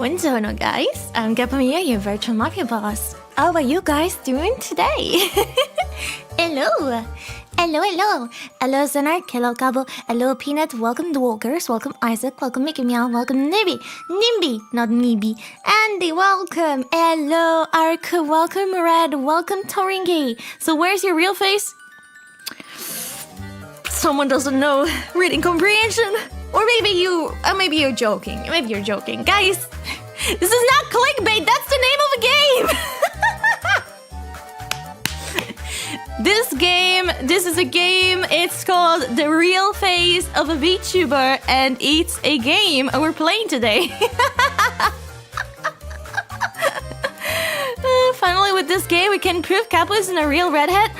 Buongiorno guys, I'm Capo Miyo, your virtual Mafia Boss. How are you guys doing today? Hello! Hello! Hello Zenark, hello Cabo, hello Peanut, welcome the Walkers, welcome Isaac, welcome Mickey Meow, welcome Nimby, not Nibi, Andy, welcome, hello Arka, welcome Red, welcome Toringi. So where's your real face? Someone doesn't know reading comprehension. Or maybe you're joking. Maybe you're joking. Guys, this is not clickbait. That's the name of a game. This is a game. It's called The Real Face of a VTuber, and it's a game we're playing today. Finally, with this game, we can prove Capo isn't a real redhead.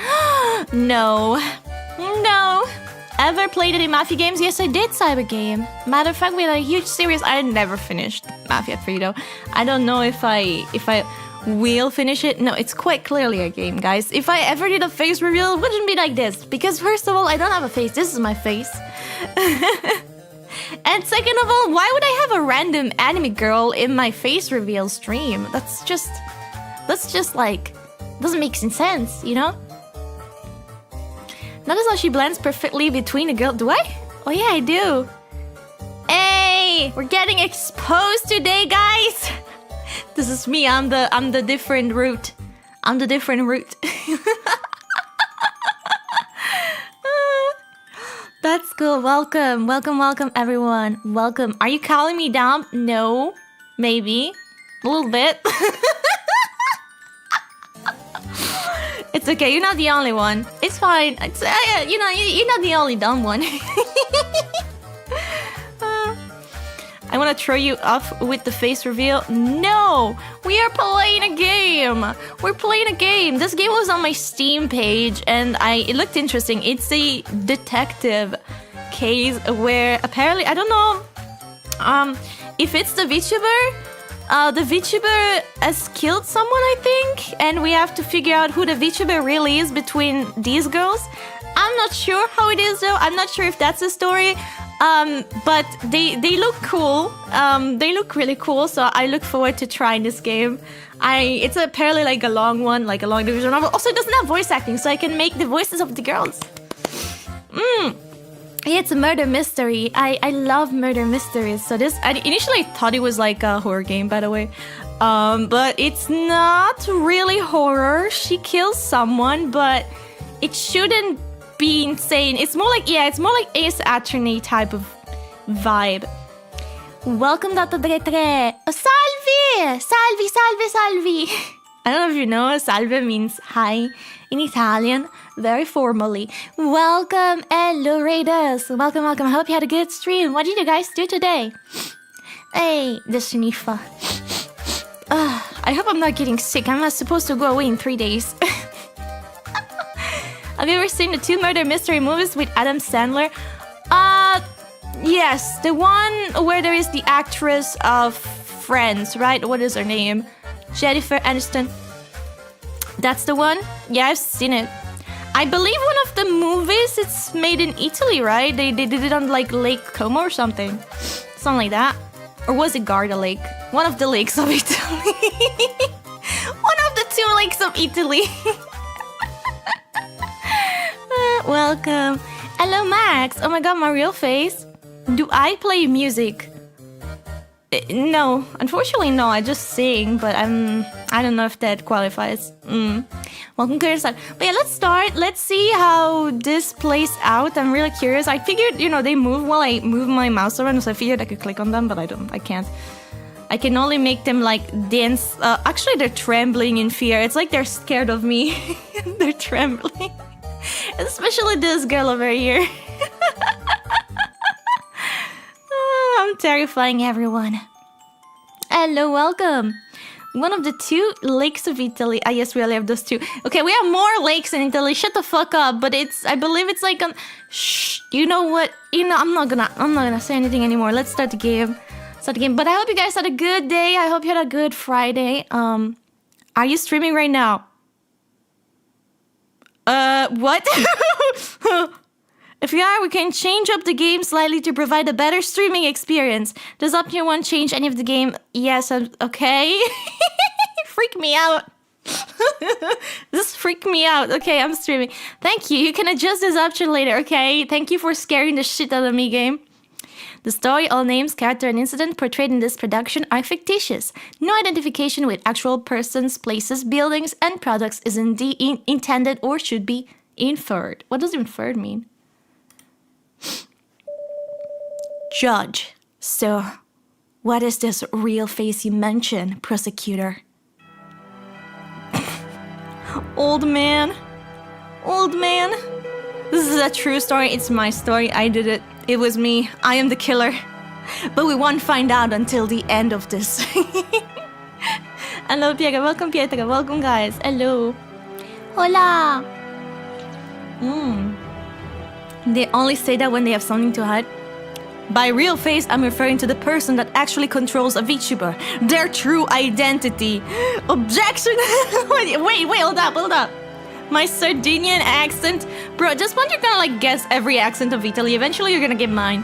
No. Ever played any Mafia games? Yes, I did, Cyber Game. Matter of fact, we had a huge series. I never finished Mafia 3 though. I don't know if I will finish it. No, it's quite clearly a game, guys. If I ever did a face reveal, it wouldn't be like this. Because first of all, I don't have a face. This is my face. And second of all, why would I have a random anime girl in my face reveal stream? That's just like, doesn't make sense, you know? Notice how she blends perfectly between a girl. Do I? Oh yeah, I do. Hey, we're getting exposed today, guys. This is me. I'm the different route. I'm the different route. That's cool. Welcome, everyone. Welcome. Are you calling me down? No, maybe a little bit. It's okay, you're not the only one. It's fine. It's, you're not the only dumb one. I want to throw you off with the face reveal. No! We are playing a game! We're playing a game! This game was on my Steam page and it looked interesting. It's a detective case where apparently, I don't know if it's the VTuber. The VTuber has killed someone, I think, and we have to figure out who the VTuber really is between these girls. I'm not sure how it is though. I'm not sure if that's the story. But they look cool. They look really cool, so I look forward to trying this game. It's apparently like a long one, like a long division novel. Also, it doesn't have voice acting, so I can make the voices of the girls. Yeah, it's a murder mystery. I love murder mysteries. So I initially thought it was like a horror game, by the way. But it's not really horror. She kills someone, but it shouldn't be insane. It's more like Ace Attorney type of vibe. Welcome, Dr. Dre. Oh, salve! Salve! I don't know if you know, salve means hi in Italian, very formally. Welcome, hello Raiders. Welcome. I hope you had a good stream. What did you guys do today? Hey, the sniffer. I hope I'm not getting sick. I'm not supposed to go away in 3 days. Have you ever seen the 2 murder mystery movies with Adam Sandler? Yes, the one where there is the actress of Friends, right? What is her name? Jennifer Aniston. That's the one? Yeah, I've seen it. I believe one of the movies, it's made in Italy, right? They did it on like Lake Como or something. Something like that. Or was it Garda Lake? One of the lakes of Italy. One of the 2 lakes of Italy. Welcome. Hello, Max. Oh my god, my real face. Do I play music? No, unfortunately no, I just sing, but I don't know if that qualifies. Welcome to your side. But yeah, let's start. Let's see how this plays out. I'm really curious. I figured, they move while I move my mouse around, so I figured I could click on them, but I can't. I can only make them like dance. Actually, they're trembling in fear. It's like they're scared of me. They're trembling. Especially this girl over here. I'm terrifying everyone. Hello, welcome. One of the 2 lakes of Italy. Yes, we only have those 2. Okay, we have more lakes in Italy. Shut the fuck up. But I believe it's like shh. You know what? I'm not gonna say anything anymore. Let's start the game. But I hope you guys had a good day. I hope you had a good Friday. Are you streaming right now? What? If you are, we can change up the game slightly to provide a better streaming experience. Does option 1 change any of the game? Yes, okay. Freak me out. This freaked me out. Okay, I'm streaming. Thank you. You can adjust this option later, okay? Thank you for scaring the shit out of me, game. The story, all names, character, and incident portrayed in this production are fictitious. No identification with actual persons, places, buildings, and products is indeed intended or should be inferred. What does inferred mean? Judge. So, what is this real face you mentioned, prosecutor? Old man. Old man. This is a true story. It's my story. I did it. It was me. I am the killer. But we won't find out until the end of this. Hello, Pietra. Welcome, Pietra. Welcome, guys. Hello. Hola. They only say that when they have something to hide. By real face, I'm referring to the person that actually controls a VTuber. Their true identity. Objection! wait, hold up. My Sardinian accent. Bro, just when you're gonna like guess every accent of Italy, eventually you're gonna get mine.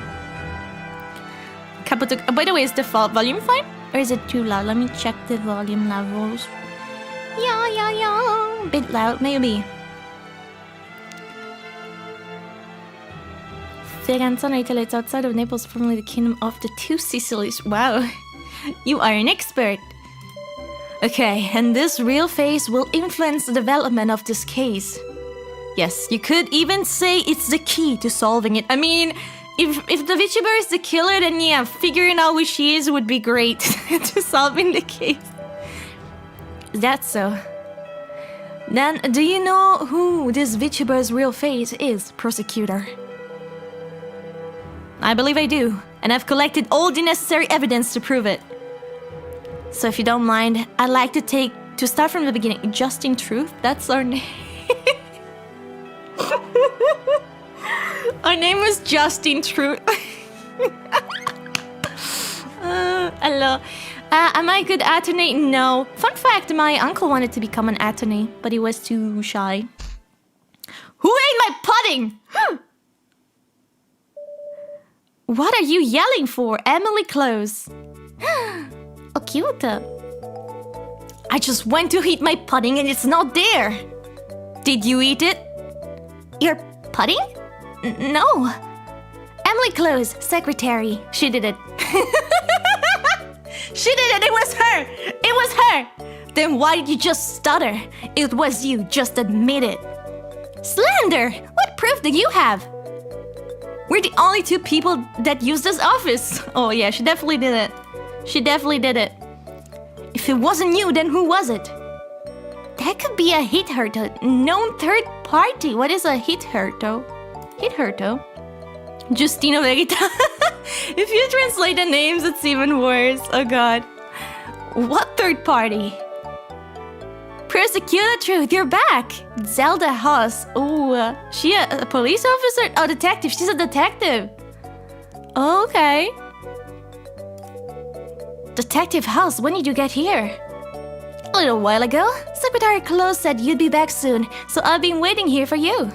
Capo, by the way, is the volume fine? Or is it too loud? Let me check the volume levels. Yeah. Bit loud, maybe. Firenze, Italy, it's outside of Naples, formerly the kingdom of the two Sicilies. Wow, you are an expert. Okay, and this real face will influence the development of this case. Yes, you could even say it's the key to solving it. I mean, if the VTuber is the killer, then yeah, figuring out who she is would be great to solving the case. Is that so? Then, do you know who this VTuber's real face is, prosecutor? I believe I do, and I've collected all the necessary evidence to prove it. So if you don't mind, I'd like to start from the beginning. Justin Truth, that's our name. Our name was Justin Truth. Hello. Am I a good attorney? No. Fun fact, my uncle wanted to become an attorney, but he was too shy. Who ate my pudding? What are you yelling for? Emily Close. Oh, cute. I just went to eat my pudding and it's not there. Did you eat it? Your pudding? No. Emily Close, secretary. She did it. She did it. It was her. It was her. Then why did you just stutter? It was you. Just admit it. Slander. What proof do you have? We're the only two people that use this office. Oh yeah, she definitely did it. She definitely did it. If it wasn't you, then who was it? That could be a hit herto. Known third party. What is a hit herto? Hit herto? Justino Verita. If you translate the names, it's even worse. Oh god. What third party? Prosecutor Truth, you're back! Zelda Haas. Oh, she a police officer? Oh, detective. She's a detective. Okay. Detective Haas, when did you get here? A little while ago. Secretary Close said you'd be back soon, so I've been waiting here for you.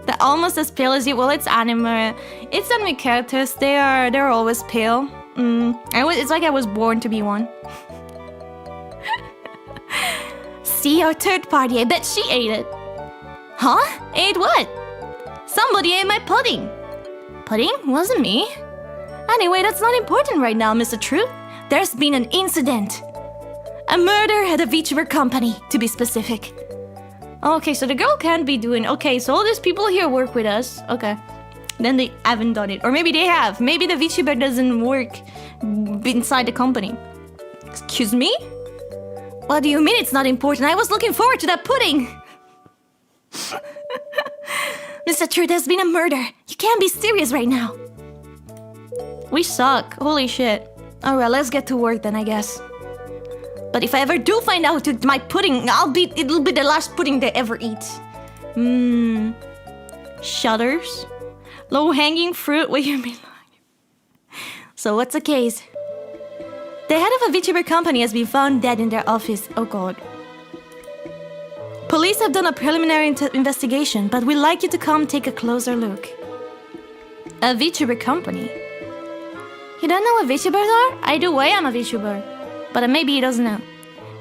They're almost as pale as you. Well, it's anime. It's anime characters. They're always pale. It's like I was born to be one. See, our third party, I bet she ate it. Huh? Ate what? Somebody ate my pudding. Pudding? Wasn't me. Anyway, that's not important right now, Mr. Truth. There's been an incident. A murder at a VTuber company, to be specific. Okay, so the girl can't be doing... Okay, so all these people here work with us. Okay. Then they haven't done it. Or maybe they have. Maybe the VTuber doesn't work inside the company. Excuse me? What do you mean it's not important? I was looking forward to that pudding. Mr. Truth, there's been a murder. You can't be serious right now. We suck. Holy shit. Alright, let's get to work then, I guess. But if I ever do find out my pudding, it'll be the last pudding they ever eat. Shutters? Low-hanging fruit? What do you mean? So what's the case? The head of a VTuber company has been found dead in their office. Oh god. Police have done a preliminary investigation, but we'd like you to come take a closer look. A VTuber company. You don't know what VTubers are? I do. I am a VTuber. But maybe he doesn't know.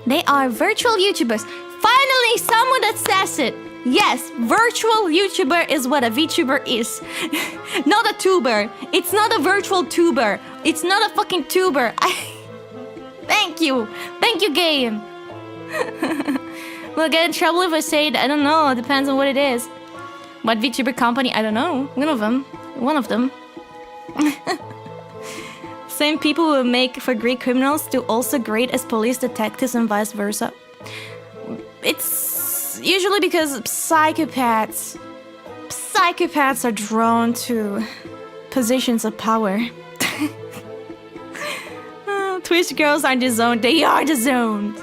They are virtual YouTubers. Finally, someone that says it. Yes, virtual YouTuber is what a VTuber is. Not a tuber. It's not a virtual tuber. It's not a fucking tuber. Thank you. Thank you, game. We'll get in trouble if I say it. I don't know. It depends on what it is. What VTuber company? I don't know. One of them. One of them. Same people who make for great criminals do also great as police detectives and vice versa. It's usually because psychopaths are drawn to positions of power. Twitch girls aren't the zone, they are the zone.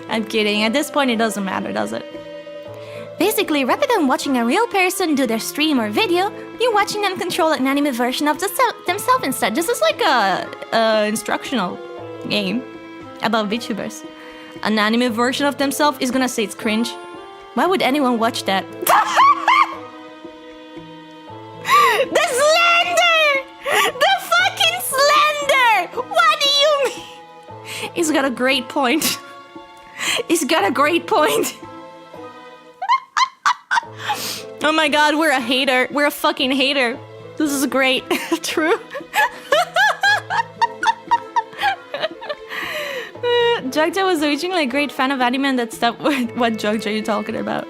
I'm kidding, at this point it doesn't matter, does it? Basically, rather than watching a real person do their stream or video, you're watching them control an anime version of themselves instead. This is like a instructional game about VTubers. An anime version of themselves is gonna say it's cringe. Why would anyone watch that? The Slender! The fucking Slender! What do you mean? He's got a great point. He's got a great point. Oh my god, we're a hater. We're a fucking hater. This is great. True. Jogja was originally a great fan of anime and that stuff. What Jogja are you talking about?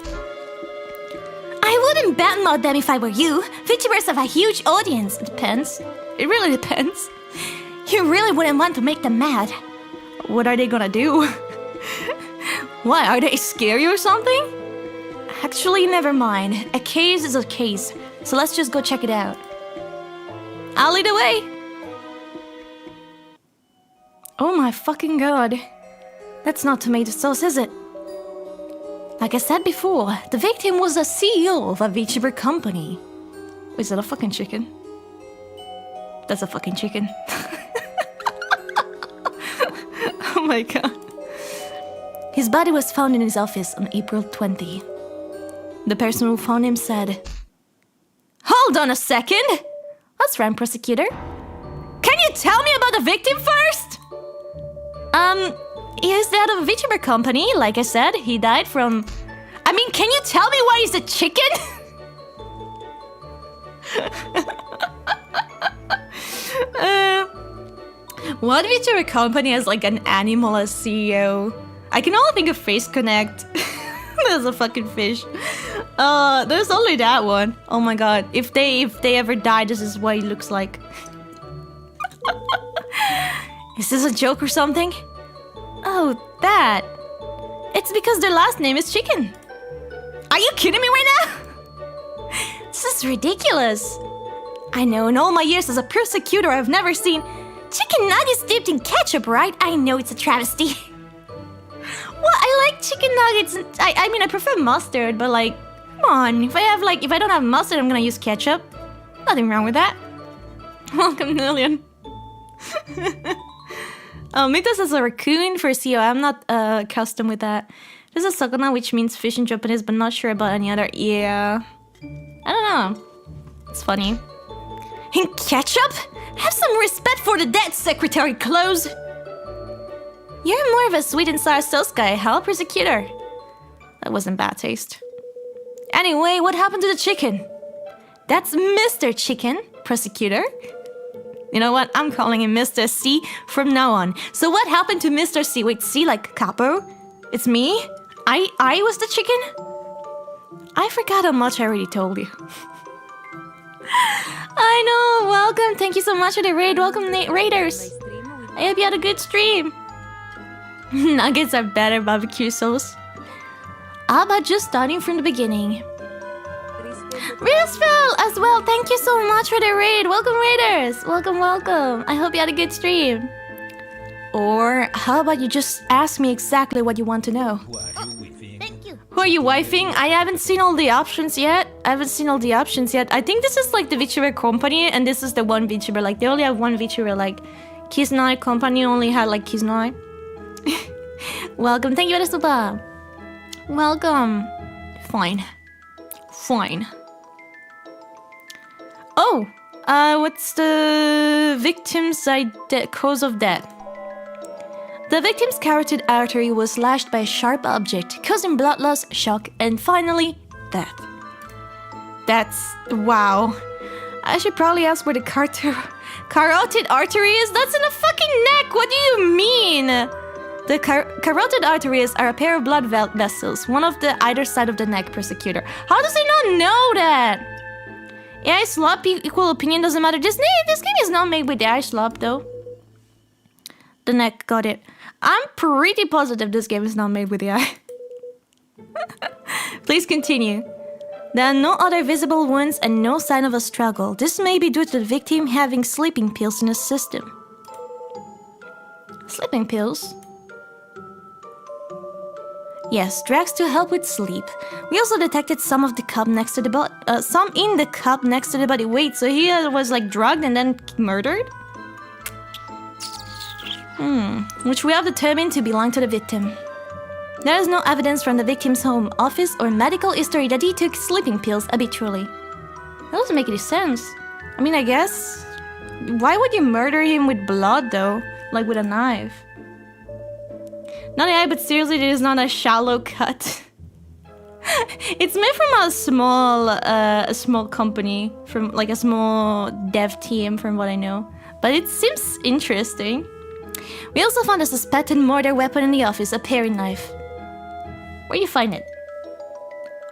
I wouldn't badmouth them if I were you. VTubers have a huge audience. It depends. It really depends. You really wouldn't want to make them mad. What are they gonna do? Why, are they scary or something? Actually, never mind. A case is a case. So let's just go check it out. I'll lead the way. Oh my fucking god. That's not tomato sauce, is it? Like I said before, the victim was the CEO of a VTuber company. Is that a fucking chicken? That's a fucking chicken. Oh my god. His body was found in his office on April 20. The person who found him said, "Hold on a second! What's wrong, prosecutor? Can you tell me about the victim first?" Is that a VTuber company? Like I said, he died from... I mean, can you tell me why he's a chicken? What VTuber company has like an animal as CEO? I can only think of Face Connect. There's a fucking fish. There's only that one. Oh my god. If they ever die, this is what he looks like. Is this a joke or something? Oh, that. It's because their last name is Chicken. Are you kidding me right now? This is ridiculous. I know, in all my years as a prosecutor, I've never seen chicken nuggets dipped in ketchup, right? I know it's a travesty. Well, I like chicken nuggets. I mean, I prefer mustard, but like, come on. If I don't have mustard, I'm gonna use ketchup. Nothing wrong with that. Welcome, Lillian. Mythos is a raccoon for CEO. I'm not custom with that. This is sakana, which means fish in Japanese, but not sure about any other. Yeah. I don't know. It's funny. In ketchup? Have some respect for the dead, Secretary Close. You're more of a sweet and sour sauce guy, huh, prosecutor? That wasn't bad taste. Anyway, what happened to the chicken? That's Mr. Chicken, prosecutor. You know what? I'm calling him Mr. C from now on. So what happened to Mr. C? Wait, C like Capo? It's me? I was the chicken? I forgot how much I already told you. I know, welcome. Thank you so much for the raid. Welcome, Raiders. I hope you had a good stream. Nuggets are better barbecue sauce. How about just starting from the beginning? Rizfel as well, thank you so much for the raid. Welcome, Raiders. Welcome, welcome. I hope you had a good stream. Or how about you just ask me exactly what you want to know? Thank you. Who are you wifing? I haven't seen all the options yet. I think this is like the VTuber company, and this is the one VTuber. Like they only have one VTuber. Like Kiznai company only had like Kiznai. Welcome, thank you, Arasuba. Welcome. Fine. Fine. Oh! What's the victim's cause of death? The victim's carotid artery was slashed by a sharp object, causing blood loss, shock, and finally, death. That's... wow. I should probably ask where the carotid artery is? That's in the fucking neck! What do you mean? The carotid arteries are a pair of blood vessels, one of the either side of the neck persecutor. How does he not know that? AI slop, equal opinion, doesn't matter. This game is not made with AI slop, though. The neck, got it. I'm pretty positive this game is not made with AI. Please continue. There are no other visible wounds and no sign of a struggle. This may be due to the victim having sleeping pills in his system. Sleeping pills? Yes, drugs to help with sleep. We also detected some of the cup next to the body. Some in the cup next to the body. Wait, so he was like drugged and then murdered? Which we have determined to belong to the victim. There is no evidence from the victim's home, office, or medical history that he took sleeping pills habitually. That doesn't make any sense. I mean, I guess... why would you murder him with blood, though? Like with a knife? Not AI, but seriously, it is not a shallow cut. It's made from a small company, from like a small dev team, from what I know. But it seems interesting. We also found a suspected murder weapon in the office, a paring knife. Where do you find it?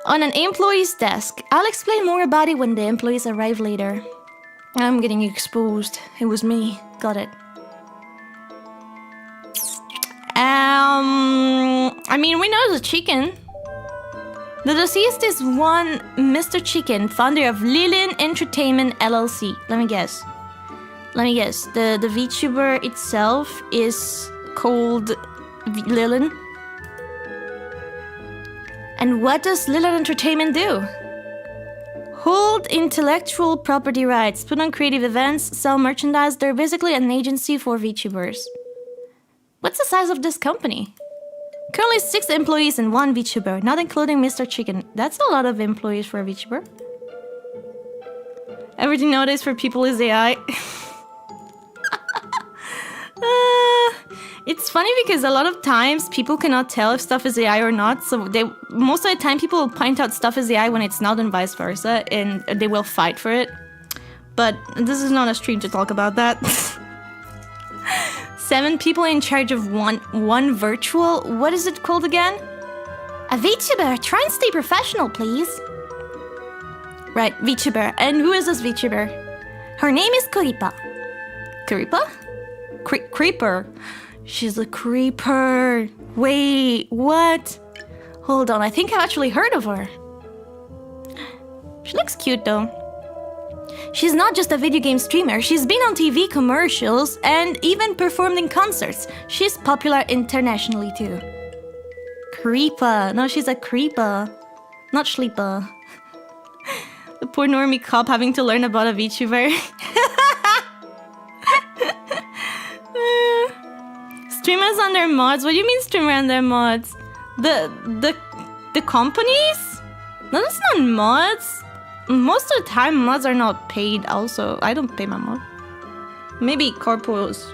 On an employee's desk. I'll explain more about it when the employees arrive later. I'm getting exposed. It was me. Got it. I mean, we know the chicken. The deceased is one Mr. Chicken, founder of Lilin Entertainment LLC. Let me guess. The VTuber itself is called Lilin. And what does Lilin Entertainment do? Hold intellectual property rights, put on creative events, sell merchandise. They're basically an agency for VTubers. What's the size of this company? Currently 6 employees and 1 VTuber, not including Mr. Chicken. That's a lot of employees for a VTuber. Everything nowadays for people is AI. It's funny because a lot of times people cannot tell if stuff is AI or not. So most of the time people will point out stuff is AI when it's not, and vice versa, and they will fight for it. But this is not a stream to talk about that. 7 people in charge of one virtual. What is it called again? A VTuber. Try and stay professional, please. Right, VTuber. And who is this VTuber? Her name is Kuripa. Kuripa? Creeper. She's a creeper. Wait, what? Hold on, I think I've actually heard of her. She looks cute though. She's not just a video game streamer, she's been on TV commercials and even performed in concerts. She's popular internationally too. Creeper. No, she's a creeper. Not sleeper. The poor normie cop having to learn about a VTuber. Streamers on their mods? What do you mean streamer on their mods? The companies? No, that's not mods. Most of the time mods are not paid also. I don't pay my mod. Maybe corpos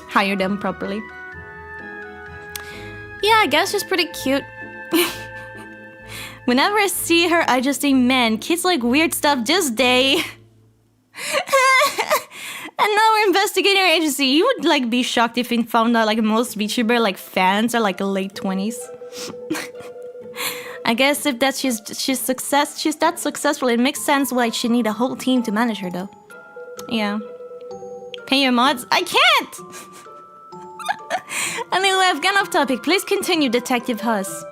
hire them properly. Yeah, I guess she's pretty cute. Whenever I see her, I just think, man, kids like weird stuff just they. And now we're investigating our agency. You would like be shocked if you found out like most VTuber like fans are like late 20s. I guess if that she's that successful, it makes sense why she'd need a whole team to manage her though. Yeah. Pay your mods? I can't! Anyway, I've gone off topic. Please continue, Detective Huss.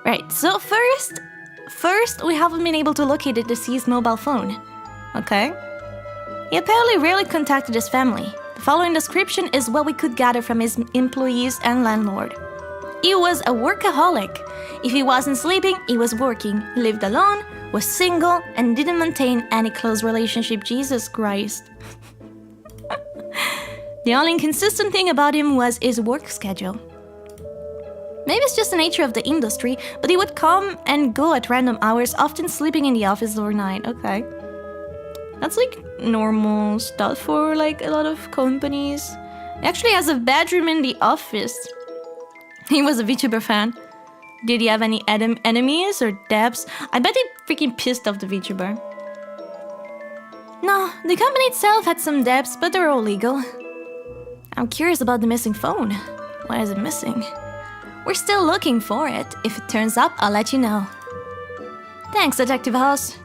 Right, so first we haven't been able to locate the deceased's mobile phone. Okay. He apparently rarely contacted his family. The following description is what we could gather from his employees and landlord. He was a workaholic. If he wasn't sleeping, he was working, lived alone, was single, and didn't maintain any close relationship. Jesus Christ. The only inconsistent thing about him was his work schedule. Maybe it's just the nature of the industry, but he would come and go at random hours, often sleeping in the office overnight. Okay. That's like normal stuff for like a lot of companies. He actually has a bedroom in the office. He was a VTuber fan. Did he have any enemies or debts? I bet he freaking pissed off the VTuber. No, the company itself had some debts, but they're all legal. I'm curious about the missing phone. Why is it missing? We're still looking for it. If it turns up, I'll let you know. Thanks, Detective House.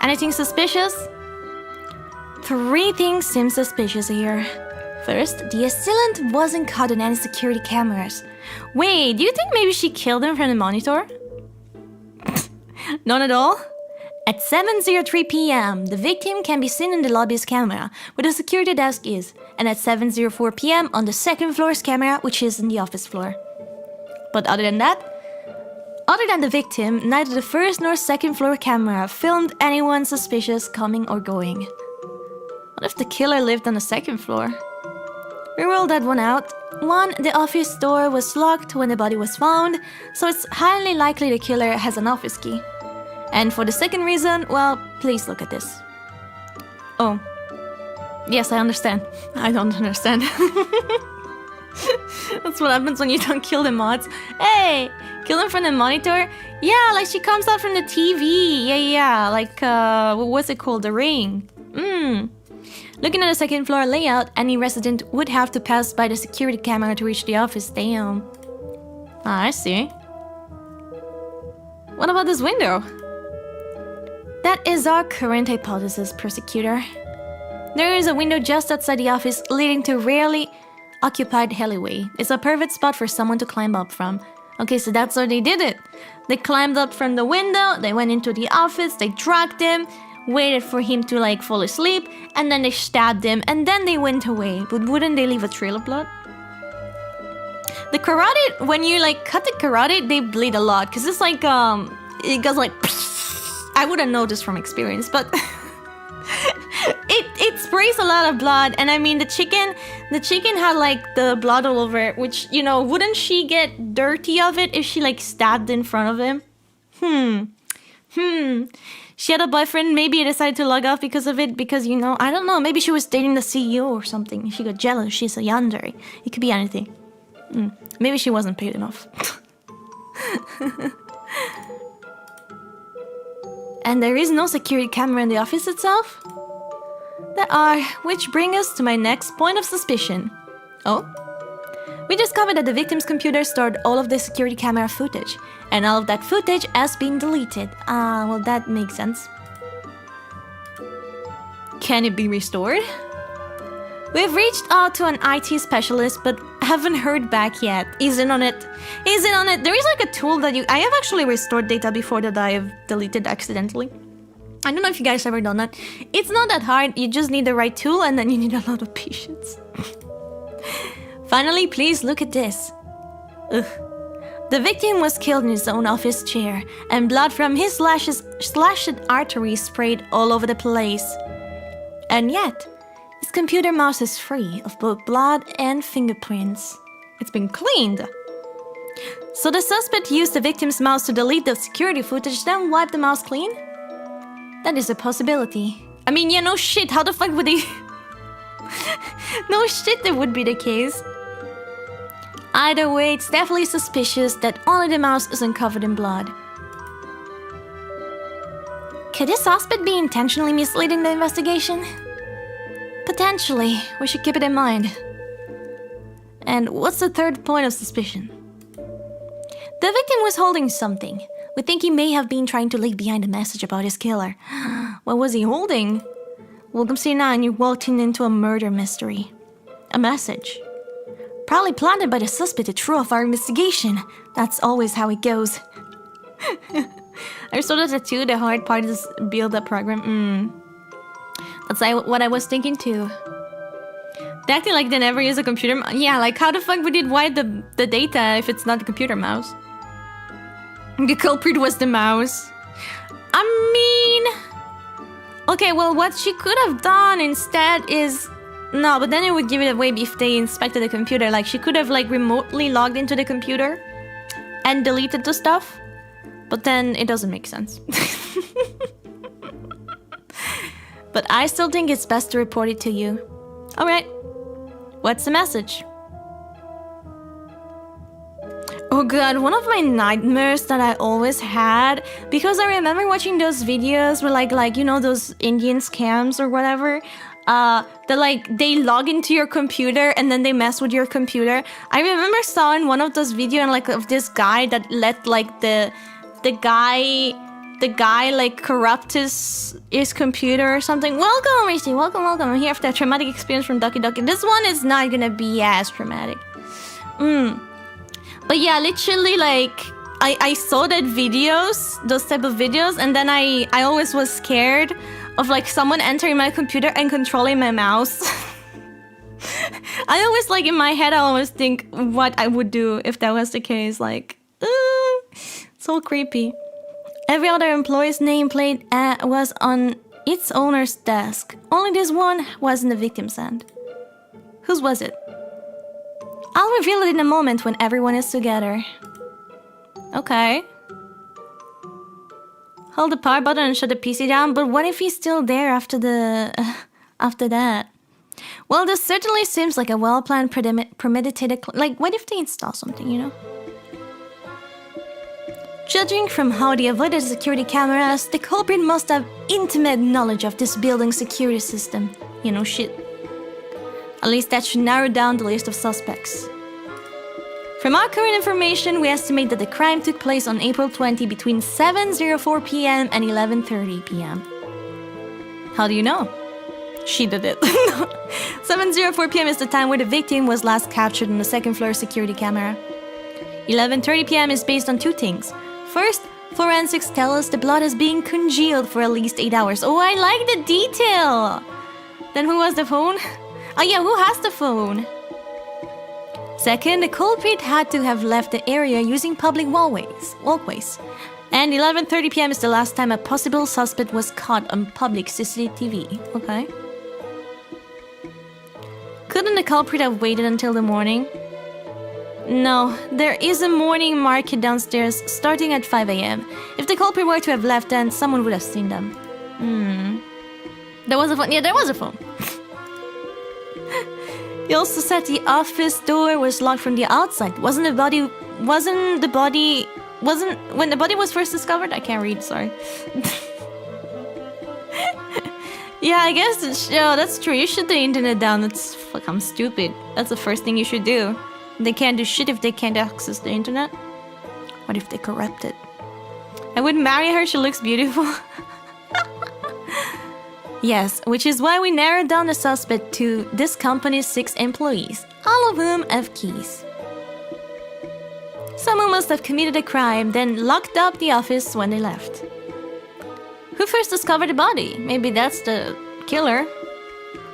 Anything suspicious? 3 things seem suspicious here. First, the assailant wasn't caught on any security cameras. Wait, do you think maybe she killed him from the monitor? None at all? At 7:03 p.m., the victim can be seen in the lobby's camera, where the security desk is, and at 7:04 p.m. on the second floor's camera, which is in the office floor. But other than the victim, neither the first nor second floor camera filmed anyone suspicious coming or going. What if the killer lived on the second floor? We ruled that one out. 1, the office door was locked when the body was found, so it's highly likely the killer has an office key. And for the second reason, well, please look at this. Oh. Yes, I understand. I don't understand. That's what happens when you don't kill the mods. Hey! Kill them from the monitor? Yeah, like she comes out from the TV. Yeah, like, what's it called? The ring. Looking at the second floor layout, any resident would have to pass by the security camera to reach the office. Damn. Ah, I see. What about this window? That is our current hypothesis, prosecutor. There is a window just outside the office leading to a rarely occupied alleyway. It's a perfect spot for someone to climb up from. Okay, so that's how they did it. They climbed up from the window, they went into the office, they dragged him, waited for him to like fall asleep, and then they stabbed him, and then they went away. But wouldn't they leave a trail of blood? The carotid, when you like cut the carotid, they bleed a lot, because it's like, it goes like, I wouldn't know this from experience, but it sprays a lot of blood. And I mean, the chicken had like the blood all over it, which, you know, wouldn't she get dirty of it if she like stabbed in front of him? She had a boyfriend, maybe he decided to log off because of it, because, you know, I don't know, maybe she was dating the CEO or something. She got jealous, she's a yandere. It could be anything. Maybe she wasn't paid enough. And there is no security camera in the office itself? There are, which brings us to my next point of suspicion. Oh? We discovered that the victim's computer stored all of the security camera footage, and all of that footage has been deleted. Well, that makes sense. Can it be restored? We've reached out to an IT specialist, but haven't heard back yet. Is it on it? Is it on it? There is like a tool that I have actually restored data before that I have deleted accidentally. I don't know if you guys ever done that. It's not that hard, you just need the right tool and then you need a lot of patience. Finally, please look at this. Ugh. The victim was killed in his own office chair, and blood from his slashed arteries sprayed all over the place. And yet, his computer mouse is free of both blood and fingerprints. It's been cleaned. So the suspect used the victim's mouse to delete the security footage, then wipe the mouse clean? That is a possibility. I mean, yeah, no shit, how the fuck would they... No shit, that would be the case. Either way, it's definitely suspicious that only the mouse isn't covered in blood. Could this suspect be intentionally misleading the investigation? Potentially, we should keep it in mind. And what's the third point of suspicion? The victim was holding something. We think he may have been trying to leave behind a message about his killer. What was he holding? Welcome C9, you walked into a murder mystery. A message. Probably planted by the suspect to throw off our investigation. That's always how it goes. I saw that too, the hard part is build a program. That's what I was thinking too. They acting like they never use a computer yeah, like how the fuck would it wipe the data if it's not the computer mouse? The culprit was the mouse. I mean... Okay, well, what she could have done instead is No, but then it would give it away if they inspected the computer. Like, she could have, like, remotely logged into the computer and deleted the stuff. But then it doesn't make sense. But I still think it's best to report it to you. Alright. What's the message? Oh god, one of my nightmares that I always had, because I remember watching those videos where like you know, those Indian scams or whatever, that like they log into your computer and then they mess with your computer. I remember saw in one of those videos and like of this guy that let like the guy like corrupt his computer or something. Welcome, Rishi. Welcome. I'm here after a traumatic experience from Doki Doki. This one is not gonna be as traumatic. But yeah, literally, like, I saw that videos, those type of videos, and then I always was scared of, like, someone entering my computer and controlling my mouse. I always, like, in my head, I always think what I would do if that was the case. Like, so creepy. Every other employee's nameplate was on its owner's desk. Only this one was in the victim's hand. Whose was it? I'll reveal it in a moment when everyone is together. Okay. Hold the power button and shut the PC down, but what if he's still there after that? Well, this certainly seems like a well-planned, premeditated... Like, what if they install something, you know? Judging from how they avoided security cameras, the culprit must have intimate knowledge of this building's security system. You know, shit. At least that should narrow down the list of suspects. From our current information, we estimate that the crime took place on April 20 between 7:04 p.m. and 11:30 p.m. How do you know? She did it. 7:04 p.m. is the time where the victim was last captured on the second floor security camera. 11:30 p.m. is based on two things. First, forensics tell us the blood is being congealed for at least 8 hours. Oh, I like the detail! Then who has the phone? Oh yeah, who has the phone? Second, the culprit had to have left the area using public walkways. And 11:30 p.m. is the last time a possible suspect was caught on public CCTV. Okay. Couldn't the culprit have waited until the morning? No, there is a morning market downstairs starting at 5 a.m. If the culprit were to have left, then someone would have seen them. There was a phone. Yeah, there was a phone. He also said the office door was locked from the outside. When the body was first discovered? I can't read, sorry. Yeah, I guess that's true. You shut the internet down. That's fucking stupid. That's the first thing you should do. They can't do shit if they can't access the internet. What if they corrupt it? I would marry her, she looks beautiful. Yes, which is why we narrowed down the suspect to this company's 6 employees, all of whom have keys. Someone must have committed a crime, then locked up the office when they left. Who first discovered the body? Maybe that's the killer.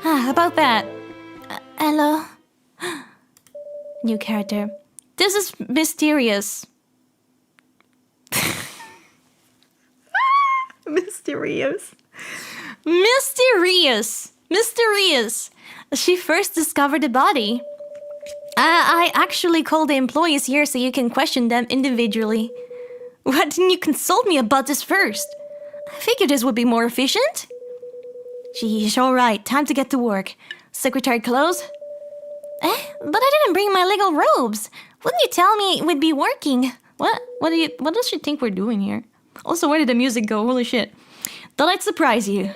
About that. Hello? New character. This is mysterious. Mysterious. Mysterious. She first discovered the body. I actually called the employees here so you can question them individually. Why didn't you consult me about this first? I figured this would be more efficient. Geez, alright, time to get to work. Secretary clothes? But I didn't bring my legal robes. Wouldn't you tell me we'd be working? What does she think we're doing here? Also, where did the music go? Holy shit. Thought I'd surprise you.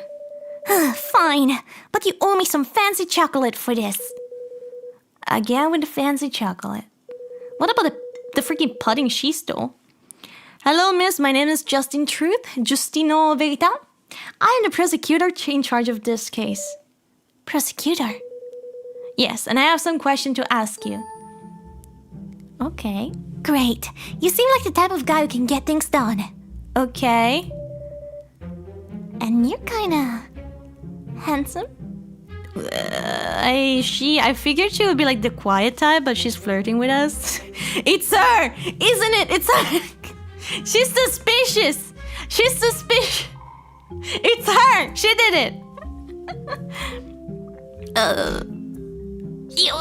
Fine, but you owe me some fancy chocolate for this. Again with the fancy chocolate. What about the freaking pudding she stole? Hello, miss. My name is Justino Verita. I am the prosecutor in charge of this case. Prosecutor? Yes, and I have some question to ask you. Okay. Great. You seem like the type of guy who can get things done. Okay. And you're kinda handsome. I figured she would be like the quiet type, but she's flirting with us. It's her! Isn't it? It's her! She's suspicious! She's suspicious! It's her! She did it! Ew.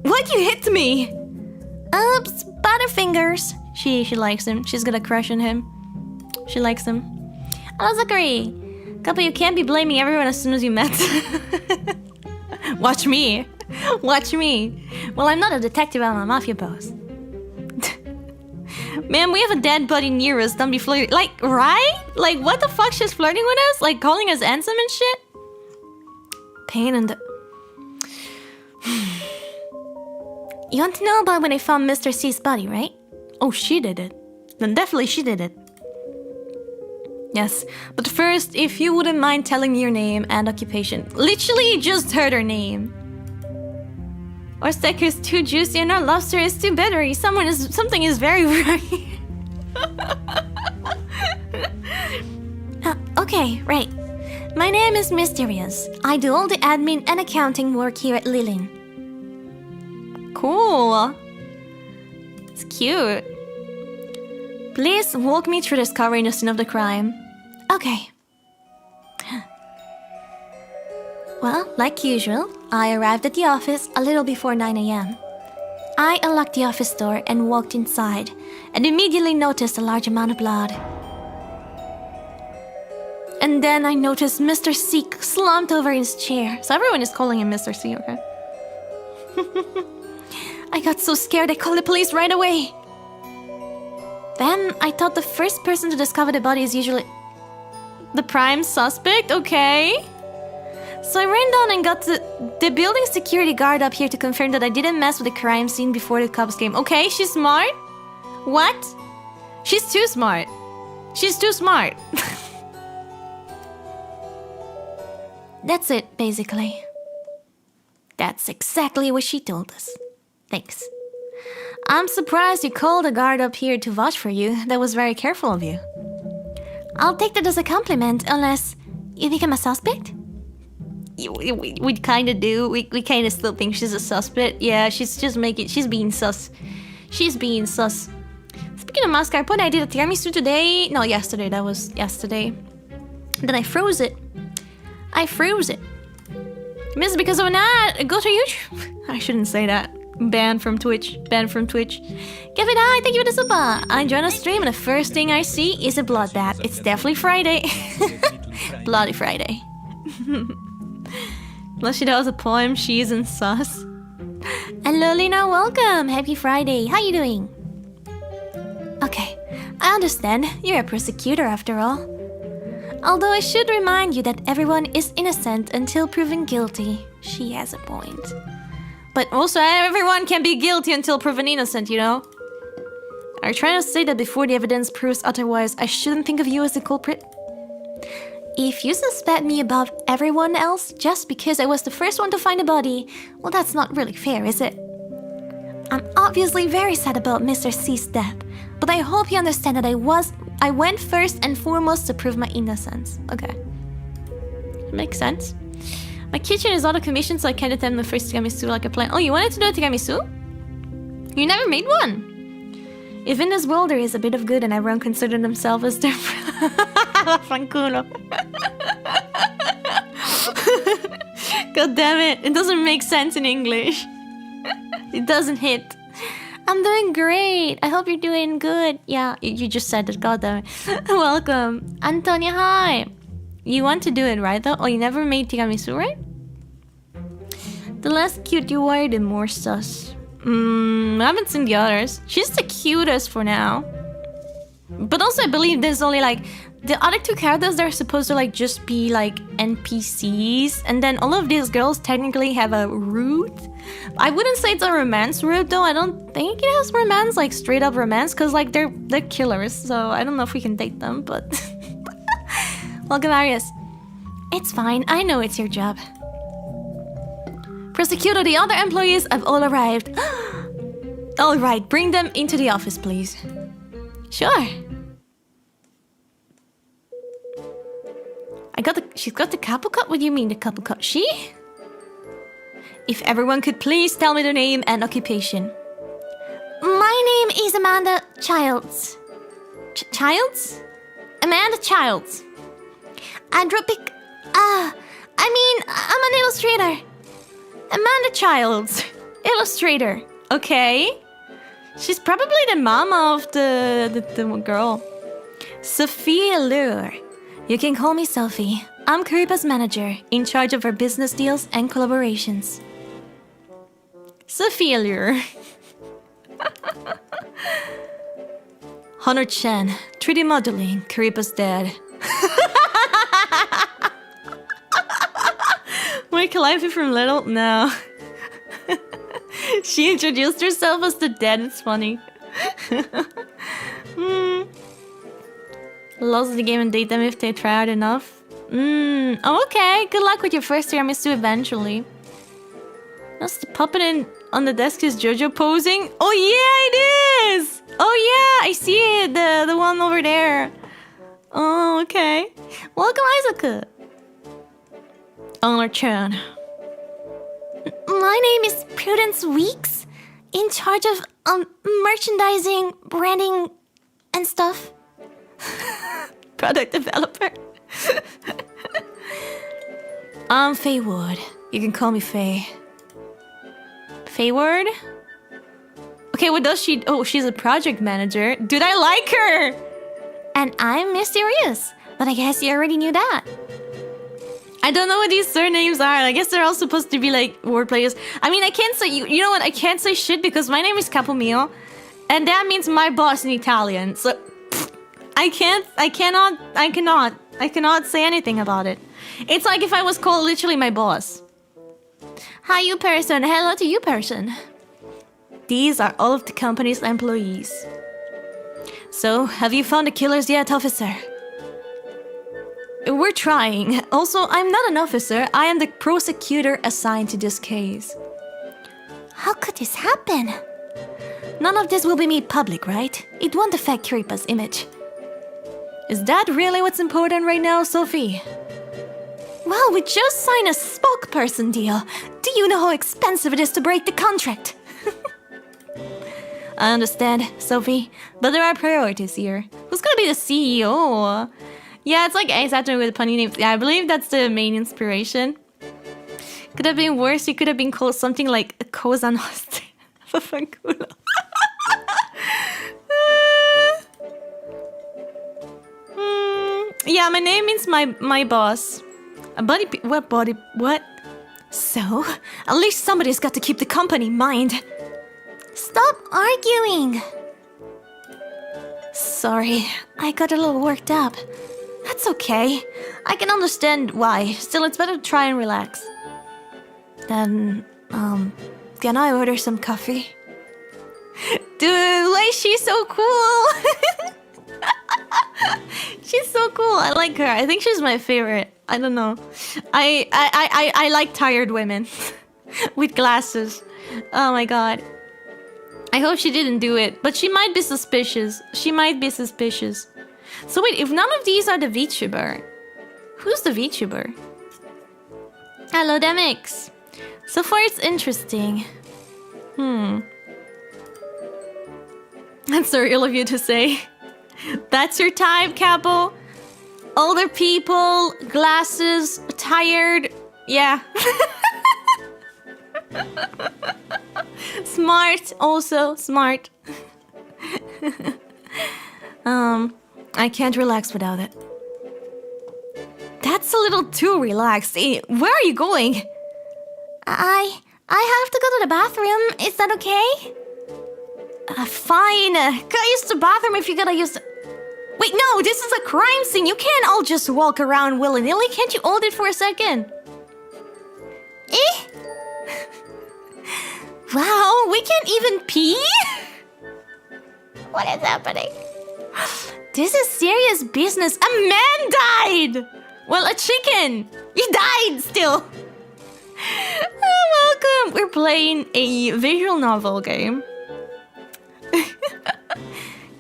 Why'd you hit me? Oops, Butterfingers. She likes him. She's got a crush on him. She likes him. Hello, Zachary. Capo, you can't be blaming everyone as soon as you met. Watch me. Watch me. Well, I'm not a detective, I'm a Mafia Boss. Man, we have a dead body near us. Don't be flirting. Like, right? Like, what the fuck? She's flirting with us? Like, calling us handsome and shit? Pain in the... You want to know about when I found Mr. C's body, right? Oh, she did it. Then definitely she did it. Yes, but first, if you wouldn't mind telling me your name and occupation. Literally just heard her name. Our steak is too juicy and our lobster is too buttery. Something is very right. Okay, right. My name is Mysterious. I do all the admin and accounting work here at Lilin. Cool. It's cute. Please walk me through discovering the scene of the crime. Okay. Well, like usual, I arrived at the office a little before 9 AM. I unlocked the office door and walked inside, and immediately noticed a large amount of blood. And then I noticed Mr. C slumped over in his chair. So everyone is calling him Mr. C, okay? I got so scared I called the police right away. Then I thought the first person to discover the body is usually the prime suspect, okay? So I ran down and got the building security guard up here to confirm that I didn't mess with the crime scene before the cops came. Okay, she's smart? What? She's too smart. She's too smart. That's it, basically. That's exactly what she told us. Thanks. I'm surprised you called a guard up here to vouch for you. That was very careful of you. I'll take that as a compliment, unless you become a suspect? We kind of do. We kind of still think she's a suspect. Yeah, she's being sus. She's being sus. Speaking of mascarpone, I did a tiramisu today. No, yesterday. That was yesterday. Then I froze it. Miss, because of that, go to YouTube. I shouldn't say that. Banned from Twitch. Give it hi, thank you for the super. I join a stream and the first thing I see is a bloodbath. It's definitely Friday. Bloody Friday. Unless she knows a poem, she isn't sus. Hello Lina, welcome. Happy Friday. How you doing? Okay, I understand. You're a prosecutor after all. Although I should remind you that everyone is innocent until proven guilty. She has a point. But also, everyone can be guilty until proven innocent, you know? Are you trying to say that before the evidence proves otherwise, I shouldn't think of you as the culprit? If you suspect me above everyone else just because I was the first one to find the body, well, that's not really fair, is it? I'm obviously very sad about Mr. C's death, but I hope you understand that I went first and foremost to prove my innocence. Okay. Makes sense. My kitchen is out of commission, so I can't attempt the first tiramisu like I planned. Oh, you wanted to do a tiramisu? You never made one. If in this world there is a bit of good and everyone considers themselves as their fanculo. God damn it. It doesn't make sense in English. It doesn't hit. I'm doing great. I hope you're doing good. Yeah, you just said it. God damn it. Welcome. Antonia, hi. You want to do it, right, though? Oh, you never made tiramisu, right? The less cute you are, the more sus. I haven't seen the others. She's the cutest for now. But also, I believe there's only, like... The other two characters, they're supposed to, like, just be, like, NPCs. And then all of these girls technically have a root. I wouldn't say it's a romance root, though. I don't think it has romance, like, straight-up romance. Because, like, they're killers. So, I don't know if we can date them, but... Welcome, Arius. It's fine. I know it's your job. Prosecutor, the other employees have all arrived. All right, bring them into the office, please. Sure. She's got the Capo cut? What do you mean the Capo cut? She? If everyone could please tell me their name and occupation. My name is Amanda Childs. Childs? Amanda Childs. I mean, I'm an illustrator. Amanda Childs, illustrator. Okay. She's probably the mama of the girl. Sophie Allure. You can call me Sophie. I'm Kariba's manager, in charge of our business deals and collaborations. Sophie Allure. Honor Chen, 3D modeling, Kariba's dad. Wait, Calliope from Little? No. She introduced herself as the dad, it's funny. Lost the game and date them if they try hard enough. Okay, good luck with your first tiramisu eventually. That's the puppet on the desk is Jojo posing? Oh yeah, it is! Oh yeah, I see it, the one over there. Oh, okay. Welcome, Isaac. Honor Chan. My name is Prudence Weeks, in charge of merchandising, branding, and stuff. Product developer. I'm Faye Wood. You can call me Faye. Faye Wood? Okay, what does she... Oh, she's a project manager. Dude, I like her! And I'm mysterious. But I guess you already knew that. I don't know what these surnames are. I guess they're all supposed to be like word players. I mean, I can't say... You know what? I can't say shit because my name is Capo Miyo. And that means my boss in Italian. So... I cannot say anything about it. It's like if I was called literally my boss. Hi, you person. Hello to you person. These are all of the company's employees. So, have you found the killers yet, officer? We're trying. Also, I'm not an officer. I am the prosecutor assigned to this case. How could this happen? None of this will be made public, right? It won't affect Kiripa's image. Is that really what's important right now, Sophie? Well, we just signed a spokesperson deal. Do you know how expensive it is to break the contract? I understand, Sophie, but there are priorities here. Who's gonna be the CEO? Yeah, it's like Ace Attorney with punny names. Yeah, I believe that's the main inspiration. Could have been worse. You could have been called something like Cosa Nostra. Vaffanculo. Yeah, my name means my boss. A body... What body... What? So, at least somebody's got to keep the company in mind. Stop arguing! Sorry, I got a little worked up. That's okay. I can understand why. Still, it's better to try and relax. Then, can I order some coffee? Dude, like, she's so cool! She's so cool. I like her. I think she's my favorite. I don't know. I like tired women with glasses. Oh my god. I hope she didn't do it, but she might be suspicious. She might be suspicious. So wait, if none of these are the VTuber, who's the VTuber? Hello, Demix. So far, it's interesting. That's so real of you to say. That's your type, Capo? Older people, glasses, tired. Yeah. Smart, also smart. I can't relax without it. That's a little too relaxed. Where are you going? I have to go to the bathroom. Is that okay? Fine. Gotta use the bathroom if you gotta use the... Wait, no, this is a crime scene. You can't all just walk around willy-nilly. Can't you hold it for a second? Wow, we can't even pee? What is happening? This is serious business. A man died! Well, a chicken. He died still. Welcome. We're playing a visual novel game.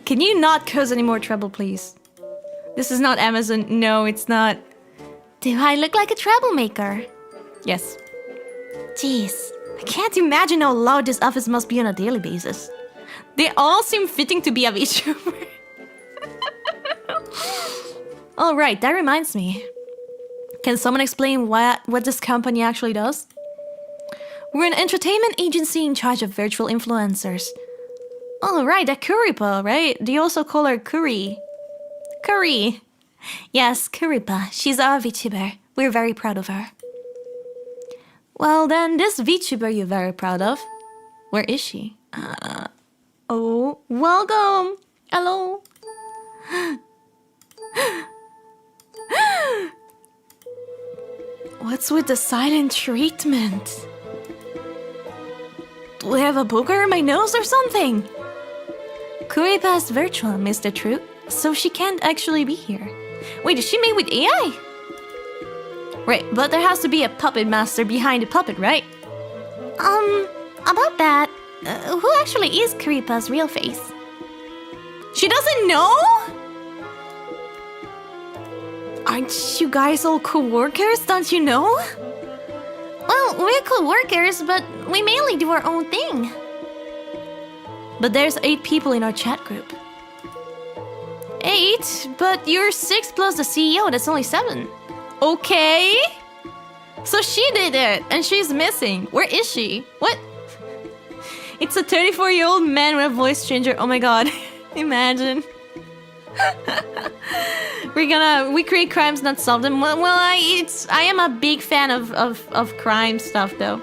Can you not cause any more trouble, please? This is not Amazon. No, it's not. Do I look like a troublemaker? Yes. Jeez, I can't imagine how loud this office must be on a daily basis. They all seem fitting to be a VTuber. Alright, that reminds me. Can someone explain what this company actually does? We're an entertainment agency in charge of virtual influencers. Oh, right, that Kuripa, right? Do you also call her Kuri? Kuri. Yes, Kuripa. She's our VTuber. We're very proud of her. Well, then, this VTuber you're very proud of, where is she? Oh, welcome. Hello. What's with the silent treatment? Do I have a booger in my nose or something? Kuripa is virtual, Mr. True, so she can't actually be here. Wait, is she made with AI? Right, but there has to be a puppet master behind the puppet, right? About that, who actually is Kuripa's real face? She doesn't know? Aren't you guys all co-workers, don't you know? Well, we're co-workers, but we mainly do our own thing. But there's 8 people in our chat group. 8? But you're 6 plus the CEO, that's only 7. Okay. So she did it, and she's missing. Where is she? What? It's a 34-year-old man with a voice changer. Oh my god. Imagine. We create crimes, not solve them. Well, I am a big fan of crime stuff, though.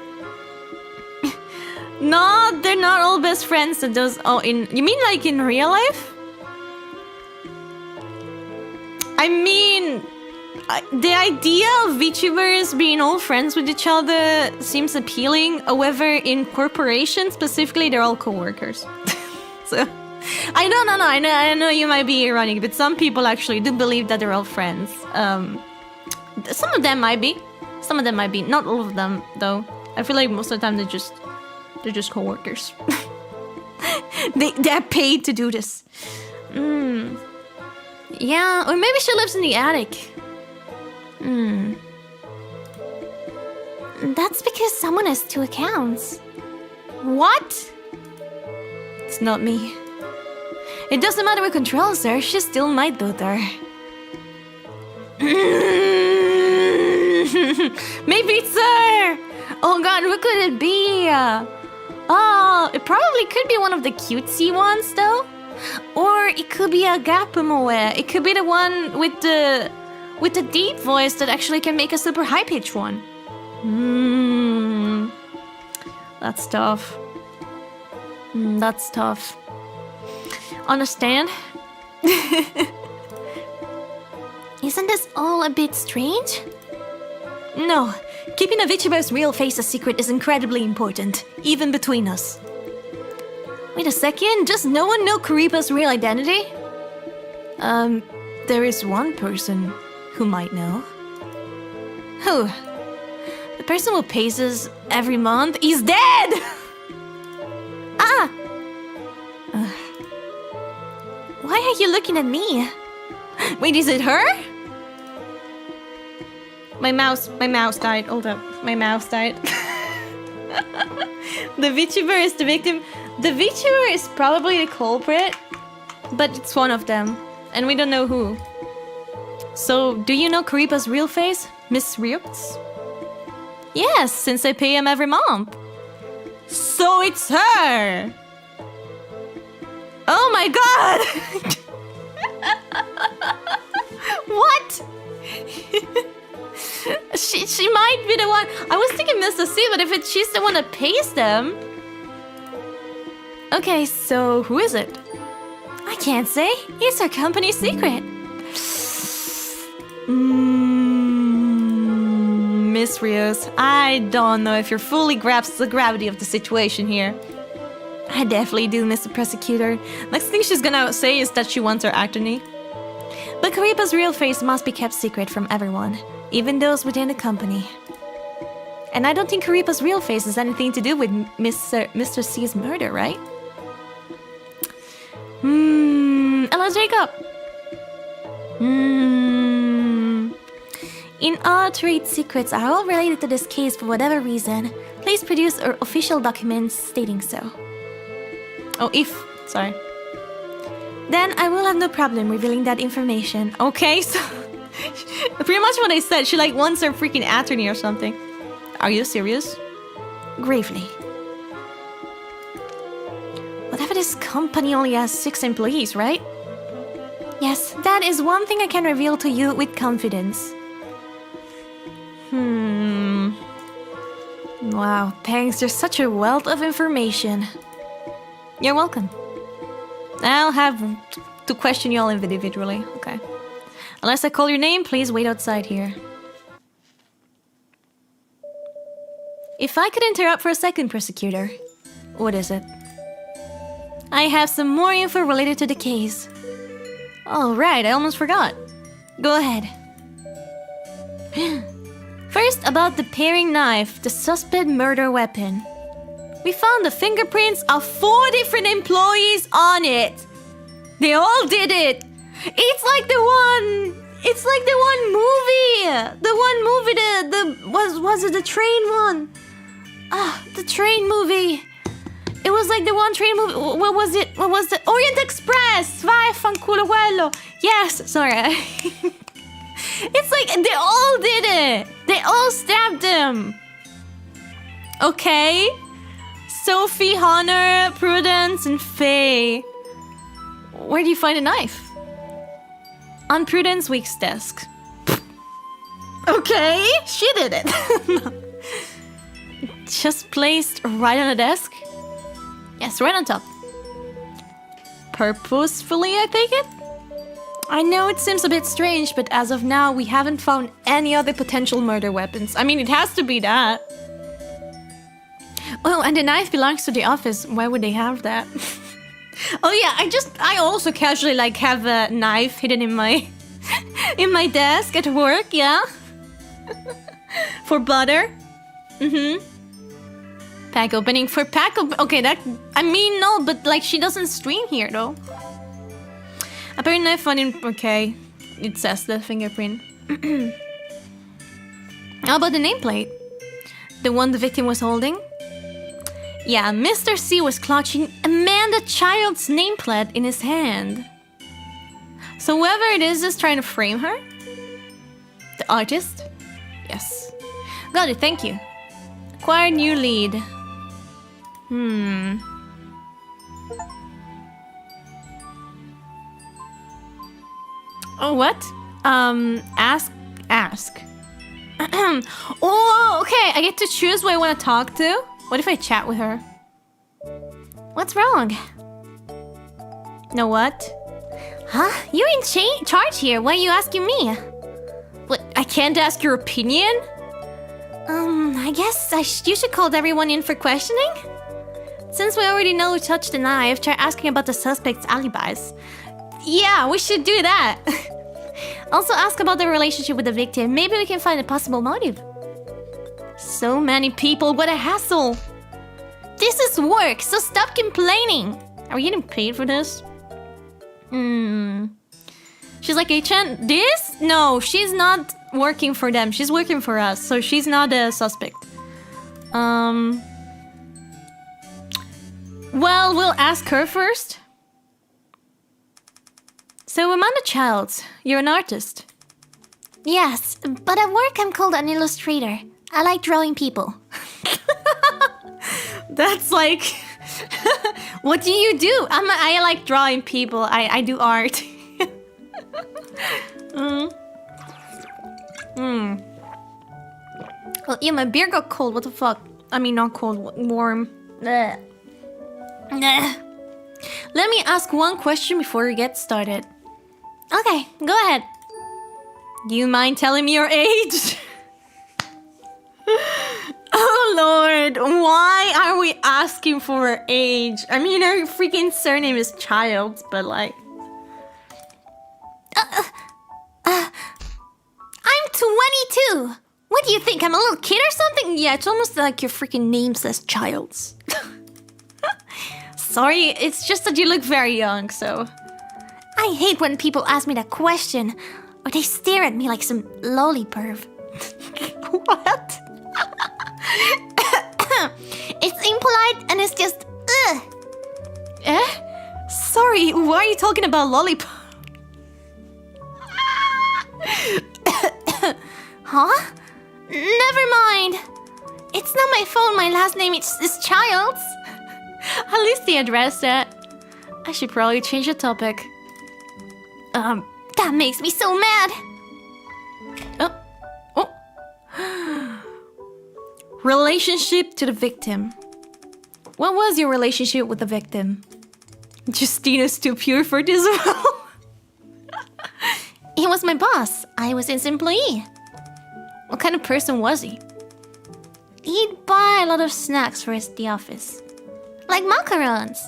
No, they're not all best friends. And those. Oh, you mean like in real life? I mean, the idea of VTubers being all friends with each other seems appealing. However, in corporations specifically, they're all co-workers. So. I know you might be ironic, but some people actually do believe that they're all friends. Some of them might be. Some of them might be. Not all of them, though. I feel like most of the time they're just co-workers. They're paid to do this. Yeah, or maybe she lives in the attic. That's because someone has 2 accounts. What? It's not me. It doesn't matter what controls her, she still might do her. Maybe it's her! Oh god, who could it be? Oh, it probably could be one of the cutesy ones, though. Or it could be a Capo Miyo. It could be the one with the deep voice that actually can make a super high-pitched one. That's tough. That's tough. Understand? Isn't this all a bit strange? No, keeping a VTuber's real face a secret is incredibly important, even between us. Wait a second, does no one know Kuripa's real identity? There is one person who might know. Who? The person who pays us every month is dead! Ah! Why are you looking at me? Wait, is it her? My mouse died. Hold up. My mouse died. The VTuber is the victim. The VTuber is probably the culprit, but it's one of them. And we don't know who. So, do you know Kuripa's real face, Miss Ryux? Yes, since I pay him every month. So it's her! Oh my god! What? she might be the one. I was thinking Mr. C, but if she's the one that pays them. Okay, so who is it? I can't say. It's our company secret. Miss Rios, I don't know if you're fully grasps the gravity of the situation here. I definitely do, Mr. Prosecutor. Next thing she's gonna say is that she wants her actony. But Kuripa's real face must be kept secret from everyone, even those within the company. And I don't think Kuripa's real face has anything to do with Mr. C's murder, right? Hello, Jacob! In all trade secrets are all related to this case for whatever reason, please produce official documents stating so. Oh, sorry. Then I will have no problem revealing that information. Okay, so Pretty much what I said. She like wants her freaking attorney or something. Are you serious? Gravely. Whatever, this company only has 6 employees, right? Yes, that is one thing I can reveal to you with confidence. Wow, thanks. There's such a wealth of information. You're welcome. I'll have to question you all individually. Okay. Unless I call your name, please wait outside here. If I could interrupt for a second, prosecutor. What is it? I have some more info related to the case. Oh, right, I almost forgot. Go ahead. First, about the paring knife, the suspect murder weapon. We found the fingerprints of 4 different employees on it. They all did it. It's like the one movie. The one movie, was it the train one? The train movie. It was like the one train movie. What was it? What was the Orient Express? Vai fanculo quello. Yes, sorry. It's like they all did it. They all stabbed him. Okay. Sophie, Honor, Prudence, and Faye. Where do you find a knife? On Prudence Week's desk. Okay, she did it. Just placed right on the desk? Yes, right on top. Purposefully, I take it? I know it seems a bit strange, but as of now, we haven't found any other potential murder weapons. I mean, it has to be that. Oh, and the knife belongs to the office. Why would they have that? Oh yeah, I also casually like have a knife hidden in my in my desk at work, yeah. For butter. Pack opening for pack okay, that I mean no, but like she doesn't stream here though. Apparent knife found in okay. It says the fingerprint. How about the nameplate? The one the victim was holding? Yeah, Mr. C was clutching Amanda Child's nameplate in his hand. So whoever it is trying to frame her? The artist? Yes. Got it, thank you. Acquire new lead. Oh, what? Ask. Oh, okay, I get to choose who I want to talk to? What if I chat with her? What's wrong? No what? Huh? You're in charge here. Why are you asking me? What? I can't ask your opinion? I guess you should call everyone in for questioning? Since we already know who touched the knife, try asking about the suspect's alibis. Yeah, we should do that. Also ask about the relationship with the victim. Maybe we can find a possible motive. So many people, what a hassle. This is work, so stop complaining. Are we getting paid for this? She's like, Chan, this? No, she's not working for them. She's working for us, so she's not a suspect. Well, we'll ask her first. So, Amanda Childs, you're an artist. Yes, but at work I'm called an illustrator. I like drawing people. That's like... What do you do? I like drawing people. I do art. Oh, yeah, my beer got cold. What the fuck? I mean, not cold, warm. Let me ask one question before we get started. Okay, go ahead. Do you mind telling me your age? Oh lord, why are we asking for her age? I mean, her freaking surname is Childs, but like... I'm 22! What do you think, I'm a little kid or something? Yeah, it's almost like your freaking name says Childs. Sorry, it's just that you look very young, so... I hate when people ask me that question, or they stare at me like some lolly perv. What? It's impolite and it's just... Sorry, why are you talking about lollipop? Huh? Never mind. It's not my phone. My last name is Childs. At least they addressed that. I should probably change the topic. That makes me so mad. Oh. Relationship to the victim. What was your relationship with the victim? Justina's too pure for this role. He was my boss. I was his employee. What kind of person was he? He'd buy a lot of snacks for the office. Like macarons.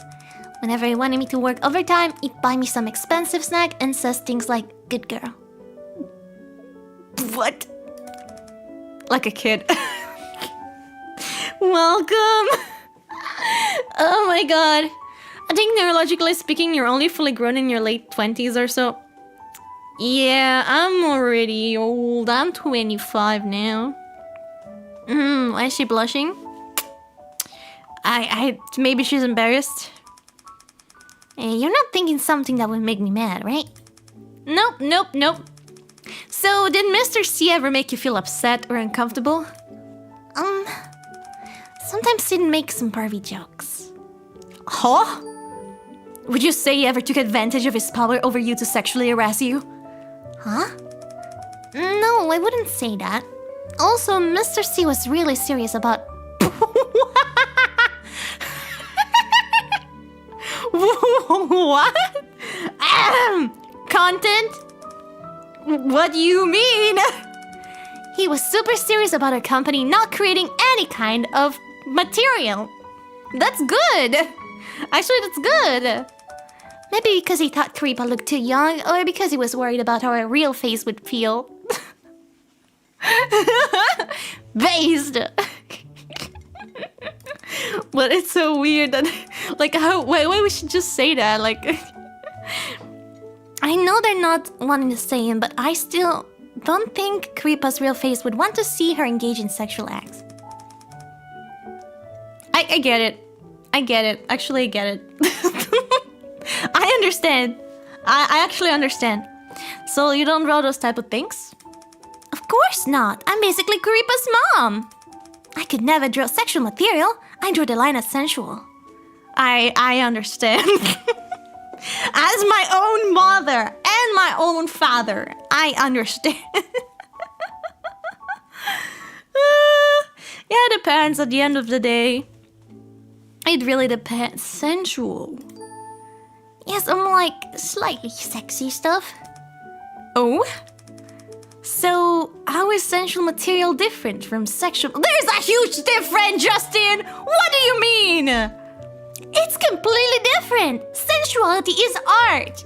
Whenever he wanted me to work overtime, he'd buy me some expensive snack and says things like, good girl. What? Like a kid. Welcome. Oh my god. I think neurologically speaking, you're only fully grown in your late 20s or so. Yeah, I'm already old. I'm 25 now. Why is she blushing? Maybe she's embarrassed. Hey, you're not thinking something that would make me mad, right? Nope. So, did Mr. C ever make you feel upset or uncomfortable? Sometimes he'd make some pervy jokes. Huh? Would you say he ever took advantage of his power over you to sexually harass you? Huh? No, I wouldn't say that. Also, Mr. C was really serious about... What? Content? What do you mean? He was super serious about our company not creating any kind of material. That's good. Actually, that's good. Maybe because he thought Kripa looked too young, or because he was worried about how our real face would feel. Based. But it's so weird that, like, why we should just say that, like... I know they're not wanting to say him, but I still don't think Kripa's real face would want to see her engage in sexual acts. I get it. Actually, I get it. I understand. I actually understand. So you don't draw those type of things? Of course not. I'm basically Kripa's mom. I could never draw sexual material. I drew the line as sensual. I understand. As my own mother and my own father, I understand. Yeah, it depends at the end of the day. It really depends. Sensual. Yes, I'm like slightly sexy stuff. Oh? So, how is sensual material different from sexual? There's a huge difference, Justin! What do you mean? It's completely different. Sensuality is art.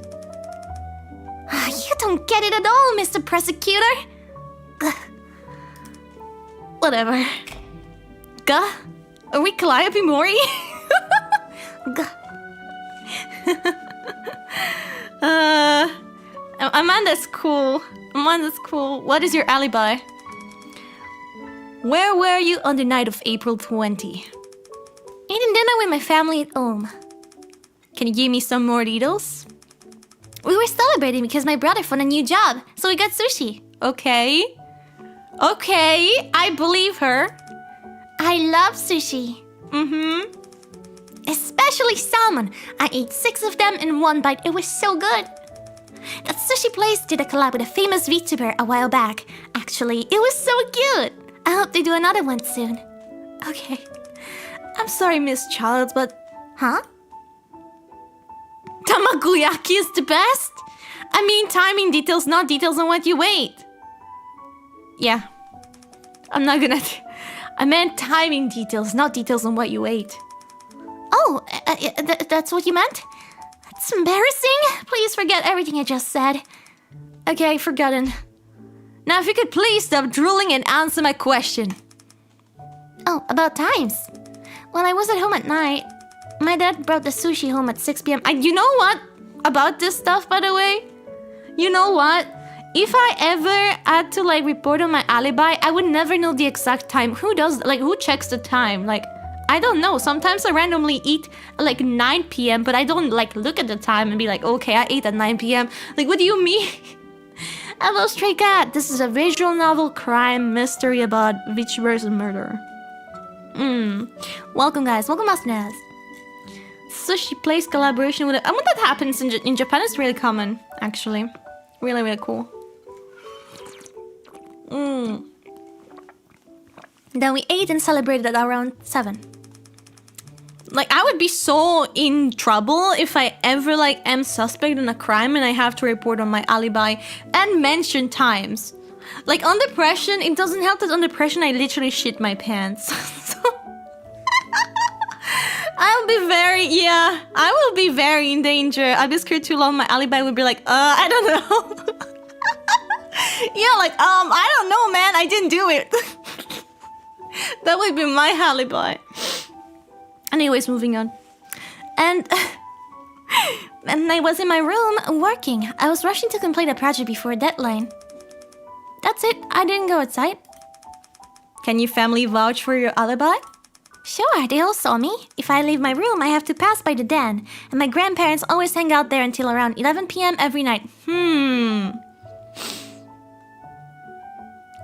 You don't get it at all, Mr. Prosecutor. Whatever. Gah? Are we Calliope Mori? Gah. Amanda's cool. What is your alibi? Where were you on the night of April 20? Eating dinner with my family at home. Can you give me some more details? We were celebrating because my brother found a new job, so we got sushi. Okay, I believe her. I love sushi. Especially salmon. I ate 6 of them in one bite. It was so good. That sushi place did a collab with a famous VTuber a while back. Actually, it was so cute. I hope they do another one soon. Okay. I'm sorry, Miss Childs, but... Huh? Tamagoyaki is the best? I mean, timing details, not details on what you ate. Yeah. I'm not gonna... I meant timing details, not details on what you ate. Oh, that's what you meant? That's embarrassing. Please forget everything I just said. Okay, forgotten. Now, if you could please stop drooling and answer my question. Oh, about times. When I was at home at night, my dad brought the sushi home at 6 p.m. You know what? About this stuff, by the way? You know what? If I ever had to, like, report on my alibi, I would never know the exact time. Who does, like, who checks the time? Like, I don't know. Sometimes I randomly eat at, like, 9 p.m., but I don't, like, look at the time and be like, okay, I ate at 9 p.m. Like, what do you mean? Hello, Stray Cat. This is a visual novel crime mystery about VTubers and murder. Welcome, guys. Welcome, Asnes. Sushi plays collaboration with it. I wonder that happens in Japan. It's really common, actually. Really, really cool. Then we ate and celebrated at around 7. Like, I would be so in trouble if I ever, like, am suspect in a crime and I have to report on my alibi and mention times. Like, on depression, it doesn't help that on depression I literally shit my pants. So I'll be I will be very in danger. I'll be scared too long. My alibi would be like, I don't know. Yeah, like, I don't know, man. I didn't do it. That would be my alibi. Anyways, moving on. And I was in my room working. I was rushing to complete a project before a deadline. That's it. I didn't go outside. Can your family vouch for your alibi? Sure, they all saw me. If I leave my room, I have to pass by the den. And my grandparents always hang out there until around 11 p.m. every night.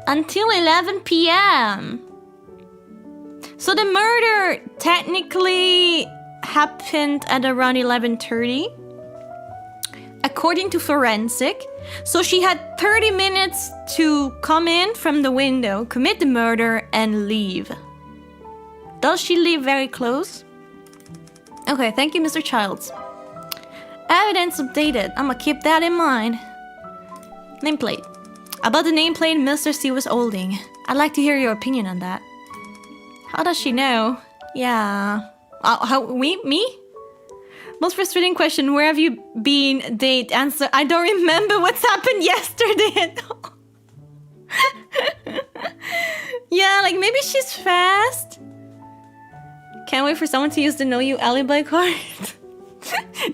Until 11 p.m. So the murder technically happened at around 11:30, according to forensic. So she had 30 minutes to come in from the window, commit the murder, and leave. Does she live very close? Okay, thank you, Mr. Childs. Evidence updated. I'm gonna keep that in mind. Nameplate. About the nameplate Mr. C was holding. I'd like to hear your opinion on that. How does she know? Yeah. Me? Most frustrating question, where have you been? Date, answer, I don't remember what's happened yesterday at all. Yeah, like maybe she's fast. Can't wait for someone to use the Know You alibi card.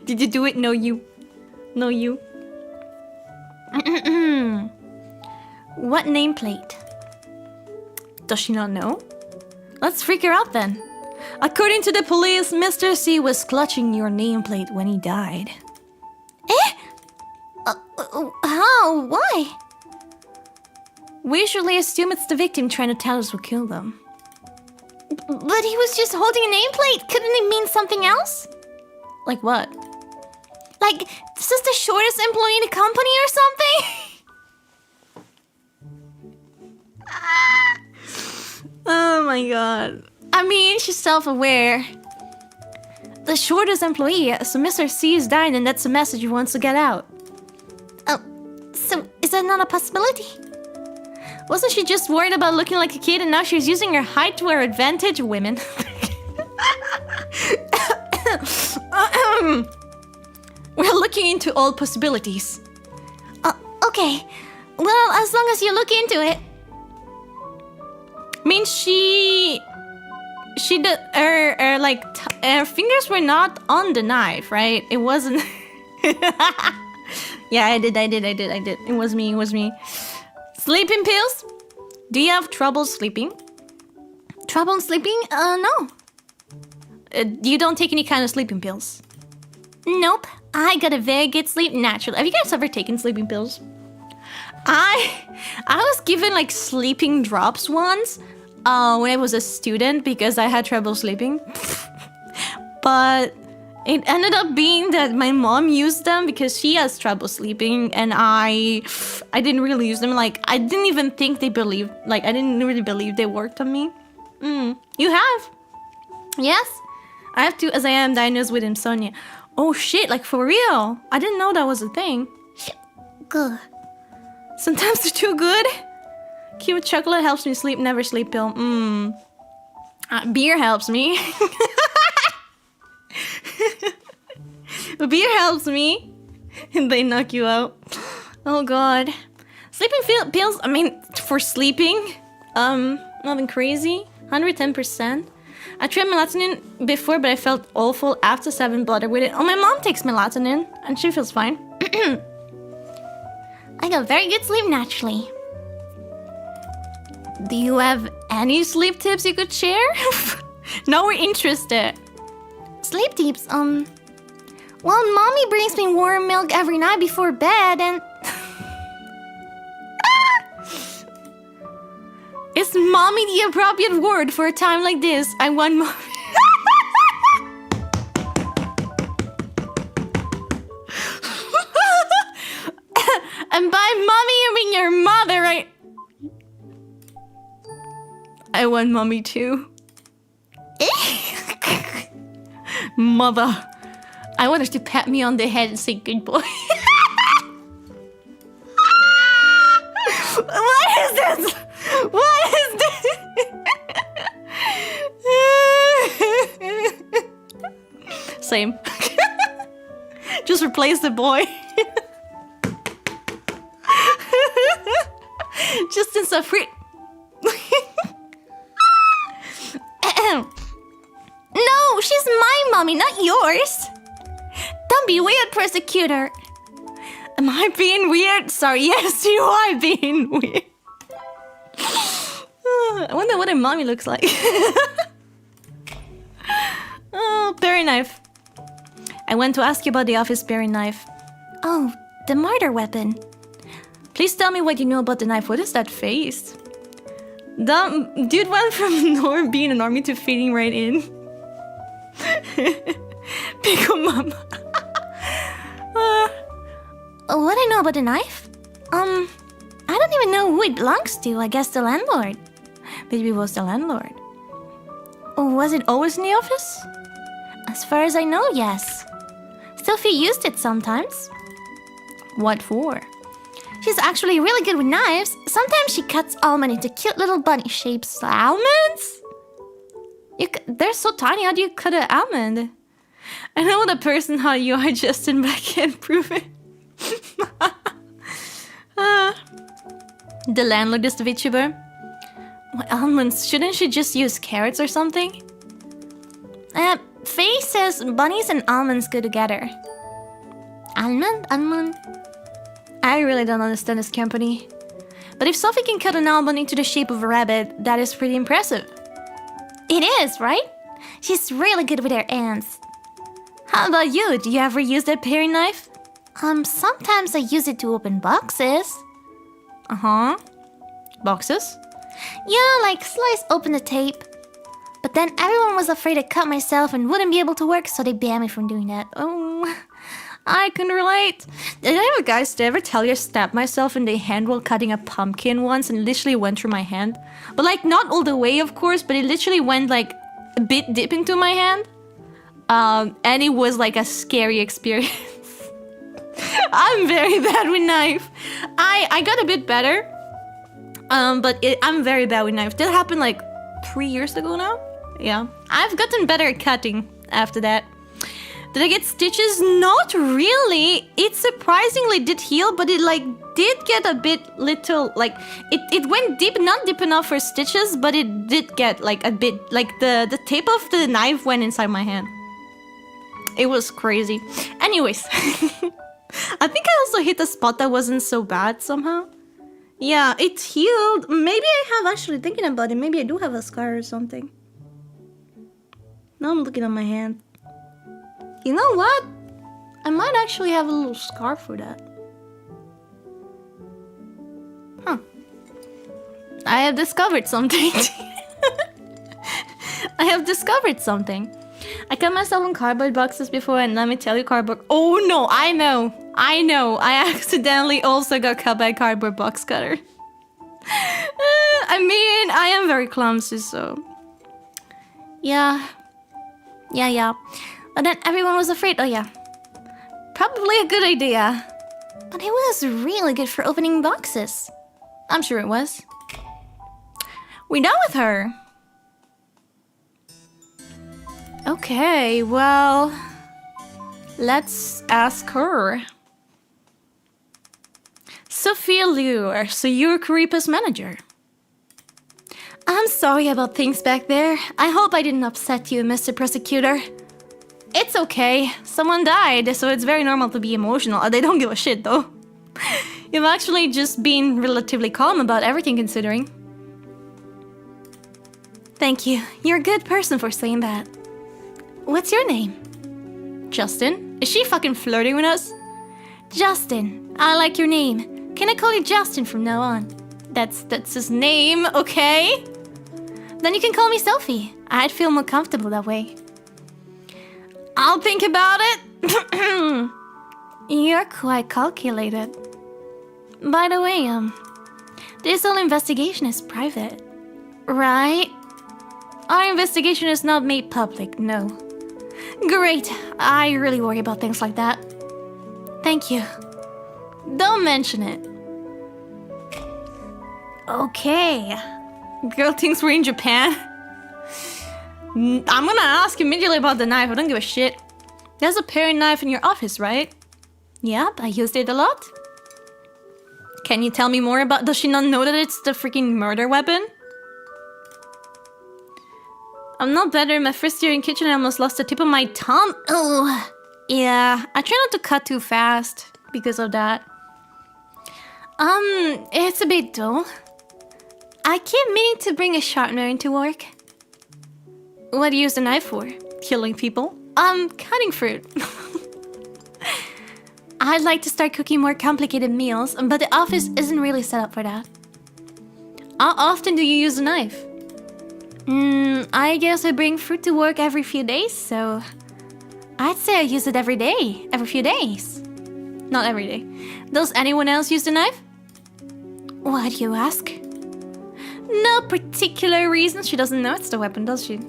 Did you do it? Know you. Know you. What nameplate? Does she not know? Let's freak her out then. According to the police, Mr. C was clutching your nameplate when he died. Eh? How? Why? We usually assume it's the victim trying to tell us who killed them. But he was just holding a nameplate. Couldn't it mean something else? Like what? Like, this is the shortest employee in the company or something? Oh my god. I mean, she's self-aware. The shortest employee, so Mr. C is dying and that's a message he wants to get out. Oh, so is that not a possibility? Wasn't she just worried about looking like a kid and now she's using her height to her advantage? Women. We're looking into all possibilities. Okay. Well, as long as you look into it. Means she did her fingers were not on the knife, right? It wasn't. Yeah, I did. It was me. Sleeping pills? Do you have trouble sleeping? Trouble sleeping? No. You don't take any kind of sleeping pills? Nope. I got a very good sleep naturally. Have you guys ever taken sleeping pills? I was given like sleeping drops once when I was a student because I had trouble sleeping. But it ended up being that my mom used them because she has trouble sleeping and I didn't really use them. Like I didn't even think they believed, like I didn't really believe they worked on me. You have? Yes? I have to, as I am diagnosed with insomnia. Oh shit, like for real? I didn't know that was a thing. Good. Sometimes they're too good. Cute chocolate helps me sleep, never sleep pill. Beer helps me. Beer helps me. And they knock you out. Oh god. Sleeping pills, I mean, for sleeping, nothing crazy. 110%. I tried melatonin before, but I felt awful after 7 bothered with it. Oh, my mom takes melatonin, and she feels fine. I got very good sleep naturally. Do you have any sleep tips you could share? Now we're interested. Sleep tips? Well, mommy brings me warm milk every night before bed, and... Is mommy the appropriate word for a time like this? I want mommy. And by mommy, you mean your mother, right? I want mommy too. Mother. I want her to pat me on the head and say good boy. What is this? What is this? Same. Just replace the boy. Just in suffering. No, she's my mommy, not yours. Don't be weird, persecutor. Am I being weird? Sorry, yes, you are being weird. I wonder what a mommy looks like. Oh, Berry knife. I went to ask you about the office berry knife. Oh, the murder weapon. Please tell me what you know about the knife. What is that face? That dude went from being an army to fitting right in. Pico mama. What I know about the knife? I don't even know who it belongs to. I guess the landlord. Maybe it was the landlord. Was it always in the office? As far as I know, yes. Sophie used it sometimes. What for? She's actually really good with knives. Sometimes she cuts almond into cute little bunny shapes. Almonds? They're so tiny. How do you cut an almond? I know the person how you are, Justin, but I can't prove it. The landlord is the VTuber. What almonds? Shouldn't she just use carrots or something? Faye says bunnies and almonds go together. Almond? I really don't understand this company. But if Sophie can cut an almond into the shape of a rabbit, that is pretty impressive. It is, right? She's really good with her hands. How about you? Do you ever use that paring knife? Sometimes I use it to open boxes. Uh-huh. Boxes? Yeah, like slice open the tape. But then everyone was afraid I'd cut myself and wouldn't be able to work, so they banned me from doing that. Oh, I can relate. Did I ever, guys, did I ever tell you I stabbed myself in the hand while cutting a pumpkin once and it literally went through my hand? But like, not all the way, of course, but it literally went like a bit deep into my hand. And it was like a scary experience. I'm very bad with knife. I got a bit better. But I'm very bad with knife. That happened like 3 years ago now. Yeah. I've gotten better at cutting after that. Did I get stitches? Not really. It surprisingly did heal, but it like did get a bit little, like it went deep, not deep enough for stitches, but it did get like a bit, like the tip of the knife went inside my hand. It was crazy. Anyways, I think I also hit a spot that wasn't so bad somehow. Yeah, it healed. Maybe I have actually, thinking about it, maybe I do have a scar or something. Now I'm looking at my hand. You know what? I might actually have a little scar for that. Huh. I have discovered something. I have discovered something. I cut myself in cardboard boxes before, and let me tell you, cardboard... Oh no, I know. I accidentally also got cut by a cardboard box cutter. I mean, I am very clumsy, so... Yeah. But then everyone was afraid. Oh yeah. Probably a good idea. But it was really good for opening boxes. I'm sure it was. We're done with her. Okay, well... Let's ask her. Sophia Liu, so you're Karipa's manager. I'm sorry about things back there. I hope I didn't upset you, Mr. Prosecutor. It's okay. Someone died, so it's very normal to be emotional. They don't give a shit, though. You've actually just been relatively calm about everything, considering. Thank you. You're a good person for saying that. What's your name? Justin? Is she fucking flirting with us? Justin. I like your name. Can I call you Justin from now on? That's his name, okay? Then you can call me Sophie. I'd feel more comfortable that way. I'll think about it. You're quite calculated. By the way, this whole investigation is private, right? Our investigation is not made public, no. Great, I really worry about things like that. Thank you. Don't mention it. Okay. Girl thinks we're in Japan. I'm gonna ask immediately about the knife. I don't give a shit. There's a paring knife in your office, right? Yep, I used it a lot. Can you tell me more about... Does she not know that it's the freaking murder weapon? I'm not better. My first year in kitchen, I almost lost the tip of my tongue. Oh, yeah. I try not to cut too fast because of that. It's a bit dull. I keep meaning to bring a sharpener into work. What do you use the knife for? Killing people? Cutting fruit. I'd like to start cooking more complicated meals, but the office isn't really set up for that. How often do you use a knife? I guess I bring fruit to work every few days, so... I'd say I use it every day, every few days. Not every day. Does anyone else use the knife? Why do you ask? No particular reason. She doesn't know it's the weapon, does she?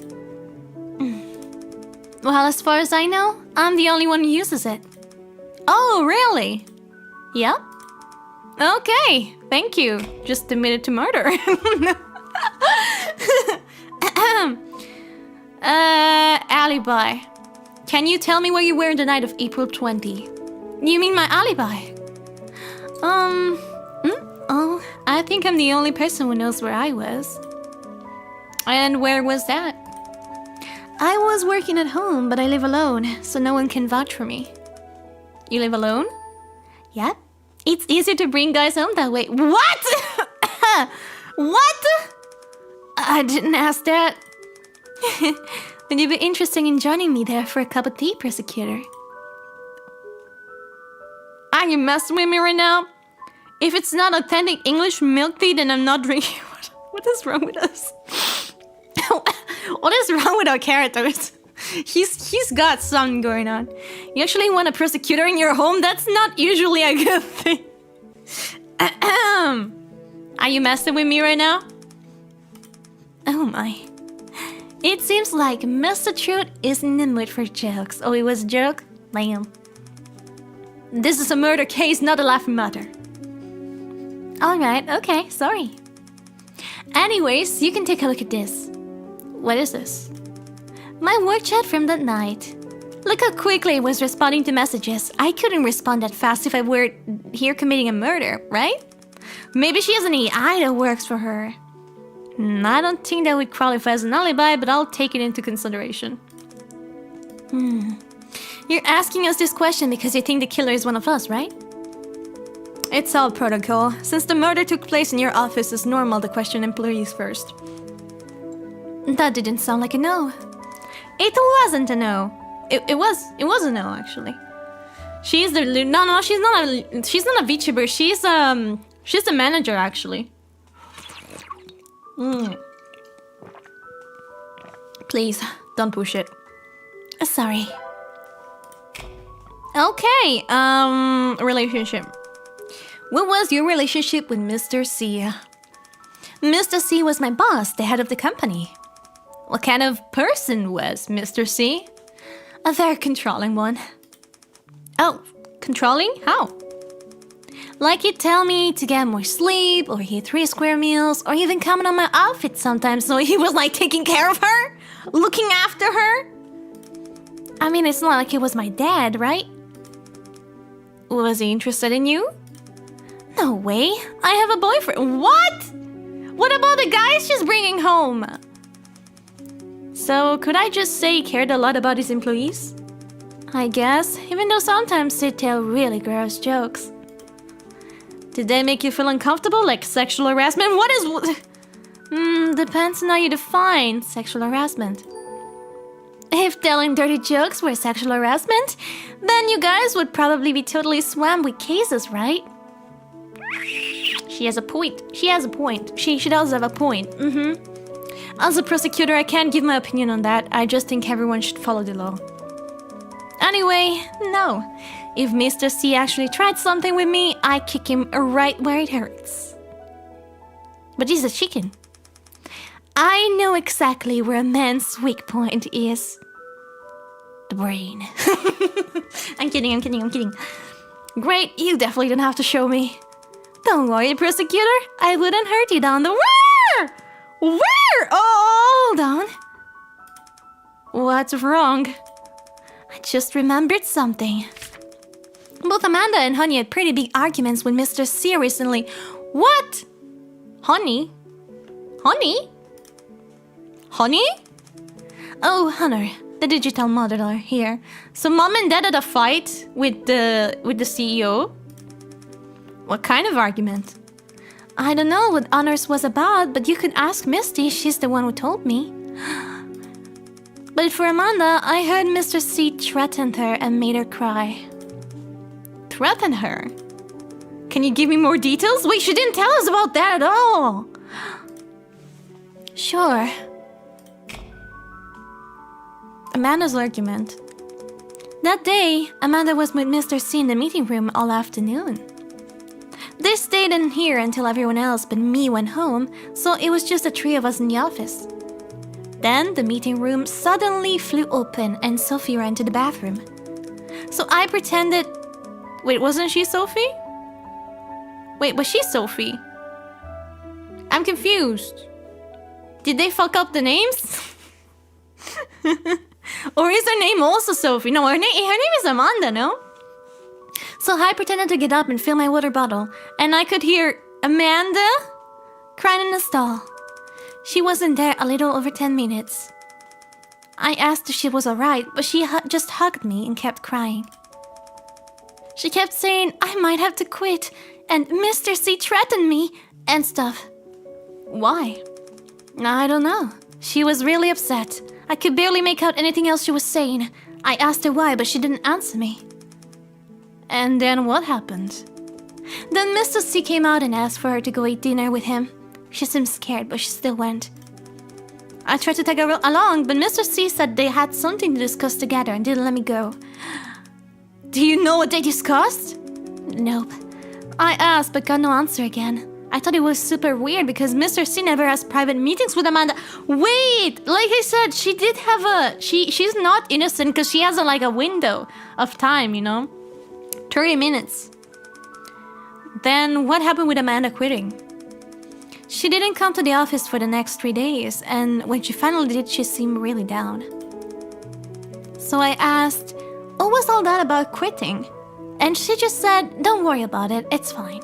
Well, as far as I know, I'm the only one who uses it. Oh, really? Yep. Okay, thank you. Just admitted to murder. Alibi. Can you tell me where you were the night of April 20? You mean my alibi? Oh, I think I'm the only person who knows where I was. And where was that? I was working at home, but I live alone, so no one can vouch for me. You live alone? Yep. It's easier to bring guys home that way. What? What? I didn't ask that. Then you'd be interested in joining me there for a cup of tea, Persecutor. Are you messing with me right now? If it's not authentic English milk tea, then I'm not drinking. What is wrong with us? What is wrong with our characters? He's got something going on. You actually want a Persecutor in your home? That's not usually a good thing. Are you messing with me right now? Oh my. It seems like Mr. Truth is in the mood for jokes. Oh, it was a joke? Lame. This is a murder case, not a laughing matter. Alright, okay, sorry. Anyways, you can take a look at this. What is this? My work chat from that night. Look how quickly I was responding to messages. I couldn't respond that fast if I were here committing a murder, right? Maybe she has an AI that works for her. I don't think that would qualify as an alibi, but I'll take it into consideration. You're asking us this question because you think the killer is one of us, right? It's all protocol. Since the murder took place in your office, it's normal to question employees first. That didn't sound like a no. It wasn't a no. It was a no, actually. She's the no, she's not a VTuber. She's the manager, actually. Please, don't push it. Sorry. Okay, relationship. What was your relationship with Mr. C? Mr. C was my boss, the head of the company. What kind of person was Mr. C? A very controlling one. Oh, controlling? How? Like he'd tell me to get more sleep, or eat 3 square meals, or even comment on my outfit sometimes, so he was like taking care of her? Looking after her? I mean, it's not like he was my dad, right? Was he interested in you? No way. I have a boyfriend. What? What about the guys she's bringing home? So, could I just say he cared a lot about his employees? I guess, even though sometimes they tell really gross jokes. Did they make you feel uncomfortable, like sexual harassment? What is... Depends on how you define sexual harassment. If telling dirty jokes were sexual harassment, then you guys would probably be totally swamped with cases, right? She has a point. She has a point. She does have a point. As a prosecutor, I can't give my opinion on that. I just think everyone should follow the law. Anyway, no. If Mr. C actually tried something with me, I kick him right where it hurts. But he's a chicken. I know exactly where a man's weak point is. The brain. I'm kidding. Great, you definitely don't have to show me. Don't worry, prosecutor. I wouldn't hurt you down the... Where? Oh, hold on. What's wrong? I just remembered something. Both Amanda and Honey had pretty big arguments with Mr. C recently. What? Honey? Honey? Honey? Oh, Hunter, the digital modeler here. So Mom and Dad had a fight with the CEO? What kind of argument? I don't know what Honors was about, but you could ask Misty. She's the one who told me. But for Amanda, I heard Mr. C threatened her and made her cry. Threatened her? Can you give me more details? Wait, she didn't tell us about that at all. Sure. Amanda's argument. That day, Amanda was with Mr. C in the meeting room all afternoon. They stayed in here until everyone else but me went home, so it was just the three of us in the office. Then the meeting room suddenly flew open and Sophie ran to the bathroom. So I pretended... Wait, wasn't she Sophie? Wait, was she Sophie? I'm confused. Did they fuck up the names? Or is her name also Sophie? No, her name is Amanda, no? So I pretended to get up and fill my water bottle, and I could hear Amanda crying in the stall. She wasn't there a little over 10 minutes. I asked if she was alright, but she just hugged me and kept crying. She kept saying I might have to quit, and Mr. C threatened me, and stuff. Why? I don't know. She was really upset. I could barely make out anything else she was saying. I asked her why, but she didn't answer me. And then what happened? Then Mr. C came out and asked for her to go eat dinner with him. She seemed scared, but she still went. I tried to take her along, but Mr. C said they had something to discuss together and didn't let me go. Do you know what they discussed? Nope. I asked, but got no answer again. I thought it was super weird because Mr. C never has private meetings with Amanda. Wait! Like I said, she did have a... She's not innocent because she has a window of time, you know? 30 minutes. Then what happened with Amanda quitting? She didn't come to the office for the next 3 days, and when she finally did, she seemed really down. So I asked, what was all that about quitting? And she just said, don't worry about it, it's fine.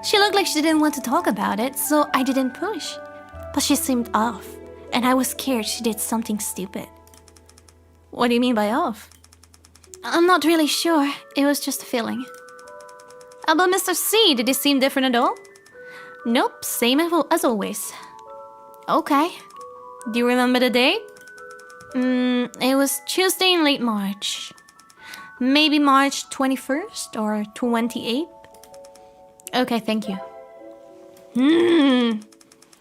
She looked like she didn't want to talk about it, so I didn't push. But she seemed off, and I was scared she did something stupid. What do you mean by off? I'm not really sure. It was just a feeling. How about Mr. C? Did he seem different at all? Nope, same as always. Okay. Do you remember the date? It was Tuesday in late March. Maybe March 21st or 28th? Okay, thank you.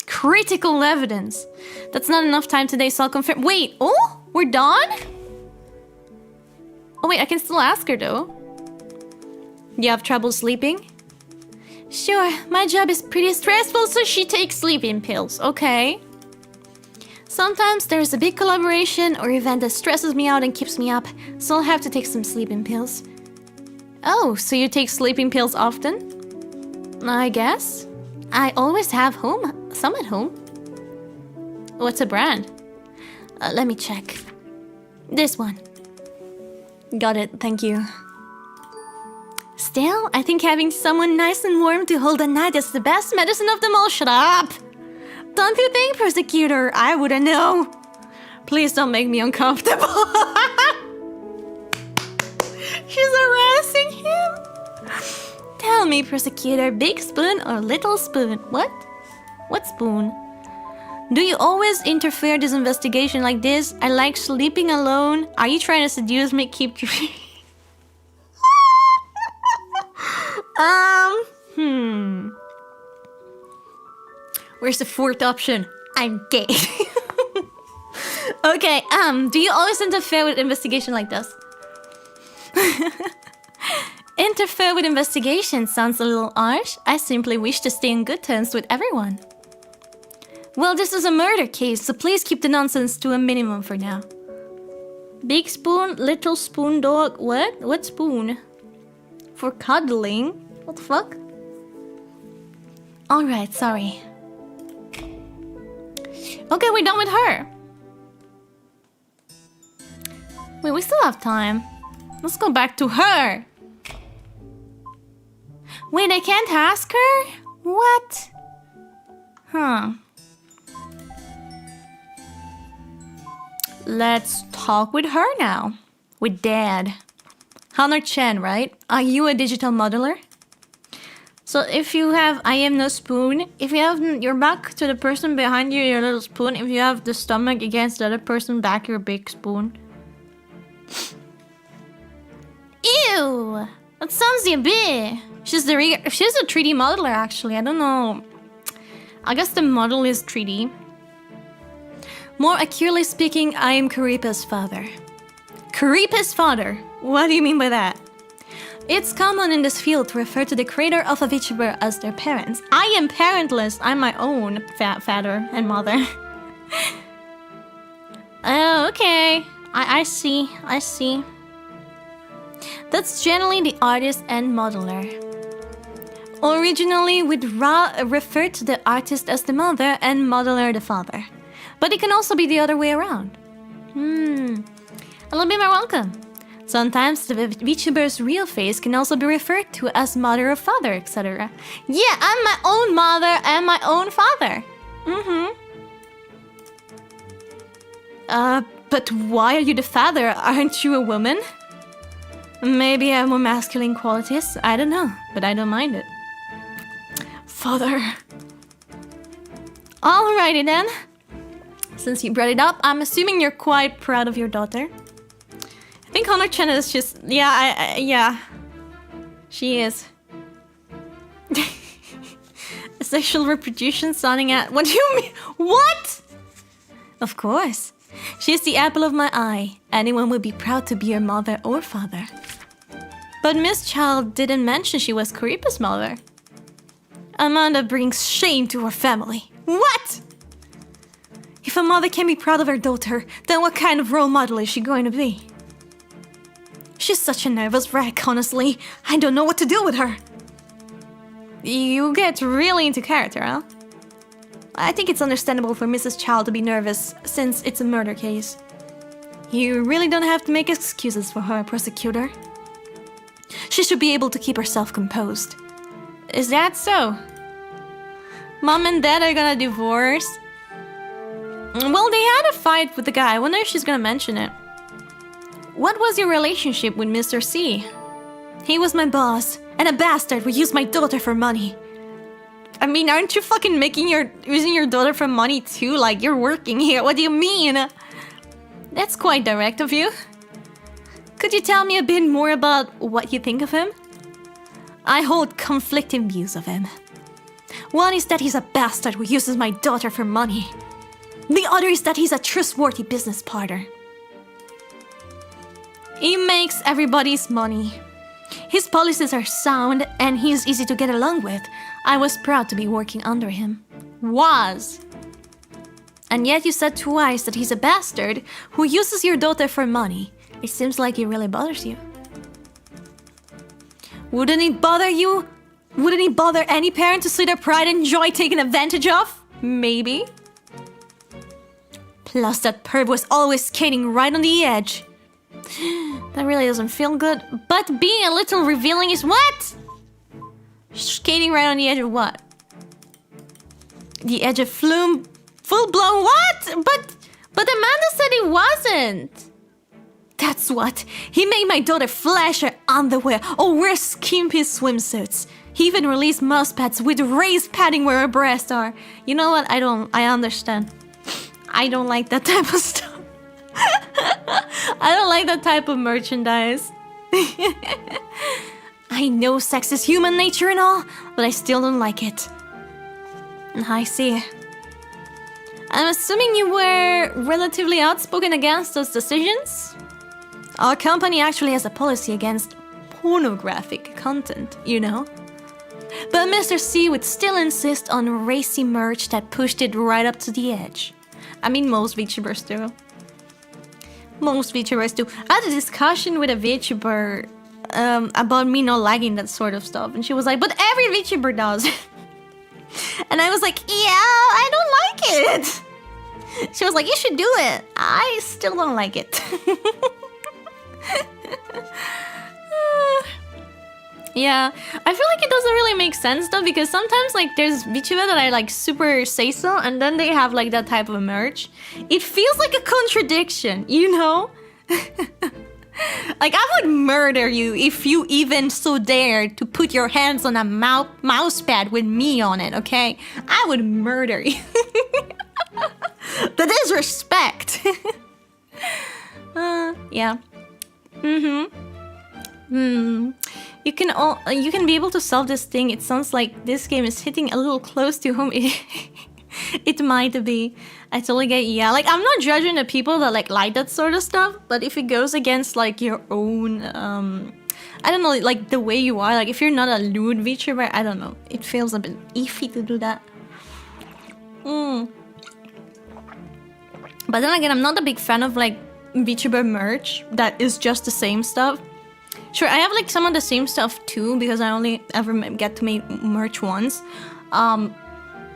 Critical evidence. That's not enough time today, so I'll confirm. Wait, oh? We're done? Oh wait, I can still ask her though. Do you have trouble sleeping? Sure, my job is pretty stressful, so she takes sleeping pills, okay. Sometimes there's a big collaboration or event that stresses me out and keeps me up, so I'll have to take some sleeping pills. Oh, so you take sleeping pills often? I guess. I always have some at home. What's a brand? Let me check. This one. Got it, thank you. Still, I think having someone nice and warm to hold at night is the best medicine of them all. Shut up! Don't you think, Persecutor? I wouldn't know. Please don't make me uncomfortable. She's harassing him. Tell me, Persecutor, big spoon or little spoon? What? What spoon? Do you always interfere in this investigation like this? I like sleeping alone. Are you trying to seduce me? Keep... Where's the fourth option? I'm gay. Okay, do you always interfere with investigation like this? Interfere with investigation sounds a little harsh. I simply wish to stay in good terms with everyone. Well, this is a murder case, so please keep the nonsense to a minimum for now. Big spoon, little spoon dog. What? What spoon? For cuddling? What the fuck? Alright, sorry. Okay, we're done with her. Wait, we still have time. Let's go back to her. Wait, I can't ask her? What? Huh. Let's talk with her now. With Dad. Honor Chen, right? Are you a digital modeler? So if you have I am no spoon, if you have your back to the person behind you, your little spoon. If you have the stomach against the other person back, your big spoon. Ew! That sounds a bit. She's a 3D modeler actually. I don't know. I guess the model is 3D. More accurately speaking, I am Karipa's father. Karipa's father? What do you mean by that? It's common in this field to refer to the creator of a VTuber as their parents. I am parentless. I'm my own father and mother. Oh, okay. I see. I see. That's generally the artist and modeler. Originally, we'd refer to the artist as the mother and modeler the father. But it can also be the other way around. A little bit more welcome. Sometimes the VTuber's real face can also be referred to as mother or father, etc. Yeah, I'm my own mother and my own father. But why are you the father? Aren't you a woman? Maybe I have more masculine qualities. I don't know, but I don't mind it. Father. Alrighty then. Since you brought it up, I'm assuming you're quite proud of your daughter. I think Honor Chen is just... Yeah. She is. Sexual reproduction sounding at... What do you mean? What? Of course. She's the apple of my eye. Anyone would be proud to be her mother or father. But Miss Child didn't mention she was Karipa's mother. Amanda brings shame to her family. What? If a mother can be proud of her daughter, then what kind of role model is she going to be? She's such a nervous wreck, honestly. I don't know what to do with her. You get really into character, huh? I think it's understandable for Mrs. Child to be nervous, since it's a murder case. You really don't have to make excuses for her, prosecutor. She should be able to keep herself composed. Is that so? Mom and Dad are gonna divorce? Well, they had a fight with the guy. I wonder if she's gonna mention it. What was your relationship with Mr. C? He was my boss, and a bastard who used my daughter for money. I mean, aren't you fucking using your daughter for money too? Like, you're working here. What do you mean? That's quite direct of you. Could you tell me a bit more about what you think of him? I hold conflicting views of him. One is that he's a bastard who uses my daughter for money. The other is that he's a trustworthy business partner. He makes everybody's money. His policies are sound and he's easy to get along with. I was proud to be working under him. Was. And yet you said twice that he's a bastard who uses your daughter for money. It seems like it really bothers you. Wouldn't it bother you? Wouldn't it bother any parent to see their pride and joy taken advantage of? Maybe. Plus that perv was always skating right on the edge. That really doesn't feel good. But being a little revealing is what? Skating right on the edge of what? The edge of full-blown what? But Amanda said he wasn't. That's what. He made my daughter flash her underwear or wear skimpy swimsuits. He even released mouse pads with raised padding where her breasts are. You know what? I understand. I don't like that type of stuff. I don't like that type of merchandise. I know sex is human nature and all, but I still don't like it. I see. I'm assuming you were relatively outspoken against those decisions? Our company actually has a policy against pornographic content, you know? But Mr. C would still insist on racy merch that pushed it right up to the edge. I mean, most VTubers do. Most VTubers do. I had a discussion with a VTuber about me not liking that sort of stuff. And she was like, but every VTuber does. And I was like, yeah, I don't like it. She was like, you should do it. I still don't like it. Yeah, I feel like it doesn't really make sense though, because sometimes like there's VTuber that are like super say so, and then they have like that type of merch. It feels like a contradiction, you know? Like I would murder you if you even so dared to put your hands on a mouse pad with me on it, okay? I would murder you. That is respect. Yeah. You can be able to solve this thing. It sounds like this game is hitting a little close to home. It might be. I totally get, yeah. Like, I'm not judging the people that like that sort of stuff, but if it goes against like your own, I don't know, like the way you are, like if you're not a lewd VTuber, I don't know. It feels a bit iffy to do that. But then again, I'm not a big fan of like VTuber merch that is just the same stuff. Sure, I have like some of the same stuff too, because I only ever get to make merch once.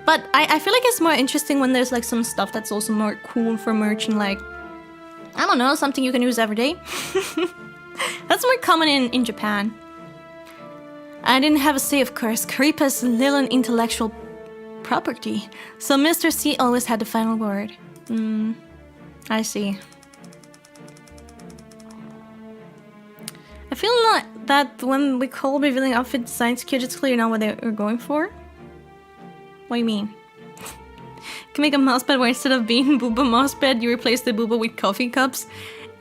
But I feel like it's more interesting when there's like some stuff that's also more cool for merch and like, I don't know, something you can use every day. That's more common in Japan. I didn't have a say, of course. Karipa's little intellectual property. So Mr. C always had the final word. I see. I feel like that when we call revealing outfit designs cute, it's clear now what they're going for. What do you mean? You can make a mousepad where instead of being booba mousepad, you replace the booba with coffee cups.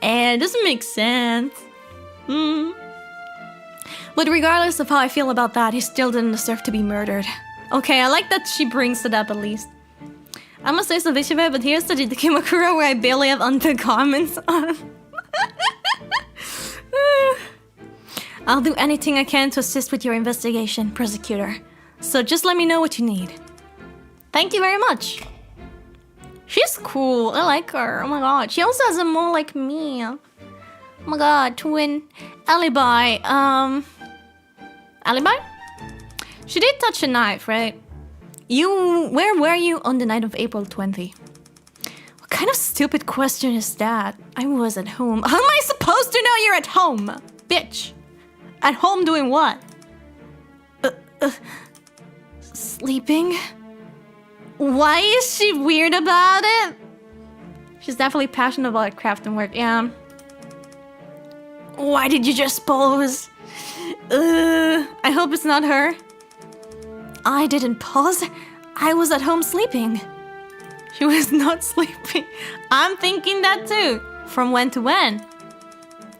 And it doesn't make sense. But regardless of how I feel about that, he still didn't deserve to be murdered. Okay, I like that she brings it up at least. I must say some VTuber, but here's the Kimakura where I barely have undergarments on. I'll do anything I can to assist with your investigation, prosecutor. So just let me know what you need. Thank you very much. She's cool. I like her. Oh my god. She also has a mole like me. Oh my god. Twin alibi. Alibi? She did touch a knife, right? Where were you on the night of April 20? What kind of stupid question is that? I was at home. How am I supposed to know you're at home? Bitch. At home doing what? Sleeping? Why is she weird about it? She's definitely passionate about craft and work, yeah. Why did you just pause? I hope it's not her. I didn't pause. I was at home sleeping. She was not sleeping. I'm thinking that too. From when to when?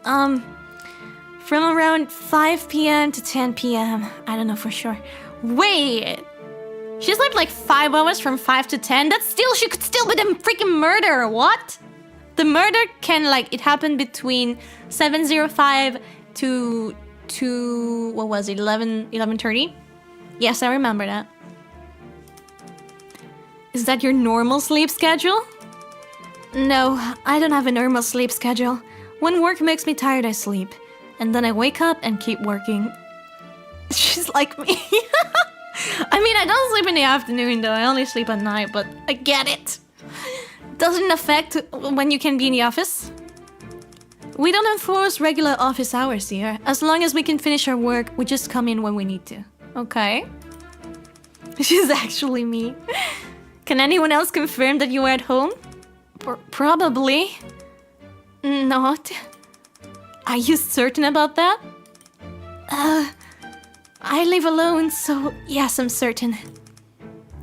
From around 5 p.m. to 10 p.m. I don't know for sure. Wait. She slept like 5 hours from 5 to 10? She could still be the freaking murderer. What? The murder can like, it happened between 7:05 to what was it, 11:30? Yes, I remember that. Is that your normal sleep schedule? No, I don't have a normal sleep schedule. When work makes me tired, I sleep. And then I wake up and keep working. She's like me. I mean, I don't sleep in the afternoon though, I only sleep at night, but I get it. Doesn't affect when you can be in the office. We don't enforce regular office hours here. As long as we can finish our work, we just come in when we need to. Okay. She's actually me. Can anyone else confirm that you were at home? Probably. Not. Are you certain about that? I live alone, so yes, I'm certain.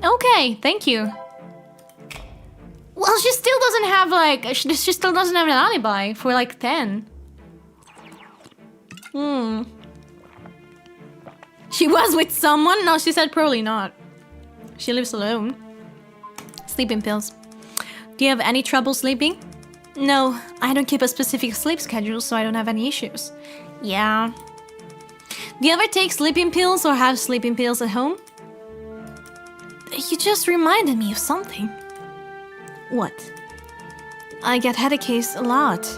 Okay, thank you. Well, she still doesn't have like, she still doesn't have an alibi for like 10. She was with someone? No, she said probably not. She lives alone. Sleeping pills. Do you have any trouble sleeping? No, I don't keep a specific sleep schedule, so I don't have any issues. Yeah. Do you ever take sleeping pills or have sleeping pills at home? You just reminded me of something. What? I get headaches a lot.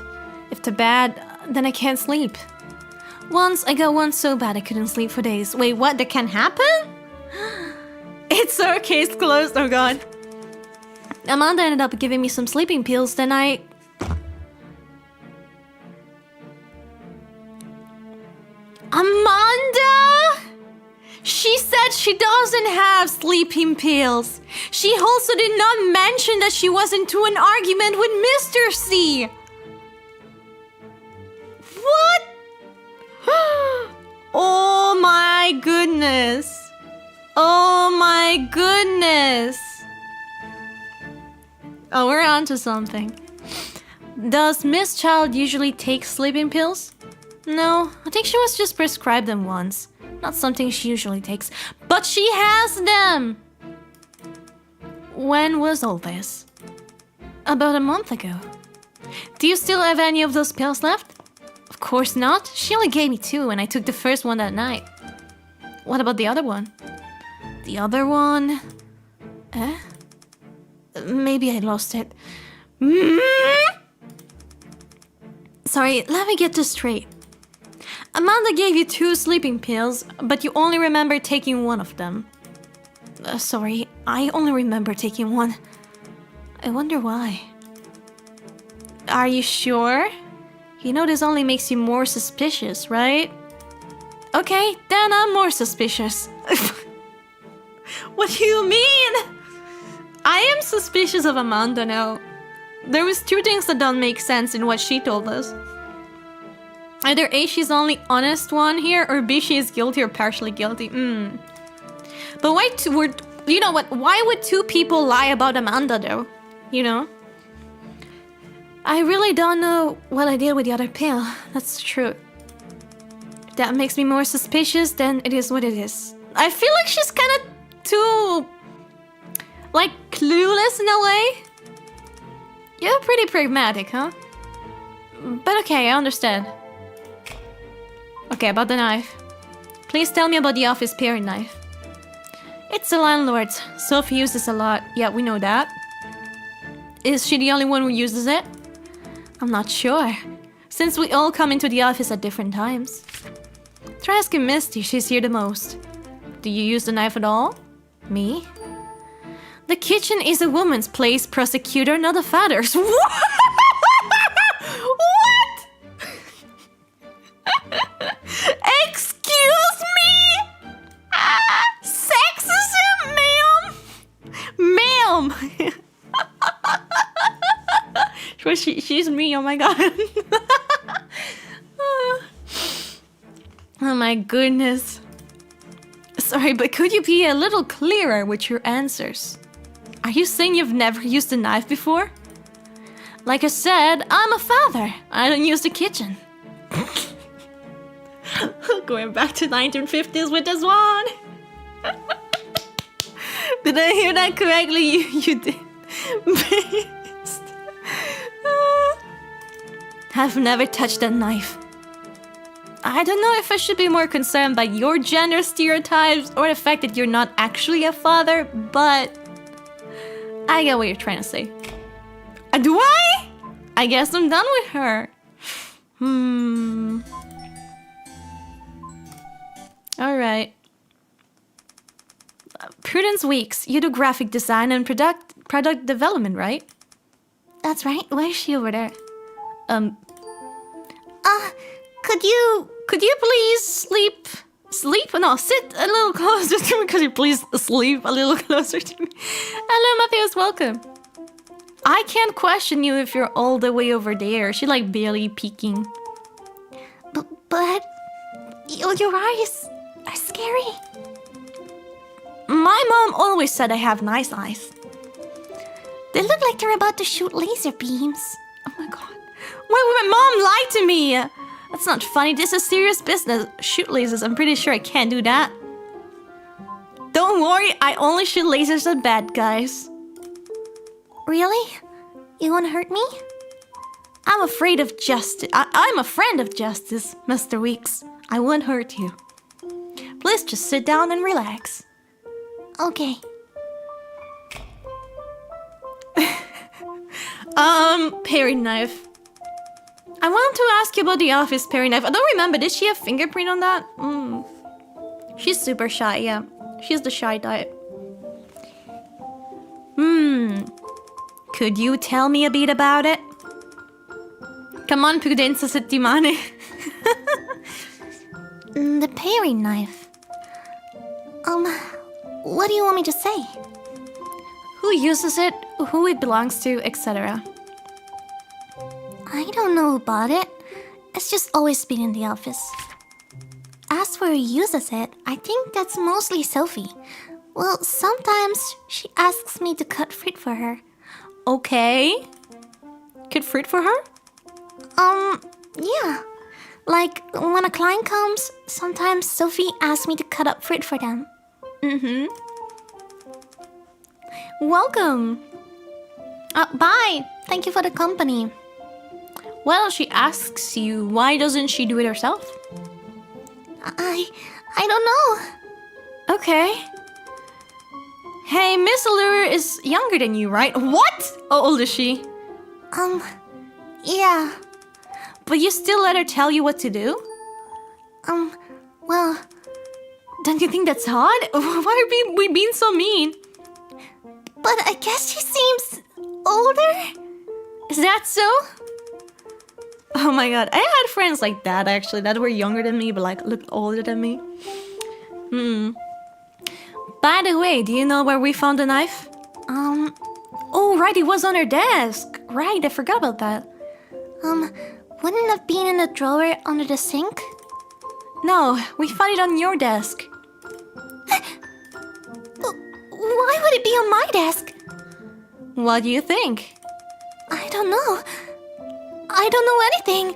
If they're bad, then I can't sleep. Once, I got one so bad I couldn't sleep for days. Wait, what? That can happen? It's our case closed, oh god. Amanda ended up giving me some sleeping pills, then Amanda? She said she doesn't have sleeping pills. She also did not mention that she was into an argument with Mr. C. What? Oh my goodness. Oh my goodness. Oh, we're onto something. Does Miss Child usually take sleeping pills? No, I think she was just prescribed them once. Not something she usually takes, but she has them! When was all this? About a month ago. Do you still have any of those pills left? Of course not. She only gave me 2 and I took the first one that night. What about the other one? The other one... Eh? Maybe I lost it. Sorry, let me get this straight. Amanda gave you 2 sleeping pills, but you only remember taking one of them. Sorry, I only remember taking one. I wonder why. Are you sure? You know this only makes you more suspicious, right? Okay, then I'm more suspicious. What do you mean? I am suspicious of Amanda now. There was 2 things that don't make sense in what she told us. Either A, she's the only honest one here, or B, she is guilty or partially guilty. But why you know what? Why would 2 people lie about Amanda though? You know? I really don't know what I did with the other pill. That's true. If that makes me more suspicious, then it is what it is. I feel like she's kind of too... like, clueless in a way. You're pretty pragmatic, huh? But okay, I understand. Okay, about the knife. Please tell me about the office paring knife. It's the landlord's. Sophie uses a lot. Yeah, we know that. Is she the only one who uses it? I'm not sure. Since we all come into the office at different times. Try asking Misty, she's here the most. Do you use the knife at all? Me? The kitchen is a woman's place, prosecutor, not a father's. What? Excuse me? Sexism, ma'am? Ma'am! She's me, oh my god. Oh my goodness. Sorry, but could you be a little clearer with your answers? Are you saying you've never used a knife before? Like I said, I'm a father. I don't use the kitchen. Going back to 1950s with this one. Did I hear that correctly? You did. Based. I've never touched that knife. I don't know if I should be more concerned by your gender stereotypes or the fact that you're not actually a father, but I get what you're trying to say. Do I? I guess I'm done with her. Alright. Prudence Weeks, you do graphic design and product development, right? That's right. Why is she over there? Could you please sleep? No, sit a little closer to me. Could you please sleep a little closer to me? Hello, Matthias, welcome. I can't question you if you're all the way over there. She like barely peeking. But your eyes are scary. My mom always said I have nice eyes. They look like they're about to shoot laser beams. Oh my god. Why would my mom lie to me? That's not funny. This is serious business. Shoot lasers. I'm pretty sure I can't do that. Don't worry, I only shoot lasers at bad guys. Really? You wanna hurt me? I'm afraid of justice. I'm a friend of justice, Mr. Weeks. I won't hurt you. Please just sit down and relax. Okay. Paring knife. I want to ask you about the office paring knife. I don't remember. Did she have fingerprint on that? She's super shy, yeah. She's the shy type. Could you tell me a bit about it? Come on, prudenza settimane. The paring knife. What do you want me to say? Who uses it, who it belongs to, etc. I don't know about it. It's just always been in the office. As for who uses it, I think that's mostly Sophie. Well, sometimes she asks me to cut fruit for her. Okay. Cut fruit for her? Yeah. Like, when a client comes, sometimes Sophie asks me to cut up fruit for them. Welcome. Bye. Thank you for the company. Well, she asks you, why doesn't she do it herself? I don't know. Okay. Hey, Miss Allure is younger than you, right? What? How old is she? Yeah. But you still let her tell you what to do? Well, Don't you think that's odd? Why are we being so mean? but I guess she seems older? Is that so? Oh my god, I had friends like that actually, that were younger than me but like looked older than me. By the way, do you know where we found the knife? Oh right, it was on her desk. Right, I forgot about that. Wouldn't it have been in the drawer under the sink? No, we found it on your desk. Why would it be on my desk? What do you think? I don't know. I don't know anything.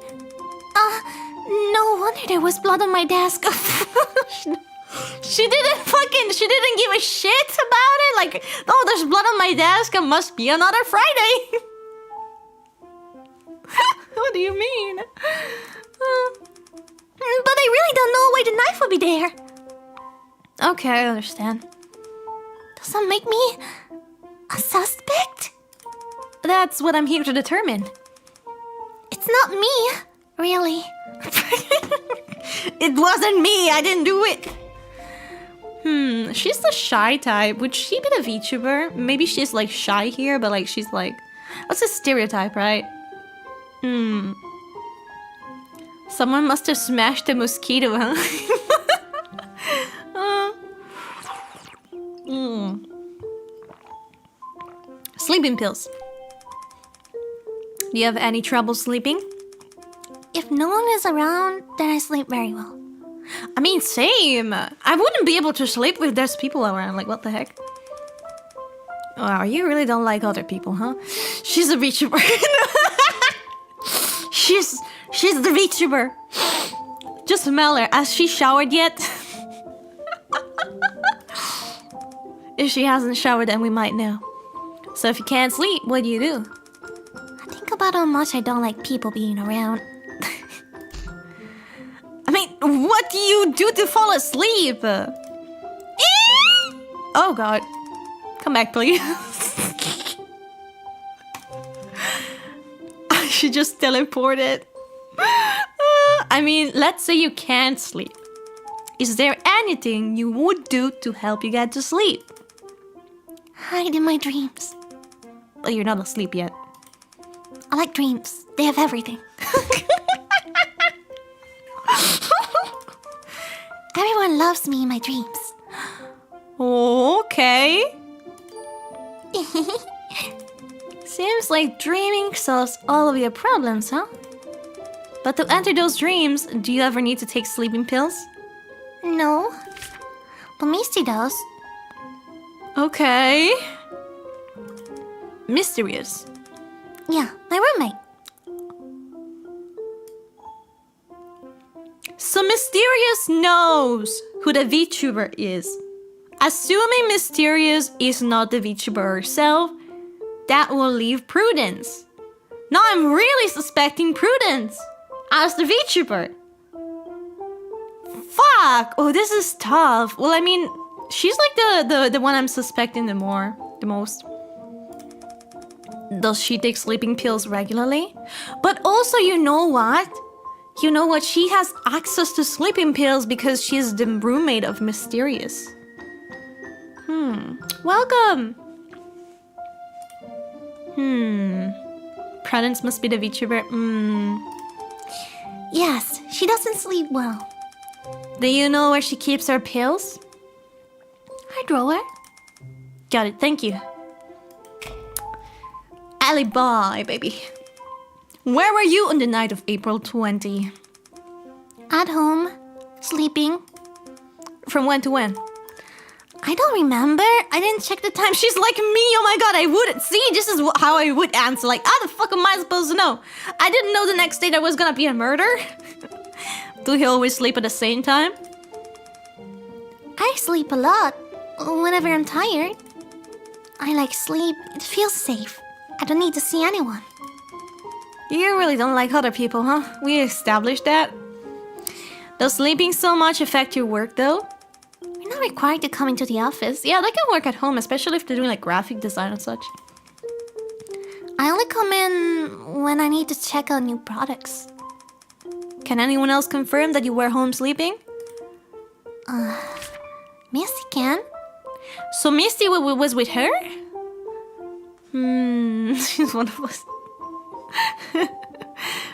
No wonder there was blood on my desk. She didn't give a shit about it. Like, oh, there's blood on my desk. It must be another Friday. What do you mean? But I really don't know why the knife would be there. Okay, I understand. Does that make me a suspect? That's what I'm here to determine. It's not me, really. It wasn't me. I didn't do it. She's the shy type. Would she be the VTuber? Maybe she's like shy here, but like she's like, what's a stereotype, right? Someone must have smashed a mosquito, huh? Sleeping pills. Do you have any trouble sleeping? If no one is around, then I sleep very well. I mean, same. I wouldn't be able to sleep if there's people around. Like, what the heck? Wow, you really don't like other people, huh? She's a VTuber. She's the VTuber. Just smell her. Has she showered yet? If she hasn't showered, then we might know. So if you can't sleep, what do you do? I think about how much I don't like people being around. I mean, what do you do to fall asleep? Oh god. Come back, please. She just teleported. I mean, let's say you can't sleep. Is there anything you would do to help you get to sleep? Hide in my dreams. Well, you're not asleep yet. I like dreams. They have everything. Everyone loves me in my dreams. Okay. Seems like dreaming solves all of your problems, huh? But to enter those dreams, do you ever need to take sleeping pills? No. But Misty does. Okay. Mysterious. Yeah, my roommate. So Mysterious knows who the VTuber is. Assuming Mysterious is not the VTuber herself, that will leave Prudence. Now I'm really suspecting Prudence as the VTuber. Fuck! Oh, this is tough. Well, I mean, she's like the one I'm suspecting the most. Does she take sleeping pills regularly? But also, you know what? You know what? She has access to sleeping pills because she's the roommate of Mysterious. Welcome! Prudence must be the VTuber. Yes, she doesn't sleep well. Do you know where she keeps her pills? Her drawer? Got it, thank you. Alibi, baby. Where were you on the night of April 20? At home, sleeping. From when to when? I don't remember. I didn't check the time. She's like me, oh my god, I wouldn't. See, this is how I would answer. Like, how the fuck am I supposed to know? I didn't know the next day there was gonna be a murder. Do you always sleep at the same time? I sleep a lot. Whenever I'm tired. I like sleep. It feels safe. I don't need to see anyone. You really don't like other people, huh? We established that. Does sleeping so much affect your work, though? You're not required to come into the office. Yeah, they can work at home, especially if they're doing like graphic design and such. I only come in when I need to check out new products. Can anyone else confirm that you were home sleeping? Misty can. So Misty was with her? She's one of us.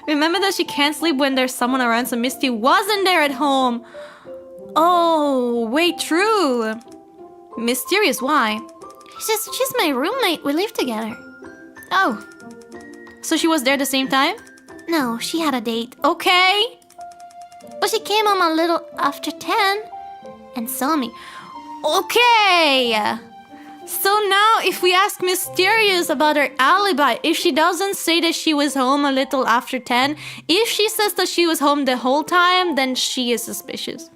Remember that she can't sleep when there's someone around, so Misty wasn't there at home. Oh, wait, true. Mysterious, why? She's my roommate. We live together. Oh. So she was there at the same time? No, she had a date. Okay. But she came home a little after 10 and saw me. Okay. So now if we ask Mysterious about her alibi, if she doesn't say that she was home a little after 10, if she says that she was home the whole time, then she is suspicious.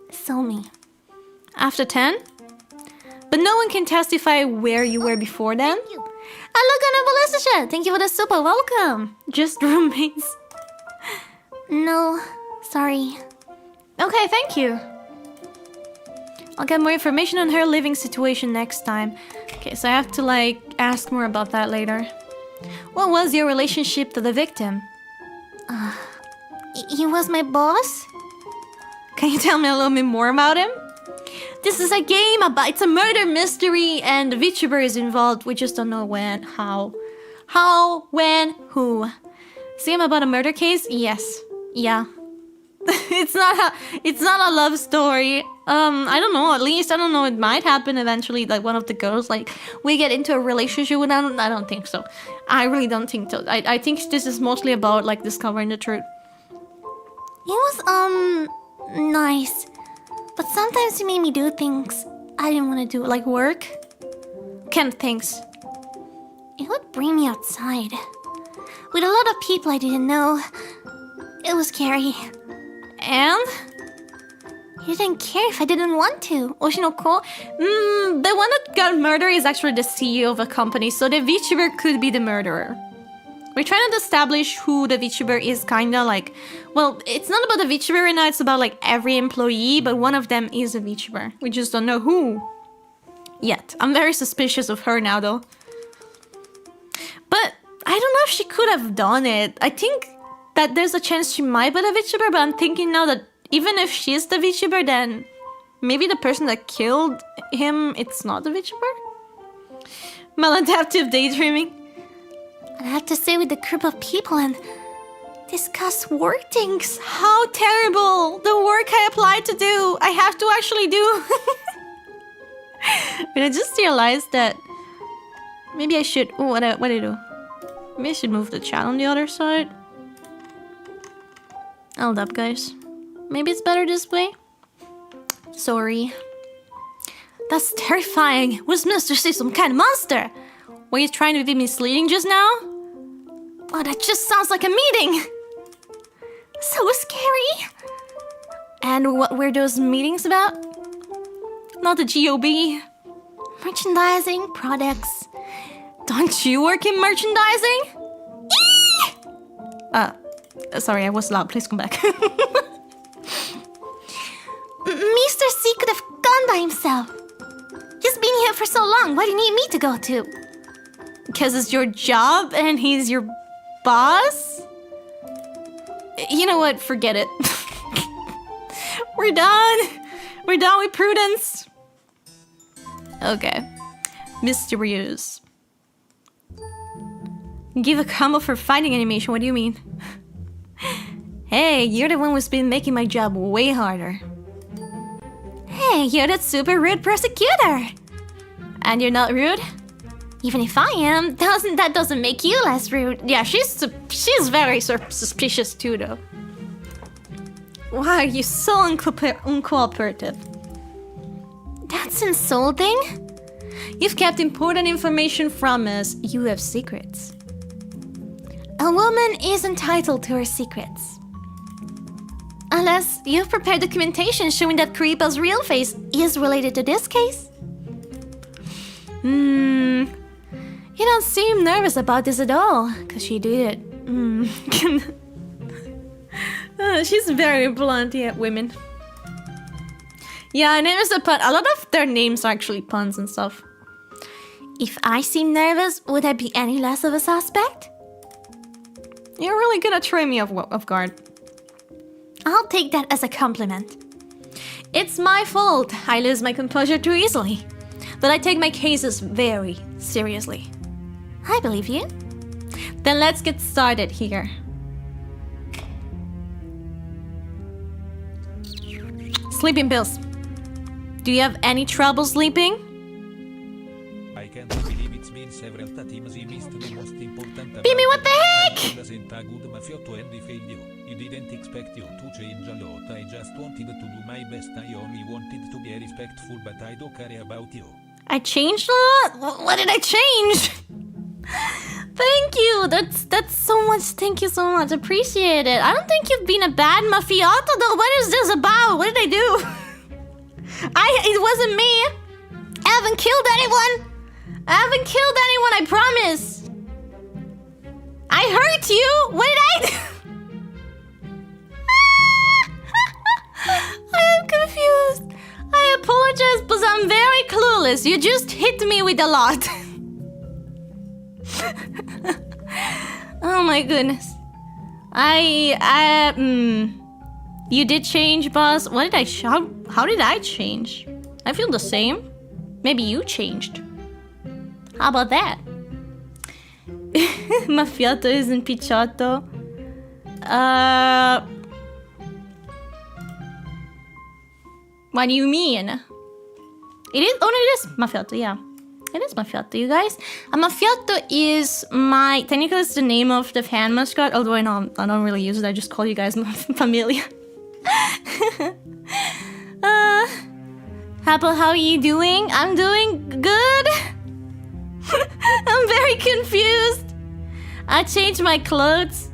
Saw me. After 10? But no one can testify where you were before then? Thank you. Ballistica. Thank you for the super welcome. Just roommates. No, sorry. Okay, thank you. I'll get more information on her living situation next time. Okay, so I have to like ask more about that later. What was your relationship to the victim? He was my boss? Can you tell me a little bit more about him? This is a game about, it's a murder mystery and the VTuber is involved. We just don't know when, how. How, when, who. Same about a murder case? Yes. Yeah. It's not a love story. I don't know, at least, I don't know, it might happen eventually, like one of the girls, like, we get into a relationship with them. I don't think so. I really don't think so. I think this is mostly about, like, discovering the truth. He was, nice. But sometimes he made me do things I didn't want to do, like work. Kind of things. It would bring me outside. With a lot of people I didn't know. It was scary. And? He didn't care if I didn't want to. Oshinoko? The one that got murdered is actually the CEO of a company, so the VTuber could be the murderer. We're trying to establish who the VTuber is, kinda like... Well, it's not about the VTuber right now, it's about like every employee, but one of them is a VTuber. We just don't know who. Yet. I'm very suspicious of her now, though. But I don't know if she could have done it. I think that there's a chance she might be the VTuber, but I'm thinking now that even if she's the VTuber, then maybe the person that killed him, it's not the VTuber? Maladaptive daydreaming. I'd have to stay with a group of people and discuss work things. How terrible! The work I applied to do, I have to actually do. But I just realized that maybe I should... Oh, what do I do? Maybe I should move the chat on the other side. Hold up, guys. Maybe it's better this way? Sorry. That's terrifying. Was Mr. C some kind of monster? Were you trying to be misleading just now? Oh, that just sounds like a meeting. So scary. And what were those meetings about? Not the GOB. Merchandising, products. Don't you work in merchandising? Sorry, I was loud. Please come back. Mr. C could have gone by himself. He's been here for so long. Why do you need me to go too? Because it's your job and he's your boss? You know what? Forget it. We're done. We're done with Prudence. Okay. Mysterious. Give a combo for fighting animation. What do you mean? Hey, you're the one who's been making my job way harder. Hey, you're that super rude prosecutor. And you're not rude? Even if I am, that doesn't make you less rude. Yeah, she's very suspicious too, though. Why are you so uncooperative? That's insulting. You've kept important information from us. You have secrets. A woman is entitled to her secrets. Unless you've prepared documentation showing that Kuripa's real face is related to this case. You don't seem nervous about this at all, because she did it. She's very blunt, yeah, women. Yeah, and it was a pun. A lot of their names are actually puns and stuff. If I seem nervous, would I be any less of a suspect? You're really good at throwing me off guard. I'll take that as a compliment. It's my fault. I lose my composure too easily. But I take my cases very seriously. I believe you. Then let's get started here. Sleeping pills. Do you have any trouble sleeping? I can't believe it's been several times he missed the most important. Bimmy, what the heck? Wasn't a good mafioso and he failed you. He didn't expect you to change a lot. I just wanted to do my best. I only wanted to be respectful, but I don't care about you. I changed a lot? What did I change? Thank you. That's so much. Thank you so much. Appreciate it. I don't think you've been a bad mafioso though. What is this about? What did I do? It wasn't me. I haven't killed anyone. I haven't killed anyone, I promise. I hurt you. What did I do? I am confused. I apologize, but I'm very clueless. You just hit me with a lot. Oh my goodness. You did change, boss. What did I how did I change? I feel the same. Maybe you changed. How about that? Mafioso isn't Picciotto. What do you mean? It is. Oh no, it is Mafioso. Yeah, it is Mafioso. You guys, a Mafioso is technically it's the name of the fan mascot. Although I don't really use it. I just call you guys Familia. Apple, how are you doing? I'm doing good. I'm very confused. I changed my clothes.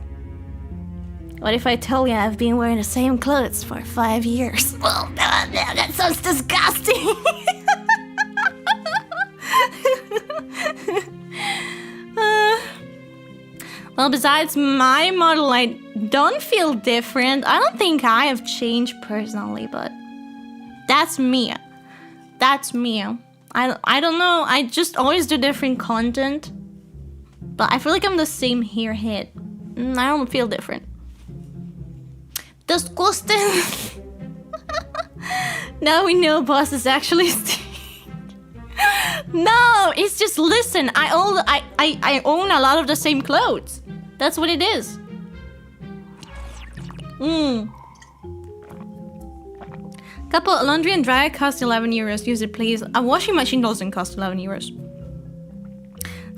What if I tell you I've been wearing the same clothes for 5 years? Well, that sounds disgusting. Well, besides my model, I don't feel different. I don't think I have changed personally, but that's me. That's me. I don't know. I just always do different content, but I feel like I'm the same hairhead. I don't feel different. Disgusting. Now we know boss is actually No, it's just listen. I own a lot of the same clothes. That's what it is. Couple laundry and dryer cost 11 euros. Use it, please. A washing machine doesn't cost 11 euros.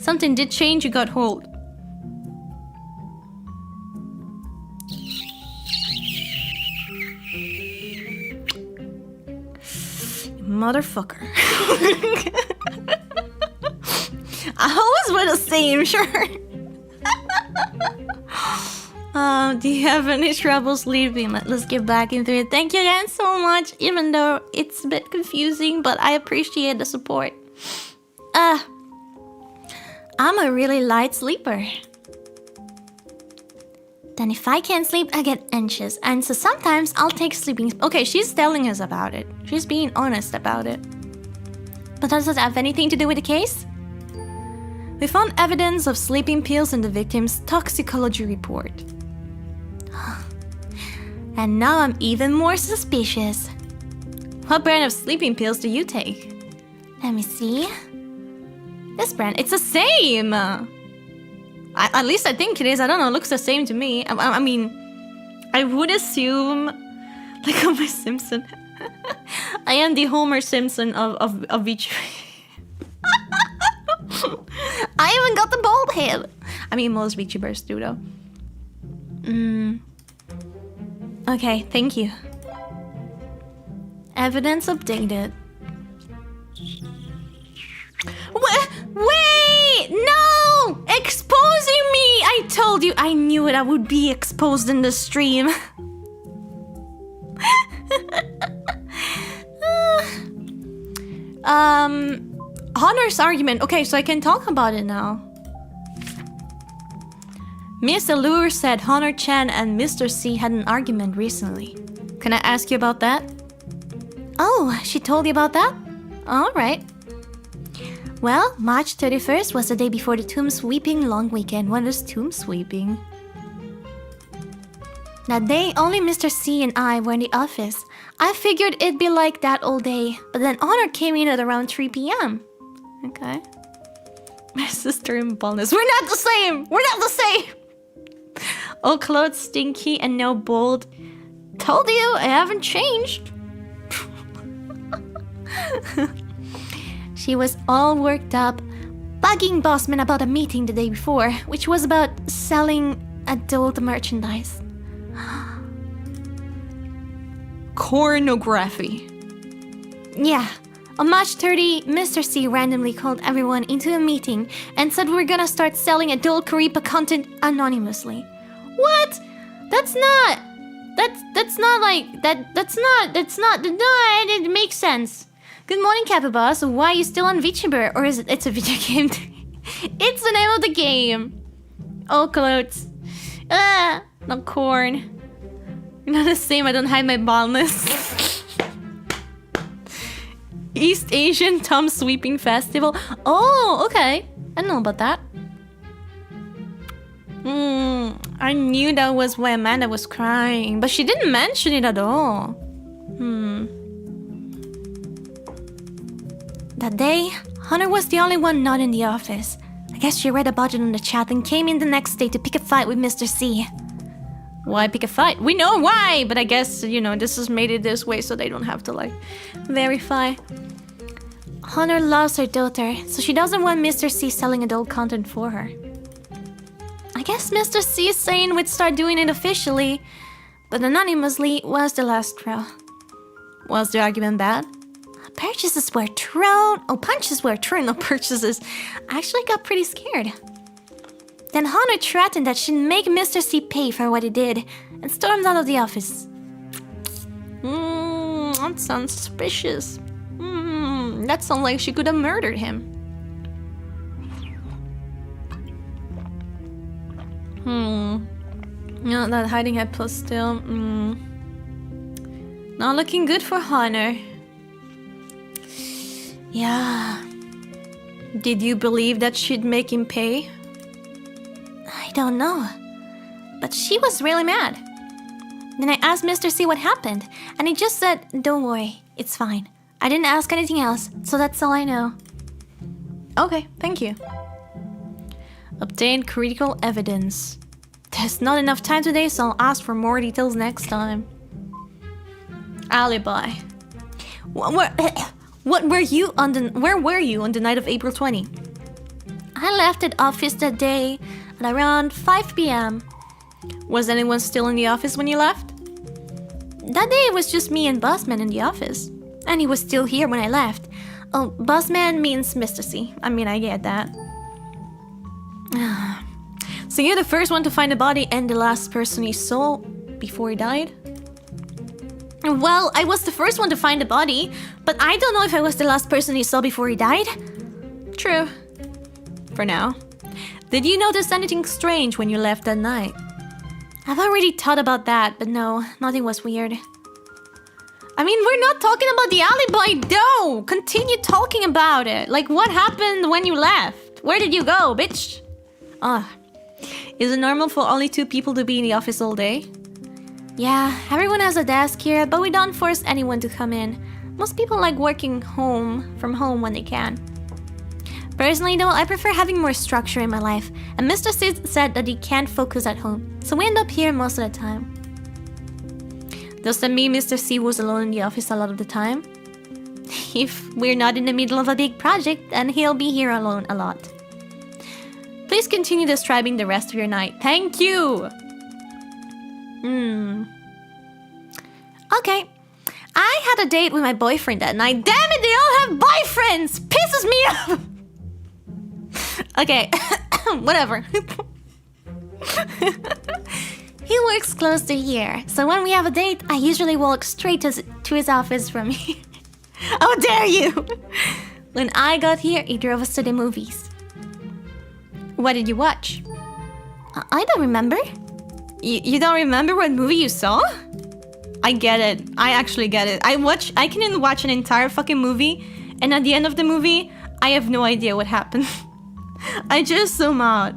Something did change. You got hold. Motherfucker. I always wear the same shirt. Do you have any trouble sleeping? Let's get back into it. Thank you guys so much, even though it's a bit confusing, but I appreciate the support. I'm a really light sleeper. Then if I can't sleep, I get anxious. And so sometimes I'll take sleeping... Okay, she's telling us about it. She's being honest about it. But does it have anything to do with the case? We found evidence of sleeping pills in the victim's toxicology report. And now I'm even more suspicious. What brand of sleeping pills do you take? Let me see. This brand, it's the same! At least I think it is. I don't know, it looks the same to me. I mean, I would assume... Like Homer Simpson. I am the Homer Simpson of VTuber. I even got the bald head. I mean, most VTubers do though. Okay, thank you. Evidence updated. Wait! No! Exposing me! I told you, I knew it. I would be exposed in the stream. Honor's argument. Okay, so I can talk about it now. Miss Allure said Honor Chan and Mr. C had an argument recently. Can I ask you about that? Oh, she told you about that? Alright. Well, March 31st was the day before the tomb sweeping long weekend. When is tomb sweeping? That day, only Mr. C and I were in the office. I figured it'd be like that all day, but then Honor came in at around 3 p.m. Okay. My sister in baldness. We're not the same! We're not the same! All clothes stinky and no bold. Told you, I haven't changed. She was all worked up, bugging Bossman about a meeting the day before, which was about selling adult merchandise. Pornography. Yeah. On March 30, Mr. C randomly called everyone into a meeting and said we're gonna start selling adult Karipa content anonymously. What? That's not it makes sense. Good morning, Capo Boss. Why are you still on VTuber? Or is it's a video game? It's the name of the game. All clothes. No corn. You're not the same, I don't hide my baldness. East Asian Tom Sweeping Festival. Oh, okay. I know about that. I knew that was why Amanda was crying, but she didn't mention it at all. That day, Hunter was the only one not in the office. I guess she read about it on the chat and came in the next day to pick a fight with Mr. C. Why pick a fight? We know why, but I guess, you know, this has made it this way so they don't have to, like, verify. Hunter loves her daughter, so she doesn't want Mr. C selling adult content for her. I guess Mr. C is saying we'd start doing it officially, but anonymously was the last straw. Was the argument bad? Purchases were thrown. Oh, punches were thrown, no purchases. I actually got pretty scared. Then Hunter threatened that she'd make Mr. C pay for what he did and stormed out of the office. That sounds suspicious. That sounds like she could have murdered him. No, that hiding head plus still. Not looking good for Hunter. Yeah. Did you believe that she'd make him pay? I don't know. But she was really mad. Then I asked Mr. C what happened, and he just said, "Don't worry, it's fine." I didn't ask anything else, so that's all I know. Okay, thank you. Obtain critical evidence. There's not enough time today, so I'll ask for more details next time. Alibi. Where were you on the night of April 20? I left the office that day at around 5 p.m. Was anyone still in the office when you left? That day it was just me and Bossman in the office. And he was still here when I left. Oh, Bossman means Mr. C. I mean, I get that. So you're the first one to find the body and the last person he saw before he died? Well, I was the first one to find the body, but I don't know if I was the last person he saw before he died. True. For now. Did you notice anything strange when you left that night? I've already thought about that, but no, nothing was weird. I mean, we're not talking about the alibi, though! Continue talking about it. Like, what happened when you left? Where did you go, bitch? Is it normal for only 2 people to be in the office all day? Yeah, everyone has a desk here, but we don't force anyone to come in. Most people like working from home when they can. Personally though, I prefer having more structure in my life, and Mr. Sid said that he can't focus at home, so we end up here most of the time. Does that mean Mr. C was alone in the office a lot of the time? If we're not in the middle of a big project, then he'll be here alone a lot. Please continue describing the rest of your night. Thank you! Okay. I had a date with my boyfriend that night. Damn it, they all have boyfriends! Pisses me off! Okay, whatever. He works close to here, so when we have a date, I usually walk straight to his office from here. How dare you! When I got here, he drove us to the movies. What did you watch? I don't remember. You don't remember what movie you saw? I get it. I actually get it. I can watch an entire fucking movie, and at the end of the movie, I have no idea what happened. I just zoom out.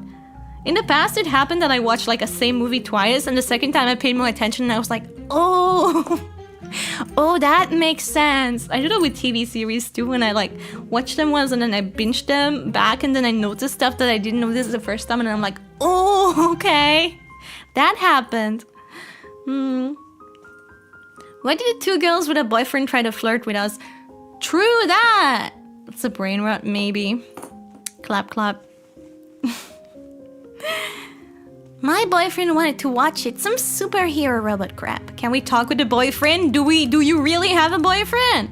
In the past, it happened that I watched like a same movie twice, and the second time I paid more attention and I was like, oh, oh, that makes sense. I do that with TV series too, when I like watch them once and then I binge them back and then I notice stuff that I didn't notice the first time and I'm like, oh, okay, that happened. Why did the 2 girls with a boyfriend try to flirt with us? True that! That's a brain rot, maybe. Clap, clap. My boyfriend wanted to watch it. Some superhero robot crap. Can we talk with the boyfriend? Do you really have a boyfriend?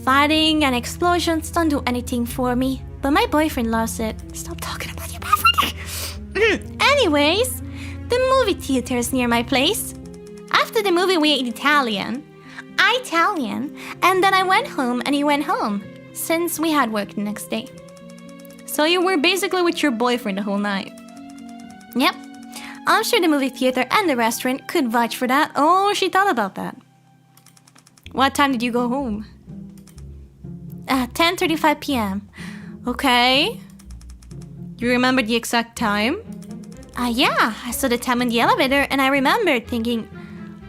Fighting and explosions don't do anything for me. But my boyfriend loves it. Stop talking about your boyfriend. Anyways, the movie theater is near my place. After the movie we ate Italian, and then I went home and he went home, since we had work the next day. So you were basically with your boyfriend the whole night? Yep. I'm sure the movie theater and the restaurant could vouch for that. Oh, she thought about that. What time did you go home? 10:35 p.m. Okay. You remember the exact time? Yeah, I saw the time in the elevator and I remembered thinking,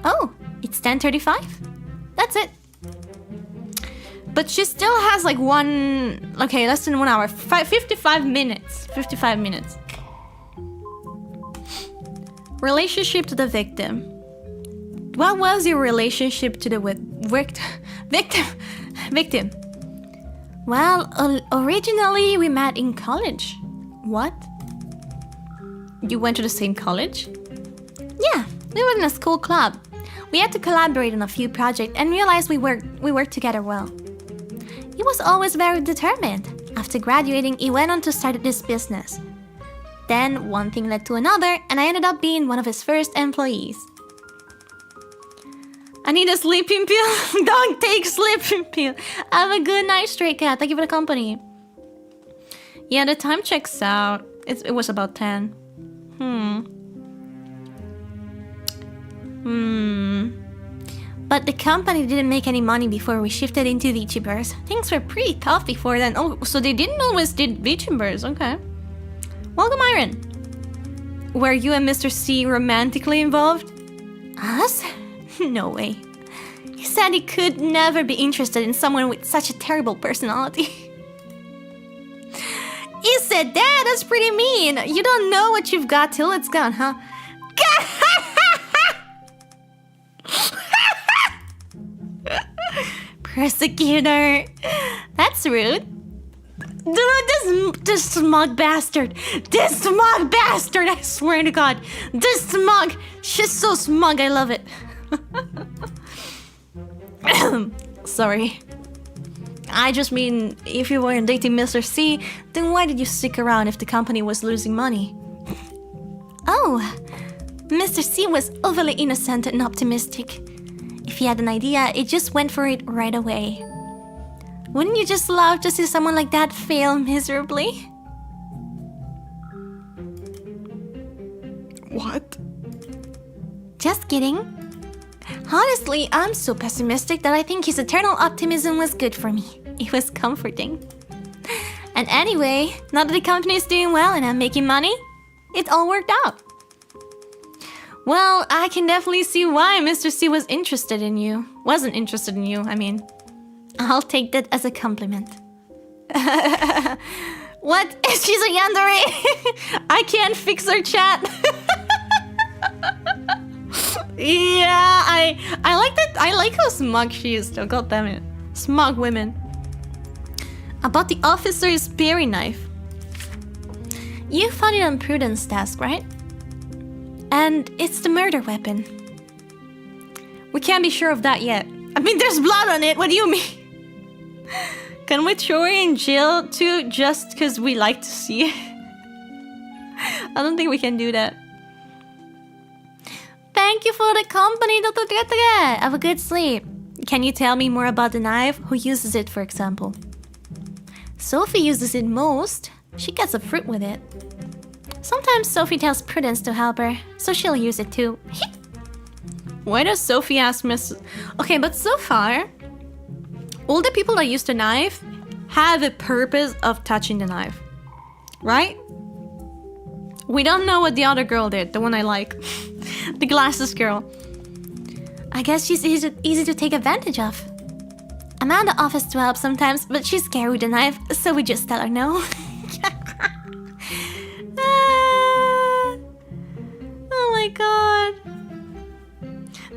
oh, it's 10:35? That's it. But she still has like less than 1 hour, 55 minutes. 55 minutes. Relationship to the victim. What was your relationship to the victim? Well, originally we met in college. What? You went to the same college? Yeah, we were in a school club. We had to collaborate on a few projects and realized we worked together well. He was always very determined. After graduating, he went on to start this business. Then one thing led to another, and I ended up being one of his first employees. I need a sleeping pill. Don't take sleeping pill. Have a good night, Stray Cat. Thank you for the company. Yeah, the time checks out. It was about 10. But the company didn't make any money before we shifted into VTubers. Things were pretty tough before then. Oh, so they didn't always did VTubers. Okay. Welcome, Iron. Were you and Mr. C romantically involved? Us? No way. He said he could never be interested in someone with such a terrible personality. He said that? That's pretty mean. You don't know what you've got till it's gone, huh? Persecutor. That's rude. Dude, this smug bastard. This smug bastard, I swear to God. This smug. She's so smug, I love it. Sorry. I just mean, if you weren't dating Mr. C, then why did you stick around if the company was losing money? Oh, Mr. C was overly innocent and optimistic. If he had an idea, he just went for it right away. Wouldn't you just love to see someone like that fail miserably? What? Just kidding. Honestly, I'm so pessimistic that I think his eternal optimism was good for me. It was comforting. And anyway, now that the company is doing well and I'm making money, it all worked out. Well, I can definitely see why Mr. C was interested in you. Wasn't interested in you, I mean. I'll take that as a compliment. What? She's a yandere? I can't fix her chat. Yeah, I like that. I like how smug she is though. God damn it. Smug women. About the officer's Perry knife. You found it on Prudence task, right? And it's the murder weapon. We can't be sure of that yet. I mean, there's blood on it. What do you mean? Can we throw her in jail too, just because we like to see it? I don't think we can do that. Thank you for the company, Dr. Tretre. Have a good sleep. Can you tell me more about the knife? Who uses it, for example? Sophie uses it most. She gets a fruit with it. Sometimes Sophie tells Prudence to help her, so she'll use it too. Why does Sophie ask Miss... Okay, but so far, all the people that use the knife have a purpose of touching the knife. Right? We don't know what the other girl did, the one I like. The glasses girl. I guess she's easy to take advantage of. Amanda offers to help sometimes, but she's scared with the knife, so we just tell her no. Oh my god.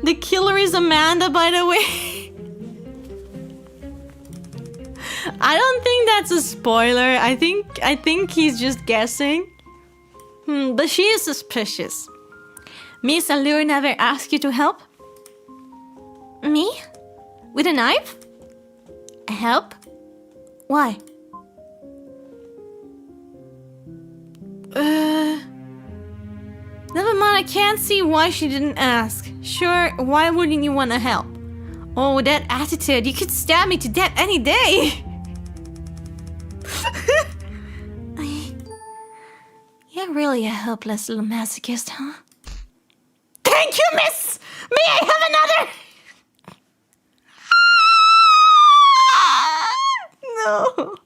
The killer is Amanda, by the way. I don't think that's a spoiler. I think he's just guessing. But she is suspicious. Miss Allure never asked you to help? Me? With a knife? Help? Why? Never mind, I can't see why she didn't ask. Sure, why wouldn't you want to help? Oh, that attitude, you could stab me to death any day! You're really a hopeless little masochist, huh? Thank you, miss! May I have another? No.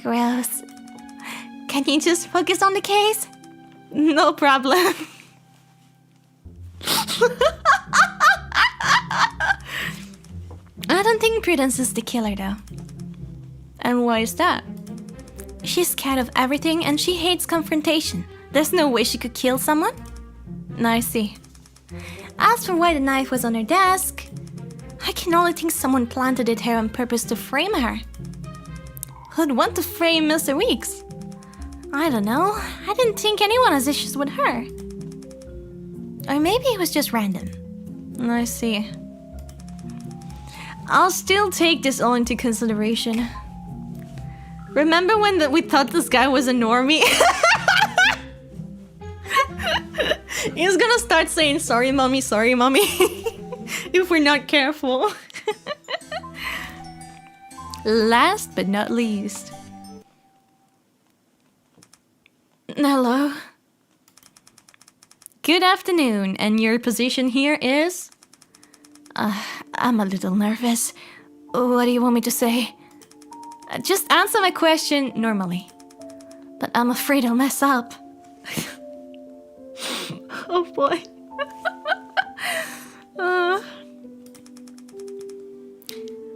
Gross. Can you just focus on the case? No problem. I don't think Prudence is the killer, though. And why is that? She's scared of everything and she hates confrontation. There's no way she could kill someone? I see. As for why the knife was on her desk, I can only think someone planted it here on purpose to frame her. Who'd want to frame Mr. Weeks? I don't know. I didn't think anyone has issues with her. Or maybe it was just random. I see. I'll still take this all into consideration. Remember when we thought this guy was a normie? He's gonna start saying sorry mommy, if we're not careful. Last but not least. Hello. Good afternoon, and your position here is? I'm a little nervous. What do you want me to say? Just answer my question normally. But I'm afraid I'll mess up. Oh boy.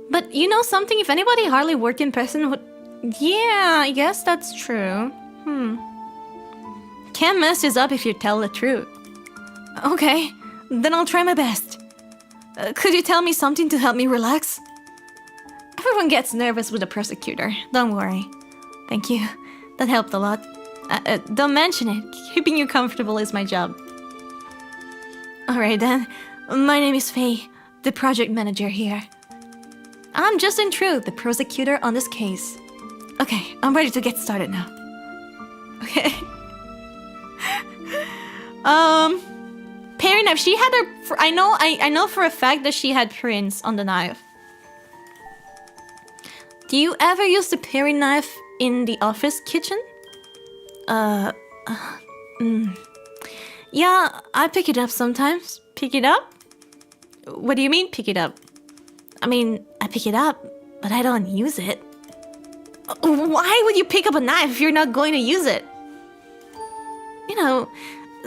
But you know something? If anybody hardly worked in person would... Yeah, I guess that's true. Can't mess this up if you tell the truth. Okay, then I'll try my best. Could you tell me something to help me relax? Everyone gets nervous with a prosecutor. Don't worry. Thank you. That helped a lot. Don't mention it. Keeping you comfortable is my job. Alright then. My name is Faye, the project manager here. I'm Justin True, the prosecutor on this case. Okay, I'm ready to get started now. Okay. Paring knife. She had her. I know for a fact that she had prints on the knife. Do you ever use the paring knife in the office kitchen? Yeah, I pick it up sometimes. Pick it up? What do you mean, pick it up? I mean, I pick it up, but I don't use it. Why would you pick up a knife if you're not going to use it? You know,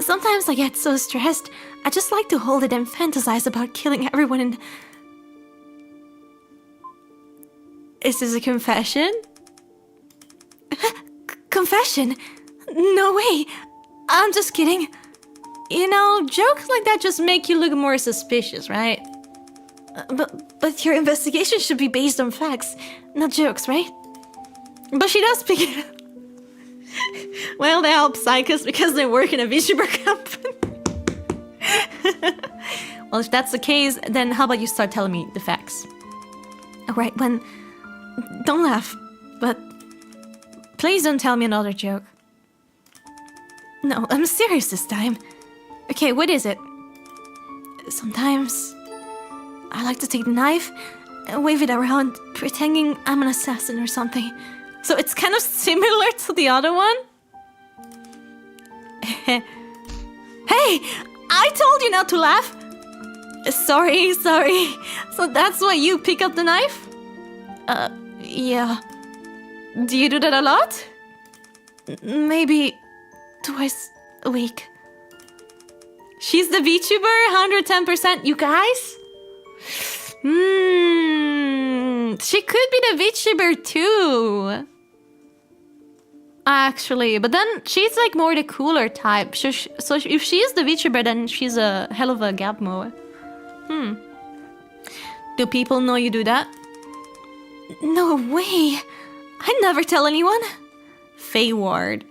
sometimes I get so stressed, I just like to hold it and fantasize about killing everyone and... Is this a confession? Confession? No way! I'm just kidding. You know, jokes like that just make you look more suspicious, right? But your investigation should be based on facts, not jokes, right? But she does pick it up. Well, they help psychos because they work in a VTuber company. Well, if that's the case, then how about you start telling me the facts? Alright, don't laugh, but please don't tell me another joke. No, I'm serious this time. Okay, what is it? Sometimes I like to take the knife and wave it around, pretending I'm an assassin or something. So it's kind of similar to the other one? Hey, I told you not to laugh! Sorry. So that's why you pick up the knife? Yeah. Do you do that a lot? Maybe twice a week. She's the VTuber, 110%. You guys? She could be the VTuber too. Actually, but then she's like more the cooler type. So if she is the VTuber, then she's a hell of a gap mower. Do people know you do that? No way. I never tell anyone. Fayward.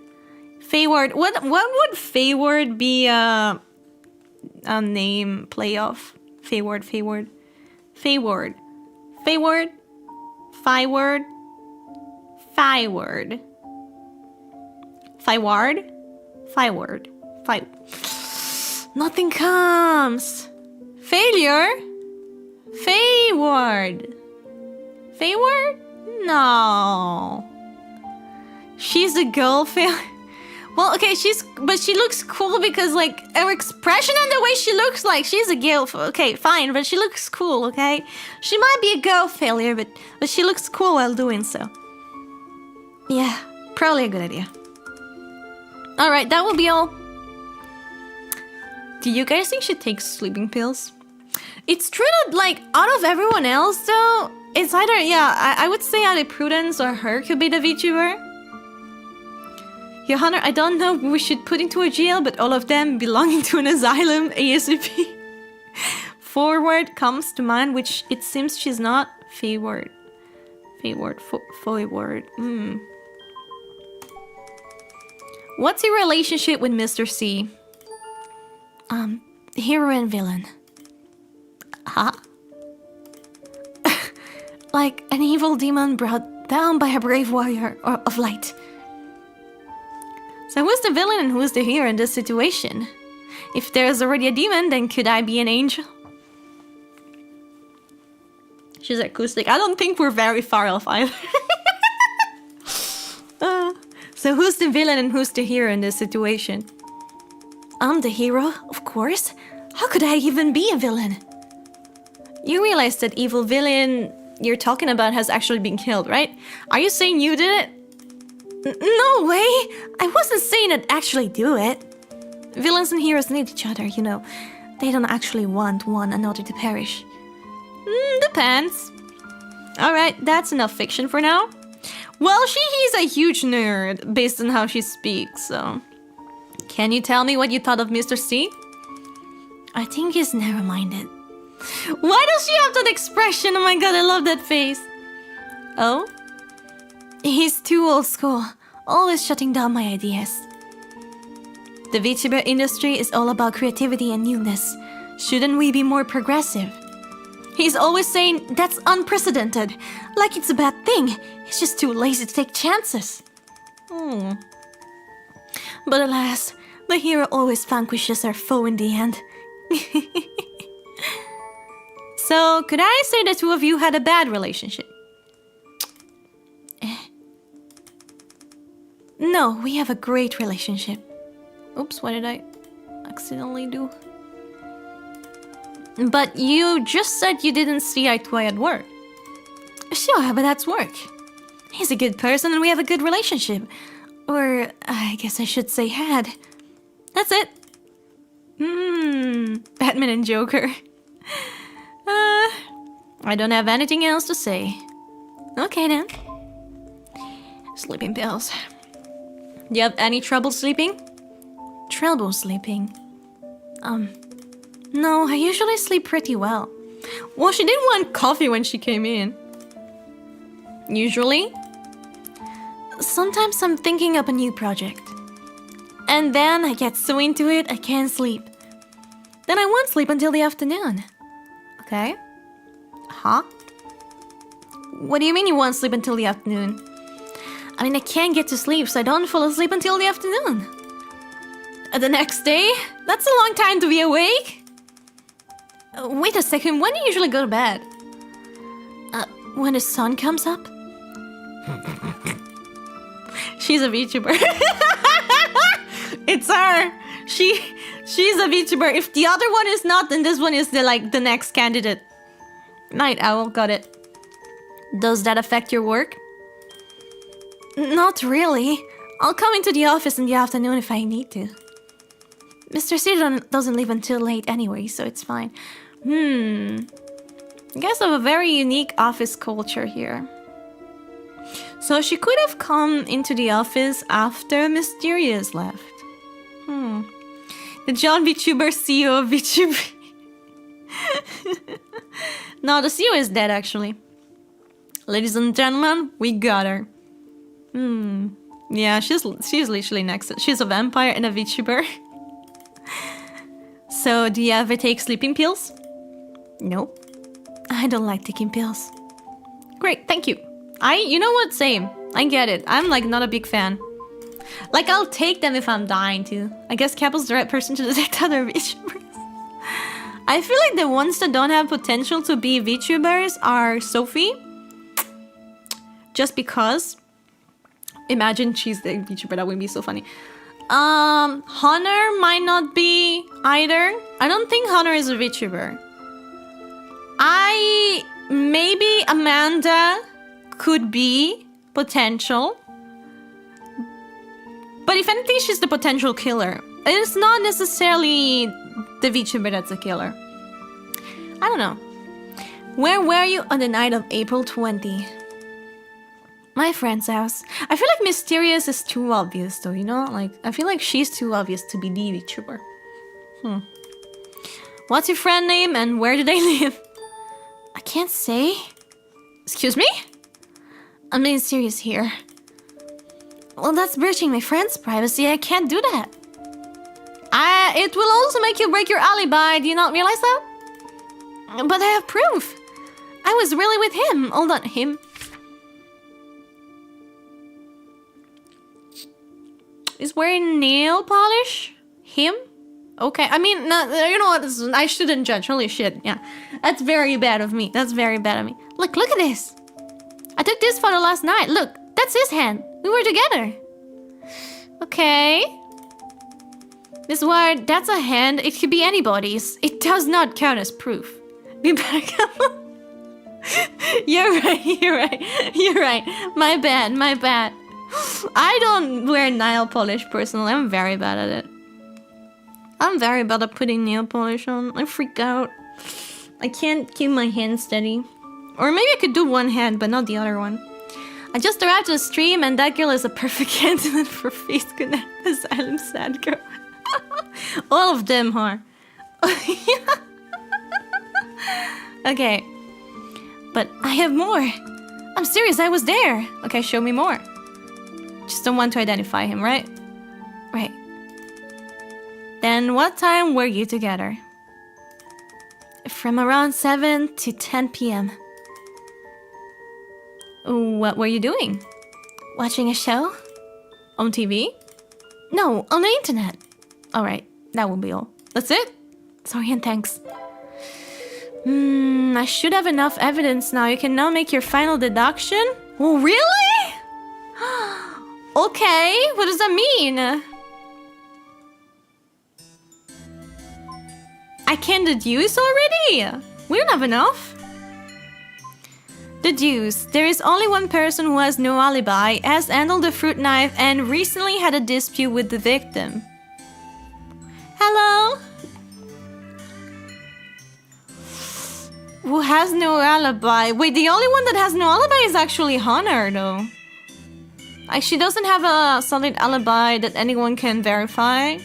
What would Fayward be a name playoff? Fayward. Nothing comes. Failure? Fayward? No. She's a girl failure. Well, okay, but she looks cool because, like, her expression and the way she looks like she's a girl. Okay, fine, but she looks cool, okay? She might be a girl failure, but she looks cool while doing so. Yeah, probably a good idea. Alright, that will be all. Do you guys think she takes sleeping pills? It's true that, like, out of everyone else, though, it's either, yeah, I would say either Prudence or her could be the VTuber. Your Honor, I don't know who we should put into a jail, but all of them belonging to an asylum ASAP. Forward comes to mind, which it seems she's not. Forward. What's your relationship with Mr. C? Hero and villain. Huh? Like an evil demon brought down by a brave warrior of light. So who's the villain and who's the hero in this situation? If there's already a demon, then could I be an angel? She's acoustic. I don't think we're very far off either. So who's the villain and who's the hero in this situation? I'm the hero, of course. How could I even be a villain? You realize that evil villain you're talking about has actually been killed, right? Are you saying you did it? No way! I wasn't saying I'd actually do it. Villains and heroes need each other, you know. They don't actually want one another to perish. Depends. Alright, that's enough fiction for now. Well, he's a huge nerd, based on how she speaks, so... Can you tell me what you thought of Mr. C? I think he's narrow-minded. Why does she have that expression? Oh my god, I love that face. Oh? He's too old school, always shutting down my ideas. The VTuber industry is all about creativity and newness. Shouldn't we be more progressive? He's always saying that's unprecedented, like it's a bad thing. He's just too lazy to take chances. But alas, The hero always vanquishes our foe in the end. So, could I say the two of you had a bad relationship? No, we have a great relationship. Oops, what did I accidentally do? But you just said you didn't see eye to eye at work. Sure, but that's work. He's a good person and we have a good relationship. Or, I guess I should say had. That's it. Batman and Joker. I don't have anything else to say. Okay then. Sleeping pills. Do you have any trouble sleeping? Trouble sleeping? No, I usually sleep pretty well. Well, she didn't want coffee when she came in. Usually? Sometimes I'm thinking up a new project. And then I get so into it, I can't sleep. Then I won't sleep until the afternoon. Okay. Huh? What do you mean you won't sleep until the afternoon? I mean, I can't get to sleep, so I don't fall asleep until the afternoon. The next day? That's a long time to be awake. Wait a second, when do you usually go to bed? When the sun comes up? She's a VTuber. It's her. She's a VTuber. If the other one is not, then this one is the next candidate. Night owl, got it. Does that affect your work? Not really. I'll come into the office in the afternoon if I need to. Mr. C doesn't leave until late anyway, so it's fine. You guys have a very unique office culture here. So she could have come into the office after Mysterious left. The John VTuber CEO of VTuber. No, the CEO is dead actually. Ladies and gentlemen, we got her. Yeah, she's literally next. She's a vampire and a VTuber. So, do you ever take sleeping pills? Nope. I don't like taking pills. Great, thank you. You know what, same. I get it. I'm not a big fan. I'll take them if I'm dying to. I guess Capo's the right person to detect other VTubers. I feel like the ones that don't have potential to be VTubers are Sophie. Just because. Imagine she's the VTuber, that would be so funny. Honor might not be either. I don't think Honor is a VTuber. Maybe Amanda could be potential. But if anything, she's the potential killer. It's not necessarily the VTuber that's a killer. I don't know. Where were you on the night of April 20? My friend's house. I feel like Mysterious is too obvious though, you know? I feel like she's too obvious to be the VTuber. What's your friend name and where do they live? I can't say. Excuse me? I'm being serious here. Well, that's breaching my friend's privacy. I can't do that. It will also make you break your alibi. Do you not realize that? But I have proof. I was really with him. Hold on, him. Is wearing nail polish? Him? Okay, I mean, no, you know what? I shouldn't judge. Holy shit, yeah. That's very bad of me. That's very bad of me. Look at this. I took this photo last night. Look, that's his hand. We were together. Okay. Miss Ward, that's a hand. It could be anybody's. It does not count as proof. Be back. You're right. My bad. I don't wear nail polish personally. I'm very bad at it. I'm very bad at putting nail polish on. I freak out. I can't keep my hand steady. Or maybe I could do one hand, but not the other one. I just arrived to the stream and that girl is a perfect candidate for Face Connect Asylum Sad Girl. All of them are. Okay. But I have more. I'm serious, I was there. Okay, show me more. Just don't want to identify him, right? Right. Then what time were you together? From around 7 to 10 p.m. What were you doing? Watching a show? On TV? No, on the internet. Alright, that will be all. That's it? Sorry and thanks. I should have enough evidence now. You can now make your final deduction? Oh, really? Okay, what does that mean? I can deduce already? We don't have enough. Deduce. There is only one person who has no alibi, has handled the fruit knife, and recently had a dispute with the victim. Hello? Who has no alibi? Wait, the only one that has no alibi is actually Honor, though. Like, she doesn't have a solid alibi that anyone can verify.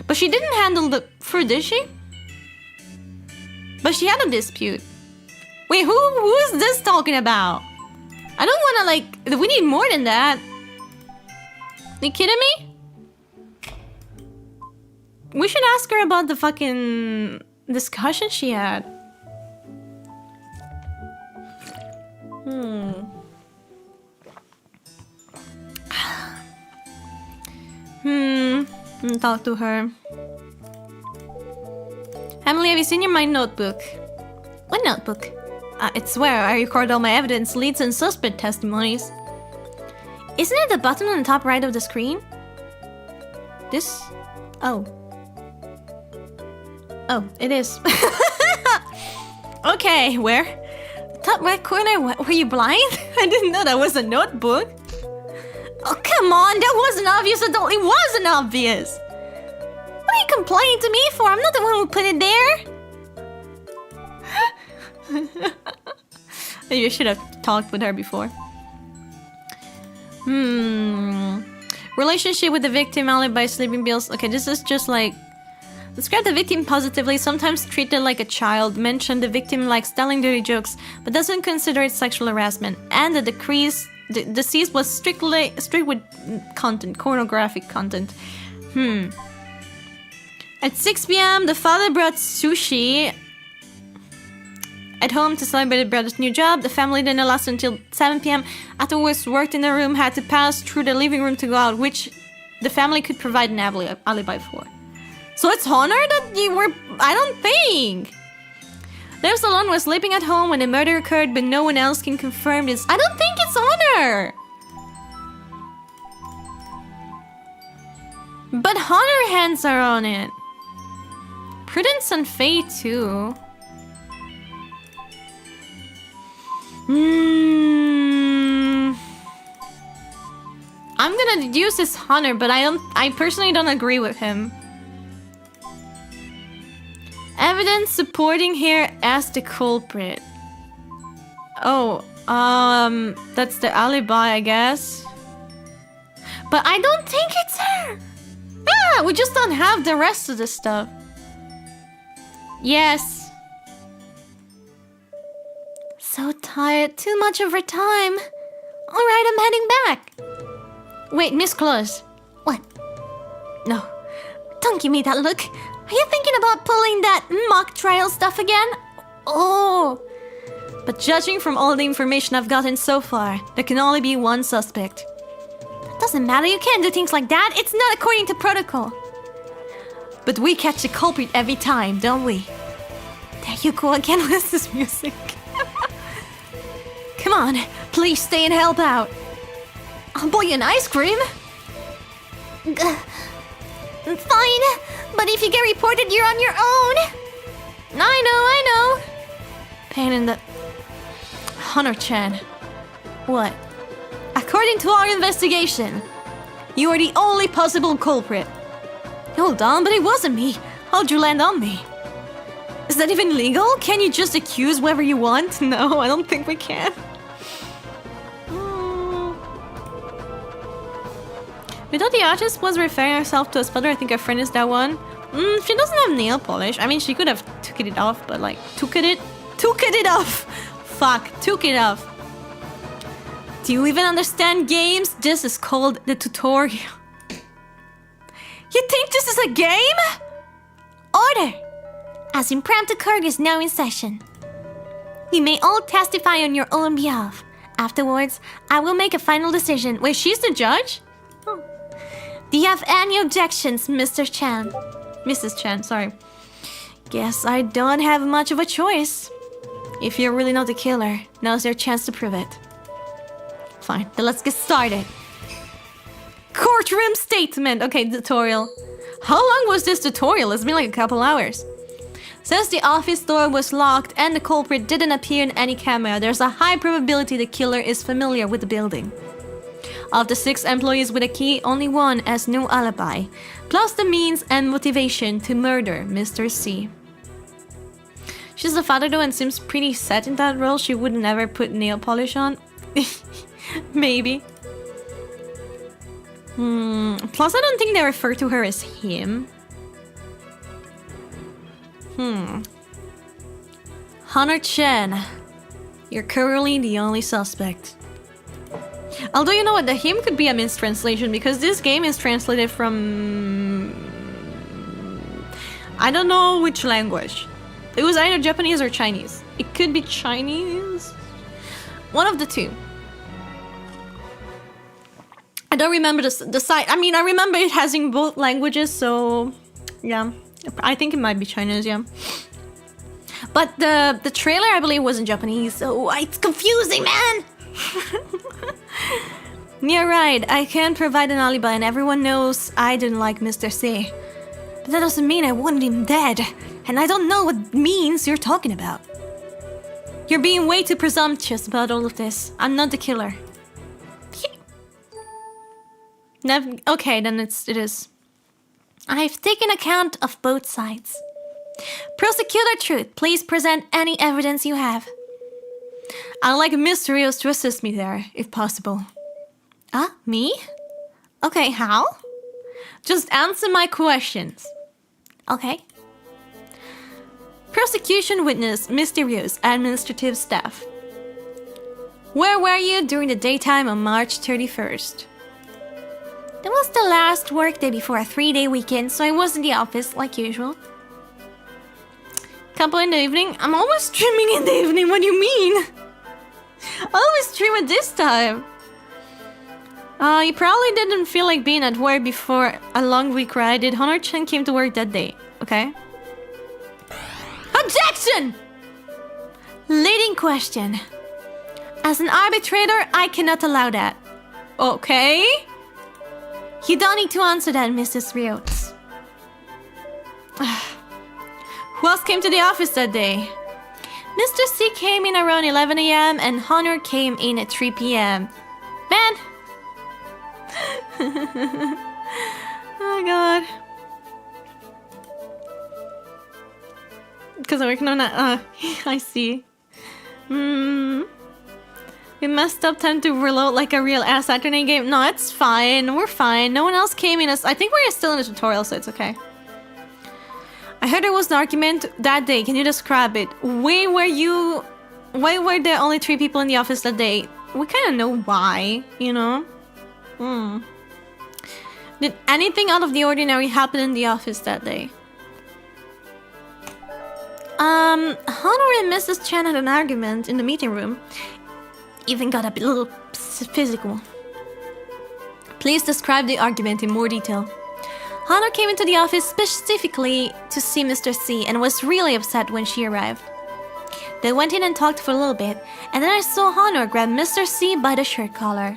But she didn't handle the fruit, did she? But she had a dispute. Wait, who is this talking about? I don't wanna, like... We need more than that. Are you kidding me? We should ask her about the fucking discussion she had. Talk to her. Emily, have you seen my notebook? What notebook? It's where I record all my evidence, leads, and suspect testimonies. Isn't it the button on the top right of the screen? This? Oh. Oh, it is. Okay, where? Top right corner? Were you blind? I didn't know that was a notebook. Oh, come on, that wasn't obvious. It totally wasn't obvious. What are you complaining to me for? I'm not the one who put it there. Maybe I should have talked with her before. Relationship with the victim, alibi, sleeping bills. Okay, this is just like... Describe the victim positively, sometimes treated like a child. Mention the victim likes telling dirty jokes, but doesn't consider it sexual harassment. And the deceased was strict with content, pornographic content. At 6 p.m., the father brought sushi at home to celebrate his brother's new job. The family didn't last until 7 p.m. Afterwards, worked in the room, had to pass through the living room to go out, which the family could provide an alibi for. So it's Honor that you were... I don't think. Their salon was sleeping at home when the murder occurred, but no one else can confirm this. I don't think it's Honor. But Honor hands are on it. Prudence and Faye too. I'm gonna deduce this Honor, but I personally don't agree with him. Evidence supporting her as the culprit. Oh, that's the alibi, I guess. But I don't think it's her. Ah, we just don't have the rest of the stuff. Yes. So tired, too much overtime. Alright, I'm heading back. Wait, Miss Claus. What? No, don't give me that look. Are you thinking about pulling that mock trial stuff again? Oh. But judging from all the information I've gotten so far, there can only be one suspect. That doesn't matter, you can't do things like that. It's not according to protocol. But we catch the culprit every time, don't we? There you go again with this music. Come on, please stay and help out. I'll buy you an ice cream. Fine, but if you get reported, you're on your own. I know. Pain in the... Hunter-chan. What? According to our investigation, you are the only possible culprit. Hold on, but it wasn't me. How'd you land on me? Is that even legal? Can you just accuse whoever you want? No, I don't think we can. We thought the artist was referring herself to a spotter. I think her friend is that one. She doesn't have nail polish. I mean, she could have took it off, but like, took it off. Fuck, took it off. Do you even understand games? This is called the tutorial. You think this is a game? Order! As impromptu court is now in session. You may all testify on your own behalf. Afterwards, I will make a final decision. Wait, she's the judge? Do you have any objections, Mr. Chan? Mrs. Chan, sorry. Guess I don't have much of a choice. If you're really not the killer, now's your chance to prove it. Fine, then let's get started. Courtroom statement. Okay, tutorial. How long was this tutorial? It's been like a couple hours. Since the office door was locked and the culprit didn't appear in any camera, there's a high probability the killer is familiar with the building. Of the 6 employees with a key, only one has no alibi, plus the means and motivation to murder Mr. C. She's the father though and seems pretty set in that role. She would never put nail polish on. Maybe. Plus I don't think they refer to her as him. Honor Chen. You're currently the only suspect. Although you know what, the him could be a mistranslation because this game is translated from... I don't know which language. It was either Japanese or Chinese. It could be Chinese. One of the two. I don't remember the site. I mean, I remember it having both languages, so... Yeah. I think it might be Chinese, yeah. But the trailer, I believe, was in Japanese, so it's confusing, man! You're right, I can't provide an alibi and everyone knows I didn't like Mr. C. But that doesn't mean I wanted him dead, and I don't know what means you're talking about. You're being way too presumptuous about all of this. I'm not the killer. Okay, then it is. I've taken account of both sides. Prosecutor Truth, please present any evidence you have. I'd like Mysterious to assist me there, if possible. Me? Okay, how? Just answer my questions. Okay. Prosecution witness, Mysterious, administrative staff. Where were you during the daytime on March 31st? That was the last workday before a 3-day weekend, so I was in the office like usual. Capo in the evening? I'm always streaming in the evening, what do you mean? I always stream at this time. You probably didn't feel like being at work before a long week, right? Did Honor-chan came to work that day? Okay. Objection! Leading question. As an arbitrator, I cannot allow that. Okay. You don't need to answer that, Mrs. Rios. Who else came to the office that day? Mr. C came in around 11 AM and Honor came in at 3 PM. Man! Oh god. Because I'm working on that. I see. We messed up time to reload like a real ass Saturday game. No, it's fine. We're fine. No one else came in. I think we're still in the tutorial, so it's okay. I heard there was an argument that day. Can you describe it? Why were there only 3 people in the office that day? We kind of know why, you know? Did anything out of the ordinary happen in the office that day? Honor and Mrs. Chan had an argument in the meeting room. Even got a little physical. Please describe the argument in more detail. Honor came into the office specifically to see Mr. C and was really upset when she arrived. They went in and talked for a little bit, and then I saw Honor grab Mr. C by the shirt collar.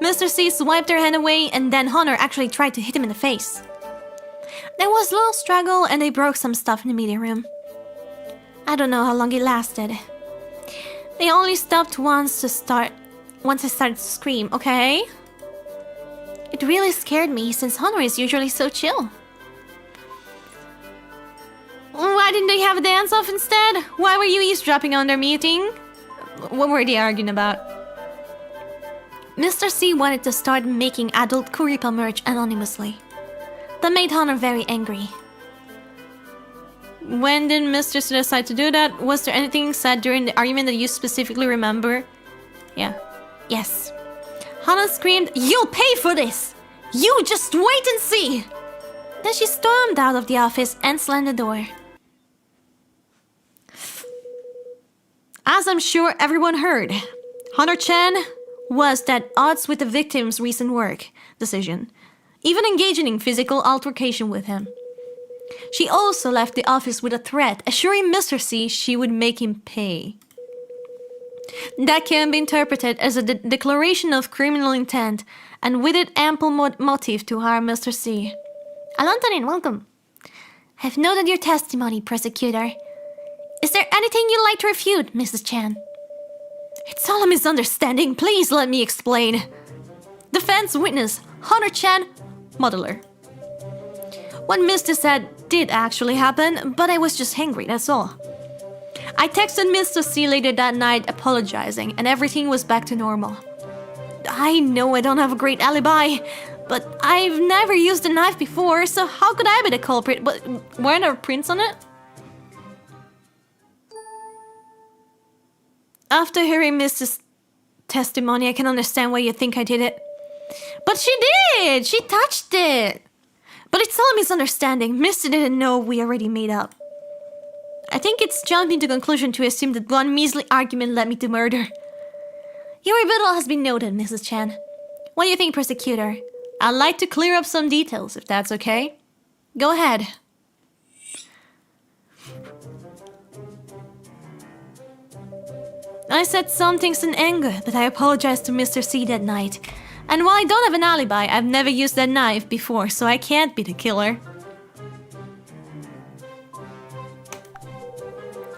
Mr. C swiped her hand away, and then Honor actually tried to hit him in the face. There was a little struggle, and they broke some stuff in the meeting room. I don't know how long it lasted. They only stopped once I started to scream, okay? It really scared me since Honor is usually so chill. Why didn't they have a dance-off instead? Why were you eavesdropping on their meeting? What were they arguing about? Mr. C wanted to start making adult Kuripa merch anonymously. That made Honor very angry. When did Mr. C decide to do that? Was there anything said during the argument that you specifically remember? Yeah. Yes. Hana screamed, "You'll pay for this! You just wait and see!" Then she stormed out of the office and slammed the door. As I'm sure everyone heard, Honor-chan was at odds with the victim's recent work decision. even engaging in physical altercation with him. She also left the office with a threat, assuring Mr. C she would make him pay. That can be interpreted as a declaration of criminal intent, and with it ample motive to harm Mr. C. Alontanin, welcome. I've noted your testimony, prosecutor. Is there anything you'd like to refute, Mrs. Chan? It's all a misunderstanding. Please let me explain. Defense witness, Hunter Chan, modeler. What Mr. said did actually happen, but I was just hangry, that's all. I texted Mr. C later that night apologizing, and everything was back to normal. I know I don't have a great alibi, but I've never used a knife before, so how could I be the culprit? But weren't there prints on it? After hearing Mrs. testimony, I can understand why you think I did it. But she did! She touched it! But it's all a misunderstanding. Mr. didn't know we already made up. I think it's jumping to conclusion to assume that one measly argument led me to murder. Your rebuttal has been noted, Mrs. Chan. What do you think, prosecutor? I'd like to clear up some details, if that's okay. Go ahead. I said some things in anger, but I apologized to Mr. C that night. And while I don't have an alibi, I've never used that knife before, so I can't be the killer.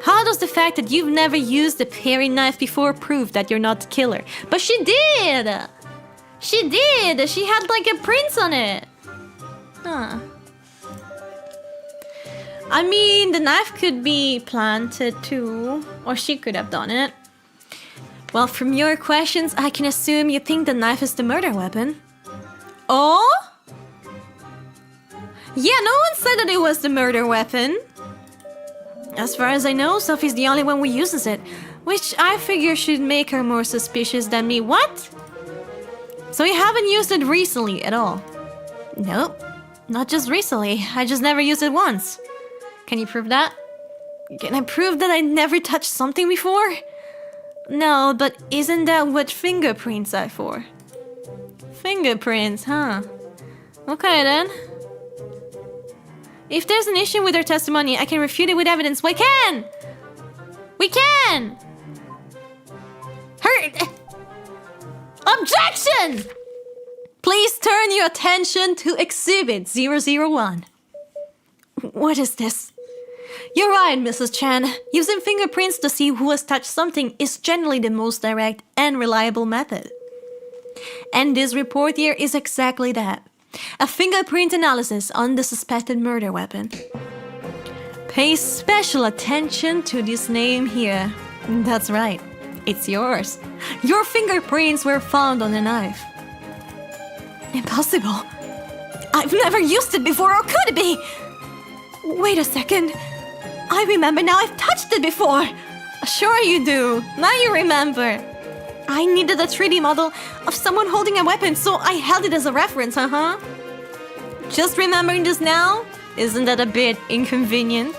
How does the fact that you've never used a paring knife before prove that you're not the killer? But she did! She did! She had like a print on it! Huh. I mean, the knife could be planted too, or she could have done it. Well, from your questions, I can assume you think the knife is the murder weapon. Oh? Yeah, no one said that it was the murder weapon. As far as I know, Sophie's the only one who uses it, which I figure should make her more suspicious than me. What? So you haven't used it recently at all? Nope, not just recently. I just never used it once. Can you prove that? Can I prove that I never touched something before? No, but isn't that what fingerprints are for? Fingerprints, huh? Okay then. If there's an issue with her testimony, I can refute it with evidence. We can! We can! Objection! Please turn your attention to Exhibit 001. What is this? You're right, Mrs. Chan. Using fingerprints to see who has touched something is generally the most direct and reliable method. And this report here is exactly that. A fingerprint analysis on the suspected murder weapon. Pay special attention to this name here. That's right, it's yours. Your fingerprints were found on the knife. Impossible. I've never used it before, or could it be? Wait a second. I remember now, I've touched it before. Sure you do. Now you remember. I needed a 3D model of someone holding a weapon, so I held it as a reference, Just remembering this now? Isn't that a bit inconvenient?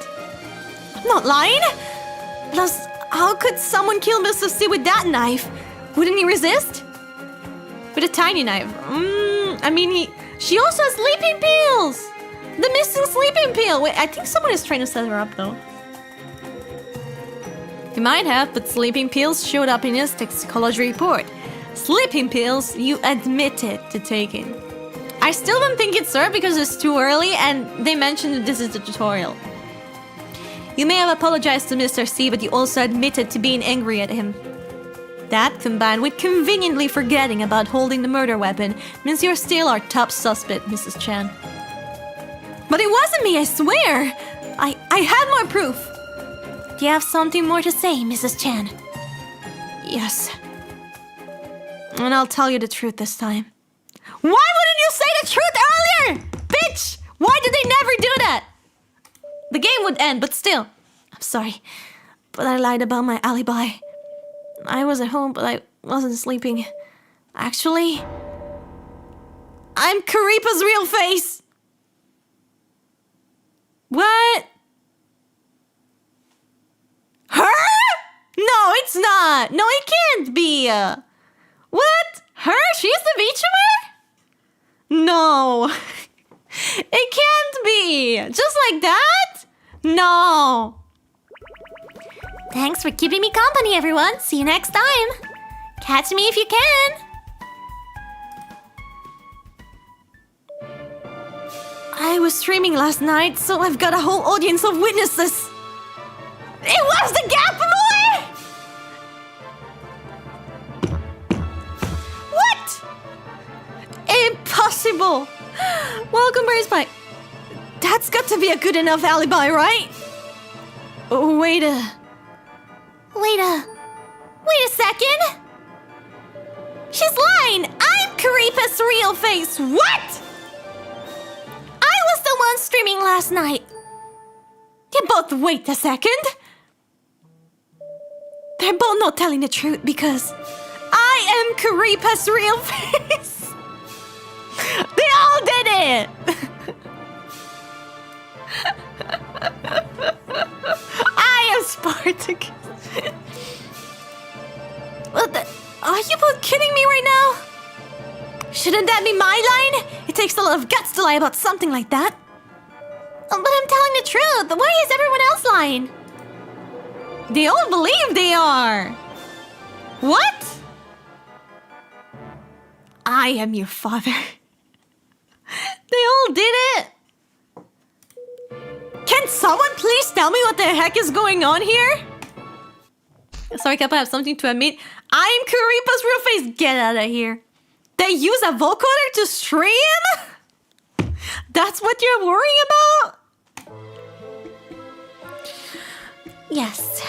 I'm not lying. Plus, how could someone kill Mr. C with that knife? Wouldn't he resist? With a tiny knife. She also has sleeping pills! The missing sleeping pill! Wait, I think someone is trying to set her up though. He might have, but sleeping pills showed up in his toxicology report. Sleeping pills you admitted to taking. I still don't think it's her because it's too early and they mentioned that this is the tutorial. You may have apologized to Mr. C, but you also admitted to being angry at him. That, combined with conveniently forgetting about holding the murder weapon, means you're still our top suspect, Mrs. Chan. But it wasn't me, I swear! I had more proof! Do you have something more to say, Mrs. Chan? Yes. And I'll tell you the truth this time. Why wouldn't you say the truth earlier? Bitch! Why did they never do that? The game would end, but still. I'm sorry, but I lied about my alibi. I was at home, but I wasn't sleeping. Actually, I'm Karipa's real face! What? Her? No, it's not! No, it can't be! What? Her? She's the VTuber? No. It can't be. Just like that? No. Thanks for keeping me company, everyone. See you next time. Catch me if you can. I was streaming last night, so I've got a whole audience of witnesses. It was the Capo Miyo! What? Impossible. Welcome, Brace Pie. That's got to be a good enough alibi, right? Oh, wait a second. She's lying. I'm Karipa's real face. What? I was the one streaming last night. You both wait a second. They're both not telling the truth because I am Karipa's real face. They all did it. I am Spartacus. What the? Are you both kidding me right now? Shouldn't that be my line? It takes a lot of guts to lie about something like that. But I'm telling the truth. Why is everyone else lying? They all believe they are. What? I am your father. They all did it. Can someone please tell me what the heck is going on here? Sorry, Kappa, I have something to admit. I'm Karipa's real face. Get out of here. They use a vocoder to stream? That's what you're worrying about? Yes.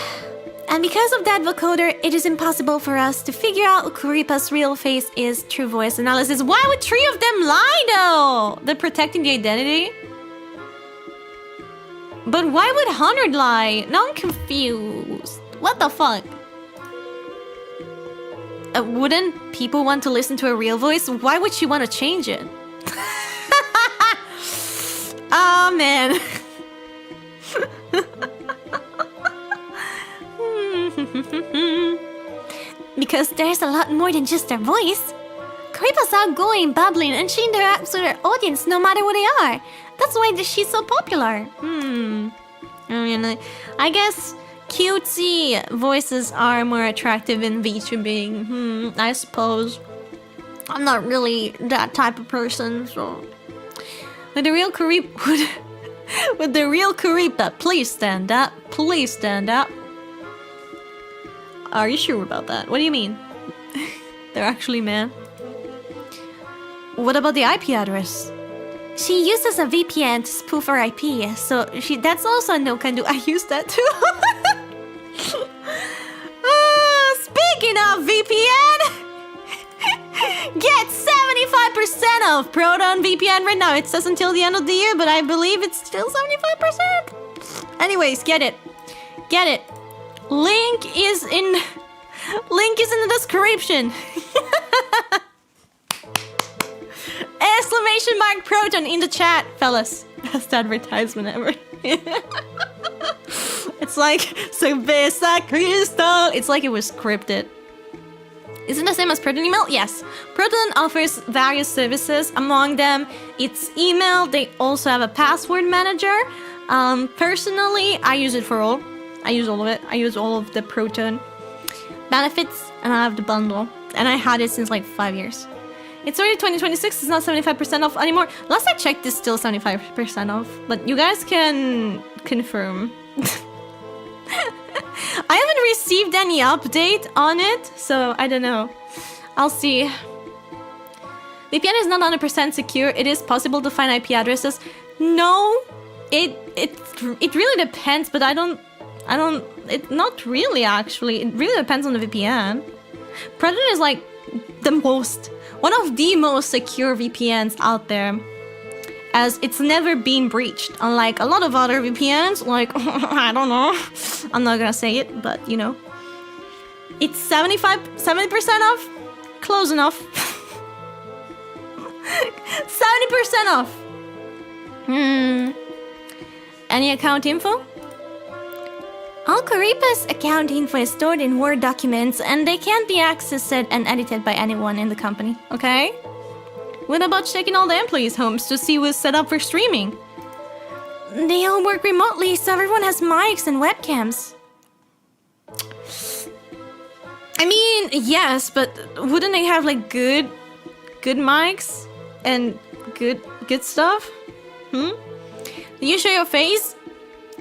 And because of that vocoder, it is impossible for us to figure out who Karipa's real face is through voice analysis. Why would 3 of them lie, though? They're protecting the identity? But why would 100 lie? Now I'm confused. What the fuck? Wouldn't people want to listen to a real voice? Why would she want to change it? Oh, man. Because there's a lot more than just their voice. Karipa's outgoing, bubbling, and she interacts with her audience no matter who they are. That's why she's so popular. I mean, I guess cutesy voices are more attractive in VTubing. I suppose. I'm not really that type of person, so... With the real Karipa... With the real Karipa, please stand up. Please stand up. Are you sure about that? What do you mean? They're actually mad. What about the IP address? She uses a VPN to spoof her IP, so that's also a no-can-do. I use that too. Speaking of VPN, get 75% off Proton VPN right now. It says until the end of the year, but I believe it's still 75%. Anyways, get it. Get it. Link is in the description. Exclamation mark Proton in the chat, fellas. Best advertisement ever. It's like Cerveza Crystal. It's like it was scripted. Is it the same as Proton email? Yes. Proton offers various services. Among them, it's email. They also have a password manager. Personally, I use it for all. I use all of it. I use all of the Proton benefits, and I have the bundle. And I had it since like 5 years. It's already 2026, it's not 75% off anymore. Last I checked, it's still 75% off. But you guys can confirm. I haven't received any update on it, so I don't know. I'll see. VPN is not 100% secure. It is possible to find IP addresses. No, it really depends, but not really actually. It really depends on the VPN. Proton is like one of the most secure VPNs out there, as it's never been breached, unlike a lot of other VPNs, like, I don't know, I'm not gonna say it, but you know. It's 70% off? Close enough. 70% off. Any account info? All Karipa's account info is stored in Word documents, and they can't be accessed and edited by anyone in the company. Okay. What about checking all the employees' homes to see who's set up for streaming? They all work remotely, so everyone has mics and webcams. I mean, yes, but wouldn't they have like good mics and good stuff? Do you show your face?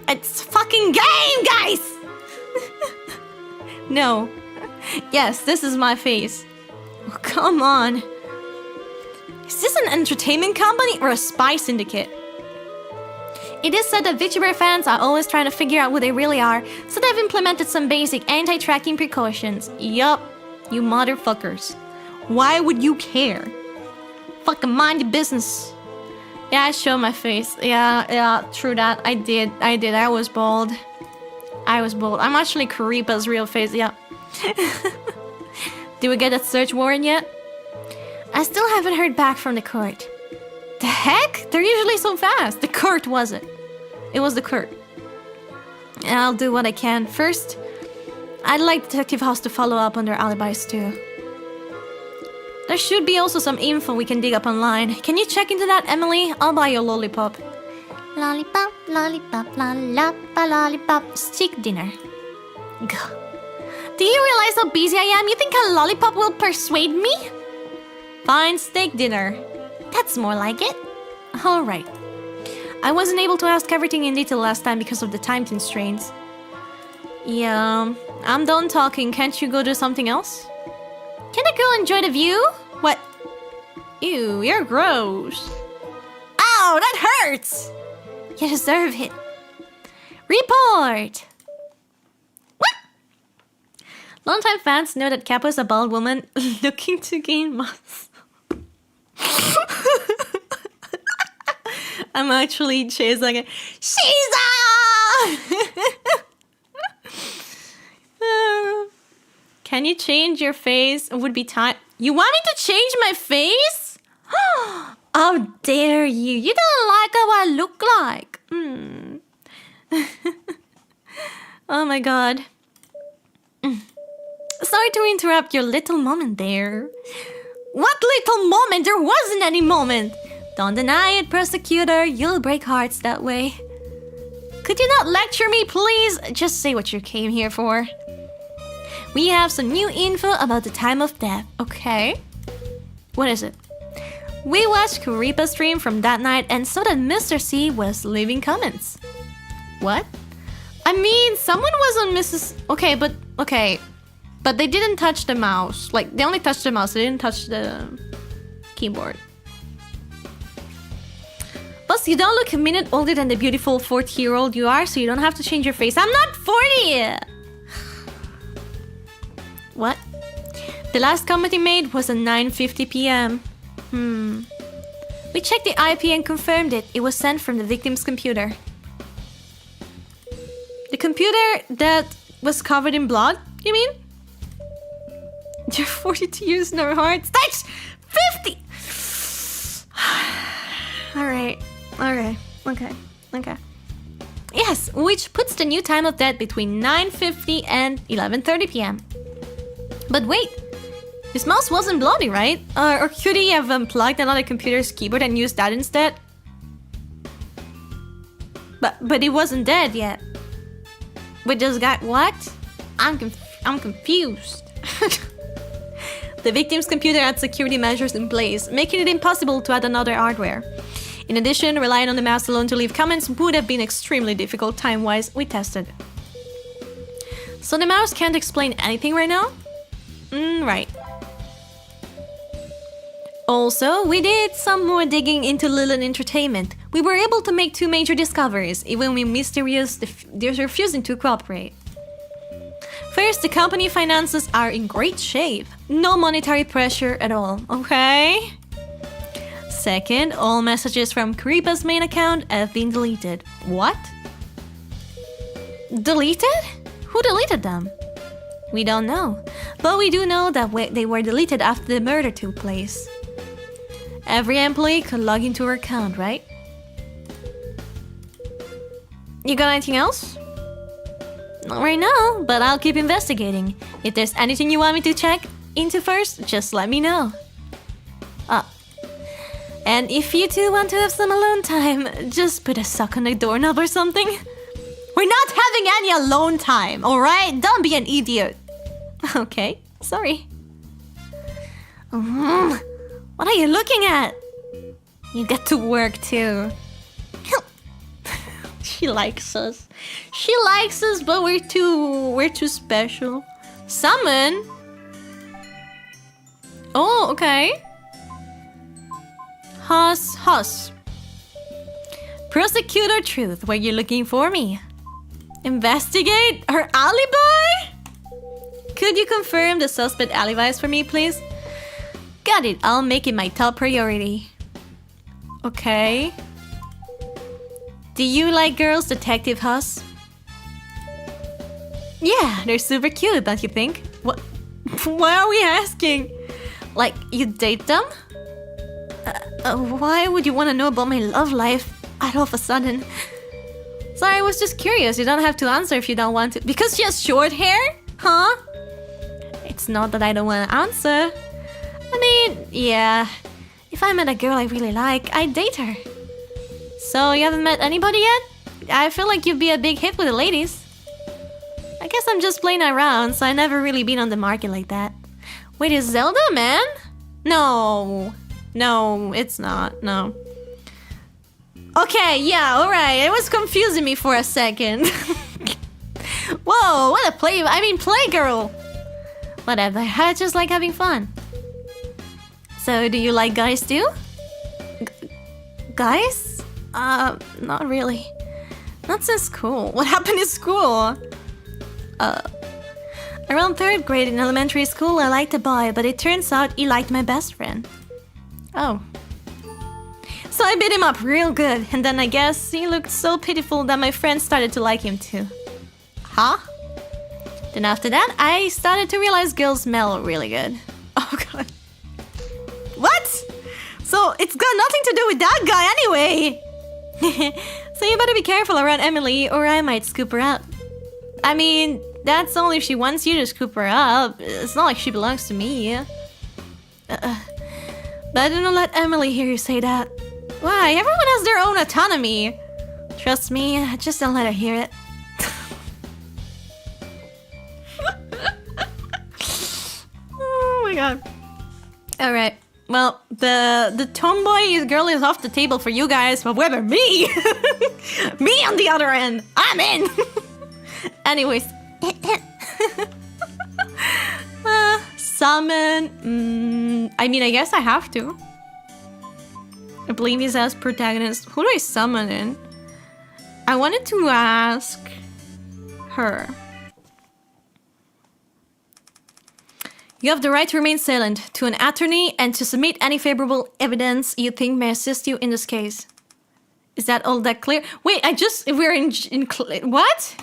It's fucking game, guys! No. Yes, this is my face. Oh, come on. Is this an entertainment company or a spy syndicate? It is said that VTuber fans are always trying to figure out who they really are, so they've implemented some basic anti-tracking precautions. Yup, you motherfuckers. Why would you care? Fucking mind your business. Yeah, I showed my face. Yeah, true that. I did. I was bald. I'm actually Karipa's real face, yeah. Did we get that search warrant yet? I still haven't heard back from the court. The heck? They're usually so fast. The court wasn't. It was the court. And I'll do what I can. First, I'd like Detective House to follow up on their alibis too. There should be also some info we can dig up online. Can you check into that, Emily? I'll buy you a lollipop. Lollipop, lollipop, lollipop, lollipop. Steak dinner. Gah. Do you realize how busy I am? You think a lollipop will persuade me? Fine, steak dinner. That's more like it. Alright. I wasn't able to ask everything in detail last time because of the time constraints. Yeah, I'm done talking. Can't you go do something else? Can a girl enjoy the view? What? Ew, you're gross. Ow, that hurts! You deserve it. Report! What? Longtime fans know that Capo is a bald woman looking to gain muscle. I'm actually chasing it. Can you change your face? It would be time. You want me to change my face? How dare you? You don't like how I look like. Oh my god. Sorry to interrupt your little moment there. What little moment? There wasn't any moment. Don't deny it, prosecutor. You'll break hearts that way. Could you not lecture me, please? Just say what you came here for. We have some new info about the time of death. Okay. What is it? We watched Kuripa's stream from that night and saw that Mr. C was leaving comments. What? I mean, someone was on Mrs. Okay. But they didn't touch the mouse. Like, they only touched the mouse. They didn't touch the keyboard. Plus, you don't look a minute older than the beautiful 40-year-old you are, so you don't have to change your face. I'm not 40! What? The last comment he made was at 9:50 p.m. We checked the IP and confirmed it. It was sent from the victim's computer. The computer that was covered in blood, you mean? You're 42 years in our hearts. That's 50! Alright. Okay. Yes, which puts the new time of death between 9:50 and 11:30 p.m. But wait, his mouse wasn't bloody, right? Or could he have unplugged another computer's keyboard and used that instead? But he wasn't dead yet. With this guy, what? I'm confused. The victim's computer had security measures in place, making it impossible to add another hardware. In addition, relying on the mouse alone to leave comments would have been extremely difficult time-wise. We tested. So the mouse can't explain anything right now? Right. Also, we did some more digging into Lilith Entertainment. We were able to make 2 major discoveries, even when Mysterious they're refusing to cooperate. First, the company finances are in great shape. No monetary pressure at all, okay? Second, all messages from Kuripa's main account have been deleted. What? Deleted? Who deleted them? We don't know, but we do know that they were deleted after the murder took place. Every employee could log into her account, right? You got anything else? Not right now, but I'll keep investigating. If there's anything you want me to check into first, just let me know. And if you two want to have some alone time, just put a sock on the doorknob or something. We're not having any alone time, alright? Don't be an idiot. Okay, sorry. What are you looking at? You get to work too. She likes us. She likes us, but we're too special. Summon? Oh, okay. Huss. Prosecutor Truth, were you looking for me? Investigate her alibi? Could you confirm the suspect alibis for me, please? Got it, I'll make it my top priority. Okay. Do you like girls, Detective Huss? Yeah, they're super cute, don't you think? What? Why are we asking? Like, you date them? Why would you want to know about my love life all of a sudden? Sorry, I was just curious. You don't have to answer if you don't want to. Because she has short hair? Huh? It's not that I don't want to answer. I mean, yeah. If I met a girl I really like, I'd date her. So, you haven't met anybody yet? I feel like you'd be a big hit with the ladies. I guess I'm just playing around, so I've never really been on the market like that. Wait, is Zelda, man? No, it's not, no. Okay, yeah, alright, it was confusing me for a second. Whoa, what a playgirl. Whatever, I just like having fun. So, do you like guys too? Guys? Not really. Not since school. What happened in school? Around 3rd grade in elementary school, I liked a boy, but it turns out he liked my best friend. Oh. So I beat him up real good, and then I guess he looked so pitiful that my friends started to like him too. Huh? Then after that, I started to realize girls smell really good. Oh god. What? So it's got nothing to do with that guy anyway! So you better be careful around Emily, or I might scoop her up. I mean, that's only if she wants you to scoop her up. It's not like she belongs to me. But don't let Emily hear you say that. Why? Everyone has their own autonomy. Trust me, just don't let her hear it. Oh my god. Alright. Well, the tomboy girl is off the table for you guys, but whether me! Me on the other end! I'm in! Anyways. Summon. I mean, I guess I have to. I believe he's as protagonist. Who do I summon in? I wanted to ask her. You have the right to remain silent to an attorney and to submit any favorable evidence you think may assist you in this case. Is that all that clear? Wait, we're in what?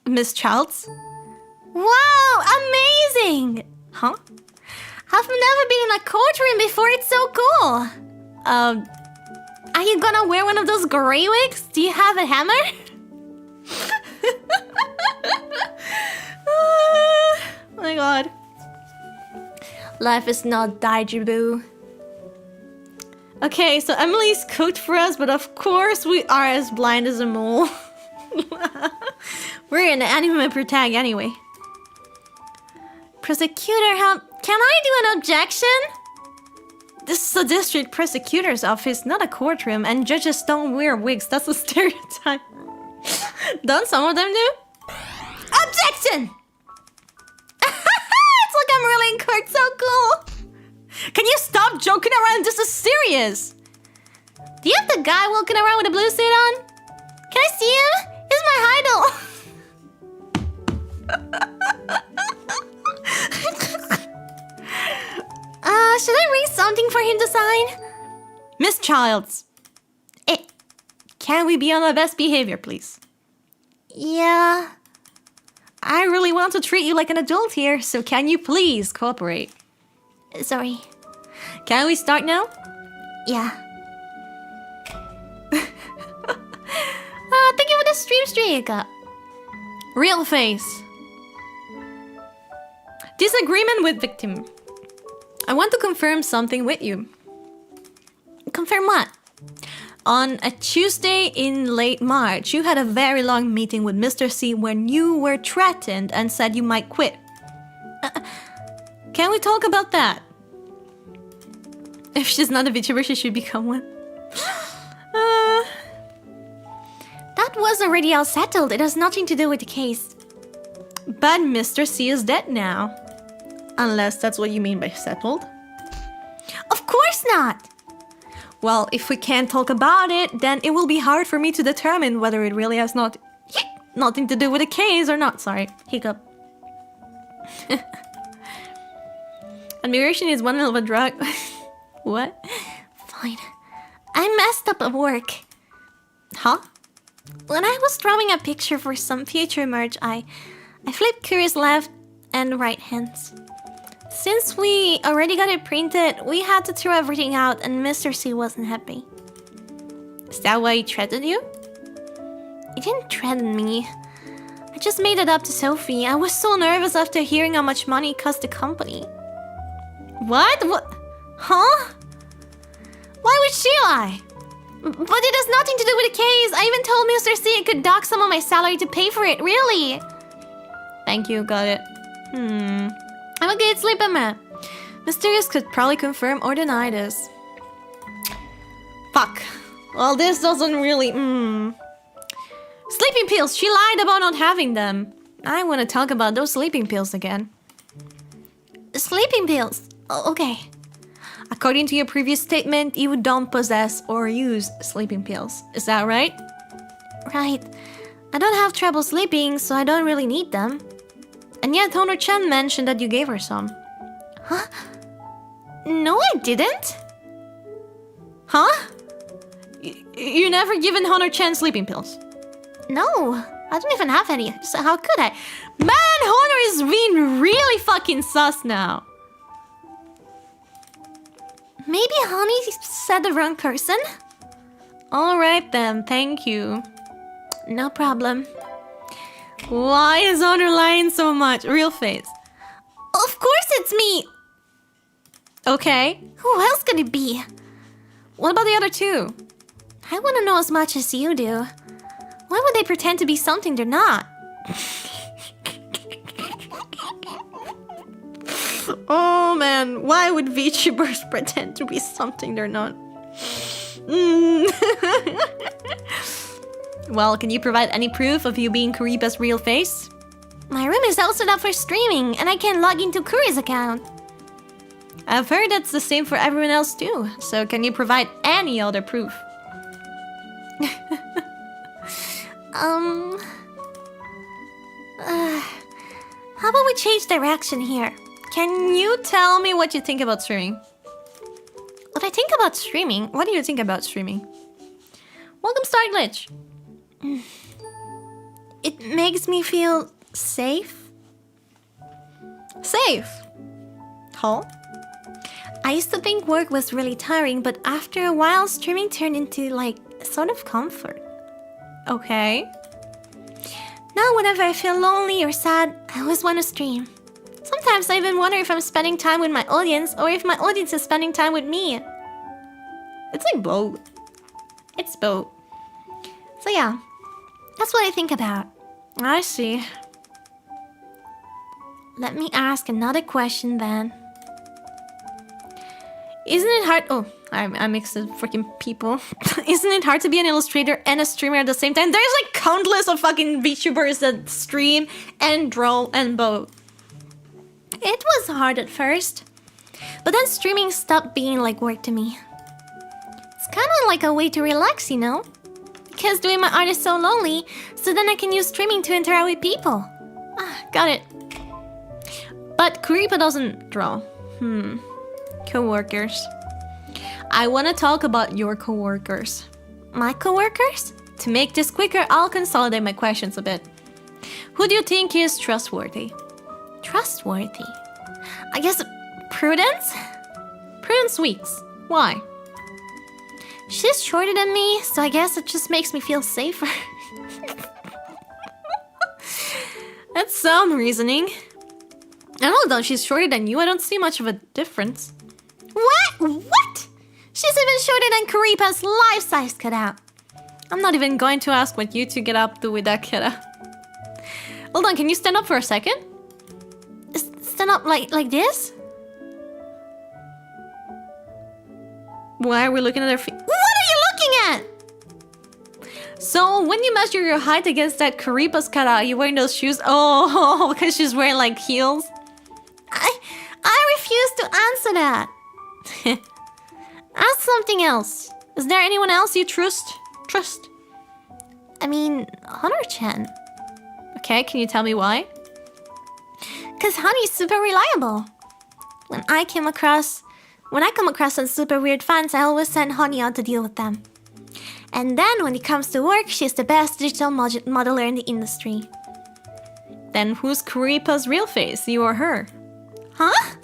Miss Childs? Wow, amazing! Huh? I've never been in a courtroom before, it's so cool! Are you gonna wear one of those gray wigs? Do you have a hammer? Oh my god. Life is not daijibu. Okay, so Emily's cooked for us, but of course we are as blind as a mole. We're in the anime per tag anyway. Prosecutor, can I do an objection? This is a district prosecutor's office, not a courtroom, and judges don't wear wigs. That's a stereotype. Don't some of them do? Objection! It's like I'm really in court, so cool. Can you stop joking around? This is serious. Do you have the guy walking around with a blue suit on? Can I see him? He's my idol. Should I read something for him to sign? Miss Childs. Can we be on our best behavior, please? Yeah. I really want to treat you like an adult here, so can you please cooperate? Sorry. Can we start now? Yeah. Thank you for the streak. Real face. Disagreement with victim. I want to confirm something with you. Confirm what? On a Tuesday in late March, you had a very long meeting with Mr. C when you were threatened and said you might quit. Can we talk about that? If she's not a VTuber, she should become one. That was already all settled. It has nothing to do with the case. But Mr. C is dead now. Unless that's what you mean by settled. Of course not! Well, if we can't talk about it, then it will be hard for me to determine whether it really has nothing to do with the case or not. Sorry, hiccup. Admiration is one hell of a drug. What? Fine. I messed up at work. Huh? When I was drawing a picture for some future merch, I flipped Curious left and right hands. Since we already got it printed, we had to throw everything out and Mr. C wasn't happy. Is that why he threatened you? He didn't threaten me. I just made it up to Sophie. I was so nervous after hearing how much money it cost the company. What? Huh? Why would she lie? But it has nothing to do with the case. I even told Mr. C I could dock some of my salary to pay for it, really. Thank you, got it. I'm a good sleeper, man. Mysterious could probably confirm or deny this. Fuck. Well, this doesn't really... Sleeping pills! She lied about not having them. I want to talk about those sleeping pills again. Sleeping pills? Okay. According to your previous statement, you don't possess or use sleeping pills. Is that right? Right. I don't have trouble sleeping, so I don't really need them. And yet Honor-chan mentioned that you gave her some. Huh? No, I didn't. Huh? You never given Honor-chan sleeping pills? No, I don't even have any. So how could I? Man, Honor is being really fucking sus now. Maybe Honey said the wrong person? Alright then, thank you. No problem. Why is Honor lying so much? Real face. Of course it's me! Okay. Who else could it be? What about the other two? I want to know as much as you do. Why would they pretend to be something they're not? Oh man, why would VTubers pretend to be something they're not? Well, can you provide any proof of you being Kuripa's real face? My room is all set up for streaming, and I can log into Kuri's account. I've heard that's the same for everyone else too, so can you provide any other proof? How about we change direction here? Can you tell me what you think about streaming? What I think about streaming? What do you think about streaming? Welcome, Star Glitch. It makes me feel safe. Safe? Huh? I used to think work was really tiring, but after a while, streaming turned into like a sort of comfort. Okay. Now, whenever I feel lonely or sad, I always want to stream. Sometimes I even wonder if I'm spending time with my audience or if my audience is spending time with me. It's like both. It's both. So yeah, that's what I think about. I see. Let me ask another question then. Isn't it hard... Oh, I mixed the freaking people. Isn't it hard to be an illustrator and a streamer at the same time? There's like countless of fucking VTubers that stream and draw and both. It was hard at first, but then streaming stopped being like work to me. It's kind of like a way to relax, you know? Because doing my art is so lonely, so then I can use streaming to interact with people. Got it. But Kuripa doesn't draw. Coworkers. I want to talk about your coworkers. My coworkers? To make this quicker, I'll consolidate my questions a bit. Who do you think is trustworthy? Trustworthy? I guess Prudence? Prudence Weeks. Why? She's shorter than me, so I guess it just makes me feel safer. That's some reasoning. And although she's shorter than you, I don't see much of a difference. What? She's even shorter than Karipa's life-size cutout. I'm not even going to ask what you two get up to with that cutout. Hold on, can you stand up for a second? Stand up like this? Why are we looking at her feet? What are you looking at? So when you measure your height against that Karipa's cutout, you're wearing those shoes? Oh, because she's wearing like heels? I refuse to answer that. Ask something else. Is there anyone else you trust? I mean, Honor-chan. Okay, can you tell me why? Cause Honey's super reliable. When I come across some super weird fans, I always send Honey out to deal with them. And then when it comes to work, she's the best digital modeler in the industry. Then who's Karipa's real face, you or her? Huh?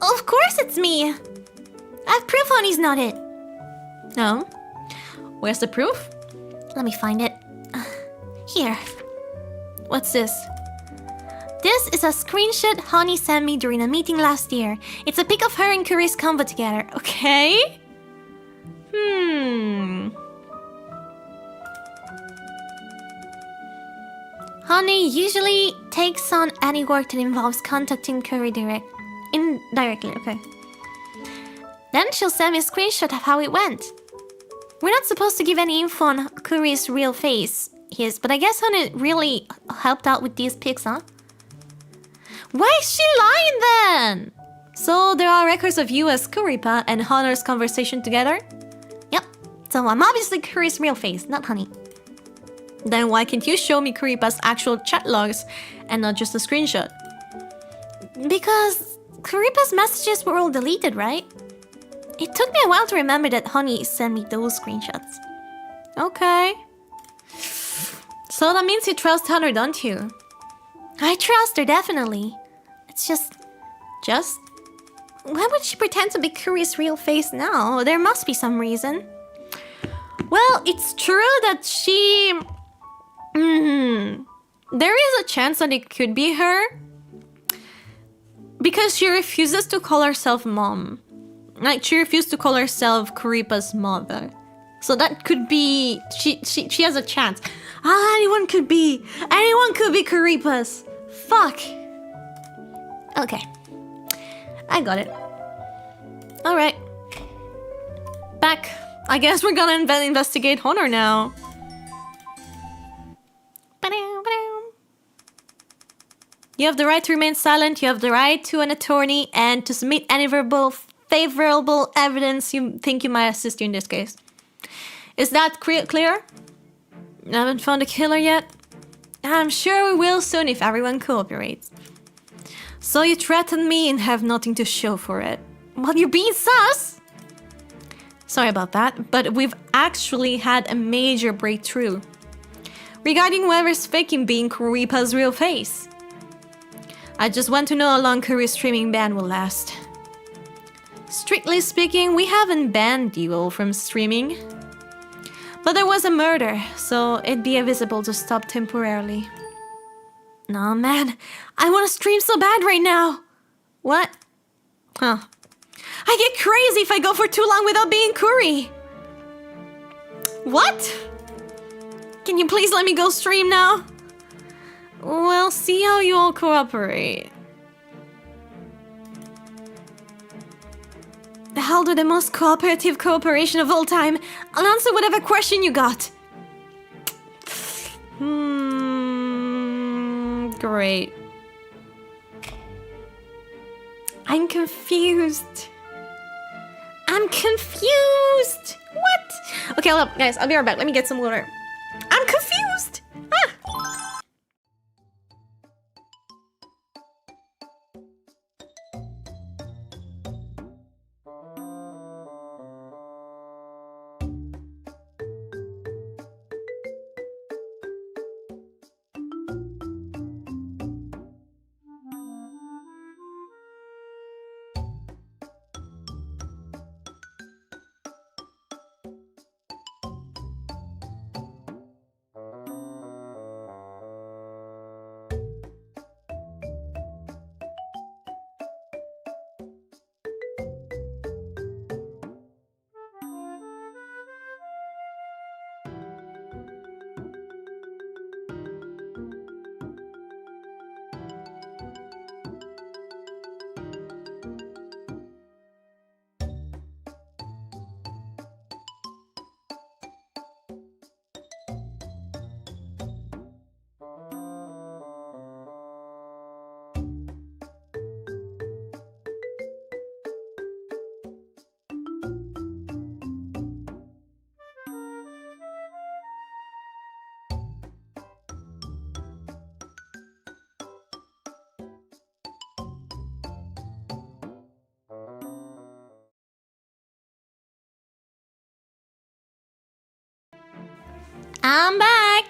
Of course it's me. I have proof Honey's not it. No? Where's the proof? Let me find it. Here. What's this? This is a screenshot Honey sent me during a meeting last year. It's a pic of her and Kuri's combo together. Okay. Honey usually takes on any work that involves contacting Kuri indirectly, okay. Then she'll send me a screenshot of how it went. We're not supposed to give any info on Kuri's real face, but I guess Honey really helped out with these pics, huh? Why is she lying then? So there are records of you as Kuripa and Honor's conversation together? Yep. So I'm obviously Kuri's real face, not Honey. Then why can't you show me Kuripa's actual chat logs and not just a screenshot? Because Kuripa's messages were all deleted, right? It took me a while to remember that Honey sent me those screenshots. Okay. So that means you trust Honor, don't you? I trust her, definitely. It's just... Why would she pretend to be Kuri's real face now? There must be some reason. Well, it's true that she... There is a chance that it could be her. Because she refuses to call herself mom. Like, she refused to call herself Kuripa's mother. So that could be... She has a chance. Anyone could be Kuripa's. Fuck. Okay. I got it. Alright. Back. I guess we're gonna investigate Honor now. You have the right to remain silent, you have the right to an attorney, and to submit any verbal favorable evidence you think you might assist you in this case. Is that clear? Haven't found a killer yet? I'm sure we will soon if everyone cooperates. So you threatened me and have nothing to show for it. Well, you're being sus! Sorry about that, but we've actually had a major breakthrough regarding whoever's faking being Kuripa's real face. I just want to know how long Kuri's streaming ban will last. Strictly speaking, we haven't banned you all from streaming. But there was a murder, so it'd be visible to stop temporarily. Nah, man, I want to stream so bad right now. What? Huh. I get crazy if I go for too long without being Kuri. What? Can you please let me go stream now? We'll see how you all cooperate. I'll do the most cooperative cooperation of all time. I'll answer whatever question you got. Great. I'm confused. What? Okay, hold up, guys. I'll be right back. Let me get some water. I'm confused. I'm back.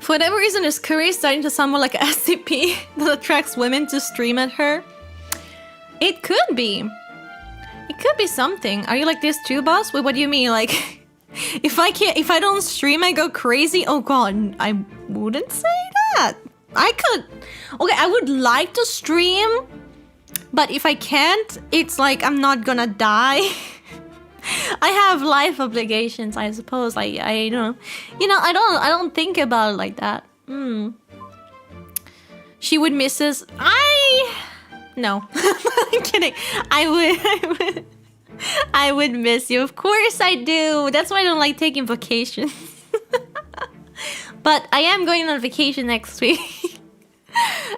For whatever reason, this curry is starting to sound more like a SCP that attracts women to stream at her. It could be. It could be something. Are you like this too, boss? Wait, what do you mean? Like, if I don't stream, I go crazy? Oh god, I wouldn't say that. I could. Okay, I would like to stream, but if I can't, it's like I'm not gonna die. I have life obligations, I suppose. I I don't think about it like that. She would miss us. No. I'm kidding. I would miss you. Of course I do. That's why I don't like taking vacations. But I am going on vacation next week.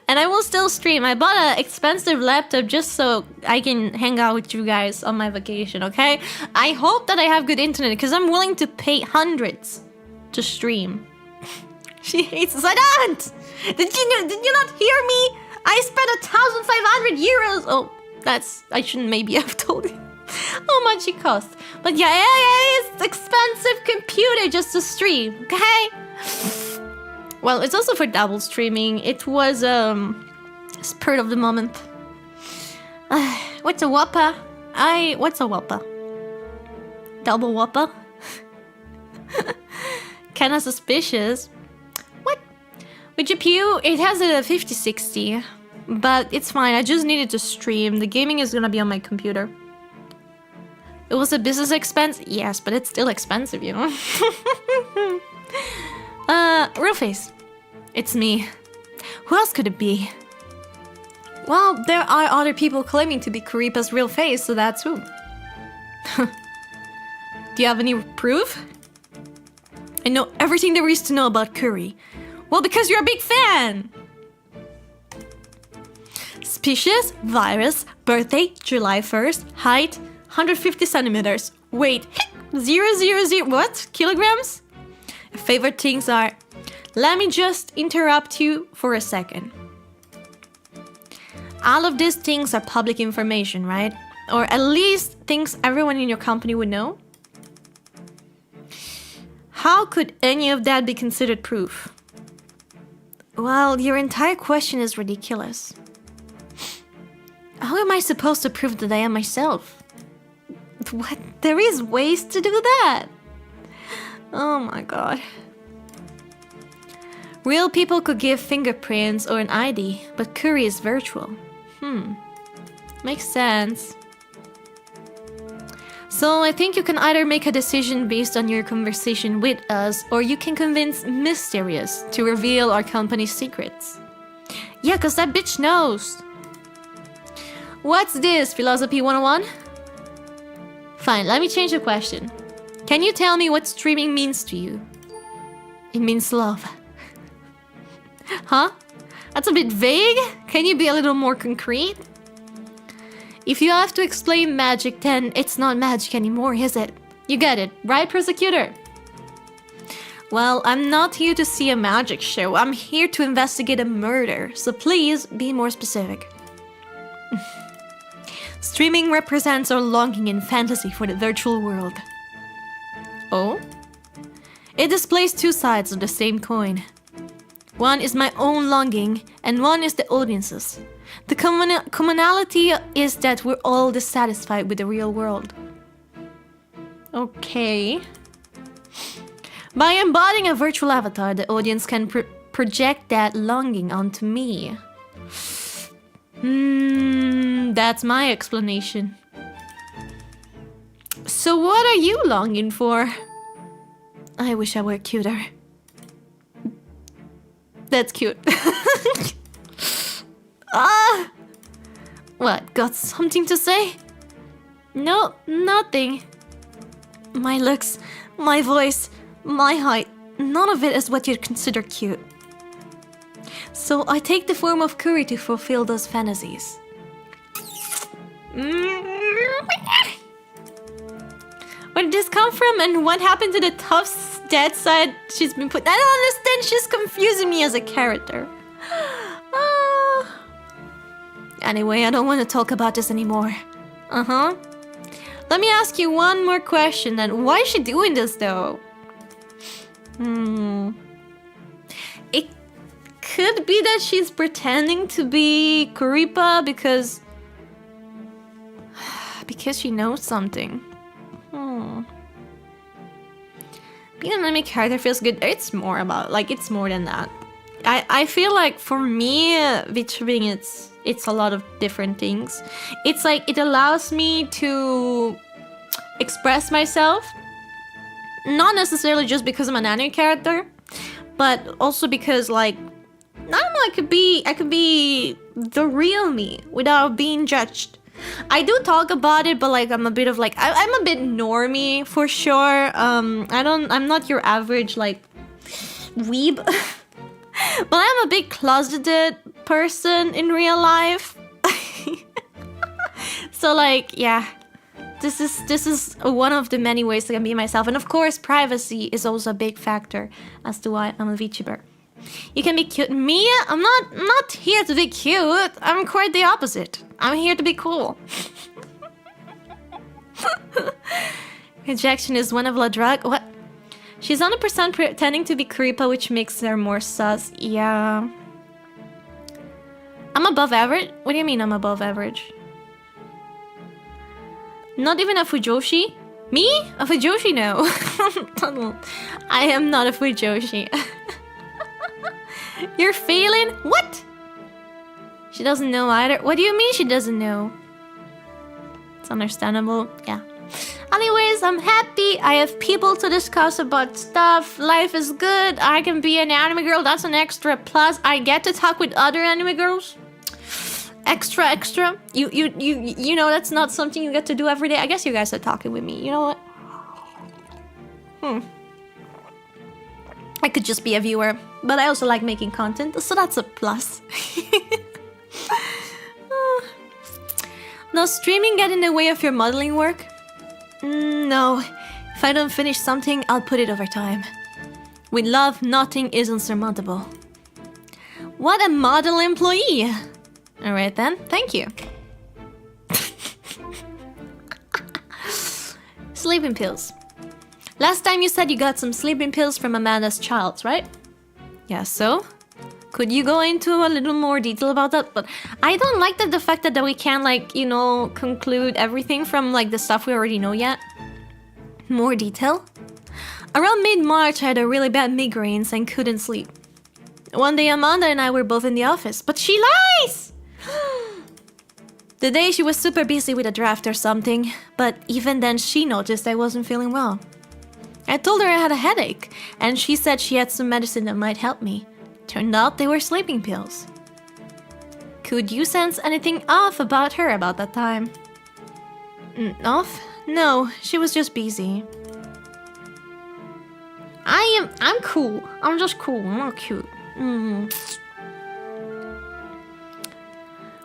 And I will still stream. I bought an expensive laptop just so I can hang out with you guys on my vacation, okay? I hope that I have good internet because I'm willing to pay hundreds to stream. She hates us. I don't! Did you not hear me? I spent 1,500 euros. Oh, I shouldn't maybe have told you how much it costs. But yeah, it's expensive computer just to stream, okay? Well, it's also for double streaming. It was spur of the moment. What's a whopper? What's a whopper? Double whopper? Kinda suspicious. What? With GPU, it has a 5060, but it's fine. I just needed to stream. The gaming is gonna be on my computer. It was a business expense, yes, but it's still expensive, you know. Real face. It's me. Who else could it be? Well, there are other people claiming to be Kuripa's real face, so that's who. Do you have any proof? I know everything there is to know about Curry. Well, because you're a big fan! Species, virus, birthday, July 1st, height, 150 centimeters. Weight, 000, what? Kilograms? Favorite things are... Let me just interrupt you for a second. All of these things are public information, right? Or at least things everyone in your company would know. How could any of that be considered proof? Well, your entire question is ridiculous. How am I supposed to prove that I am myself? What? There is ways to do that. Oh my god. Real people could give fingerprints or an ID, but Curry is virtual. Makes sense. So I think you can either make a decision based on your conversation with us, or you can convince Mysterious to reveal our company's secrets. Yeah, cause that bitch knows. What's this, Philosophy 101? Fine, let me change the question. Can you tell me what streaming means to you? It means love. Huh? That's a bit vague? Can you be a little more concrete? If you have to explain magic, then it's not magic anymore, is it? You get it, right, Prosecutor? Well, I'm not here to see a magic show. I'm here to investigate a murder, so please be more specific. Streaming represents our longing and fantasy for the virtual world. Oh? It displays two sides of the same coin. One is my own longing, and one is the audience's. The commonality is that we're all dissatisfied with the real world. Okay. By embodying a virtual avatar, the audience can project that longing onto me. That's my explanation. So what are you longing for? I wish I were cuter. That's cute. What, got something to say? No, nothing. My looks, my voice, my height, none of it is what you'd consider cute. So I take the form of Curry to fulfill those fantasies. Where did this come from, and what happened to the tough dead side she's been put? I don't understand, she's confusing me as a character. Anyway, I don't want to talk about this anymore. Let me ask you one more question then. Why is she doing this though? It could be that she's pretending to be Kuripa because she knows something. Being an anime character feels good. It's more about, like, it's more than that. I feel like for me, VTubing, it's a lot of different things. It's like it allows me to express myself, not necessarily just because I'm an anime character, but also because, like, I don't know, I could be the real me without being judged. I do talk about it, but like I'm a bit of like I'm a bit normie for sure. I'm not your average like weeb. But I'm a big closeted person in real life. So like, yeah. This is one of the many ways I can be myself. And of course, privacy is also a big factor as to why I'm a VTuber. You can be cute. Me, I'm not here to be cute. I'm quite the opposite. I'm here to be cool. Rejection is one of la drug. What? She's 100% pretending to be Kuripa, which makes her more sus. Yeah. I'm above average? What do you mean I'm above average? Not even a Fujoshi? Me? A Fujoshi? No. I am not a Fujoshi. You're failing? What? She doesn't know either. What do you mean she doesn't know? It's understandable. Yeah. Anyways, I'm happy. I have people to discuss about stuff. Life is good. I can be an anime girl. That's an extra plus. I get to talk with other anime girls. Extra. You know that's not something you get to do every day. I guess you guys are talking with me. You know what? I could just be a viewer, but I also like making content, so that's a plus. Does streaming get in the way of your modeling work? No. If I don't finish something, I'll put it over time. With love, nothing is insurmountable. What a model employee! Alright then, thank you. Sleeping pills. Last time you said you got some sleeping pills from Amanda's child, right? Yeah, so? Could you go into a little more detail about that? But I don't like the fact that we can't, like, you know, conclude everything from, like, the stuff we already know yet. More detail? Around mid-March, I had a really bad migraines and couldn't sleep. One day, Amanda and I were both in the office, but she lies! The day she was super busy with a draft or something, but even then she noticed I wasn't feeling well. I told her I had a headache, and she said she had some medicine that might help me. Turned out they were sleeping pills. Could you sense anything off about her about that time? Off? No, she was just busy. I'm cool. I'm just cool. I'm not cute.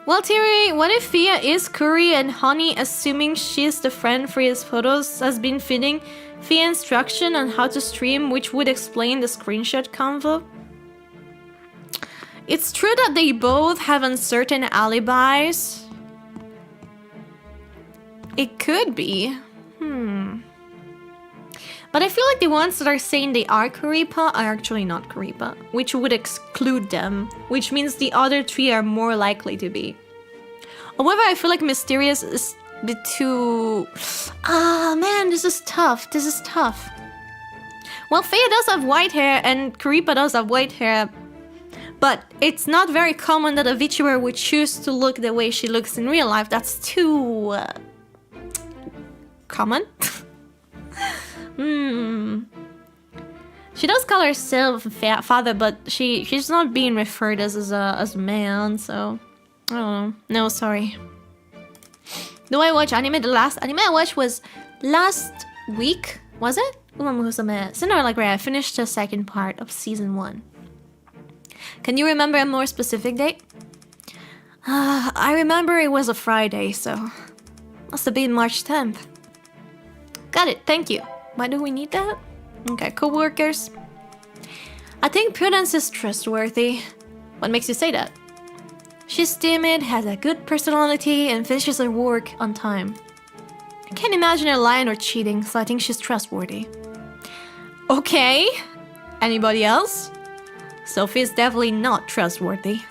Well, Thierry, what if Fia is Curry and Honey, assuming she's the friend for his photos, has been feeding Fia instruction on how to stream, which would explain the screenshot convo? It's true that they both have uncertain alibis. It could be. But I feel like the ones that are saying they are Kuripa are actually not Kuripa, which would exclude them, which means the other three are more likely to be. However, I feel like Mysterious is a bit too... Ah, man, this is tough. Well, Fea does have white hair and Kuripa does have white hair, but it's not very common that a VTuber would choose to look the way she looks in real life. That's too... common? She does call herself father, but she's not being referred as a man, so I don't know. No, sorry. Do I watch anime? The last anime I watched was last week, was it? I finished the second part of season 1. Can you remember a more specific date? I remember it was a Friday, so must have been March 10th. Got it, thank you. Why do we need that? Okay, co-workers. I think Prudence is trustworthy. What makes you say that? She's timid, has a good personality, and finishes her work on time. I can't imagine her lying or cheating, so I think she's trustworthy. Okay. Anybody else? Sophie is definitely not trustworthy.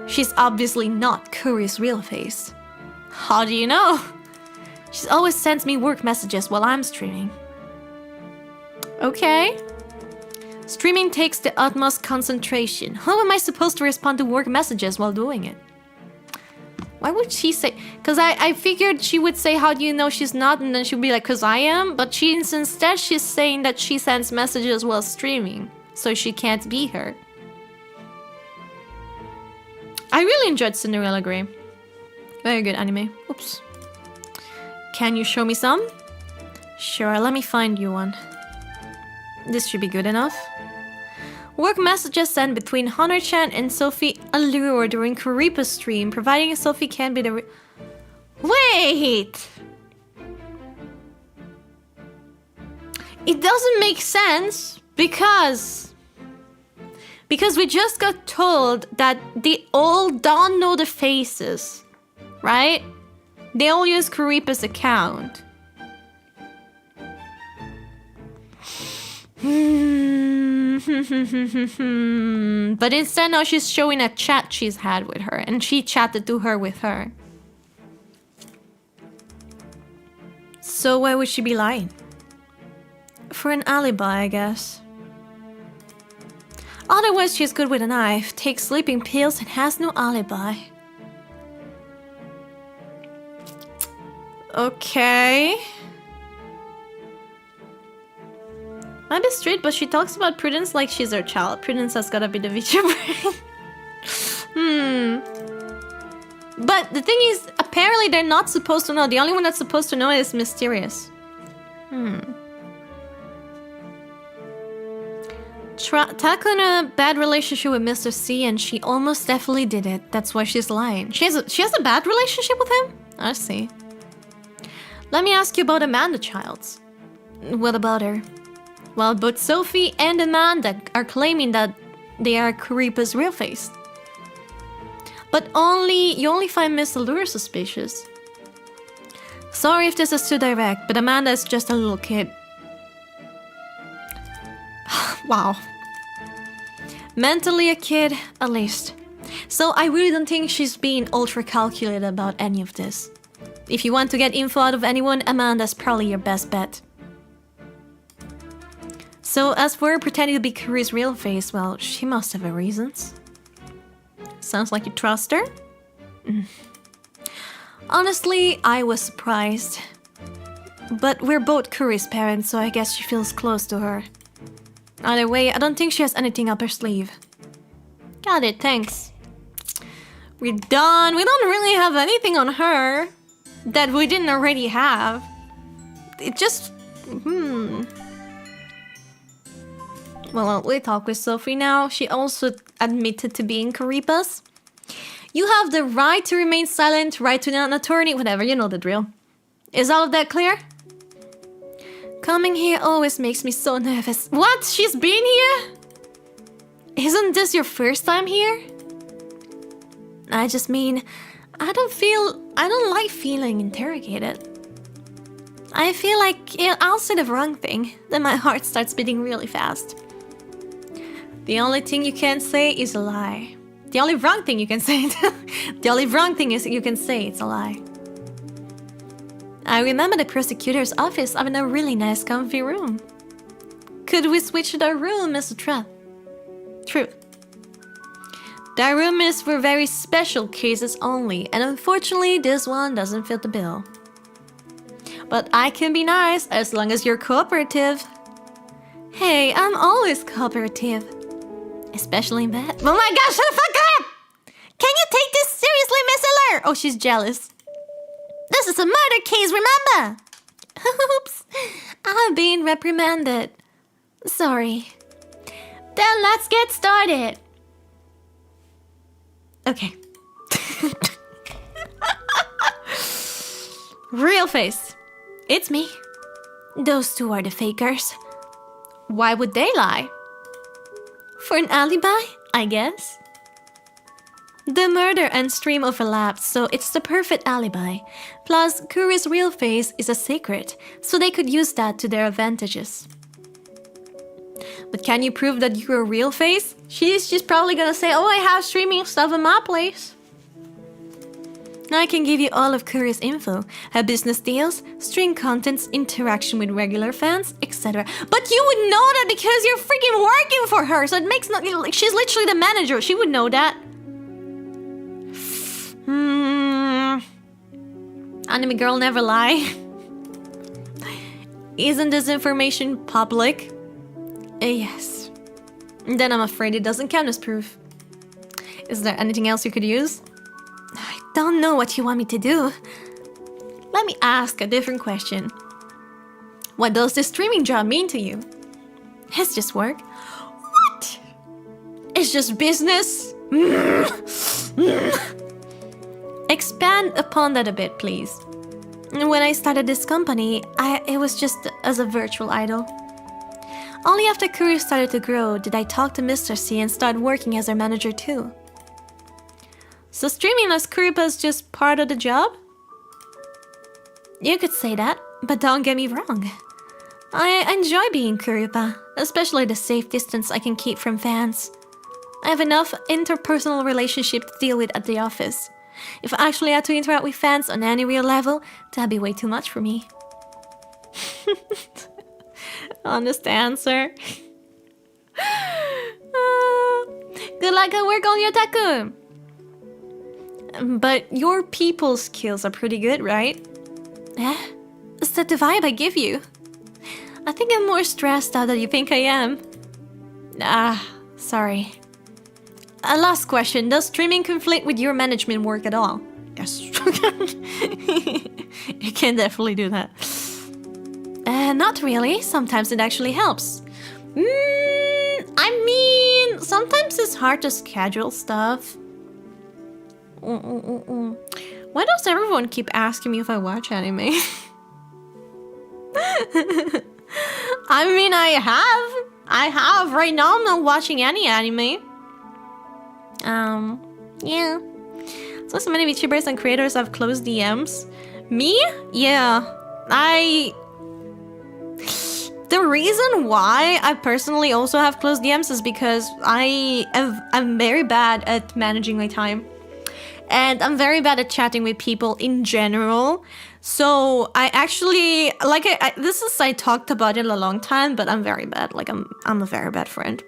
She's obviously not Curry's real face. How do you know? She always sends me work messages while I'm streaming. Okay. Streaming takes the utmost concentration. How am I supposed to respond to work messages while doing it? Why would she say... Because I figured she would say, how do you know she's not? And then she'd be like, because I am. But instead she's saying that she sends messages while streaming. So she can't be her. I really enjoyed Cinderella Grey. Very good anime. Oops. Can you show me some? Sure, let me find you one. This should be good enough. Work messages sent between Honor-chan and Sophie Allure during Kuripa's stream, providing Sophie can be the Wait! It doesn't make sense because we just got told that they all don't know the faces, right? They all use Kuripa's account. But instead now she's showing a chat she's had with her, and she chatted to her with her. So why would she be lying? For an alibi, I guess. Otherwise she's good with a knife, takes sleeping pills, and has no alibi. Okay. Might be straight, but she talks about Prudence like she's her child. Prudence has gotta be the VTuber. But the thing is, apparently they're not supposed to know. The only one that's supposed to know is Mysterious. Tackling a bad relationship with Mr. C, and she almost definitely did it. That's why she's lying. She has a bad relationship with him? I see. Let me ask you about Amanda Childs. What about her? Well, both Sophie and Amanda are claiming that they are Kuripa's real face. But you only find Miss Allure suspicious. Sorry if this is too direct, but Amanda is just a little kid. Wow. Mentally a kid, at least. So I really don't think she's being ultra calculated about any of this. If you want to get info out of anyone, Amanda's probably your best bet. So as for her pretending to be Kuri's real face, well, she must have her reasons. Sounds like you trust her? Honestly, I was surprised. But we're both Kuri's parents, so I guess she feels close to her. Either way, I don't think she has anything up her sleeve. Got it, thanks. We're done. We don't really have anything on her that we didn't already have. It just... Well, we talk with Sophie now. She also admitted to being Kuripa's. You have the right to remain silent, right to an attorney, whatever, you know the drill. Is all of that clear? Coming here always makes me so nervous. What? She's been here? Isn't this your first time here? I just mean, I don't like feeling interrogated. I feel like I'll say the wrong thing, then my heart starts beating really fast. The only thing you can't say is a lie. The only wrong thing you can say, the only wrong thing is you can say it's a lie. I remember the prosecutor's office having a really nice comfy room. Could we switch to that room, Mr. Truth? Truth. That room is for very special cases only, and unfortunately this one doesn't fit the bill. But I can be nice as long as you're cooperative. Hey, I'm always cooperative. Especially in bed. Oh my gosh, shut the fuck up! Can you take this seriously, Miss Allure? Oh, she's jealous. This is a murder case, remember? Oops, I've been reprimanded. Sorry. Then let's get started. Okay. Real face. It's me. Those two are the fakers. Why would they lie? For an alibi, I guess. The murder and stream overlapped, so it's the perfect alibi. Plus, Kuri's real face is a secret, so they could use that to their advantages. But can you prove that you're a real face? She's probably gonna say, oh, I have streaming stuff in my place. I can give you all of Kuri's info, her business deals, stream contents, interaction with regular fans, etc. But you would know that because you're freaking working for her, so it makes no... Like, she's literally the manager, she would know that. Anime girl never lie. Isn't this information public? Yes. Then I'm afraid it doesn't count as proof. Is there anything else you could use? I don't know what you want me to do. Let me ask a different question. What does this streaming job mean to you? It's just work. What? It's just business? Expand upon that a bit, please. When I started this company, it was just as a virtual idol. Only after Kuri started to grow did I talk to Mr. C and start working as her manager too. So streaming as Kuripa is just part of the job? You could say that, but don't get me wrong. I enjoy being Kuripa, especially the safe distance I can keep from fans. I have enough interpersonal relationship to deal with at the office. If I actually had to interact with fans on any real level, that'd be way too much for me. Honest answer. Good luck at work on your taku. But your people skills are pretty good, right? Eh? Is that the vibe I give you? I think I'm more stressed out than you think I am. Sorry. A last question. Does streaming conflict with your management work at all? Yes. It can definitely do that. Not really. Sometimes it actually helps. I mean, sometimes it's hard to schedule stuff. Why does everyone keep asking me if I watch anime? I mean, I have. Right now I'm not watching any anime. Yeah. So many VTubers and creators have closed DMs. Me? Yeah. The reason why I personally also have closed DMs is because I'm very bad at managing my time. And I'm very bad at chatting with people in general. So I actually, like, I talked about it a long time, but I'm very bad. Like, I'm a very bad friend.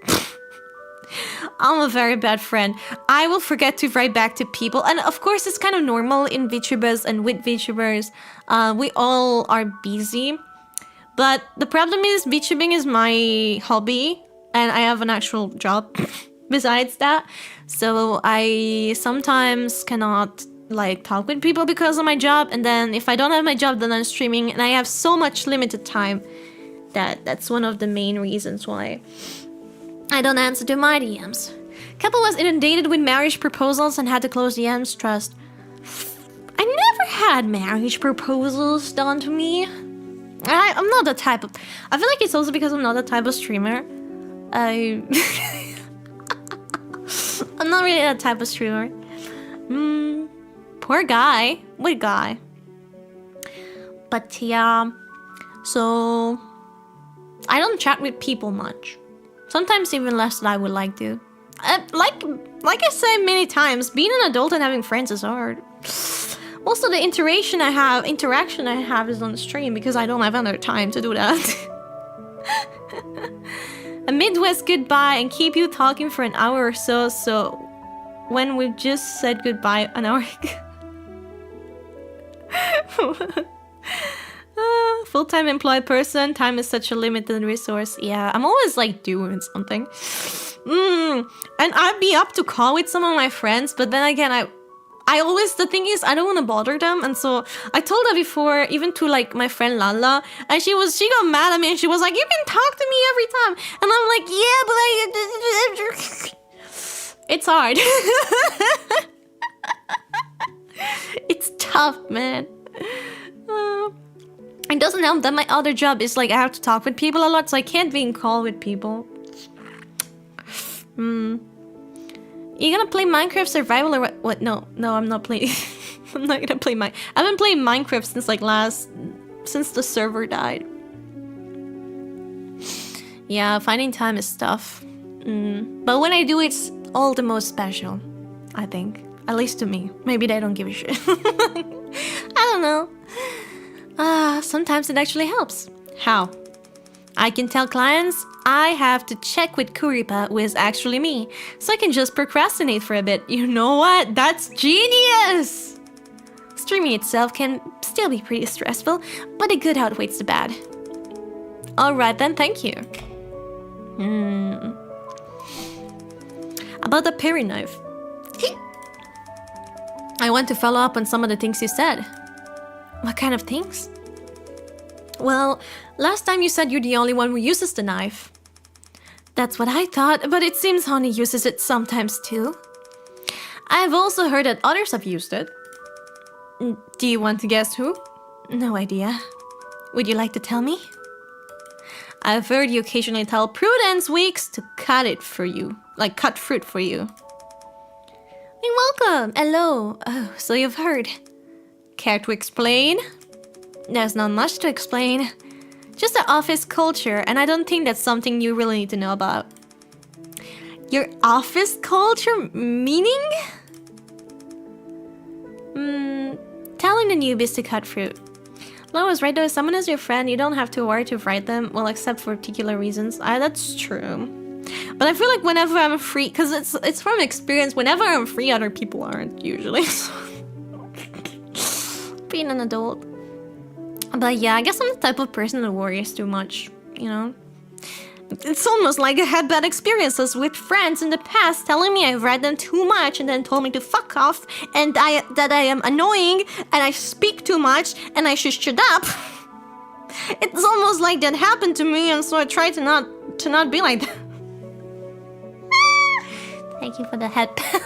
I'm a very bad friend. I will forget to write back to people. And of course, it's kind of normal in VTubers and with VTubers. We all are busy. But the problem is VTubing is my hobby. And I have an actual job besides that. So I sometimes cannot like talk with people because of my job. And then if I don't have my job, then I'm streaming. And I have so much limited time that's one of the main reasons why I don't answer to my DMs. Capo was inundated with marriage proposals and had to close DMs. Trust. I never had marriage proposals done to me. I'm not the type of... I feel like it's also because I'm not the type of streamer. I'm not really that type of streamer. Poor guy. What guy? But yeah. So... I don't chat with people much. Sometimes even less than I would like to. Like I said many times, being an adult and having friends is hard. Also, the interaction I have is on the stream because I don't have another time to do that. A Midwest goodbye and keep you talking for an hour or so. So, when we just said goodbye an hour ago. Full-time employed person, time is such a limited resource. Yeah, I'm always like doing something. And I'd be up to call with some of my friends, but then again, I always, the thing is, I don't want to bother them, and so I told her before, even to like my friend Lala, and she got mad at me, and she was like, you can talk to me every time, and I'm like, yeah, but it's hard. It's tough, man. It doesn't help that my other job is like I have to talk with people a lot, so I can't be in call with people. You gonna play Minecraft Survival or what? What? No, I'm not playing. I'm not gonna play I've been playing Minecraft since like since the server died. Yeah, finding time is tough. But when I do, it's all the most special, I think. At least to me. Maybe they don't give a shit. I don't know. Sometimes it actually helps. How? I can tell clients I have to check with Kuripa, who is actually me, so I can just procrastinate for a bit. You know what? That's genius! Streaming itself can still be pretty stressful, but the good outweighs the bad. Alright then, thank you. About the peri knife. I want to follow up on some of the things you said. What kind of things? Well, last time you said you're the only one who uses the knife. That's what I thought, but it seems Honey uses it sometimes too. I've also heard that others have used it. Do you want to guess who? No idea. Would you like to tell me? I've heard you occasionally tell Prudence Weeks to cut it for you. Like cut fruit for you. You're welcome! Hello! Oh, so you've heard. Care to explain? There's not much to explain. Just the office culture, and I don't think that's something you really need to know about. Your office culture? Meaning? Telling the newbies to cut fruit. Lo was right though, if someone is your friend, you don't have to worry to write them, well, except for particular reasons. That's true. But I feel like whenever I'm free, because it's from experience, whenever I'm free, other people aren't, usually. Being an adult. But yeah, I guess I'm the type of person that worries too much, you know? It's almost like I had bad experiences with friends in the past telling me I've read them too much and then told me to fuck off and that I am annoying and I speak too much and I should shut up. It's almost like that happened to me, and so I try to not be like that. Thank you for the headband.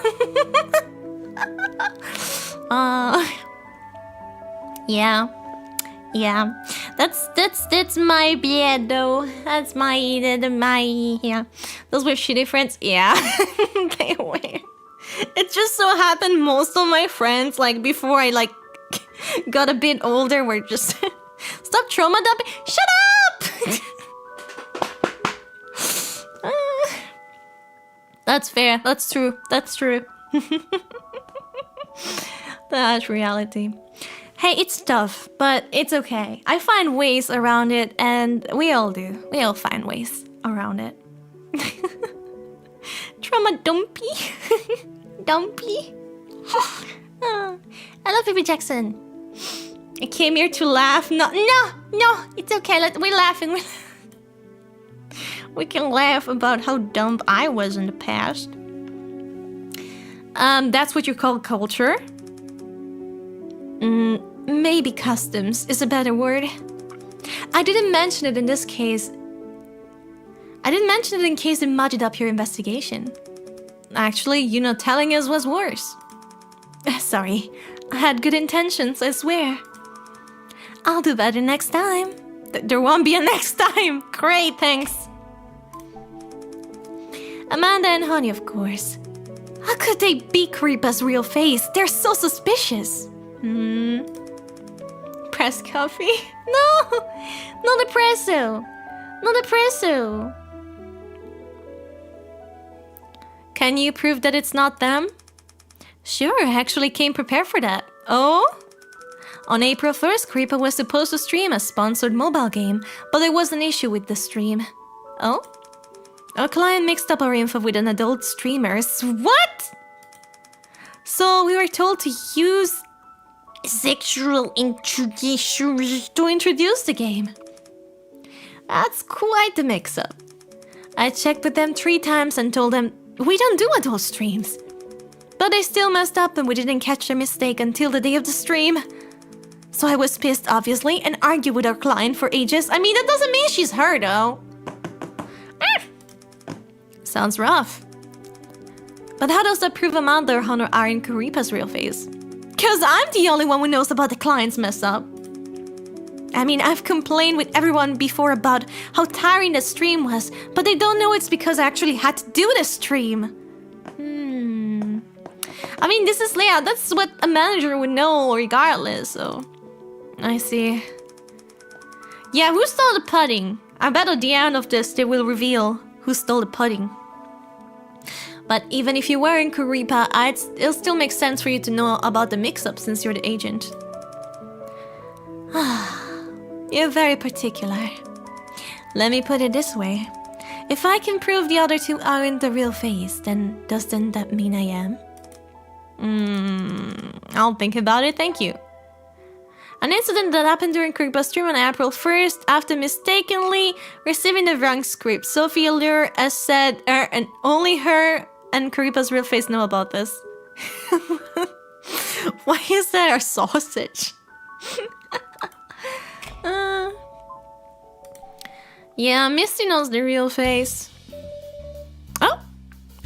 Yeah. That's my bad though. That's my yeah. Those were shitty friends. Yeah. They were. It just so happened most of my friends, like before I like got a bit older, were just stop trauma dumping. Shut up. That's fair. That's true. That's reality. Hey, it's tough, but it's okay. I find ways around it, and we all do. We all find ways around it. Trauma dumpy. Dumpy. I love Baby Jackson. I came here to laugh. No, it's okay. We're laughing. We can laugh about how dumb I was in the past. That's what you call culture? Maybe customs is a better word. I didn't mention it in this case. I didn't mention it in case it muddied up your investigation. Actually, you not telling us was worse. Sorry, I had good intentions, I swear. I'll do better next time. There won't be a next time. Great, thanks. Amanda and Honey, of course. How could they be Kripa's real face? They're so suspicious. Press coffee? No! Not espresso! Not espresso! Can you prove that it's not them? Sure, I actually came prepared for that. Oh? On April 1st, Kripa was supposed to stream a sponsored mobile game, but there was an issue with the stream. Oh? Our client mixed up our info with an adult streamer. What? So we were told to use sexual introduction to introduce the game. That's quite the mix-up. I checked with them 3 times and told them we don't do adult streams. But they still messed up and we didn't catch their mistake until the day of the stream. So I was pissed, obviously, and argued with our client for ages. I mean, that doesn't mean she's her, though. Sounds rough. But how does that prove Amanda or Hunter are in Kuripa's real face? Cause I'm the only one who knows about the client's mess up. I mean, I've complained with everyone before about how tiring the stream was, but they don't know it's because I actually had to do the stream. I mean, this is layout. That's what a manager would know regardless, so... I see. Yeah, who stole the pudding? I bet at the end of this they will reveal who stole the pudding. But even if you were in Kuripa, it'll still make sense for you to know about the mix-up since you're the agent. You're very particular. Let me put it this way. If I can prove the other two aren't the real face, then doesn't that mean I am? I'll think about it, thank you. An incident that happened during Kuripa's stream on April 1st, after mistakenly receiving the wrong script. Sophie Allure has said and only her and Kuripa's real face know about this. Why is there a sausage? Yeah, Misty knows the real face. Oh!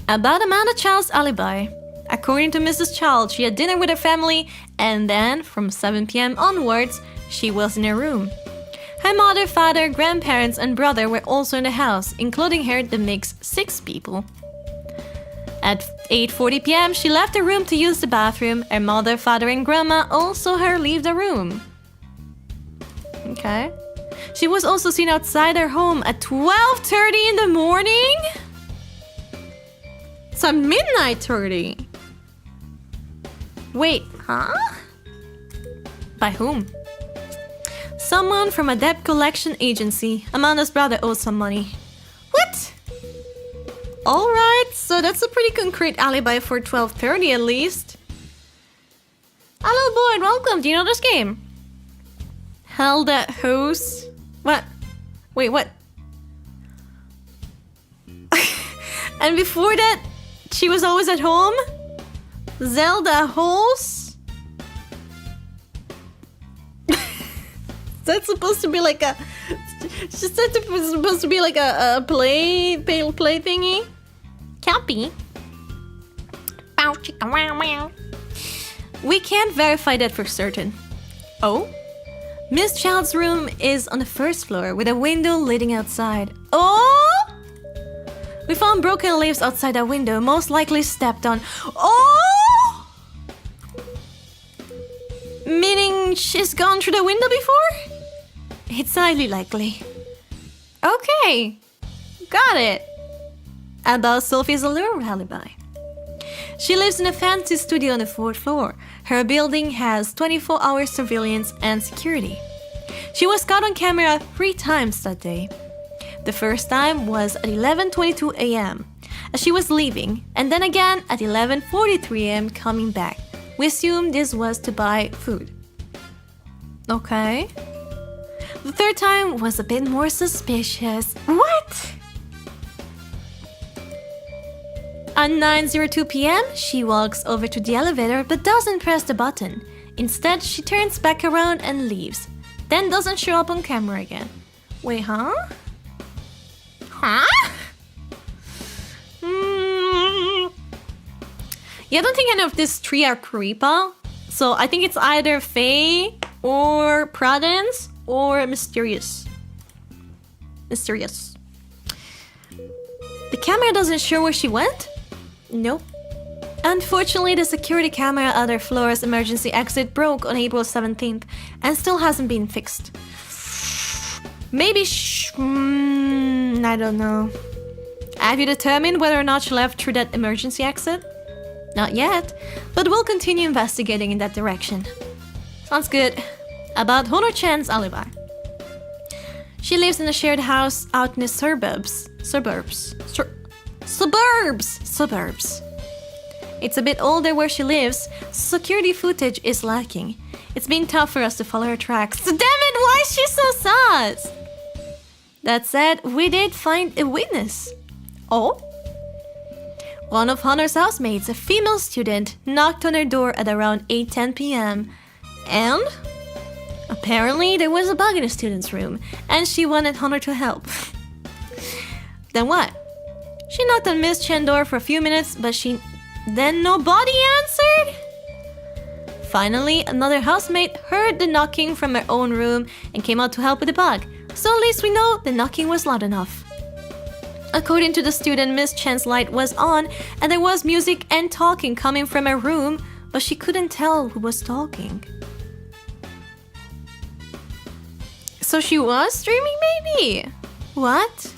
About Amanda Child's alibi. According to Mrs. Child, she had dinner with her family, and then, from 7 PM onwards, she was in her room. Her mother, father, grandparents, and brother were also in the house, including her, that makes 6 people. At 8:40 PM, she left the room to use the bathroom. Her mother, father, and grandma also her leave the room. Okay. She was also seen outside her home at 12:30 in the morning? It's at midnight 30. Wait, huh? By whom? Someone from a debt collection agency. Amanda's brother owes some money. What? Alright, so that's a pretty concrete alibi for 12:30 at least. Hello boy, welcome. Do you know this game? Hell that hose. What? Wait, what? And before that, she was always at home? Zelda hose? That's supposed to be like a... Just supposed to be like a play thingy? Cappy? Bow chicka wow wow. We can't verify that for certain. Oh? Miss Child's room is on the first floor with a window leading outside. Oh! We found broken leaves outside that window, most likely stepped on. Oh! Meaning she's gone through the window before? It's highly likely. Okay, got it. About Sophie's allure alibi. She lives in a fancy studio on the 4th floor. Her building has 24-hour surveillance and security. She was caught on camera 3 times that day. The first time was at 11:22 AM as she was leaving, and then again at 11:43 AM coming back. We assumed this was to buy food. Okay. The third time was a bit more suspicious. What? At 9:02 PM, she walks over to the elevator but doesn't press the button. Instead, she turns back around and leaves, then doesn't show up on camera again. Wait, huh? Huh? Yeah, I don't think any of these 3 are Kuripa. So I think it's either Faye or Prudence or Mysterious. Mysterious. The camera doesn't show where she went? Nope. Unfortunately, the security camera at her floor's emergency exit broke on April 17th and still hasn't been fixed. Maybe I don't know. Have you determined whether or not she left through that emergency exit? Not yet, but we'll continue investigating in that direction. Sounds good. About Honor-chan's alibi. She lives in a shared house out in the suburbs. Suburbs. It's a bit older where she lives, so security footage is lacking. It's been tough for us to follow her tracks. So damn it, why is she so sus? That said, we did find a witness. Oh? One of Honor's housemates, a female student, knocked on her door at around 8:10 PM. And? Apparently, there was a bug in the student's room, and she wanted Honor to help. Then what? She knocked on Miss Chen's door for a few minutes, but then nobody answered? Finally, another housemate heard the knocking from her own room and came out to help with the bug. So at least we know the knocking was loud enough. According to the student, Miss Chen's light was on and there was music and talking coming from her room, but she couldn't tell who was talking. So she was streaming, maybe? What?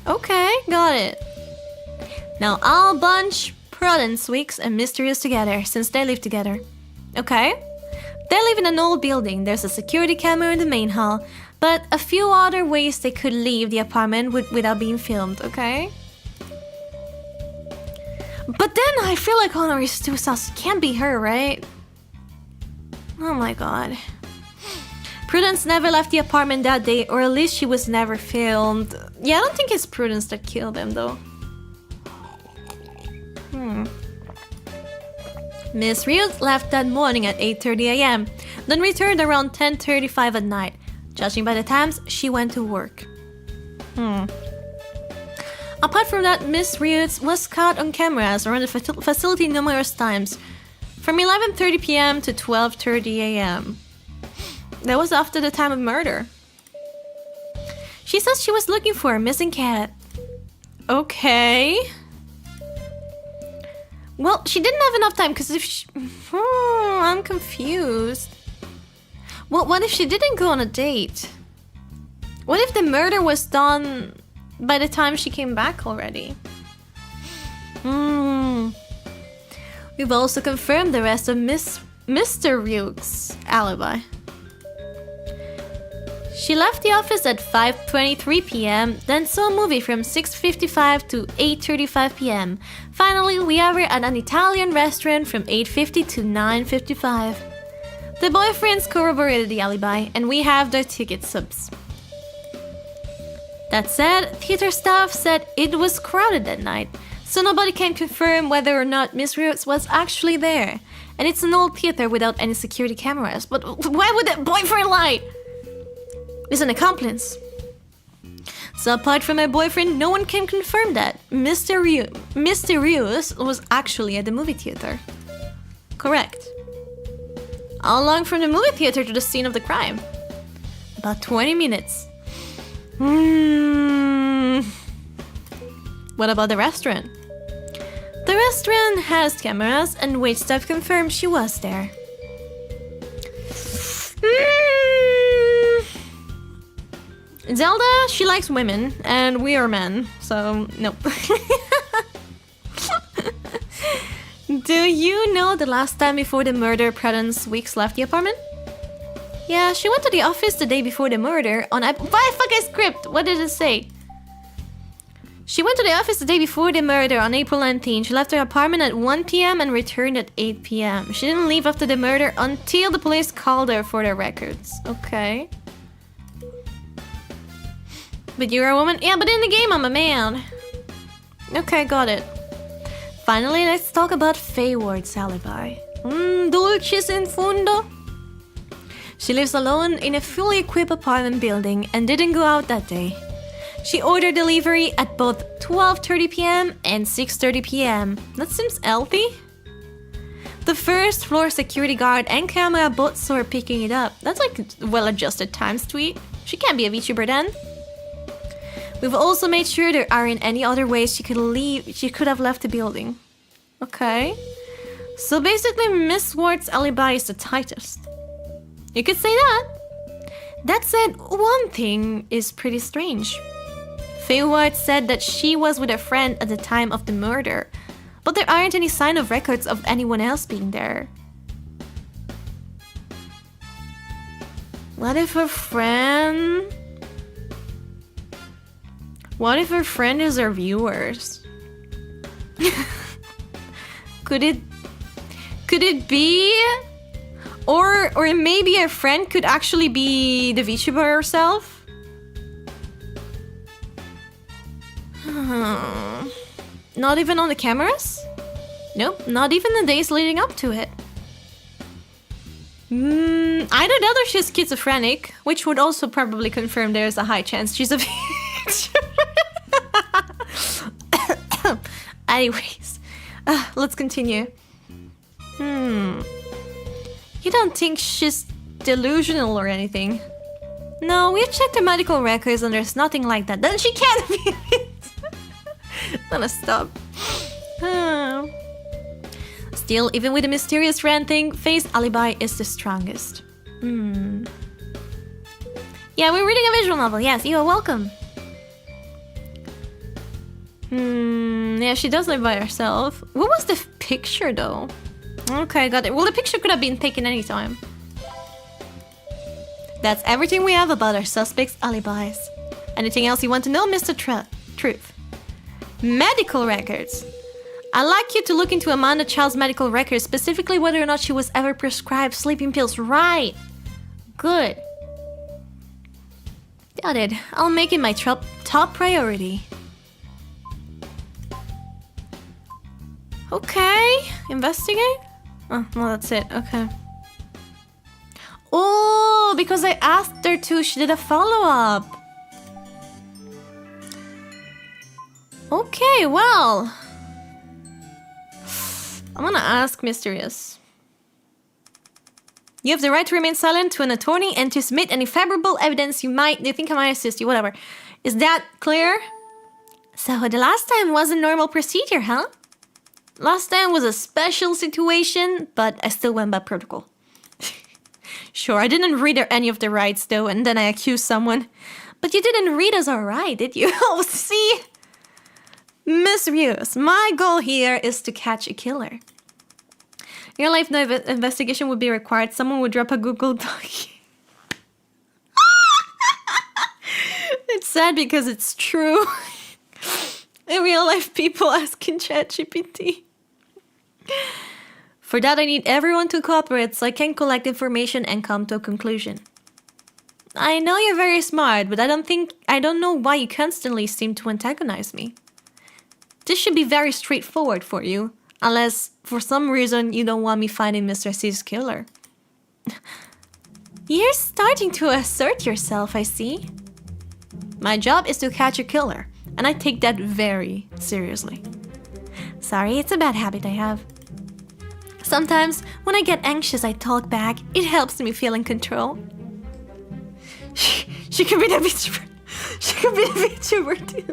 Okay, got it. Now I'll bunch Prudence, Weeks, and Mysterious together, since they live together. Okay? They live in an old building. There's a security camera in the main hall, but a few other ways they could leave the apartment without being filmed, okay? But then I feel like Honoris Tusas can't be her, right? Oh my god. Prudence never left the apartment that day, or at least she was never filmed. Yeah, I don't think it's Prudence that killed them, though. Miss Rios left that morning at 8:30 a.m., then returned around 10:35 at night. Judging by the times, she went to work. Apart from that, Miss Rios was caught on cameras around the facility numerous times, from 11:30 p.m. to 12:30 a.m. That was after the time of murder. She says she was looking for a missing cat. Okay. Well, she didn't have enough time because if she... I'm confused. Well, what if she didn't go on a date? What if the murder was done by the time she came back already? We've also confirmed the rest of Mr. Ryuk's alibi. She left the office at 5:23 p.m., then saw a movie from 6:55 to 8:35 p.m. Finally, we have her at an Italian restaurant from 8:50 to 9:55. The boyfriends corroborated the alibi, and we have their ticket subs. That said, theater staff said it was crowded that night, so nobody can confirm whether or not Miss Rios was actually there. And it's an old theater without any security cameras, but why would that boyfriend lie? Is an accomplice. So apart from my boyfriend, no one can confirm that Mr. Rios was actually at the movie theater. Correct. How long from the movie theater to the scene of the crime? About 20 minutes. What about the restaurant? The restaurant has cameras and wait staff confirmed she was there. Zelda, she likes women, and we are men, so nope. Do you know the last time before the murder Prudence Weeks left the apartment? Yeah, she went to the office the day before the murder on a... Why fuck a script? What did it say? She went to the office the day before the murder on April 19. She left her apartment at 1 p.m. and returned at 8 p.m. She didn't leave after the murder until the police called her for their records. Okay. But you're a woman? Yeah, but in the game I'm a man. Okay, got it. Finally, let's talk about Faye Ward's alibi. Dulcis in fundo. She lives alone in a fully equipped apartment building and didn't go out that day. She ordered delivery at both 12:30 p.m. and 6:30 p.m. That seems healthy. The first floor security guard and camera both saw her picking it up. That's like well-adjusted times tweet. She can't be a VTuber then. We've also made sure there aren't any other ways she could have left the building. Okay. So basically Miss Ward's alibi is the tightest. You could say that. That said, one thing is pretty strange. Faye Ward said that she was with a friend at the time of the murder, but there aren't any sign of records of anyone else being there. What if her friend is our viewers? Could it be? Or maybe a friend could actually be the VTuber herself? Not even on the cameras? Nope, not even the days leading up to it. Either that or she's schizophrenic, which would also probably confirm there's a high chance she's a VTuber. Anyways, let's continue. You don't think she's delusional or anything? No, we've checked her medical records and there's nothing like that. Then she can't be it. Gonna stop. Still, even with the mysterious ranting, Faye's alibi is the strongest. Yeah, we're reading a visual novel. Yes, you are welcome. Yeah, she does live by herself. What was the picture though? Okay, got it. Well, the picture could have been taken anytime. That's everything we have about our suspects' alibis. Anything else you want to know, Mr. Truth? Medical records. I'd like you to look into Amanda Child's medical records, specifically whether or not she was ever prescribed sleeping pills. Right. Good. Got it. I'll make it my top priority. Okay. Investigate? Oh, well, that's it. Okay. Oh, because I asked her to, she did a follow-up. Okay, well. I'm gonna ask Mysterious. You have the right to remain silent to an attorney and to submit any favorable evidence you think I might assist you, whatever. Is that clear? So the last time was a normal procedure, huh? Last time was a special situation, but I still went by protocol. Sure, I didn't read her any of the rights though, and then I accused someone. But you didn't read us all right, did you? Oh, see? Mysterious, my goal here is to catch a killer. In your life, no investigation would be required. Someone would drop a Google Doc. It's sad because it's true. In real life, people asking ChatGPT. For that, I need everyone to cooperate so I can collect information and come to a conclusion. I know you're very smart, but I don't know why you constantly seem to antagonize me. This should be very straightforward for you, unless for some reason you don't want me finding Mr. C's killer. You're starting to assert yourself, I see. My job is to catch a killer, and I take that very seriously. Sorry, it's a bad habit I have. Sometimes, when I get anxious, I talk back. It helps me feel in control. She could be the VTuber. She could be the VTuber too.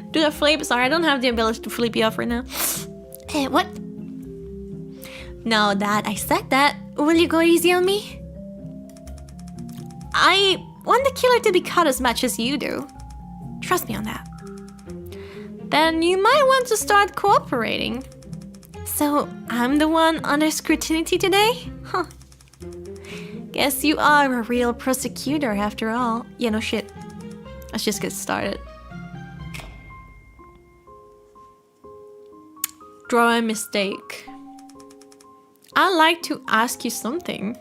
Do I flip? Sorry, I don't have the ability to flip you off right now. Hey, what? Now that I said that, will you go easy on me? I want the killer to be caught as much as you do. Trust me on that. Then you might want to start cooperating. So, I'm the one under scrutiny today? Huh. Guess you are a real prosecutor after all. Yeah, no shit. Let's just get started. Draw a mistake. I'd like to ask you something.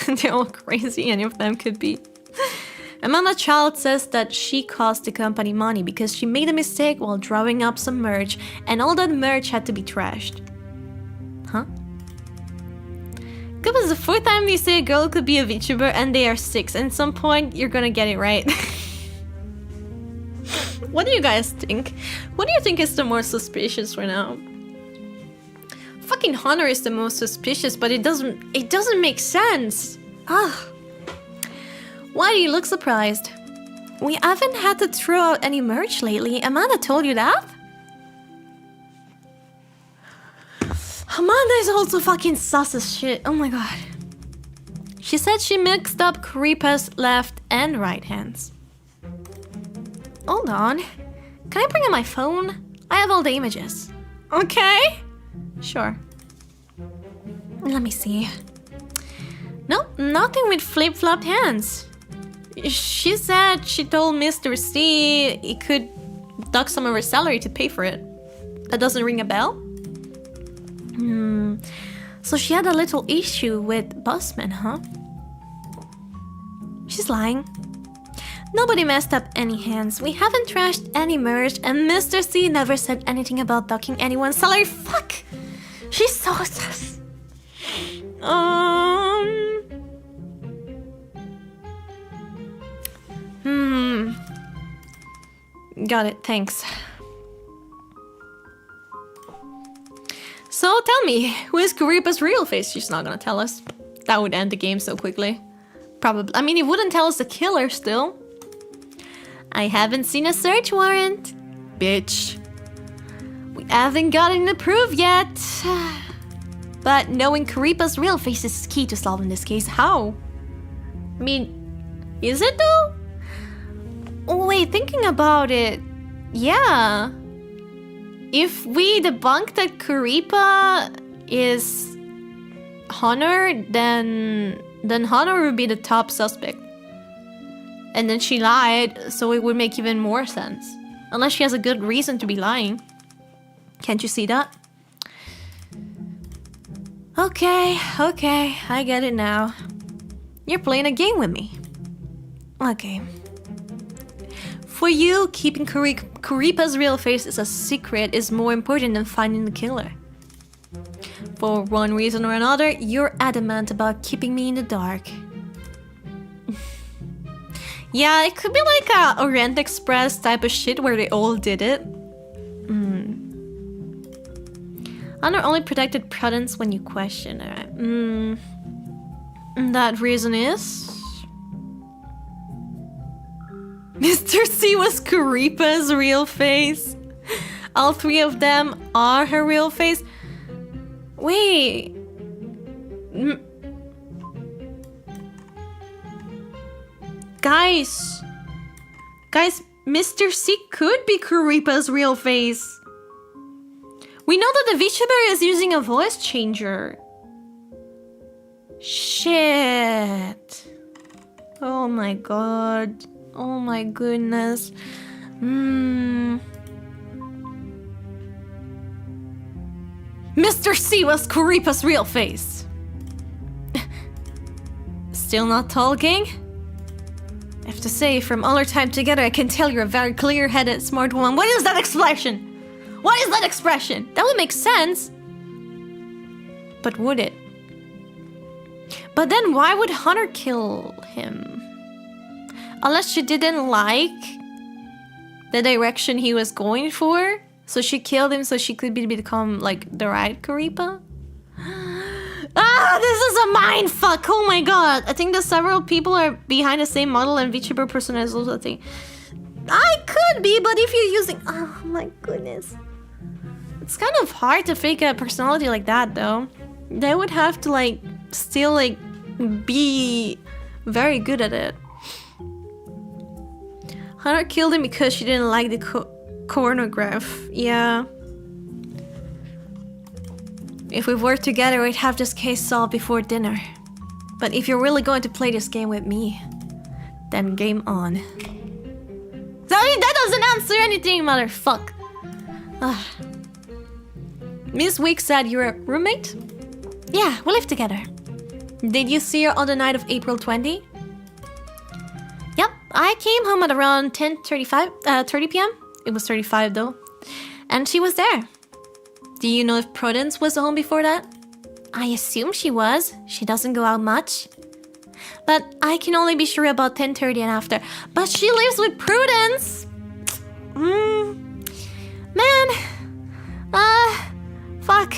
They're all crazy, any of them could be. Amanda Child says that she cost the company money because she made a mistake while drawing up some merch and all that merch had to be trashed. Huh? It was the fourth time you say a girl could be a VTuber and they are 6, and at some point you're gonna get it right. What do you guys think? What do you think is the most suspicious right now? Fucking Honor is the most suspicious, but it doesn't make sense. Ugh. Why do you look surprised? We haven't had to throw out any merch lately. Amanda told you that? Amanda is also fucking sus as shit. Oh my god. She said she mixed up Kripa's left and right hands. Hold on. Can I bring in my phone? I have all the images. Okay. Sure. Let me see. Nope, nothing with flip-flopped hands. She said she told Mr. C he could duck some of her salary to pay for it. That doesn't ring a bell? So she had a little issue with Bossman, huh? She's lying. Nobody messed up any hands. We haven't trashed any merch, and Mr. C never said anything about ducking anyone's salary. Fuck! She's so sus. Got it, thanks. So tell me, who is Kuripa's real face? She's not gonna tell us. That would end the game so quickly. Probably. I mean, it wouldn't tell us the killer still. I haven't seen a search warrant. Bitch. We haven't gotten the proof yet. But knowing Karipa's real face is key to solving this case. How? I mean, is it though? Oh, wait, thinking about it. Yeah. If we debunk that Karipa is Honor, then Honor would be the top suspect. And then she lied, so it would make even more sense. Unless she has a good reason to be lying. Can't you see that? Okay, I get it now. You're playing a game with me. Okay. For you, keeping Karipa's real face as a secret is more important than finding the killer. For one reason or another, you're adamant about keeping me in the dark. Yeah, it could be like a Orient Express type of shit where they all did it. Honor only protected Prudence when you question her. That reason is... Mr. C was Karipa's real face. All three of them are her real face. Wait. Guys, Mr. C could be Karipa's real face. We know that the VTuber is using a voice changer. Shit. Oh my god. Oh my goodness. Mr. C was Karipa's real face. Still not talking? I have to say, from all our time together, I can tell you're a very clear-headed, smart woman. What is that expression? What is that expression? That would make sense. But would it? But then why would Hunter kill him? Unless she didn't like the direction he was going for. So she killed him so she could become like the right Karipa? Ah, this is a mindfuck! Oh my god! I think that several people are behind the same model and VTuber persona is also a thing. I could be, but if you're using... Oh my goodness. It's kind of hard to fake a personality like that though. They would have to like still like be very good at it. Hunter killed him because she didn't like the chronograph. Yeah. If we worked together, we'd have this case solved before dinner. But if you're really going to play this game with me, then game on. Sorry, that doesn't answer anything, motherfuck. Miss Week said you're a roommate? Yeah, we live together. Did you see her on the night of April 20? Yep, I came home at around 30 p.m. It was 35 though. And she was there. Do you know if Prudence was home before that? I assume she was. She doesn't go out much. But I can only be sure about 10:30 and after. But she lives with Prudence! Man. Fuck.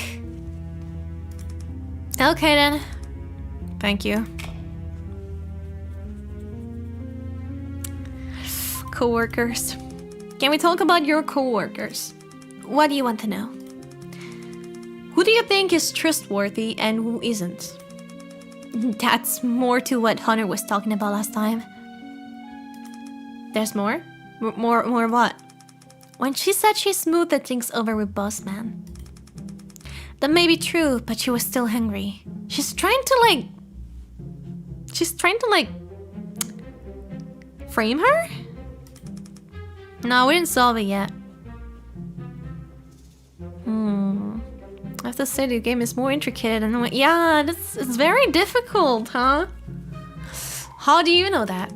Okay then. Thank you. Co-workers. Can we talk about your co-workers? What do you want to know? Who do you think is trustworthy and who isn't? That's more to what Hunter was talking about last time. There's more? More what? When she said she smoothed the things over with Bossman. That may be true, but she was still hungry. She's trying to frame her? No, we didn't solve it yet. I have to say the game is more intricate and yeah, it's very difficult, huh? How do you know that?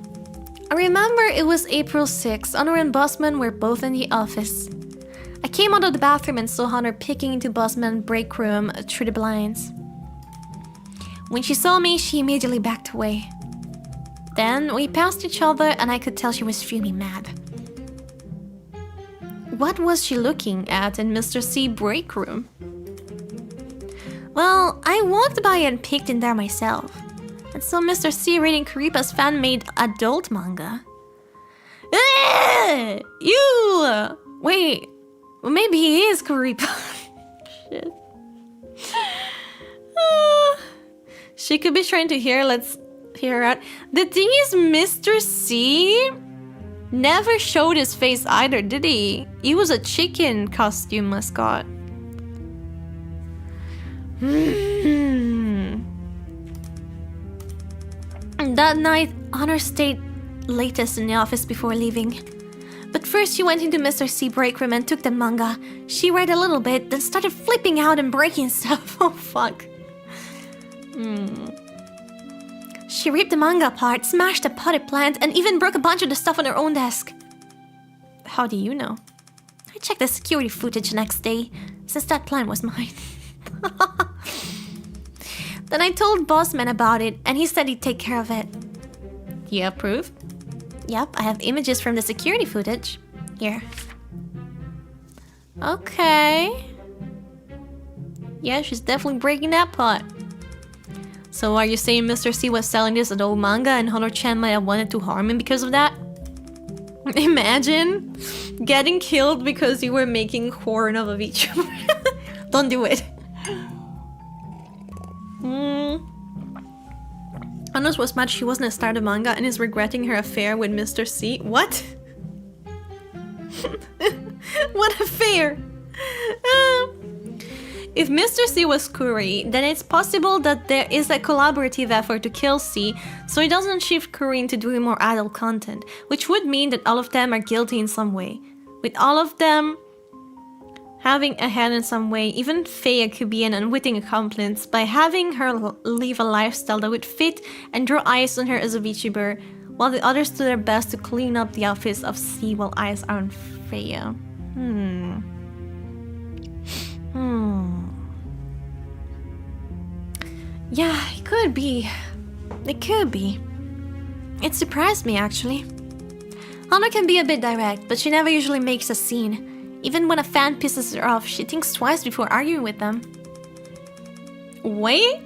I remember it was April 6th. Honor and Bossman were both in the office. I came out of the bathroom and saw Honor peeking into Bossman's break room through the blinds. When she saw me, she immediately backed away. Then we passed each other and I could tell she was fuming mad. What was she looking at in Mr. C break room? Well, I walked by and peeked in there myself. And saw Mr. C reading Kuripa's fan-made adult manga. You! Wait, well, maybe he is Kuripa. Shit. She could be trying to hear. Let's hear her out. The thing is, Mr. C never showed his face either, did he? He was a chicken costume mascot. That night, Honor stayed latest in the office before leaving. But first she went into Mr. C break room and took the manga. She read a little bit, then started flipping out and breaking stuff. Oh fuck. She ripped the manga apart, smashed a potted plant, and even broke a bunch of the stuff on her own desk. How do you know? I checked the security footage next day, since that plant was mine. Then I told Bossman about it, and he said he'd take care of it. You have proof? Yep, I have images from the security footage. Here. Okay. Yeah, she's definitely breaking that pot. So are you saying Mr. C was selling this adult manga and Honor-chan might have wanted to harm him because of that? Imagine getting killed because you were making horn of a VTuber. Don't do it. Honor was mad she wasn't a star of the manga and is regretting her affair with Mr. C. What? What affair? If Mr. C was Kuri, then it's possible that there is a collaborative effort to kill C, so he doesn't shift Kuri into doing more adult content, which would mean that all of them are guilty in some way. With all of them having a hand in some way, even Fea could be an unwitting accomplice by having her live a lifestyle that would fit and draw eyes on her as a VTuber, while the others do their best to clean up the office of C while eyes are on Fea. Yeah, it could be. It could be. It surprised me, actually. Honor can be a bit direct, but she never usually makes a scene. Even when a fan pisses her off, she thinks twice before arguing with them. Wait?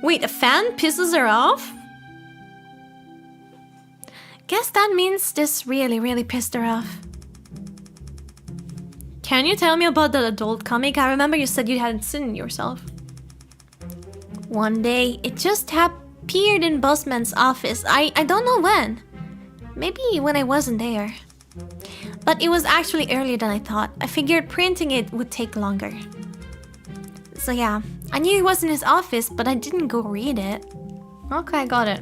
Wait, a fan pisses her off? Guess that means this really pissed her off. Can you tell me about that adult comic? I remember you said you hadn't seen it yourself. One day, it just appeared in Bossman's office. I don't know when. Maybe when I wasn't there. But it was actually earlier than I thought. I figured printing it would take longer. So yeah, I knew it was in his office, but I didn't go read it. Okay, got it.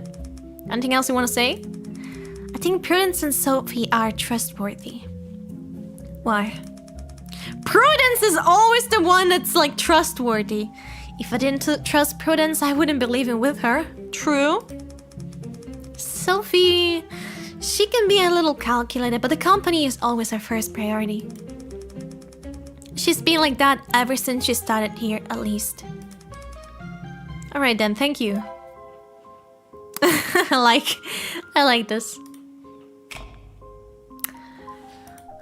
Anything else you want to say? I think Prudence and Sophie are trustworthy. Why? Prudence is always the one that's like trustworthy. If I didn't trust Prudence, I wouldn't be living with her. True. Sophie, she can be a little calculated, but the company is always her first priority. She's been like that ever since she started here, at least. Alright then, thank you. I like this.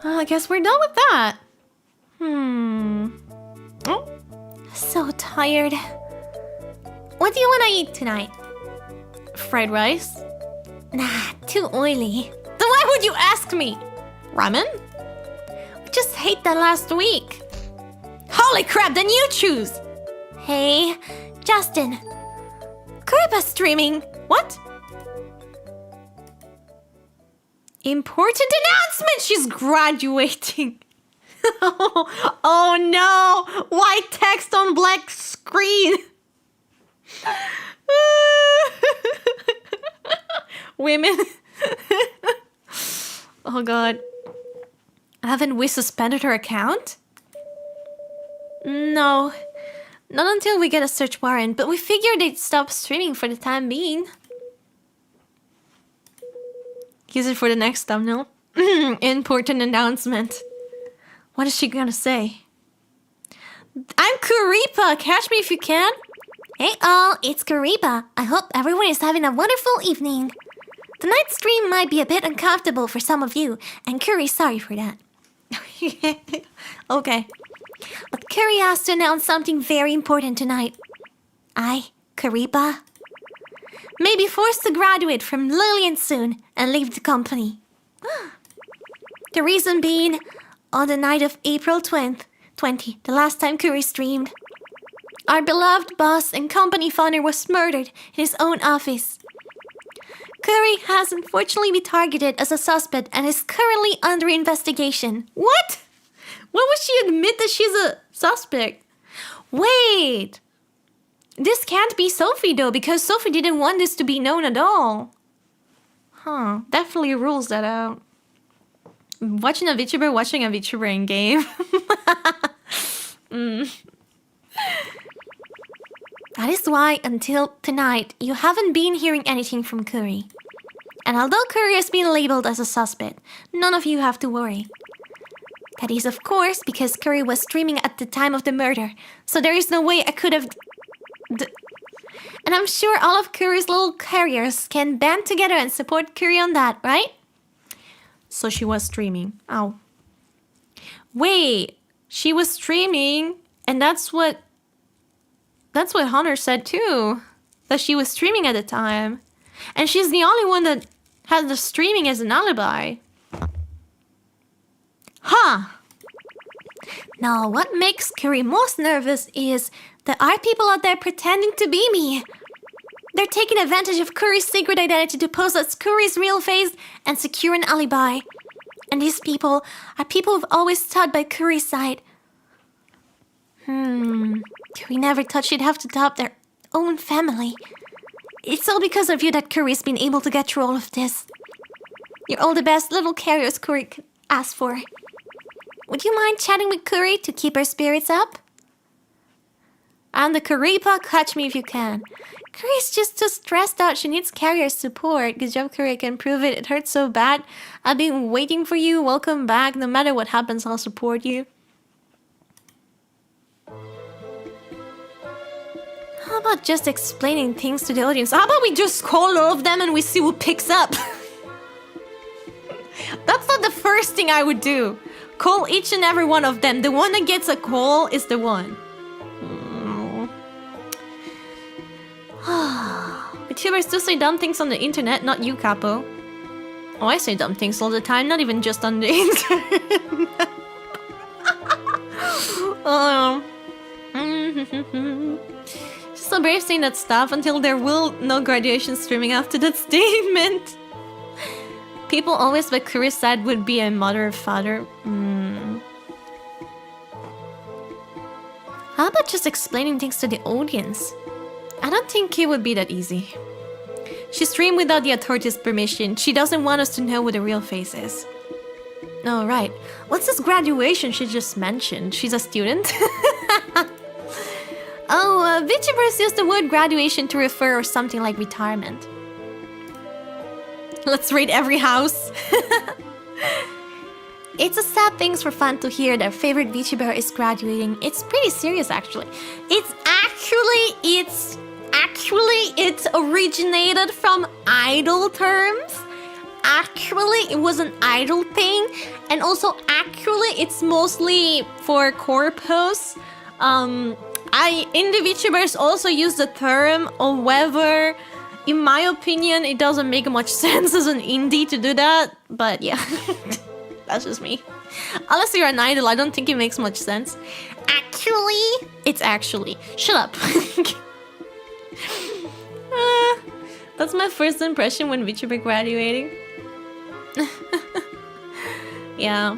I guess we're done with that. Oh, so tired. What do you want to eat tonight? Fried rice? Nah, too oily. Then why would you ask me? Ramen? We just ate that last week. Holy crap, then you choose. Hey, Justin. Kuripa's streaming. What? Important announcement! She's graduating. Oh no! White text on black screen. Women. Oh god. Haven't we suspended her account? No. Not until we get a search warrant, but we figured they'd stop streaming for the time being. Use it for the next thumbnail. Important announcement. What is she gonna say? I'm Kuripa! Catch me if you can! Hey all, it's Kuripa. I hope everyone is having a wonderful evening. Tonight's stream might be a bit uncomfortable for some of you, and Kuri's sorry for that. Okay. But Curry has to announce something very important tonight. Kariba, may be forced to graduate from Lillian soon and leave the company. The reason being, on the night of April 20th, the last time Curry streamed, our beloved boss and company founder was murdered in his own office. Curry has unfortunately been targeted as a suspect and is currently under investigation. What? Why would she admit that she's a suspect? Wait! This can't be Sophie though, because Sophie didn't want this to be known at all. Huh, definitely rules that out. Watching a VTuber in game. That is why, until tonight, you haven't been hearing anything from Curry. And although Curry has been labeled as a suspect, none of you have to worry. That is, of course, because Curry was streaming at the time of the murder, so there is no way I could have... And I'm sure all of Curry's little carriers can band together and support Curry on that, right? So she was streaming. Ow. Wait, she was streaming, and that's what Hunter said too. That she was streaming at the time. And she's the only one that had the streaming as an alibi. Huh. Now, what makes Curry most nervous is there are people out there pretending to be me. They're taking advantage of Curry's secret identity to pose as Curry's real face and secure an alibi. And these people are people who've always stood by Curry's side. Curry never thought she'd have to doubt their own family. It's all because of you that Curry's been able to get through all of this. You're all the best little carriers Curry could ask for. Would you mind chatting with Curry to keep her spirits up? I'm the Currypa, catch me if you can. Curry's just too stressed out. She needs carrier support. Good job, Curry. I can prove it. It hurts so bad. I've been waiting for you. Welcome back. No matter what happens, I'll support you. How about just explaining things to the audience? How about we just call all of them and we see who picks up? That's not the first thing I would do. Call each and every one of them. The one that gets a call is the one. VTubers do say dumb things on the internet, not you, Capo. Oh, I say dumb things all the time, not even just on the internet. Just so brave saying that stuff until there will no graduation streaming after that statement. People always by Curry's side would be a mother or father. How about just explaining things to the audience? I don't think it would be that easy. She streamed without the authorities' permission. She doesn't want us to know what the real face is. Oh, right. What's this graduation she just mentioned? She's a student? VTubers use the word graduation to refer or something like retirement. Let's raid every house. It's a sad thing for fun to hear their favorite VTuber is graduating. It's pretty serious, actually. It's originated from idol terms. Actually, it was an idol thing. And also, actually, it's mostly for corpos. Indie VTubers also use the term, however, in my opinion, it doesn't make much sense as an indie to do that. But yeah, that's just me. Unless you're an idol, I don't think it makes much sense. Actually, it's actually. Shut up. That's my first impression when VTuber graduating. Yeah.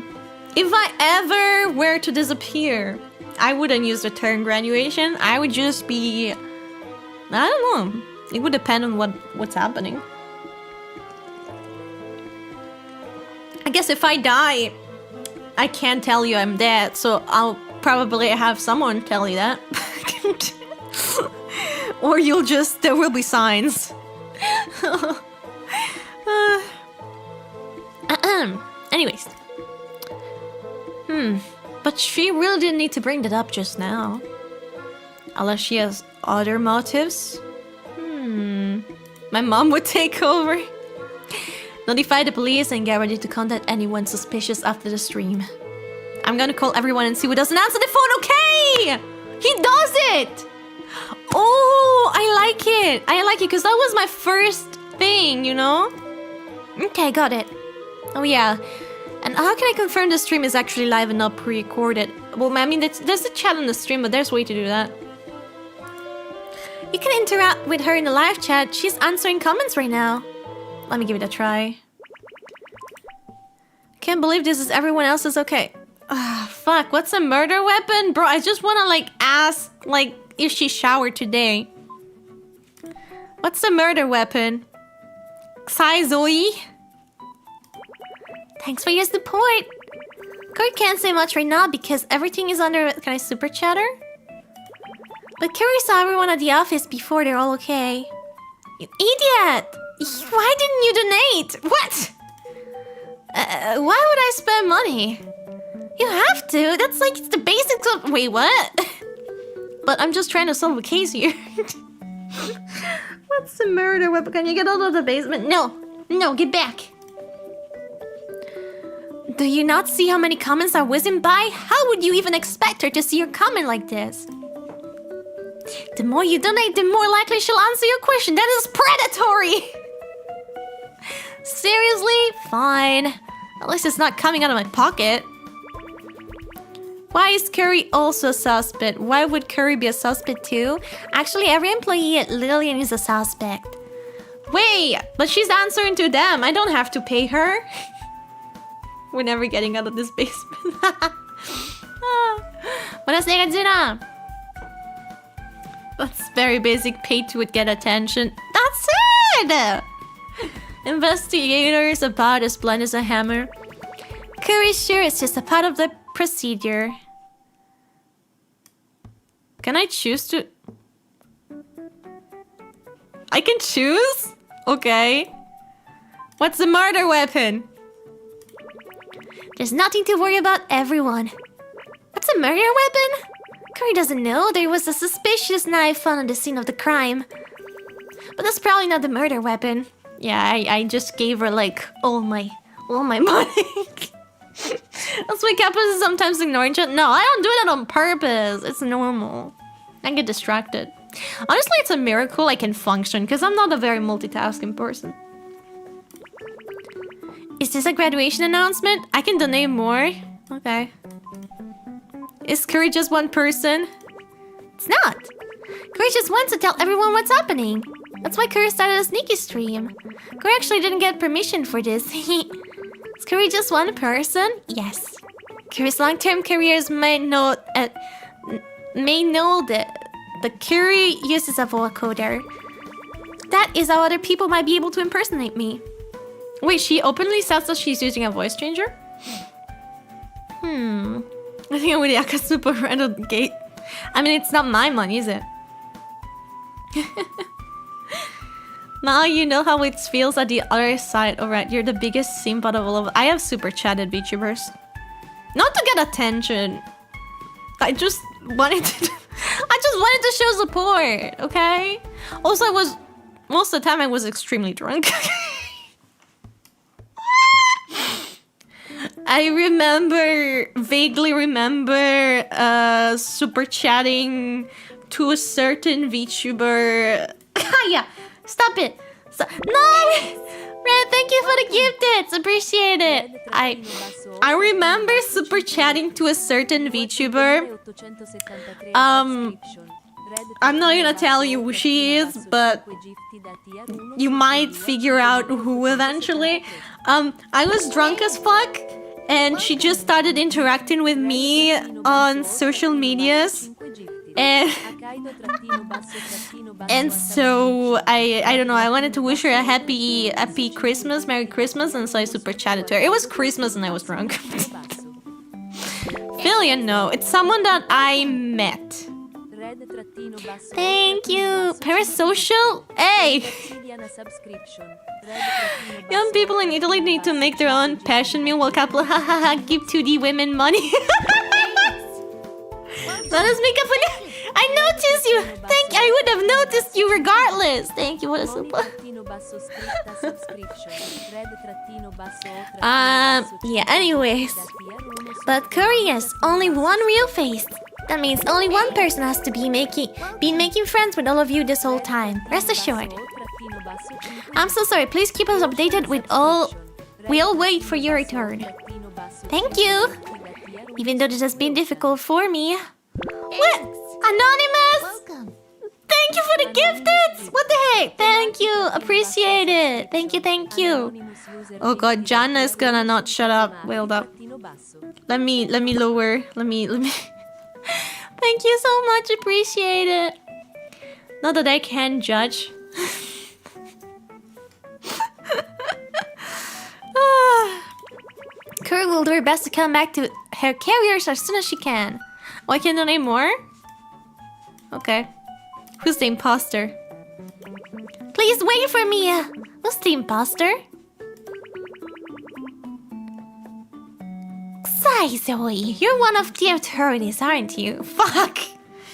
If I ever were to disappear, I wouldn't use the term graduation. I would just be... I don't know. It would depend on what's happening. I guess if I die, I can't tell you I'm dead, so I'll probably have someone tell you that. Or you'll just... there will be signs. Anyways. But she really didn't need to bring that up just now. Unless she has other motives. My mom would take over. Notify the police and get ready to contact anyone suspicious after the stream. I'm gonna call everyone and see who doesn't answer the phone. Okay! He does it! Oh, I like it. I like it because that was my first thing, you know? Okay, got it. Oh, yeah. And how can I confirm the stream is actually live and not pre-recorded? Well, I mean, there's a chat on the stream, but there's a way to do that. You can interact with her in the live chat. She's answering comments right now. Let me give it a try. Can't believe this is everyone else's. Okay. Fuck, what's a murder weapon? Bro, I just wanna, like, ask, like, if she showered today. What's a murder weapon? Xai Zoe? Thanks for your support. Kurt can't say much right now because everything is under... Can I super chat her? But Curry saw everyone at the office before. They're all okay. You idiot! Why didn't you donate? What? Why would I spend money? You have to. That's like the basics of... Wait, what? But I'm just trying to solve a case here. What's the murder weapon? Can you get out of the basement? No. No, get back. Do you not see how many comments are whizzing by? How would you even expect her to see your comment like this? The more you donate, the more likely she'll answer your question. That is predatory! Seriously? Fine. At least it's not coming out of my pocket. Why is Curry also a suspect? Why would Curry be a suspect too? Actually, every employee at Lillian is a suspect. Wait, but she's answering to them. I don't have to pay her. We're never getting out of this basement. Buonasera, Gina. That's very basic. Pay to get attention. That's it! Investigators about as blind as a hammer. Curry's sure it's just a part of the procedure. Can I choose to... I can choose? Okay. What's the murder weapon? There's nothing to worry about, everyone. What's a murder weapon? Curry doesn't know there was a suspicious knife found on the scene of the crime. But that's probably not the murder weapon. Yeah, I just gave her like all my money. That's why Capo is sometimes ignoring chat. No, I don't do that on purpose. It's normal. I get distracted. Honestly, it's a miracle I can function because I'm not a very multitasking person. Is this a graduation announcement? I can donate more. Okay. Is Curry just one person? It's not. Curry just wants to tell everyone what's happening. That's why Curry started a sneaky stream. Curry actually didn't get permission for this. Is Curry just one person? Yes. Curry's long-term careers may know that the Curry uses a vocoder. That is how other people might be able to impersonate me. Wait, she openly says that she's using a voice changer? I think I'm with Yaka super right at the gate. I mean, it's not my money, is it? Now you know how it feels at the other side. Alright, you're the biggest simp out of all of... I have super chatted VTubers. Not to get attention. I just wanted to... I just wanted to show support, okay? Also, most of the time I was extremely drunk. I vaguely remember super chatting to a certain VTuber. Yeah, stop it. No! Red, thank you for the gifted. Appreciate it. I remember super chatting to a certain VTuber. I'm not gonna tell you who she is, but you might figure out who eventually. I was drunk as fuck, and she just started interacting with me on social medias. And so I don't know, I wanted to wish her a happy Christmas, Merry Christmas, and so I super chatted to her. It was Christmas and I was drunk. Fillion, no, it's someone that I met. Thank you. Parasocial? Hey! Young people in Italy need to make their own passion meal while Capo give 2D women money. Let us make up an... I noticed you! I would have noticed you regardless! Thank you, what a super... Yeah, anyways. But curious, only one real face. That means only one person has to been making friends with all of you this whole time. Rest assured. I'm so sorry, please keep us updated with all... We'll wait for your return. Thank you! Even though this has been difficult for me. What? Anonymous? Welcome. Thank you for the gifted! What the heck? Thank you, appreciate it. Thank you. Oh god, Jana is gonna not shut up. Wait up. Let me lower. Let me. Thank you so much, appreciate it. Not that I can judge. Curry will do her best to come back to her carriers as soon as she can. Oh, I can donate more? Okay. Who's the imposter? Please wait for me! Who's the imposter? Sigh, Zoe. You're one of the authorities, aren't you? Fuck!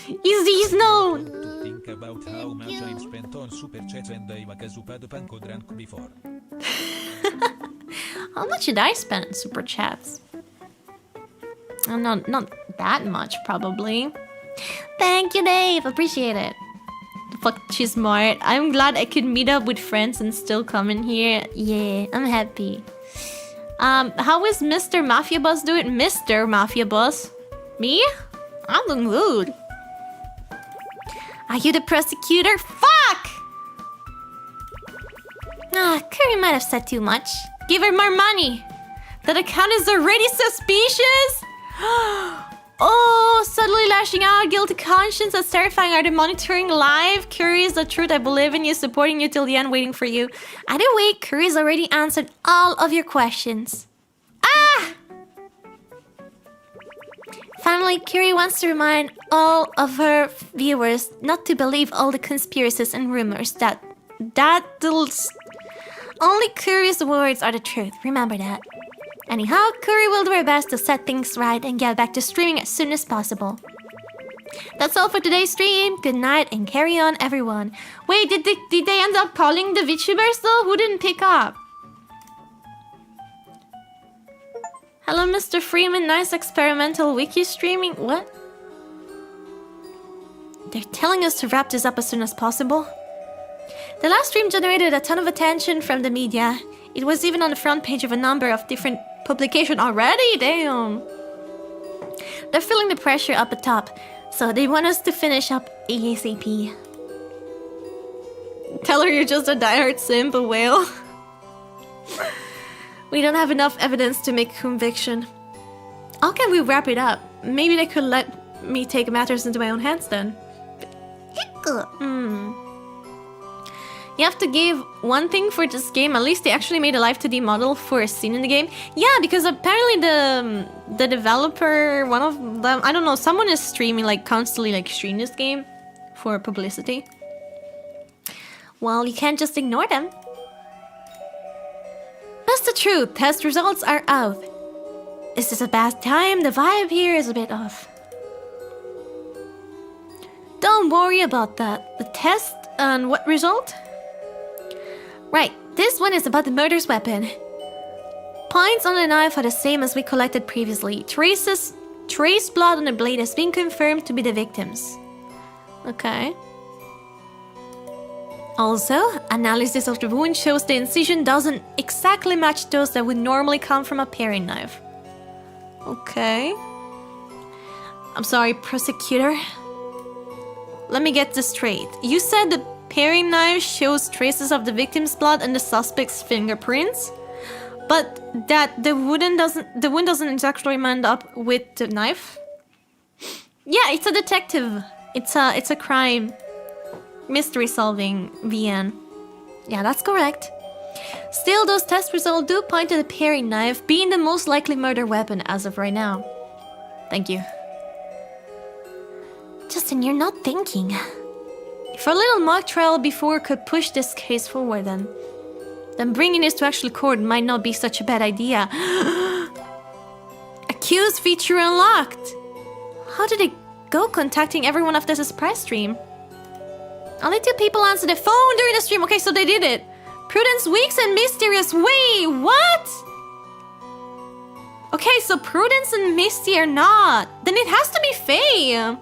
He's known! Think about how much I've spent on super chats and I've a panko drunk before. How much did I spend on super chats? Not that much, probably. Thank you, Dave. Appreciate it. Fuck, she's smart. I'm glad I could meet up with friends and still come in here. Yeah, I'm happy. How is Mr. Mafia Boss doing? Mr. Mafia Boss? Me? I'm doing good. Are you the prosecutor? Fuck! Curry might have said too much. Give her more money. That account is already suspicious? Oh, suddenly lashing out, guilty conscience, that's terrifying. Are they monitoring live? Curry is the truth. I believe in you, supporting you till the end, waiting for you. Either way, Curry's already answered all of your questions. Ah! Finally, Curry wants to remind all of her viewers not to believe all the conspiracies and rumors only Curry's words are the truth. Remember that. Anyhow, Curry will do her best to set things right and get back to streaming as soon as possible. That's all for today's stream. Good night and carry on, everyone. Wait, did they end up calling the VTubers though? Who didn't pick up? Hello, Mr. Freeman. Nice experimental wiki streaming. What? They're telling us to wrap this up as soon as possible. The last stream generated a ton of attention from the media. It was even on the front page of a number of different publications already. Damn. They're feeling the pressure up at top, so they want us to finish up ASAP. Tell her you're just a diehard simp, a whale. We don't have enough evidence to make conviction. How can we wrap it up? Maybe they could let me take matters into my own hands then. You have to give one thing for this game. At least they actually made a live 2D model for a scene in the game. Yeah, because apparently the developer, one of them, I don't know, someone is streaming, like constantly like stream this game for publicity. Well, you can't just ignore them. That's the truth. Test results are out. Is this a bad time? The vibe here is a bit off. Don't worry about that. The test and what result? Right, this one is about the murder's weapon. Points on the knife are the same as we collected previously. Trace blood on the blade has been confirmed to be the victim's. Okay. Also, analysis of the wound shows the incision doesn't exactly match those that would normally come from a paring knife. Okay. I'm sorry, prosecutor. Let me get this straight. You said the paring knife shows traces of the victim's blood and the suspect's fingerprints, but that the wound doesn't exactly end up with the knife. Yeah, it's a detective. It's a crime mystery solving VN. Yeah, that's correct. Still, those test results do point to the paring knife being the most likely murder weapon as of right now. Thank you. Justin, you're not thinking. If a little mock trial before could push this case forward, then bringing this to actual court might not be such a bad idea. Accused feature unlocked. How did it go contacting everyone after this surprise stream? Only 2 people answered the phone during the stream. Okay, so they did it. Prudence weak and mysterious. Wait, what? Okay, so Prudence and Misty are not. Then it has to be Faye.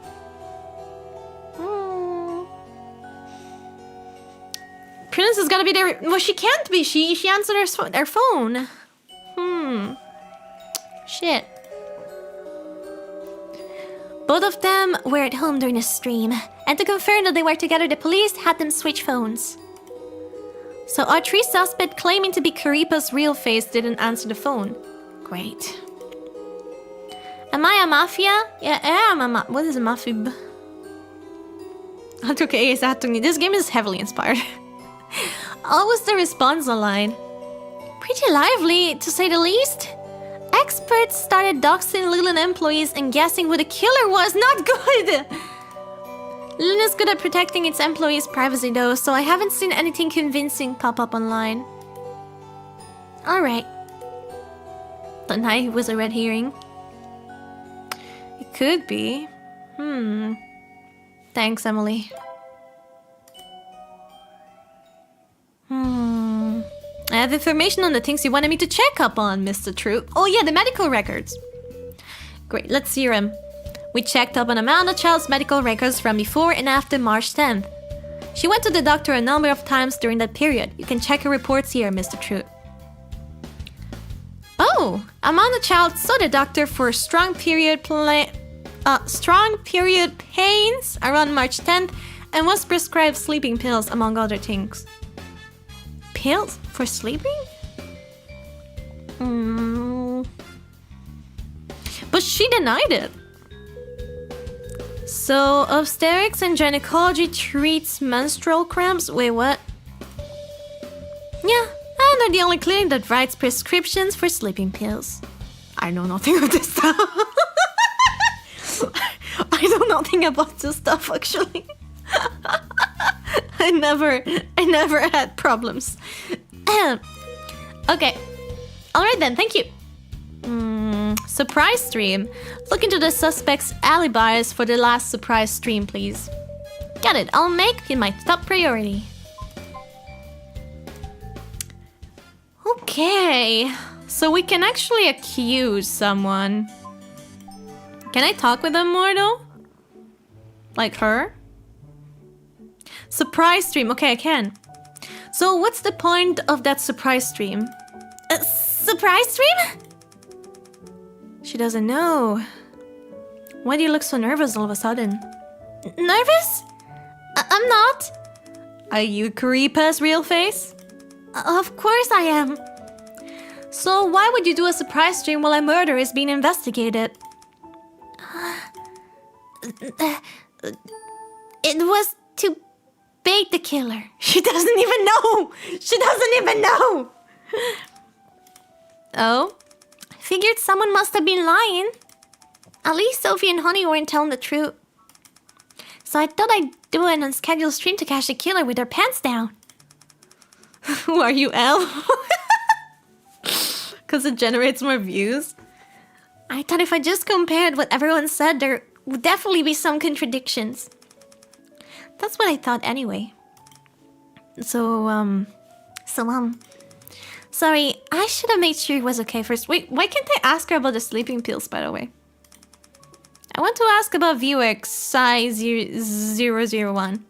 Prudence is gonna be there. Well, she can't be. She answered her phone. Shit. Both of them were at home during the stream, and to confirm that they were together, the police had them switch phones. So our three suspects claiming to be Karipa's real face didn't answer the phone. Great. Am I a mafia? Yeah, I am a what is a mafia? Okay, this game is heavily inspired. What was the response online? Pretty lively, to say the least. Experts started doxing Lilin employees and guessing who the killer was. Not good! Lilin is good at protecting its employees' privacy though, so I haven't seen anything convincing pop up online. Alright. The night was a red herring. It could be. Thanks, Emily. I have information on the things you wanted me to check up on, Mr. True. Oh yeah, the medical records. Great, let's see them. We checked up on Amanda Child's medical records from before and after March 10th. She went to the doctor a number of times during that period. You can check her reports here, Mr. True. Oh, Amanda Child saw the doctor for strong period pains around March 10th and was prescribed sleeping pills, among other things. Pills for sleeping? But she denied it. So, obstetrics and gynecology treats menstrual cramps? Wait, what? Yeah, and they're the only clinic that writes prescriptions for sleeping pills. I know nothing of this stuff. I know nothing about this stuff, actually. I never had problems. Okay. Alright then, thank you. Surprise stream. Look into the suspect's alibis for the last surprise stream, please. Got it. I'll make it my top priority. Okay. So we can actually accuse someone. Can I talk with them more though? Like her? Surprise stream. Okay, I can. So what's the point of that surprise stream? Surprise stream? She doesn't know. Why do you look so nervous all of a sudden? Nervous? I'm not. Are you Karipa's real face? Of course I am. So why would you do a surprise stream while a murder is being investigated? It was to bait the killer. She doesn't even know. She doesn't even know. Oh? I figured someone must have been lying. At least Sophie and Honey weren't telling the truth. So I thought I'd do an unscheduled stream to catch the killer with their pants down. Who are you, Elle? Because it generates more views? I thought if I just compared what everyone said, there would definitely be some contradictions. That's what I thought anyway. So, sorry, I should have made sure it was okay first. Wait, why can't I ask her about the sleeping pills, by the way? I want to ask about Vuex Psi001.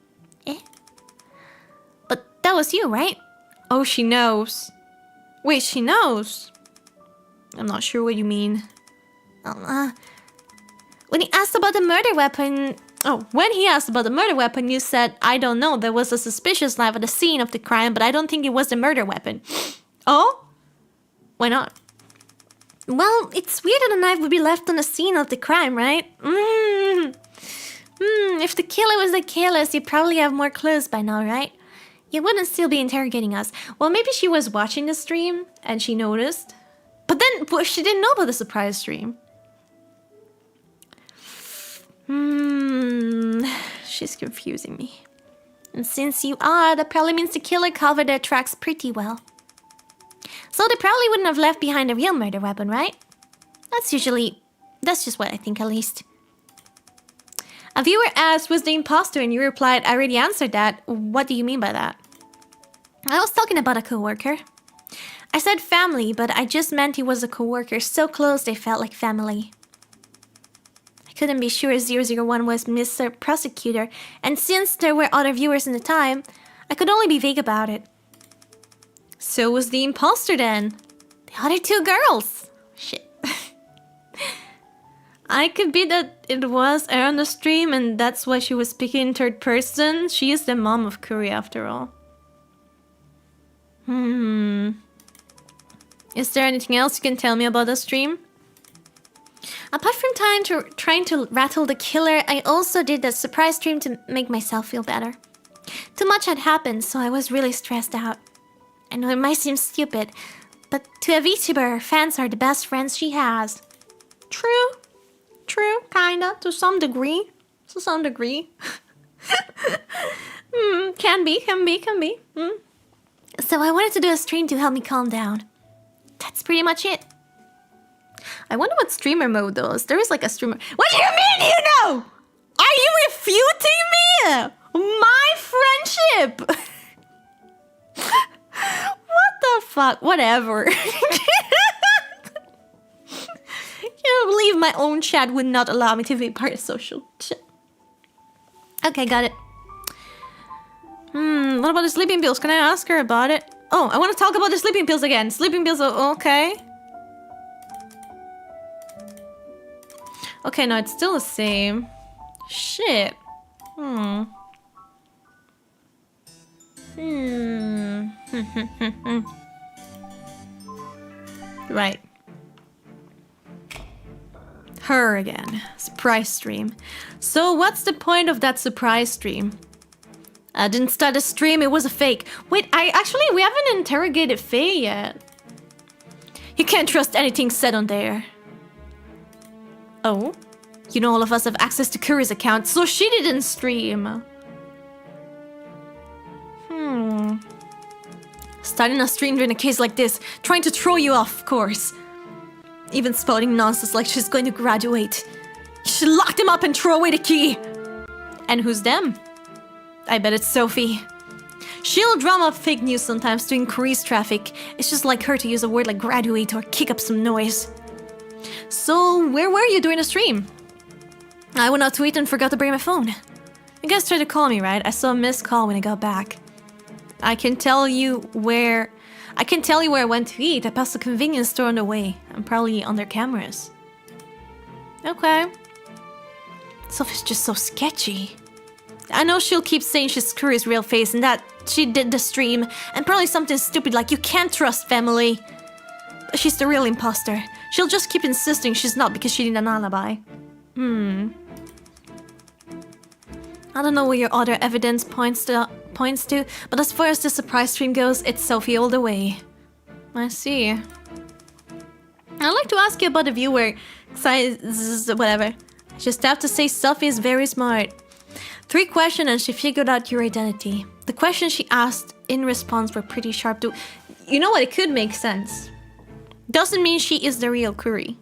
Eh? But that was you, right? Oh, she knows. Wait, she knows? I'm not sure what you mean. When he asked about the murder weapon... Oh, when he asked about the murder weapon, you said, I don't know, there was a suspicious knife at the scene of the crime, but I don't think it was the murder weapon. Oh? Why not? Well, it's weird that a knife would be left on the scene of the crime, right? If the killer was the killer, you'd probably have more clues by now, right? You wouldn't still be interrogating us. Well, maybe she was watching the stream and she noticed. But then she didn't know about the surprise stream. She's confusing me. And since you are, that probably means the killer covered their tracks pretty well. So they probably wouldn't have left behind a real murder weapon, right? That's just what I think at least. A viewer asked, was the imposter, and you replied, I already answered that. What do you mean by that? I was talking about a coworker. I said family, but I just meant he was a coworker so close they felt like family. I couldn't be sure 001 was Mr. Prosecutor, and since there were other viewers in the time, I could only be vague about it. So was the imposter then? The other two girls. Shit. I could be that it was her on the stream and that's why she was speaking in third person. She is the mom of Curry after all. Is there anything else you can tell me about the stream? Apart from trying to rattle the killer, I also did the surprise stream to make myself feel better. Too much had happened, so I was really stressed out. I know it might seem stupid, but to a VTuber, fans are the best friends she has. True. True, kinda, to some degree. Can be. So I wanted to do a stream to help me calm down. That's pretty much it. I wonder what streamer mode does. There is like a streamer. What do you mean you know? Are you refuting me? My friendship? What the fuck? Whatever. Can't believe my own chat would not allow me to be part of social shit. Okay, got it. What about the sleeping pills? Can I ask her about it? Oh, I want to talk about the sleeping pills again. Sleeping pills, okay. Okay, no, it's still the same. Shit. Right. Her again. Surprise stream. So what's the point of that surprise stream? I didn't start a stream, it was a fake. Wait, we haven't interrogated Faye yet. You can't trust anything said on there. Oh? You know all of us have access to Curry's account, so she didn't stream. Starting a stream during a case like this, trying to throw you off, of course. Even spouting nonsense like she's going to graduate. You should lock them up and throw away the key. And who's them? I bet it's Sophie. She'll drum up fake news sometimes to increase traffic. It's just like her to use a word like graduate or kick up some noise. So, where were you during the stream? I went out to eat and forgot to bring my phone. You guys tried to call me, right? I saw a missed call when I got back. I can tell you where I went to eat. I passed a convenience store on the way. I'm probably on their cameras. Okay. Sophie's just so sketchy. I know she'll keep saying she's Curry's real face and that she did the stream, and probably something stupid like you can't trust family. But she's the real imposter. She'll just keep insisting she's not because she needed an alibi. I don't know what your other evidence points to, but as far as the surprise stream goes, it's Sophie all the way. I see. I'd like to ask you about the viewer size, whatever. I just have to say Sophie is very smart. 3 questions and she figured out your identity. The questions she asked in response were pretty sharp too. You know what? It could make sense. Doesn't mean she is the real Curry.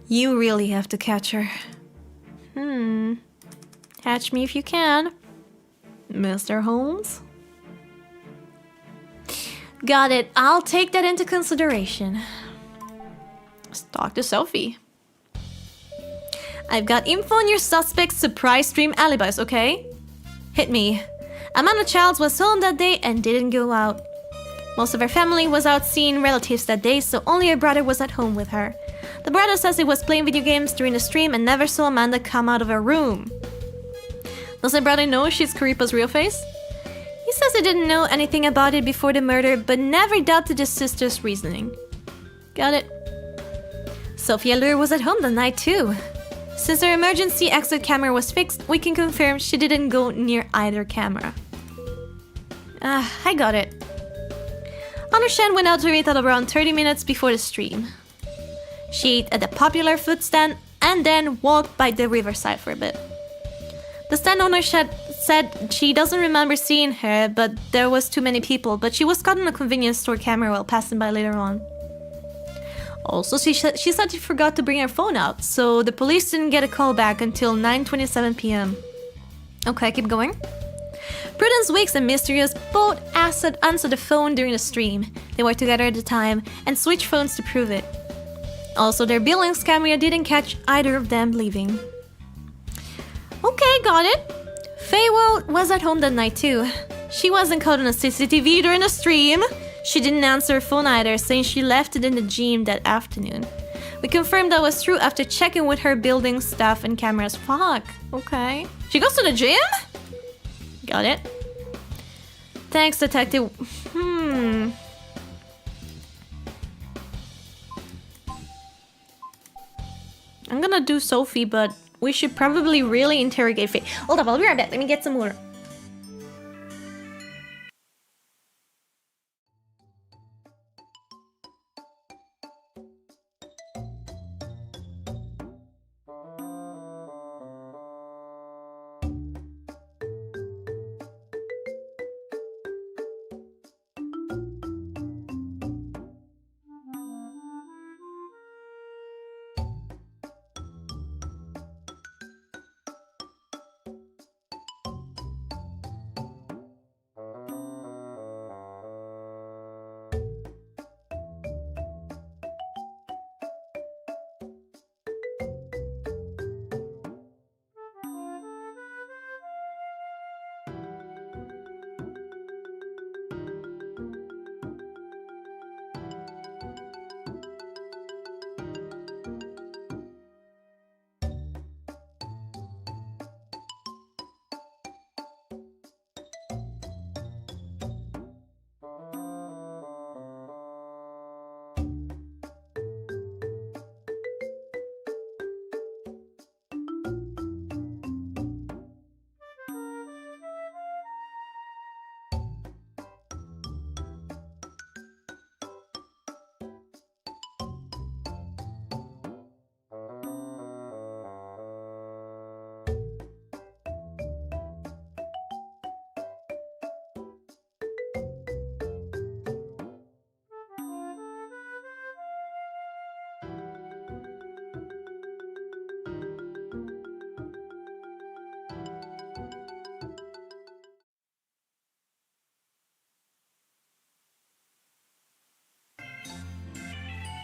You really have to catch her. Catch me if you can. Mr. Holmes? Got it. I'll take that into consideration. Let's talk to Sophie. I've got info on your suspect's surprise stream alibis, okay? Hit me. Amanda Childs was home that day and didn't go out. Most of her family was out seeing relatives that day, so only her brother was at home with her. The brother says he was playing video games during the stream and never saw Amanda come out of her room. Does her brother know she's Karipa's real face? He says he didn't know anything about it before the murder, but never doubted his sister's reasoning. Got it. Sophia Lure was at home that night too. Since her emergency exit camera was fixed, we can confirm she didn't go near either camera. I got it. Honor Shen went out to eat at around 30 minutes before the stream. She ate at the popular food stand and then walked by the riverside for a bit. The stand owner said she doesn't remember seeing her, but there was too many people, but she was caught on a convenience store camera while passing by later on. Also, she said she forgot to bring her phone out, so the police didn't get a call back until 9:27 p.m. Okay, keep going. Prudence, Wicks, and Mysterious both answered the phone during the stream. They were together at the time and switched phones to prove it. Also, their billings camera didn't catch either of them leaving. Okay, got it. Faye was at home that night too. She wasn't caught on a CCTV during the stream. She didn't answer her phone either, saying she left it in the gym that afternoon. We confirmed that was true after checking with her building staff and cameras. Fuck. Okay. She goes to the gym? Got it. Thanks, detective. I'm gonna do Sophie, but we should probably really interrogate Faye. Hold up, I'll be right back. Let me get some water.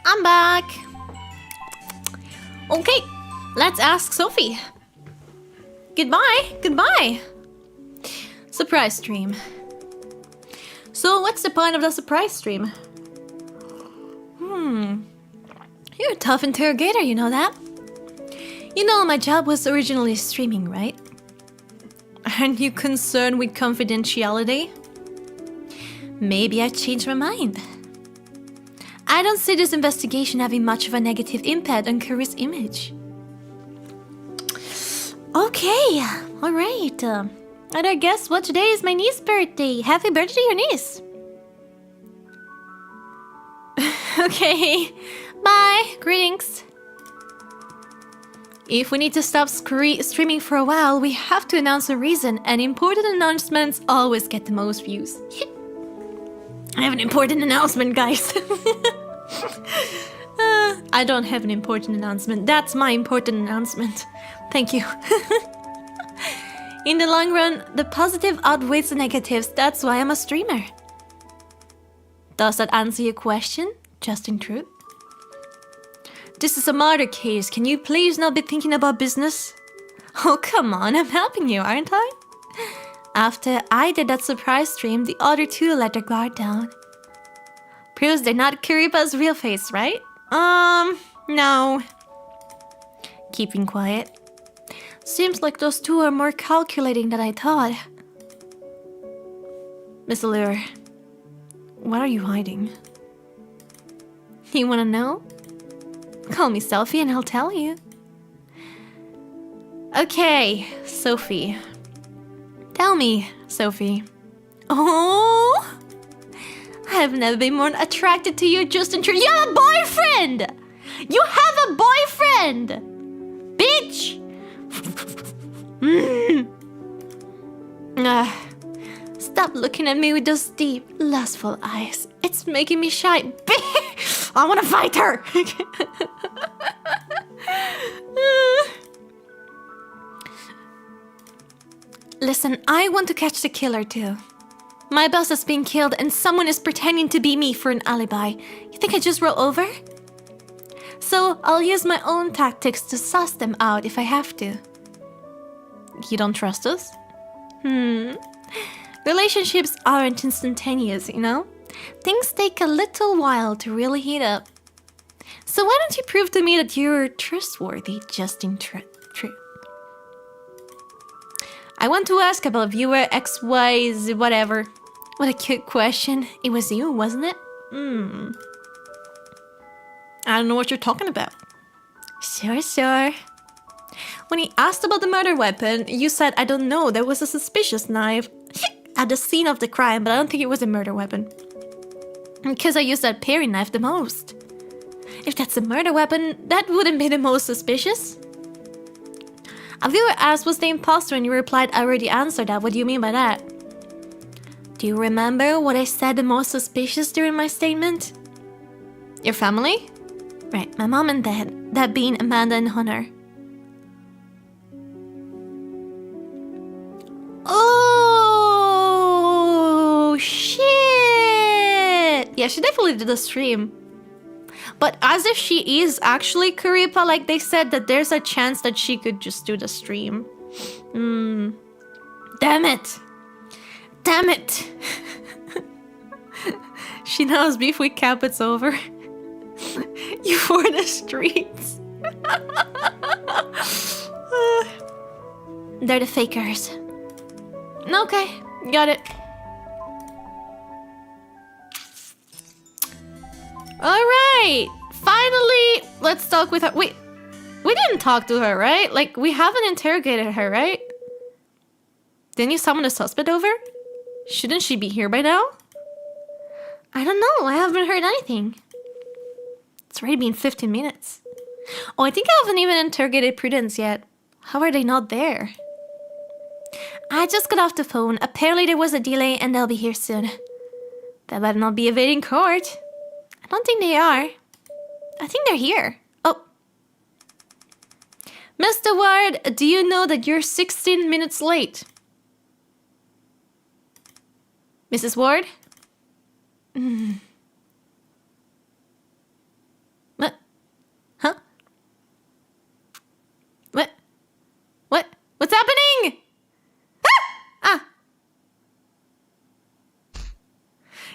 I'm back. Okay, let's ask Sophie. Goodbye. Surprise stream. So what's the point of the surprise stream? You're a tough interrogator, you know that? You know my job was originally streaming, right? Aren't you concerned with confidentiality? Maybe I changed my mind. I don't see this investigation having much of a negative impact on Curry's image. Okay, alright. And I guess what today is my niece's birthday. Happy birthday to your niece. Okay, bye, greetings. If we need to stop streaming for a while, we have to announce a reason, and important announcements always get the most views. I have an important announcement, guys. I don't have an important announcement. That's my important announcement. Thank you. In the long run, the positive outweighs the negatives. That's why I'm a streamer. Does that answer your question, Justin Truth? This is a murder case. Can you please not be thinking about business? Oh, come on. I'm helping you, aren't I? After I did that surprise stream, the other two let their guard down. Proves they're not Kiriba's real face, right? No. Keeping quiet. Seems like those two are more calculating than I thought. Miss Allure, what are you hiding? You wanna know? Call me Sophie and I'll tell you. Okay, Sophie. Tell me, Sophie. Oh, I've never been more attracted to you, Justin Truth. You have a boyfriend! You have a boyfriend! Bitch! Stop looking at me with those deep, lustful eyes. It's making me shy. I want to fight her! Listen, I want to catch the killer too. My boss is being killed and someone is pretending to be me for an alibi. You think I just roll over? So I'll use my own tactics to suss them out if I have to. You don't trust us? Relationships aren't instantaneous, you know? Things take a little while to really heat up. So why don't you prove to me that you're trustworthy, just in truth? I want to ask about viewer XYZ whatever. What a cute question. It was you, wasn't it? I don't know what you're talking about. Sure. When he asked about the murder weapon, you said, I don't know, there was a suspicious knife at the scene of the crime, but I don't think it was a murder weapon. Because I used that paring knife the most. If that's a murder weapon, that wouldn't be the most suspicious. A viewer asked, was the imposter, and you replied, I already answered that. What do you mean by that? Do you remember what I said the most suspicious during my statement? Your family? Right, my mom and dad. That being Amanda and Hunter. Oh, shit! Yeah, she definitely did a stream. But as if she is actually Kuripa, like they said that there's a chance that she could just do the stream. Damn it! She knows beef with Cap, it's over. You for the streets. They're the fakers. Okay, got it. Alright, finally, let's talk with her. Wait, we didn't talk to her, right? Like, we haven't interrogated her, right? Didn't you summon a suspect over? Shouldn't she be here by now? I don't know, I haven't heard anything. It's already been 15 minutes. Oh, I think I haven't even interrogated Prudence yet. How are they not there? I just got off the phone. Apparently there was a delay and they'll be here soon. They better not be evading court. I don't think they are. I think they're here. Oh. Mr. Ward, do you know that you're 16 minutes late? Mrs. Ward? What? Huh? What? What's happening? Ah!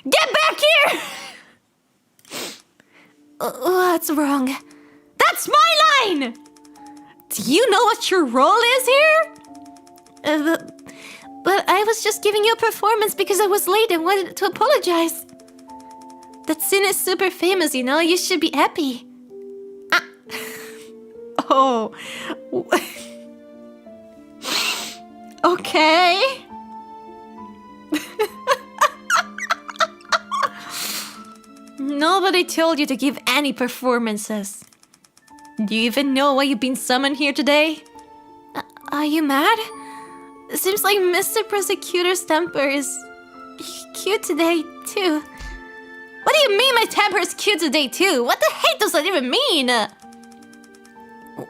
Get back here! What's wrong? That's my line! Do you know what your role is here? But I was just giving you a performance because I was late and wanted to apologize. That scene is super famous, you know? You should be happy. Ah. Oh. Okay. Nobody told you to give any performances. Do you even know why you've been summoned here today? Are you mad? Seems like Mr. Prosecutor's temper is cute today, too. What do you mean my temper is cute today, too? What the heck does that even mean?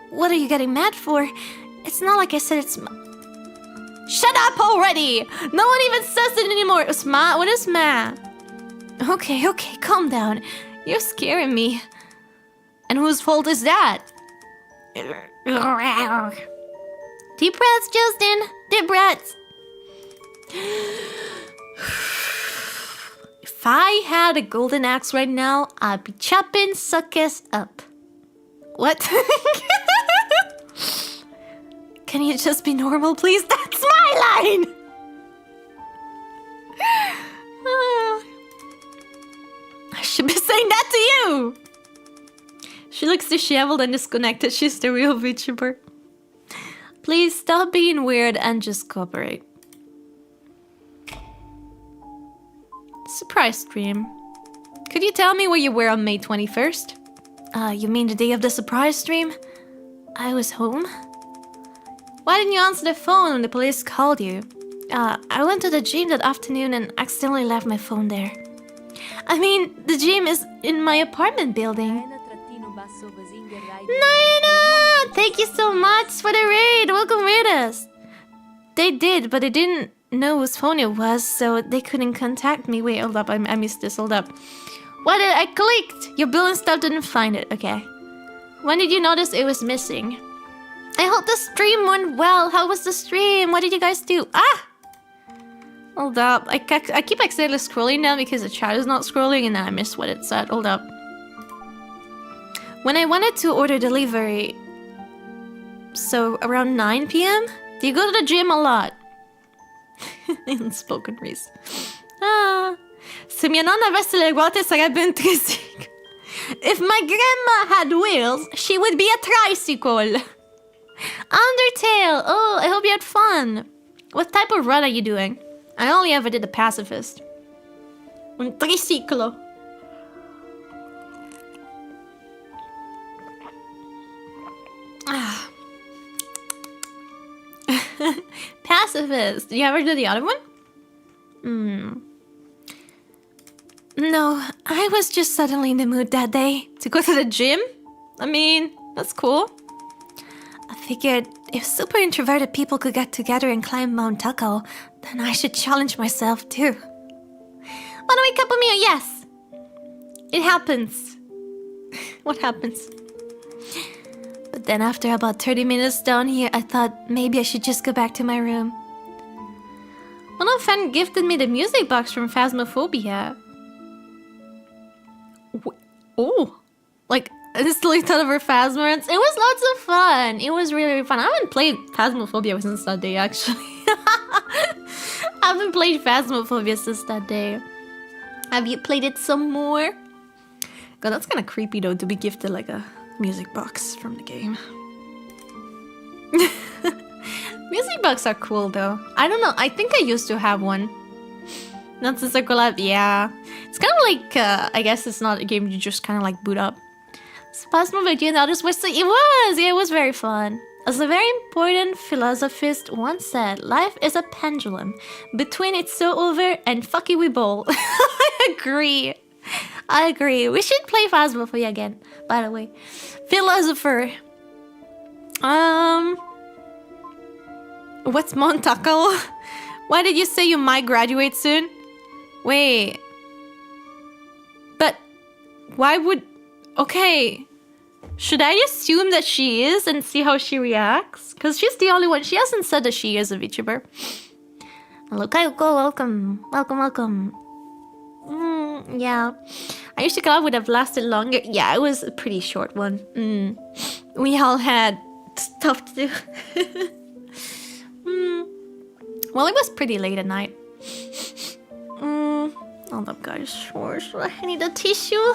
What are you getting mad for? It's not like I said it's... Shut up already! No one even says it anymore. It's ma. What is ma? Okay, calm down. You're scaring me. And whose fault is that? Deep breaths, Justin. Deep breaths. If I had a golden axe right now, I'd be chopping suckers up. What? Can you just be normal, please? That's my line! I should be saying that to you! She looks disheveled and disconnected. She's the real VTuber. Please stop being weird and just cooperate. Surprise stream. Could you tell me where you were on May 21st? You mean the day of the surprise stream? I was home. Why didn't you answer the phone when the police called you? I went to the gym that afternoon and accidentally left my phone there. I mean, the gym is in my apartment building. Naina! Thank you so much for the raid! Welcome with us! They did, but they didn't know whose phone it was, so they couldn't contact me. Wait, hold up. I missed this. Hold up. What did I clicked? Your bill and stuff didn't find it. Okay. When did you notice it was missing? I hope the stream went well. How was the stream? What did you guys do? Ah! Hold up. I keep accidentally scrolling now because the chat is not scrolling and then I missed what it said. Hold up. When I wanted to order delivery, so around 9 p.m., do you go to the gym a lot? Unspoken Reese. Ah. Se mia nonna avesse le ruote sarebbe un tricycle. If my grandma had wheels, she would be a tricycle. Undertale. Oh, I hope you had fun. What type of run are you doing? I only ever did the pacifist. Un triciclo. Ah. Pacifist. Did you ever do the other one? No, I was just suddenly in the mood that day to go to the gym. I mean, that's cool. I figured if super introverted people could get together and climb Mount Tuckle, then I should challenge myself too. By the way, Capo Miyo, yes. It happens. What happens? But then after about 30 minutes down here, I thought maybe I should just go back to my room. One of fan gifted me the music box from Phasmophobia. Oh, like I just looked out over Phasmorants. It was lots of fun. It was really, really fun. I haven't played Phasmophobia since that day, actually. I haven't played Phasmophobia since that day. Have you played it some more? God, that's kind of creepy though to be gifted like a music box from the game. Music boxes are cool though. I don't know. I think I used to have one. Not since I collab. Yeah. It's kind of like, I guess it's not a game you just kind of like boot up. Phasmophobia and others was... It was! Yeah, it was very fun. As a very important philosophist once said, life is a pendulum. Between it's so over and fuck it we bowl. I agree. I agree. We should play Phasmophobia again, by the way. Philosopher. What's Montacle? Why did you say you might graduate soon? Wait. But why would... Okay. Should I assume that she is and see how she reacts? Because she's the only one. She hasn't said that she is a VTuber. Hello, Kayoko. Welcome. Welcome, welcome. Yeah. I wish the collab would have lasted longer. Yeah, it was a pretty short one. We all had stuff to do. Well, it was pretty late at night. Hold up, guys. Sure. I need a tissue.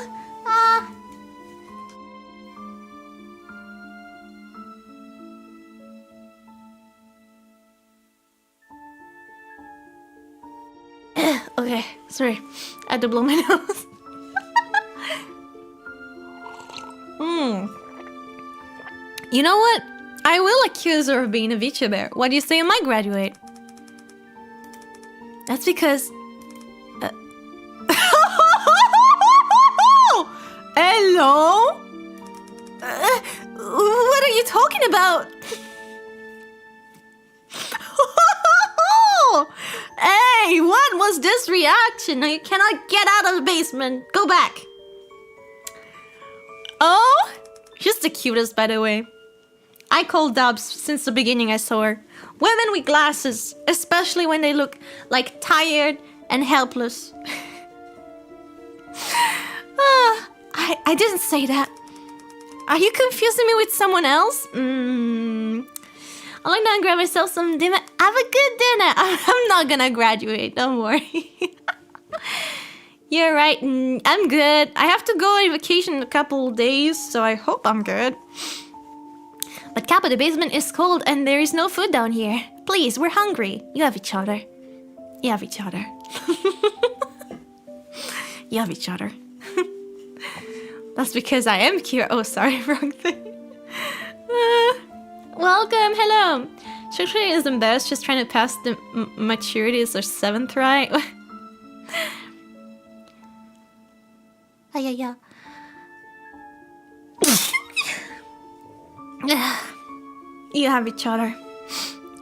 Okay, sorry. I had to blow my nose. You know what? I will accuse her of being a VTuber. What do you say I might graduate? That's because... Hello? What are you talking about? Hey, what was this reaction? Now you cannot get out of the basement. Go back. Oh, she's the cutest, by the way. I call Dubs since the beginning I saw her. Women with glasses, especially when they look like tired and helpless. I didn't say that. Are you confusing me with someone else? I'll like now and grab myself some dinner. Have a good dinner. I'm not gonna graduate, don't worry. You're right, I'm good. I have to go on vacation in a couple of days, so I hope I'm good. But Capo, the basement is cold and there is no food down here. Please, we're hungry. You have each other. You have each other. You have each other. That's because I am cute. Oh, sorry, wrong thing. Welcome, hello. Shakespeare is embarrassed, just trying to pass the maturity is her 7th try. Yeah. You have each other.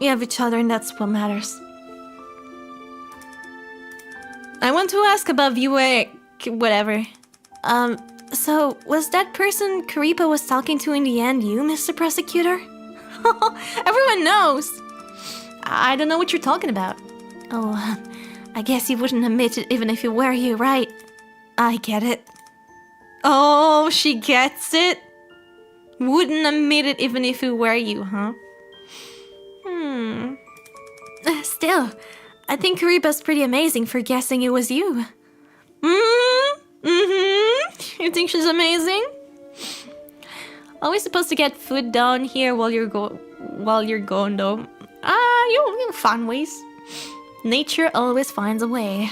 We have each other and that's what matters. I want to ask about viewer... whatever. So, was that person Karipa was talking to in the end you, Mr. Prosecutor? Everyone knows! I don't know what you're talking about. Oh, I guess you wouldn't admit it even if it were you, right? I get it. Oh, she gets it? Wouldn't admit it even if it were you, huh? Still, I think Karipa's pretty amazing for guessing it was you. You think she's amazing? Are we supposed to get food down here while you're gone though? You'll find ways. Nature always finds a way.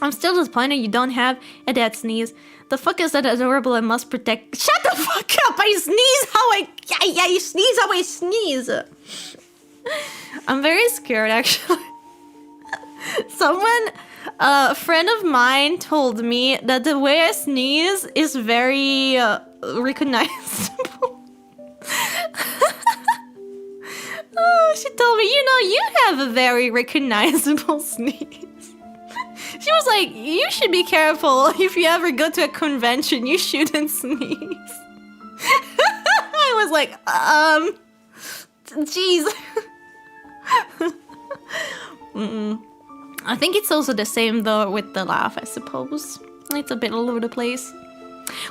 I'm still disappointed you don't have a dead sneeze. The fuck is that adorable and must protect— Shut the fuck up! I sneeze how I sneeze how I sneeze! I'm very scared actually. A friend of mine told me that the way I sneeze is very recognizable. Oh, she told me, you know, you have a very recognizable sneeze. She was like, you should be careful. If you ever go to a convention, you shouldn't sneeze. I was like, jeez. I think it's also the same though with the laugh, I suppose. It's a bit all over the place.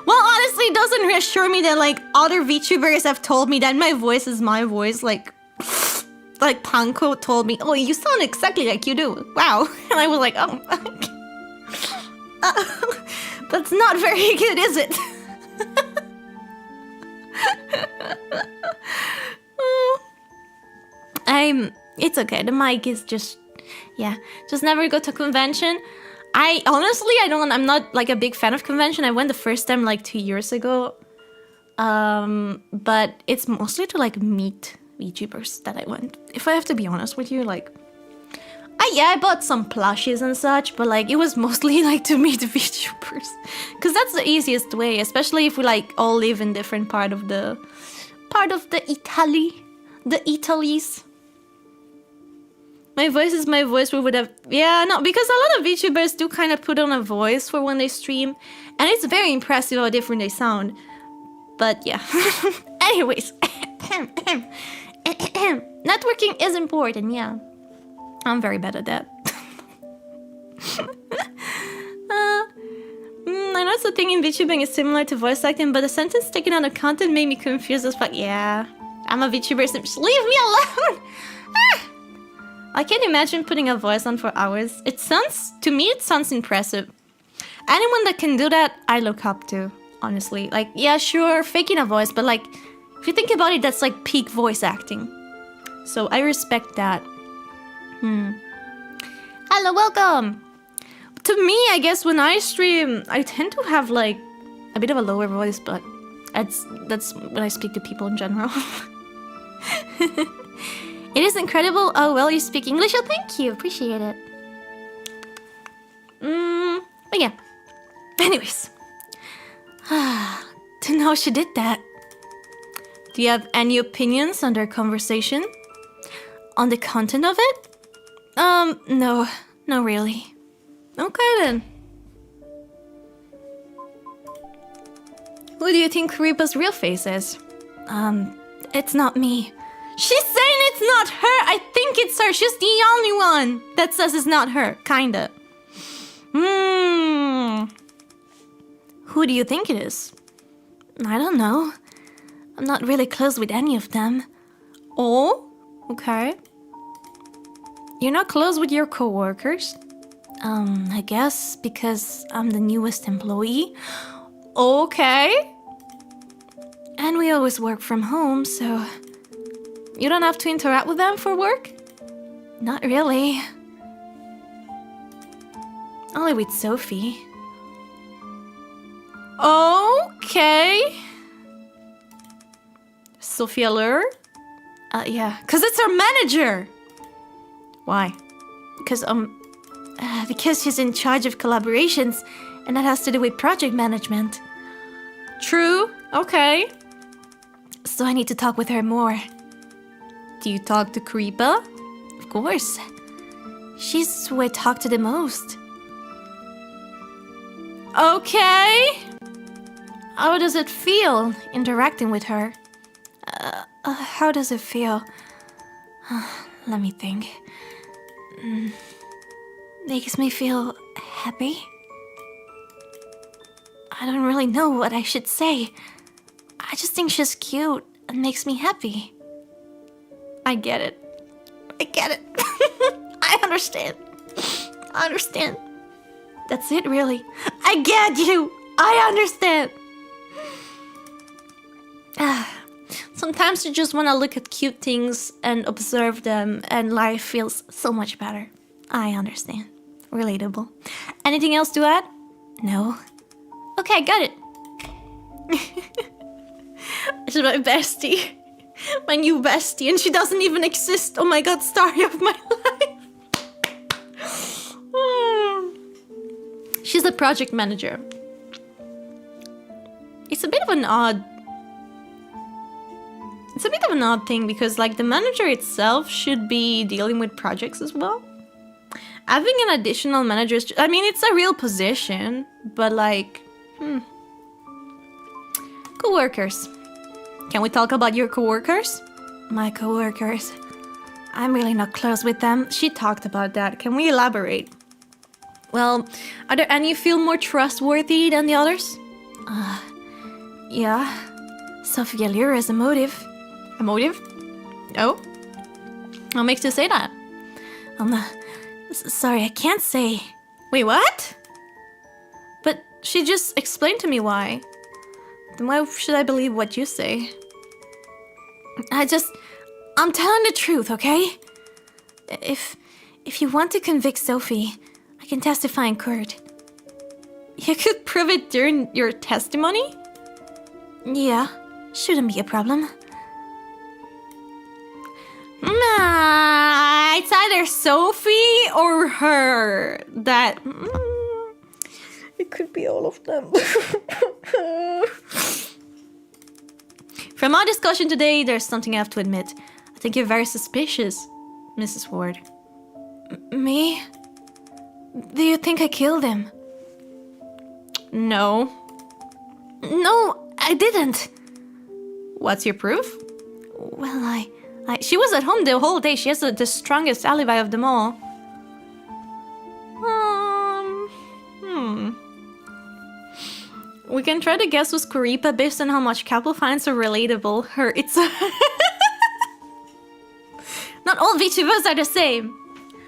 Well, honestly, it doesn't reassure me that like other VTubers have told me that my voice is my voice. Like Panko told me, oh, you sound exactly like you do. Wow. And I was like, oh. That's not very good, is it? It's okay. The mic is just, yeah. Just never go to convention. I'm not like a big fan of convention. I went the first time like 2 years ago. But it's mostly to like meet VTubers that I went. If I have to be honest with you, like, I bought some plushies and such, but like it was mostly like to meet VTubers, because that's the easiest way, especially if we like all live in different part of the Italies. My voice is my voice. We would have, yeah, no, because a lot of VTubers do kind of put on a voice for when they stream, and it's very impressive how different they sound. But yeah. Anyways. Networking is important, yeah. I'm very bad at that. I know the thing in VTubing is similar to voice acting, but the sentence taken out of content made me confused as fuck. Yeah, I'm a VTuber, so just leave me alone! I can't imagine putting a voice on for hours. To me, it sounds impressive. Anyone that can do that, I look up to, honestly. Like, yeah, sure, faking a voice, but like, if you think about it, that's like peak voice acting. So I respect that. Hello, welcome! To me, I guess when I stream, I tend to have like a bit of a lower voice, but that's when I speak to people in general. It is incredible how well you speak English. Oh, thank you. Appreciate it. But yeah. Anyways. To know she did that. Do you have any opinions on their conversation? On the content of it? No. No, really. Okay, then. Who do you think Karipa's real face is? It's not me. She's saying it's not her! I think it's her! She's the only one that says it's not her. Kinda. Who do you think it is? I don't know. I'm not really close with any of them. Oh? Okay. You're not close with your coworkers? I guess because I'm the newest employee. Okay. And we always work from home, so... You don't have to interact with them for work? Not really. Only with Sophie. Okay. Sophia Lure? Yeah, because it's our manager! Why? Because she's in charge of collaborations, and that has to do with project management. True, okay. So I need to talk with her more. Do you talk to Creepa? Of course. She's who I talk to the most. Okay. How does it feel interacting with her? How does it feel? Let me think. Makes me feel happy. I don't really know what I should say. I just think she's cute and makes me happy. I get it. I get it. I understand. I understand. That's it, really. I get you. I understand. Sometimes you just want to look at cute things and observe them, and life feels so much better. I understand. Relatable. Anything else to add? No. Okay, got it. She's my bestie. My new bestie, and she doesn't even exist. Oh my god, story of my life. She's a project manager. It's a bit of an odd thing because like the manager itself should be dealing with projects as well. Having an additional manager, I mean, it's a real position, but like, co-workers. Can we talk about your co-workers? My co-workers. I'm really not close with them. She talked about that. Can we elaborate? Well, are there any you feel more trustworthy than the others? Yeah. Sophia Lira is a motive. A motive? Oh? What makes you say that? Sorry, I can't say. Wait, what? But she just explained to me why. Then why should I believe what you say? I'm telling the truth, okay? If you want to convict Sophie, I can testify in court. You could prove it during your testimony? Yeah, shouldn't be a problem. Nah, it's either Sophie or her. That... it could be all of them. From our discussion today, there's something I have to admit. I think you're very suspicious, Mrs. Ward. Me? Do you think I killed him? No. No, I didn't. What's your proof? Well, she was at home the whole day. She has the strongest alibi of them all. We can try to guess who's Kuripa based on how much Capo finds her relatable. Not all VTubers are the same.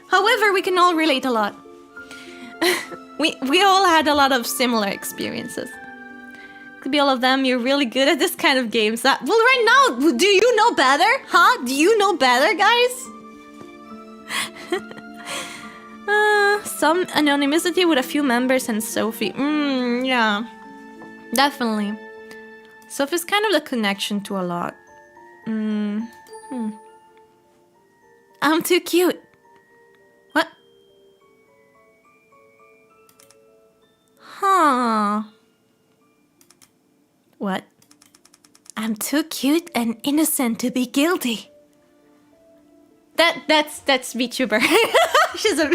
However, we can all relate a lot. we all had a lot of similar experiences. Could be all of them. You're really good at this kind of games. Well, right now, do you know better? Huh? Do you know better, guys? Some anonymity with a few members and Sophie. Yeah. Definitely. Sophie's kind of the connection to a lot. I'm too cute. What? Huh. What? I'm too cute and innocent to be guilty. That's VTuber. She's a...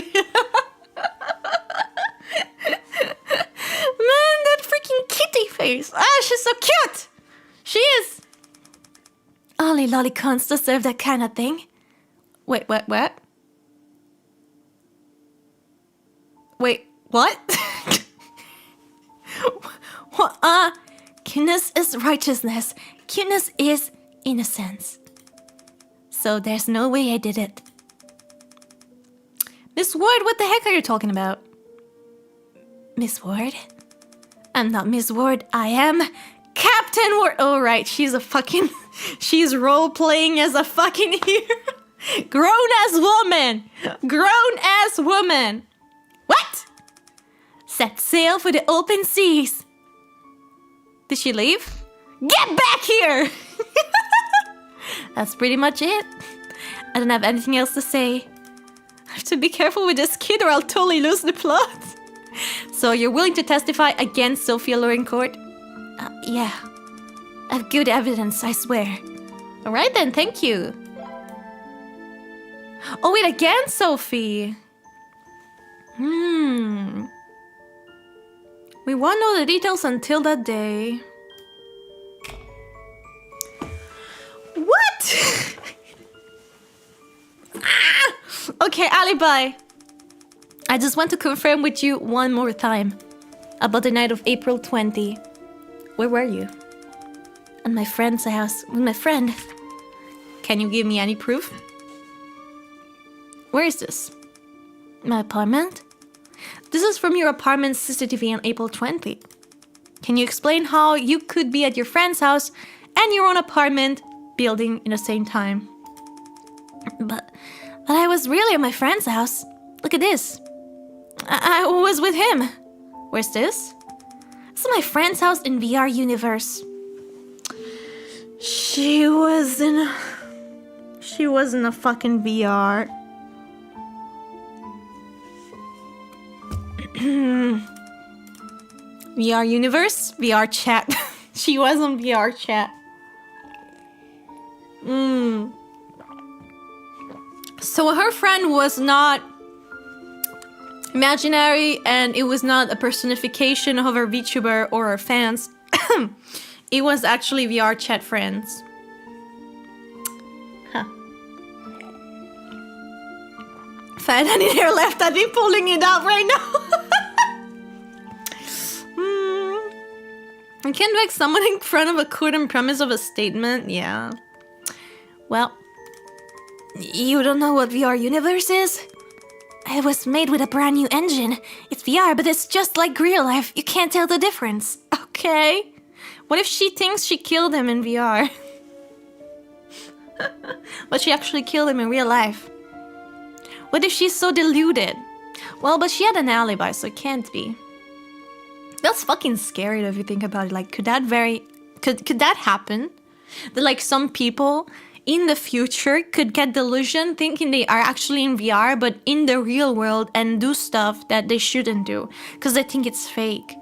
Man, that freaking kitty face. Ah, she's so cute. She is. Only lollicons deserve that kind of thing. Wait, what? Wait, what? What? Cuteness is righteousness. Cuteness is innocence. So there's no way I did it. Miss Ward, what the heck are you talking about? Miss Ward? I'm not Miss Ward. I am Captain Ward. Oh, right. She's role-playing as a fucking hero. Grown-ass woman. Grown-ass woman. What? Set sail for the open seas. Did she leave? Get back here! That's pretty much it. I don't have anything else to say. I have to be careful with this kid or I'll totally lose the plot. So you're willing to testify against Sophia Lure in court? Yeah. I have good evidence, I swear. Alright then, thank you. Oh, wait, again, Sophie. We won't know the details until that day. What? Okay, alibi. I just want to confirm with you one more time about the night of April 20. Where were you? At my friend's house with my friend. Can you give me any proof? Where is this? My apartment? This is from your apartment's CCTV on April 20. Can you explain how you could be at your friend's house and your own apartment building in the same time? But I was really at my friend's house. Look at this. I was with him. Where's this? This is my friend's house in VR universe. She was in a fucking VR. VR universe, VR chat. She was on VR chat. So her friend was not imaginary, and it was not a personification of her VTuber or her fans. It was actually VR chat friends. Huh. If I had any hair left, I'd be pulling it out right now. I can't make someone in front of a current premise of a statement. Yeah. Well, you don't know what VR universe is? It was made with a brand new engine. It's VR, but it's just like real life. You can't tell the difference. Okay. What if she thinks she killed him in VR? But she actually killed him in real life? What if she's so deluded? Well, but she had an alibi, so it can't be. That's fucking scary if you think about it. Like, could that happen? That like some people in the future could get delusion thinking they are actually in VR, but in the real world, and do stuff that they shouldn't do because they think it's fake.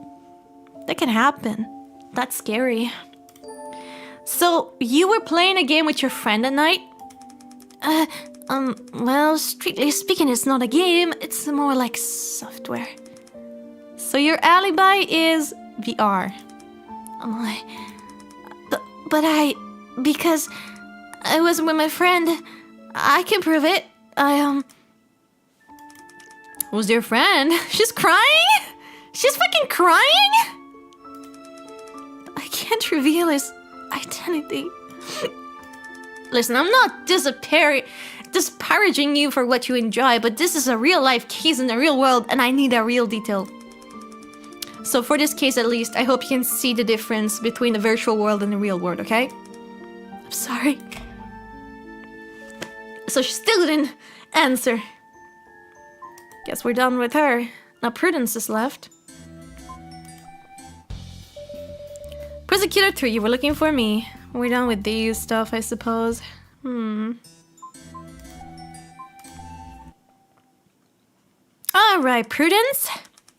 That can happen. That's scary. So you were playing a game with your friend at night? Well, strictly speaking, it's not a game. It's more like software. So your alibi is VR. Because I was with my friend. I can prove it. Who's your friend? She's crying? She's fucking crying? I can't reveal his identity. Listen, I'm not disparaging you for what you enjoy, but this is a real life case in the real world, and I need a real detail. So for this case at least, I hope you can see the difference between the virtual world and the real world, okay? I'm sorry. So she still didn't answer. Guess we're done with her. Now Prudence is left. Prosecutor 3, you were looking for me. We're done with these stuff, I suppose. Alright, Prudence.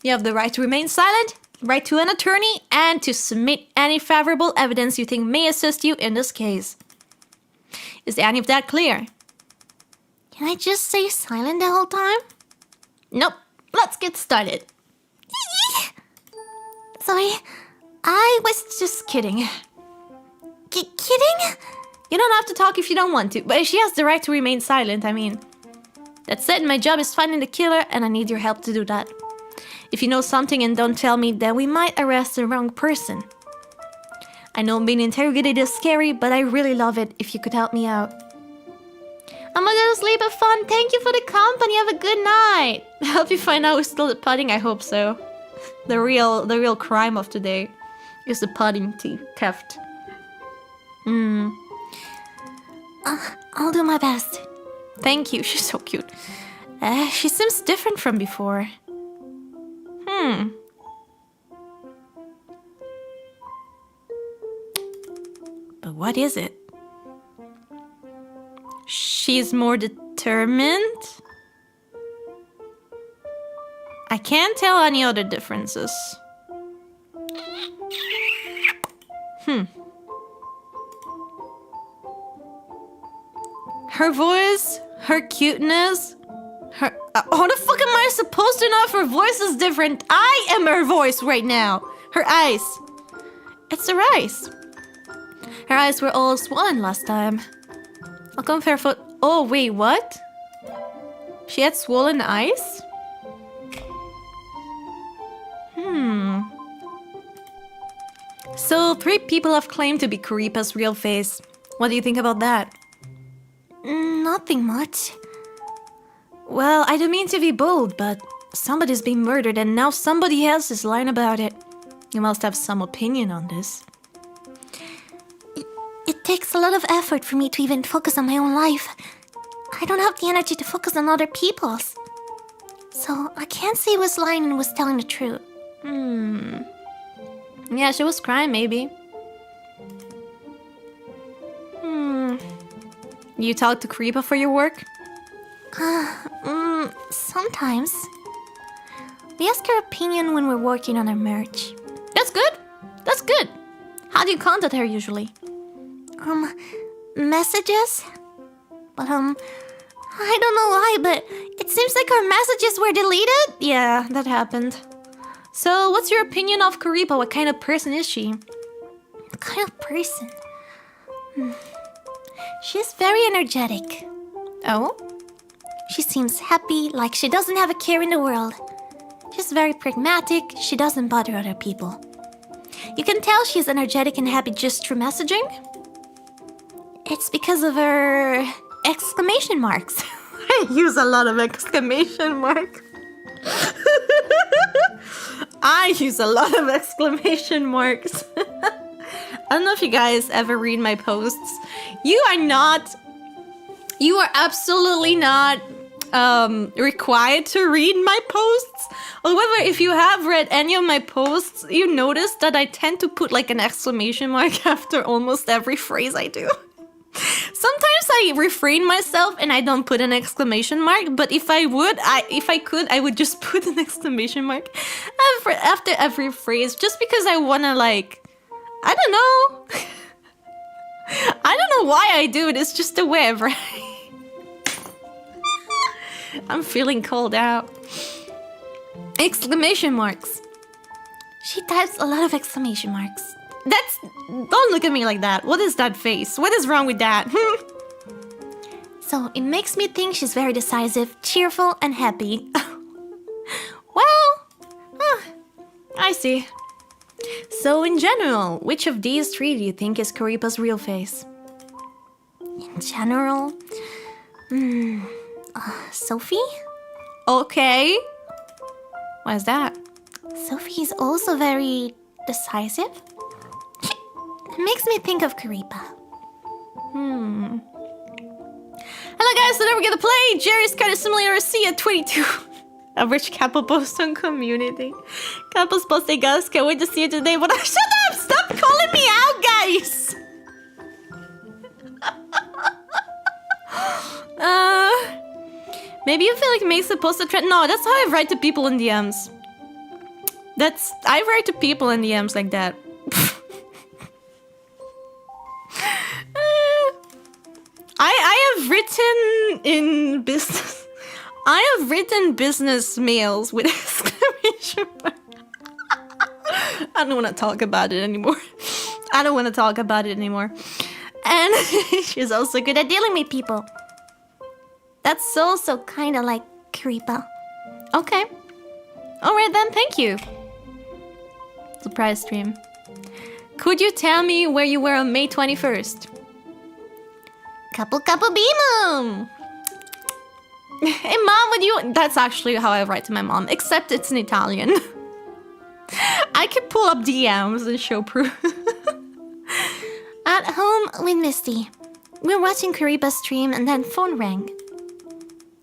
You have the right to remain silent, right to an attorney, and to submit any favorable evidence you think may assist you in this case. Is any of that clear? Can I just stay silent the whole time? Nope. Let's get started. Sorry, I was just kidding. Kidding? You don't have to talk if you don't want to, but she has the right to remain silent, I mean. That said, my job is finding the killer, and I need your help to do that. If you know something and don't tell me, then we might arrest the wrong person. I know being interrogated is scary, but I really love it if you could help me out. I'm gonna go to sleep, have fun. Thank you for the company. Have a good night. I hope you find out we're still at pudding. I hope so. The real crime of today is the pudding theft. I'll do my best. Thank you. She's so cute. She seems different from before. But what is it? She's more determined? I can't tell any other differences. Her voice, Her cuteness. Her. How the fuck am I supposed to know if her voice is different? I am her voice right now. Her eyes. It's her eyes. Her eyes were all swollen last time. I'll compare foot. Oh, wait, what? She had swollen eyes? So, 3 people have claimed to be Kuripa's real face. What do you think about that? Nothing much. Well, I don't mean to be bold, but somebody's been murdered and now somebody else is lying about it. You must have some opinion on this. It takes a lot of effort for me to even focus on my own life. I don't have the energy to focus on other people's. So I can't say who was lying and who was telling the truth. Yeah, she was crying, maybe. You talk to Kuripa for your work? Sometimes. We ask her opinion when we're working on our merch. That's good. That's good. How do you contact her usually? Messages? But, I don't know why, but it seems like our messages were deleted. Yeah, that happened. So, what's your opinion of Kuripa? What kind of person is she? What kind of person? She's very energetic. Oh? She seems happy, like she doesn't have a care in the world. She's very pragmatic, she doesn't bother other people. You can tell she's energetic and happy just through messaging. It's because of her exclamation marks. I use a lot of exclamation marks. I use a lot of exclamation marks. I don't know if you guys ever read my posts. You are absolutely not required to read my posts. However, if you have read any of my posts, you notice that I tend to put like an exclamation mark after almost every phrase I do. Sometimes I refrain myself and I don't put an exclamation mark, but if I could, I would just put an exclamation mark after every phrase, just because I wanna like, I don't know. I don't know why I do it, it's just the way I write. I'm feeling called out. Exclamation marks. She types a lot of exclamation marks. Don't look at me like that. What is that face? What is wrong with that? So it makes me think she's very decisive, cheerful, and happy. Well, I see. So in general, which of these 3 do you think is Kuripa's real face? In general, Sophie? Okay. Why is that? Sophie's also very decisive. It makes me think of Kuripa. Hello guys, so now we're gonna play Jerry's Kind of Simulator C at 22. Average Capo post on community. Capo's post, hey guys, can't wait to see you today. But shut up! Stop calling me out, guys! Maybe you feel like it makes the post a trend. No, that's how I write to people in DMs. I write to people in DMs like that. I have written in business. I have written business mails with exclamation mark. I don't want to talk about it anymore. And she's also good at dealing with people. That's also kind of like Kuripa. Okay. Alright then, thank you. Surprise stream. Could you tell me where you were on May 21st? Capo Bimo! Hey mom, would you... That's actually how I write to my mom, except it's in Italian. I could pull up DMs and show proof. At home with Misty. We were watching Kuripa's stream and then phone rang.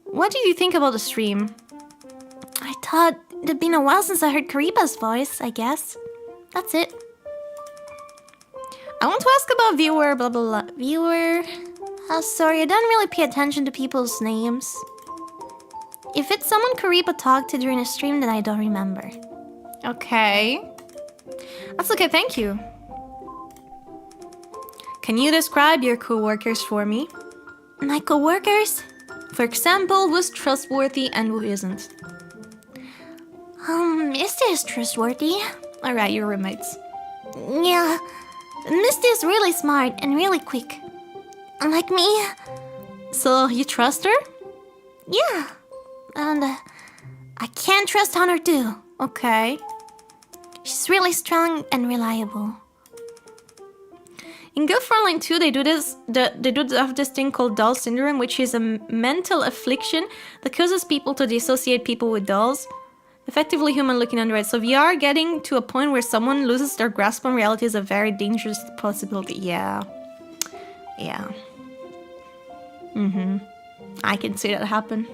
What did you think about the stream? I thought it'd been a while since I heard Kuripa's voice, I guess. That's it. I want to ask about viewer, blah blah blah. Viewer... Oh, sorry, I don't really pay attention to people's names. If it's someone Kuripa talked to during a stream, then I don't remember. Okay. That's okay, thank you. Can you describe your co-workers for me? My co-workers? For example, who's trustworthy and who isn't? Misty is trustworthy. Alright, you're roommates. Yeah, Misty is really smart and really quick. Unlike me. So, you trust her? Yeah. And I can't trust Hunter too. Okay. She's really strong and reliable. In Go Frontline 2, they do have this thing called doll syndrome, which is a mental affliction that causes people to dissociate people with dolls. Effectively human looking under it. So if you are getting to a point where someone loses their grasp on reality is a very dangerous possibility. Yeah. Yeah. I can see that happen.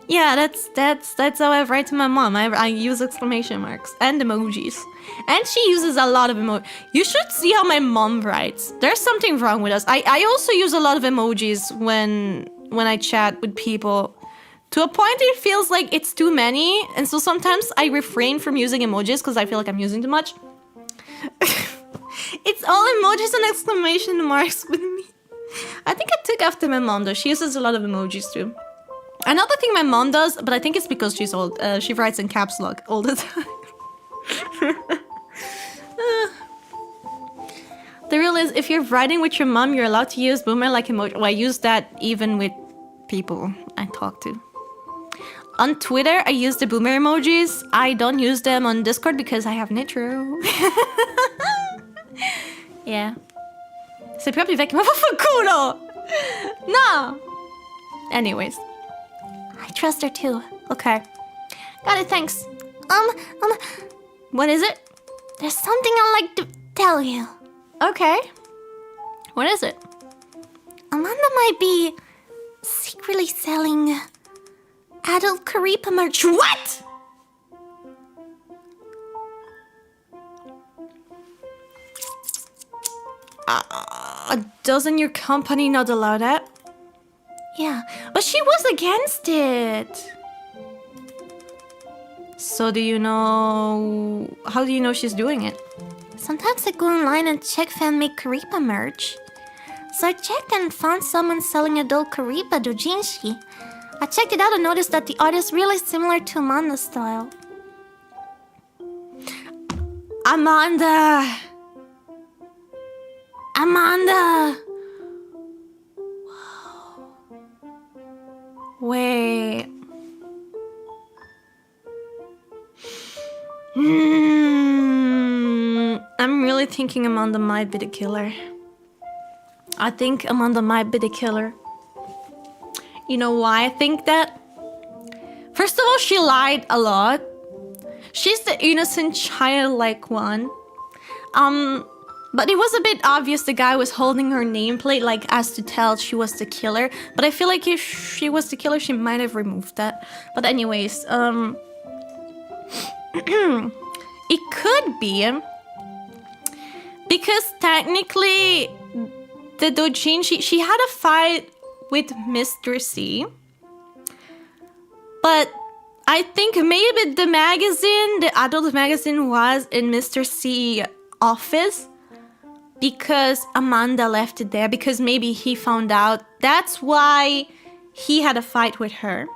Yeah, that's how I write to my mom. I use exclamation marks and emojis. And she uses a lot of emojis. You should see how my mom writes. There's something wrong with us. I also use a lot of emojis when I chat with people. To a point it feels like it's too many. And so sometimes I refrain from using emojis because I feel like I'm using too much. It's all emojis and exclamation marks with me. I think I took after my mom though. She uses a lot of emojis too. Another thing my mom does, but I think it's because she's old, she writes in caps lock all the time. The rule is, if you're writing with your mom, you're allowed to use boomer like emoji. Well, I use that even with people I talk to. On Twitter, I use the boomer emojis. I don't use them on Discord because I have Nitro. Yeah. Sei proprio vecchio, ma vaffanculo! No! Anyways. I trust her too. Okay. Got it, thanks. What is it? There's something I'd like to tell you. Okay. What is it? Amanda might be secretly selling adult Karipa merch. What? Doesn't your company not allow that? Yeah, But she was against it. So do you know... How do you know she's doing it? sometimes I go online and check fan-made Karipa merch. So I checked and found someone selling adult Karipa doujinshi. I checked it out and noticed that the art is really similar to Amanda's style. Amanda! Amanda! Wait. I'm really thinking Amanda might be the killer. I think Amanda might be the killer. You know why I think that? First of all, she lied a lot. She's the innocent, childlike one. But it was a bit obvious the guy was holding her nameplate, like, as to tell she was the killer. But I feel like if she was the killer, she might have removed that. But anyways, it could be. Because technically, the doujinshi, she had a fight with Mr. C. But I think maybe the magazine, the adult magazine, was in Mr. C's office. Because Amanda left it there, because maybe he found out. That's why he had a fight with her.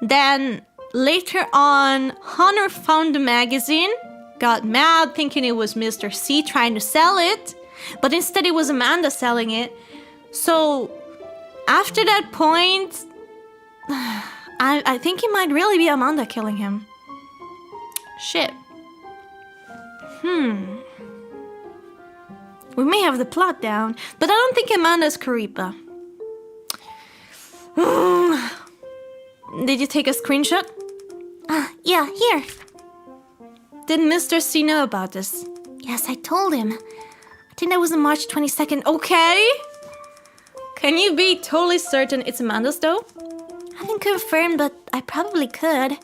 Then later on, Hunter found the magazine, got mad, thinking it was Mr. C trying to sell it, but instead it was Amanda selling it. So after that point, I think it might really be Amanda killing him. Shit. We may have the plot down, but I don't think Amanda's Karipa. Did you take a screenshot? Yeah, here. Did Mr. C know about this? Yes, I told him. I think that was on March 22nd. Okay. Can you be totally certain it's Amanda's though? I haven't confirmed, but I probably could.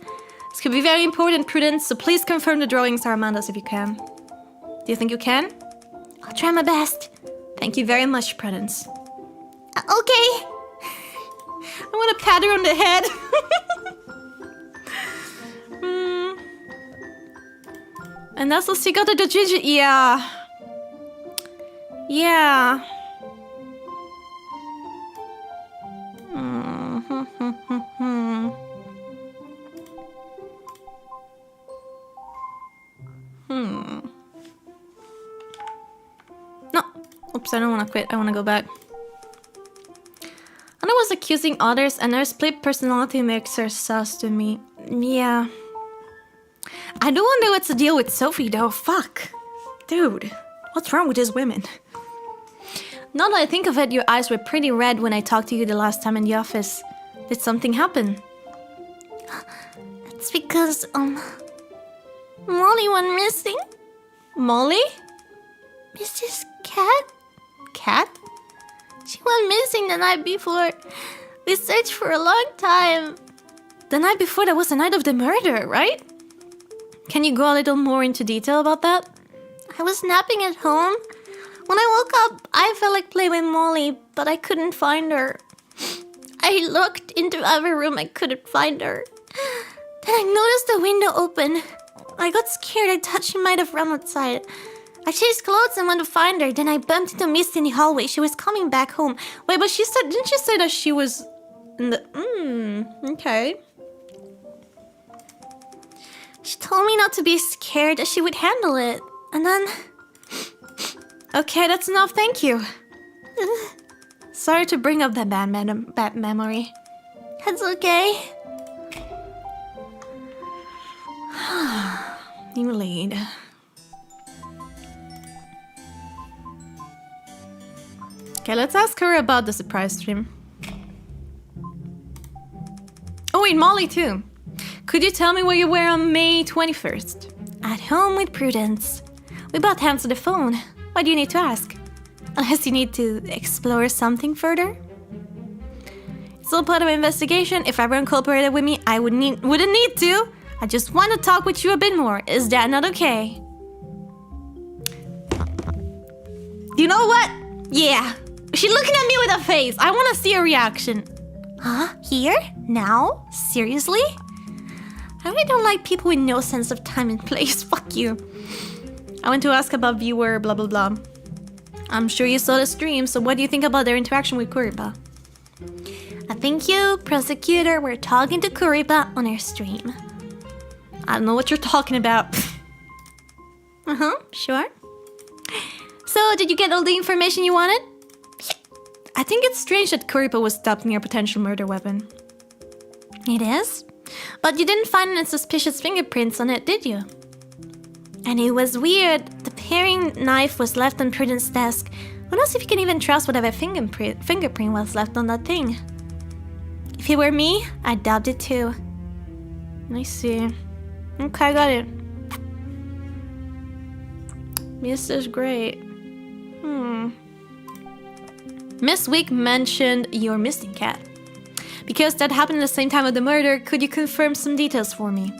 This could be very important, Prudence, so please confirm the drawings are Amanda's if you can. Do you think you can? I'll try my best. Thank you very much, Prudence. Okay. I want to pat her on the head. And that's the secret of the ginger. Yeah. Yeah. No. Oops, I don't want to quit. I want to go back. Anna was accusing others and her split personality makes her sus to me. Yeah. I do wonder what's the deal with Sophie though. Fuck. Dude, what's wrong with these women? Now that I think of it, your eyes were pretty red when I talked to you the last time in the office. Did something happen? It's because, Molly went missing. Molly? Mrs. Cat? Cat? She went missing the night before. We searched for a long time. The night before, that was the night of the murder, right? Can you go a little more into detail about that? I was napping at home. When I woke up, I felt like playing with Molly, but I couldn't find her. I looked into every room, I couldn't find her. Then I noticed the window open. I got scared, I thought she might have run outside. I changed clothes and went to find her. Then I bumped into Misty in the hallway. She was coming back home. Wait, but didn't she say that she was in the... okay. She told me not to be scared, that she would handle it. And then... Okay, that's enough, thank you. Sorry to bring up that bad memory. That's okay. You lead. Okay, let's ask her about the surprise stream. Oh wait, Molly too. Could you tell me where you were on May 21st? At home with Prudence. We both answered the phone. Why do you need to ask? Unless you need to explore something further? It's all part of my investigation. If everyone cooperated with me, I wouldn't need to. I just want to talk with you a bit more. Is that not okay? You know what? Yeah. She's looking at me with a face. I want to see her reaction. Huh? Here? Now? Seriously? I really don't like people with no sense of time and place. Fuck you. I want to ask about viewer blah blah blah. I'm sure you saw the stream, so what do you think about their interaction with Kuripa? I think you, prosecutor, were talking to Kuripa on her stream. I don't know what you're talking about. Sure. So, did you get all the information you wanted? I think it's strange that Kuripa was stopped near a potential murder weapon. It is? But you didn't find any suspicious fingerprints on it, did you? And it was weird. The paring knife was left on Prudence's desk. Who knows if you can even trust whatever fingerprint was left on that thing? If it were me, I'd doubt it too. I see. Okay, got it. This is great. Miss Wick mentioned your missing cat. Because that happened at the same time of the murder, could you confirm some details for me?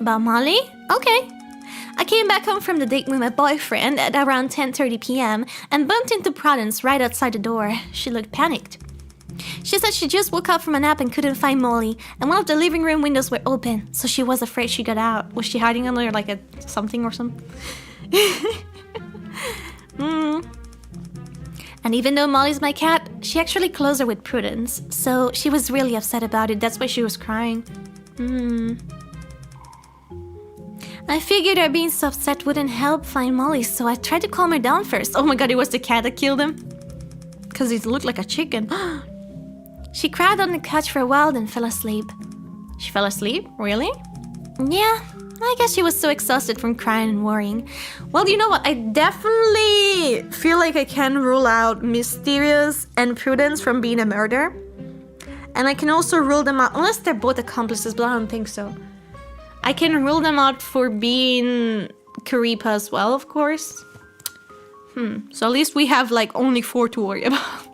About Molly? Okay. I came back home from the date with my boyfriend at around 10:30 p.m. and bumped into Prudence right outside the door. She looked panicked. She said she just woke up from a nap and couldn't find Molly, and one of the living room windows were open, so she was afraid she got out. Was she hiding under like a something or something? And even though Molly's my cat, she actually closer with Prudence, so she was really upset about it. That's why she was crying. I figured her being so upset wouldn't help find Molly, so I tried to calm her down first. Oh my god, it was the cat that killed him? Because he looked like a chicken. She cried on the couch for a while, then fell asleep. She fell asleep? Really? Yeah, I guess she was so exhausted from crying and worrying. Well, you know what? I definitely feel like I can rule out Mysterious and Prudence from being a murder. And I can also rule them out, unless they're both accomplices, but I don't think so. I can rule them out for being Kuripa as well, of course. So at least we have like only 4 to worry about.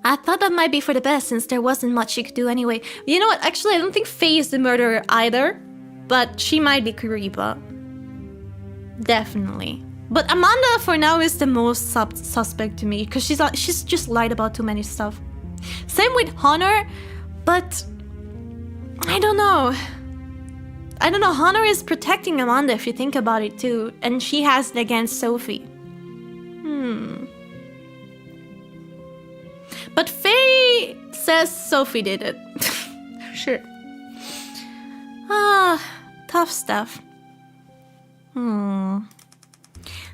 I thought that might be for the best since there wasn't much she could do anyway. You know what? Actually, I don't think Faye is the murderer either. But she might be Kuripa. Definitely. But Amanda, for now, is the most suspect to me. Because she's just lied about too many stuff. Same with Honor. But I don't know. Honor is protecting Amanda if you think about it too. And she has it against Sophie. But Faye says Sophie did it. Sure. tough stuff.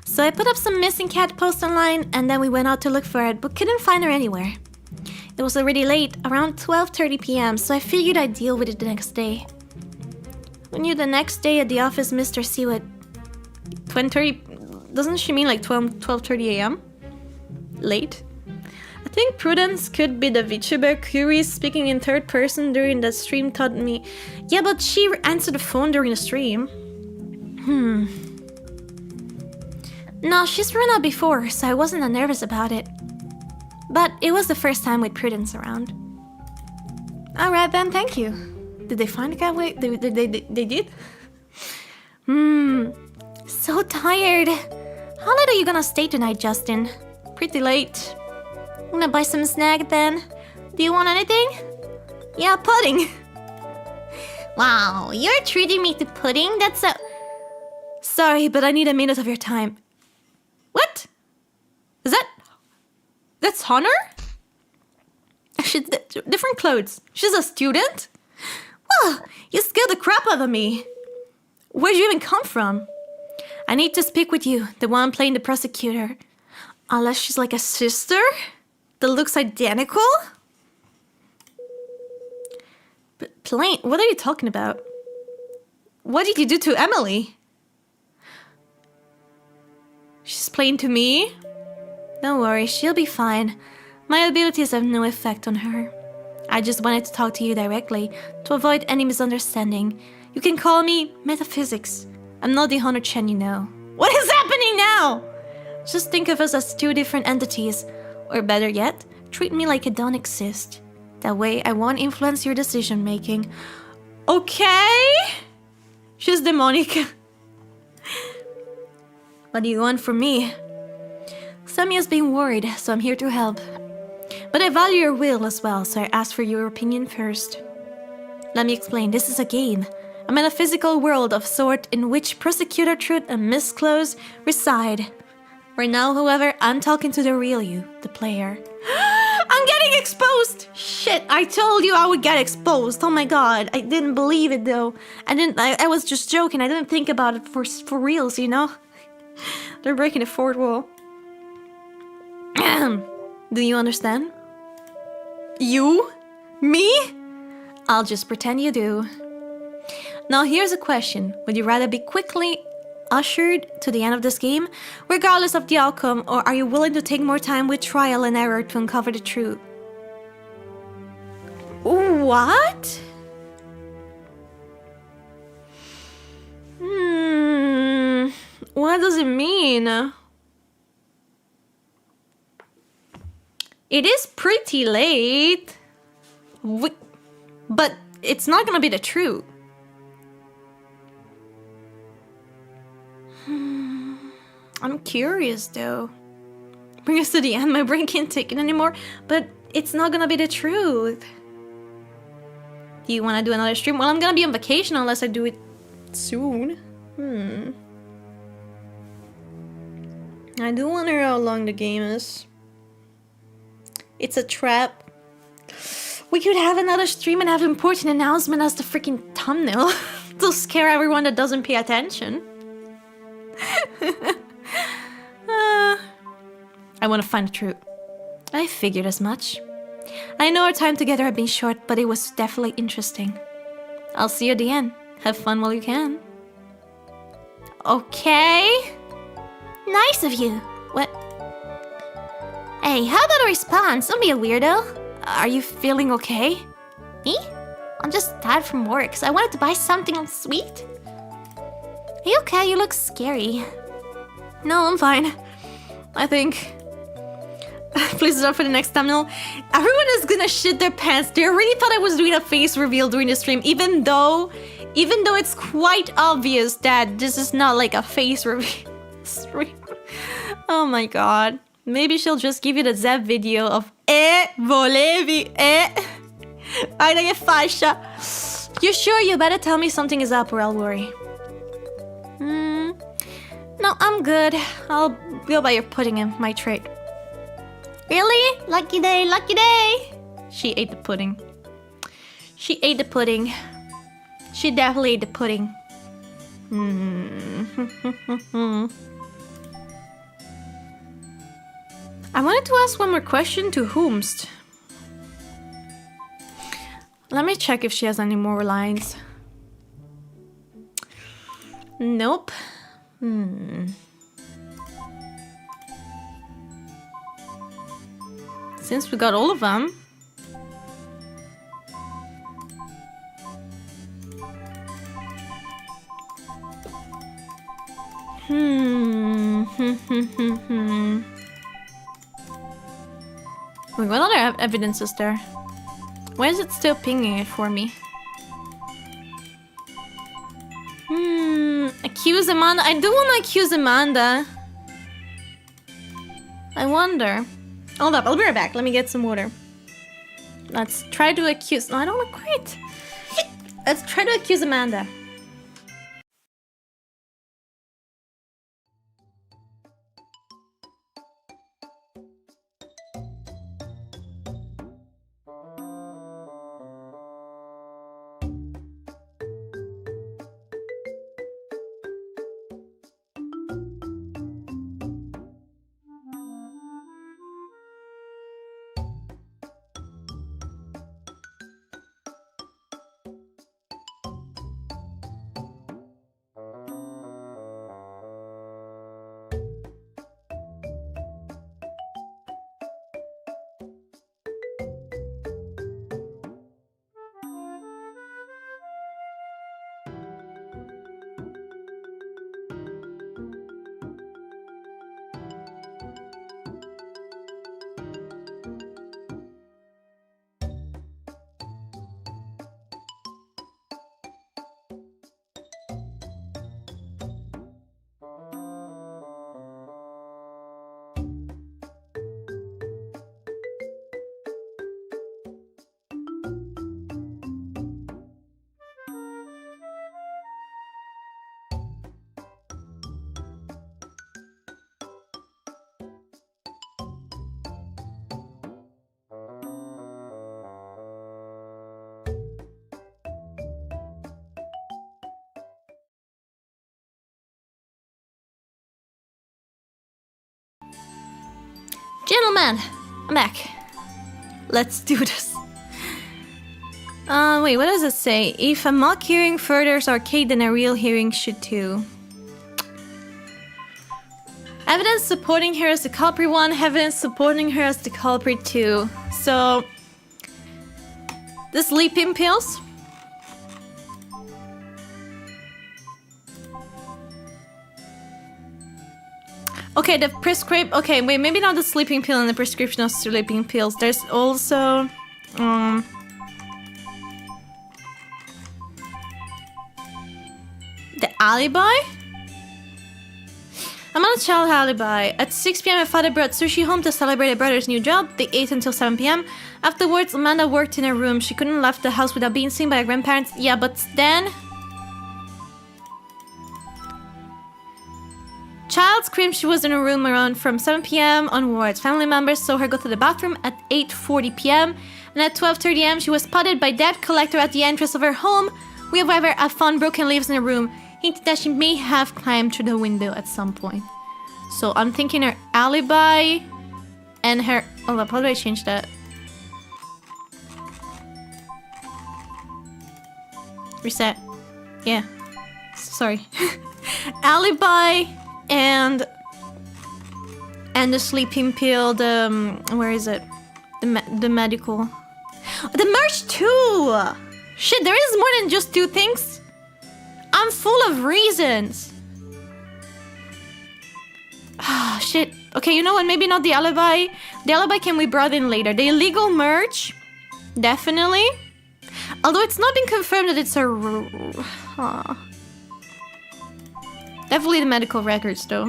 So I put up some missing cat posts online, and then we went out to look for it, but couldn't find her anywhere. It was already late, around 12:30 p.m., so I figured I'd deal with it the next day. We knew the next day at the office, Mr. Seward. 20:30? Doesn't she mean like 12:30 a.m.? Late? I think Prudence could be the VTuber curious speaking in third person during the stream taught me. Yeah, but she answered the phone during the stream. No, she's run out before, so I wasn't that nervous about it. But it was the first time with Prudence around. Alright then, thank you. Did they find the cat? Wait, they did? So tired. How late are you gonna stay tonight, Justin? Pretty late. I'm gonna buy some snack then. Do you want anything? Yeah, pudding. Wow, you're treating me to pudding? That's a... Sorry, but I need a minute of your time. What? Is that... That's Honor? She's different clothes. She's a student? Well, you scared the crap out of me. Where'd you even come from? I need to speak with you, the one playing the prosecutor. Unless she's like a sister that looks identical? But plain, what are you talking about? What did you do to Emily? She's playing to me? Don't worry, she'll be fine. My abilities have no effect on her. I just wanted to talk to you directly, to avoid any misunderstanding. You can call me Metaphysics. I'm not the Honor Chen you know. What is happening now? Just think of us as two different entities. Or better yet, treat me like I don't exist. That way I won't influence your decision making. Okay? She's demonic. What do you want from me? Samia's been worried, so I'm here to help. But I value your will as well, so I asked for your opinion first. Let me explain, this is a game. A metaphysical world of sort in which Prosecutor Truth and Miss Close reside. Right now, however, I'm talking to the real you, the player. I'm getting exposed! Shit, I told you I would get exposed. Oh my god, I didn't believe it though. I was just joking, I didn't think about it for reals, you know? They're breaking the fourth wall. Do you understand? You? Me? I'll just pretend you do. Now here's a question. Would you rather be quickly ushered to the end of this game, regardless of the outcome, or are you willing to take more time with trial and error to uncover the truth? What? What does it mean? It is pretty late. But it's not gonna be the truth. I'm curious though. Bring us to the end, my brain can't take it anymore, but it's not gonna be the truth. Do you wanna do another stream? Well, I'm gonna be on vacation unless I do it soon. I do wonder how long the game is. It's a trap. We could have another stream and have an important announcement as the freaking thumbnail to scare everyone that doesn't pay attention. I want to find the truth. I figured as much. I know our time together had been short, but it was definitely interesting. I'll see you at the end. Have fun while you can. Okay. Nice of you. What? Hey, how about a response? Don't be a weirdo. Are you feeling okay? Me? I'm just tired from work, so I wanted to buy something sweet. Are you okay? You look scary. No, I'm fine. I think... Please stop for the next thumbnail. Everyone is gonna shit their pants. They already thought I was doing a face reveal during the stream, even though it's quite obvious that this is not like a face reveal stream. Oh my god. Maybe she'll just give you the Zeb video of volevi, Ai, che fascia. You sure? You better tell me something is up or I'll worry. No, I'm good. I'll go buy your pudding in my tray. Really? Lucky day, lucky day. She ate the pudding. She ate the pudding. She definitely ate the pudding. I wanted to ask one more question to whomst. Let me check if she has any more lines. Nope. Since we got all of them. Wait, what other evidence is there? Why is it still pinging it for me? Accuse Amanda. I do want to accuse Amanda. I wonder. Hold up, I'll be right back. Let me get some water. Let's try to accuse... No, I don't want to quit. Let's try to accuse Amanda. Gentlemen, I'm back. Let's do this. Wait, what does it say? If a mock hearing furthers arcade, then a real hearing should too. Evidence supporting her as the culprit 1, evidence supporting her as the culprit 2. So, the sleeping pills. Okay, the prescribe. Okay, wait, maybe not the sleeping pill and the prescription of sleeping pills. There's also the alibi. Amanda's child alibi. At 6 p.m. her father brought sushi home to celebrate her brother's new job. They ate until 7 p.m. Afterwards, Amanda worked in her room. She couldn't have left the house without being seen by her grandparents. Yeah, but then... Child screamed she was in her room around from 7 p.m. onwards. Family members saw her go to the bathroom at 8:40 p.m. and at 12:30 a.m. she was spotted by debt collector at the entrance of her home. We however have found broken leaves in her room, hinting that she may have climbed through the window at some point. So I'm thinking her alibi and her... Oh, how do I change that? Reset. Yeah. Sorry. Alibi... And the sleeping pill, where is it? The medical. The merch too! Shit, there is more than just 2 things. I'm full of reasons. Ah, shit. Okay, you know what? Maybe not the alibi. The alibi can be brought in later. The illegal merch, definitely. Although it's not been confirmed that it's a... Definitely the medical records, though.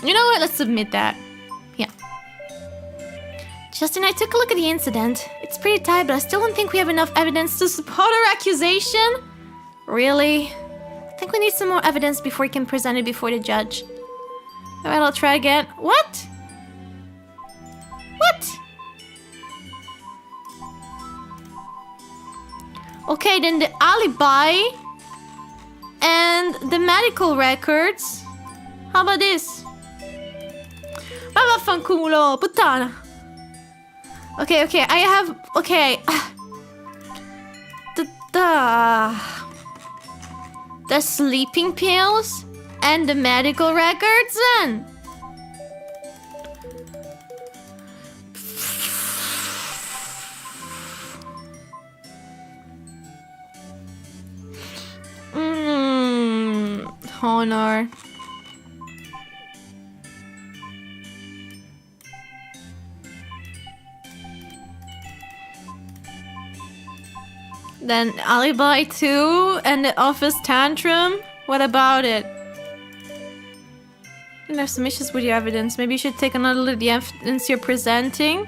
You know what? Let's submit that. Yeah. Justin, I took a look at the incident. It's pretty tight, but I still don't think we have enough evidence to support our accusation. Really? I think we need some more evidence before we can present it before the judge. Alright, I'll try again. What? What? Okay, then the alibi... And and the medical records. How about this? Ma vaffanculo, puttana. Okay, I have... Okay. The sleeping pills and the medical records then. Honor. Then alibi 2 and the office tantrum. What about it? And there's some issues with your evidence. Maybe you should take another look at the evidence you're presenting.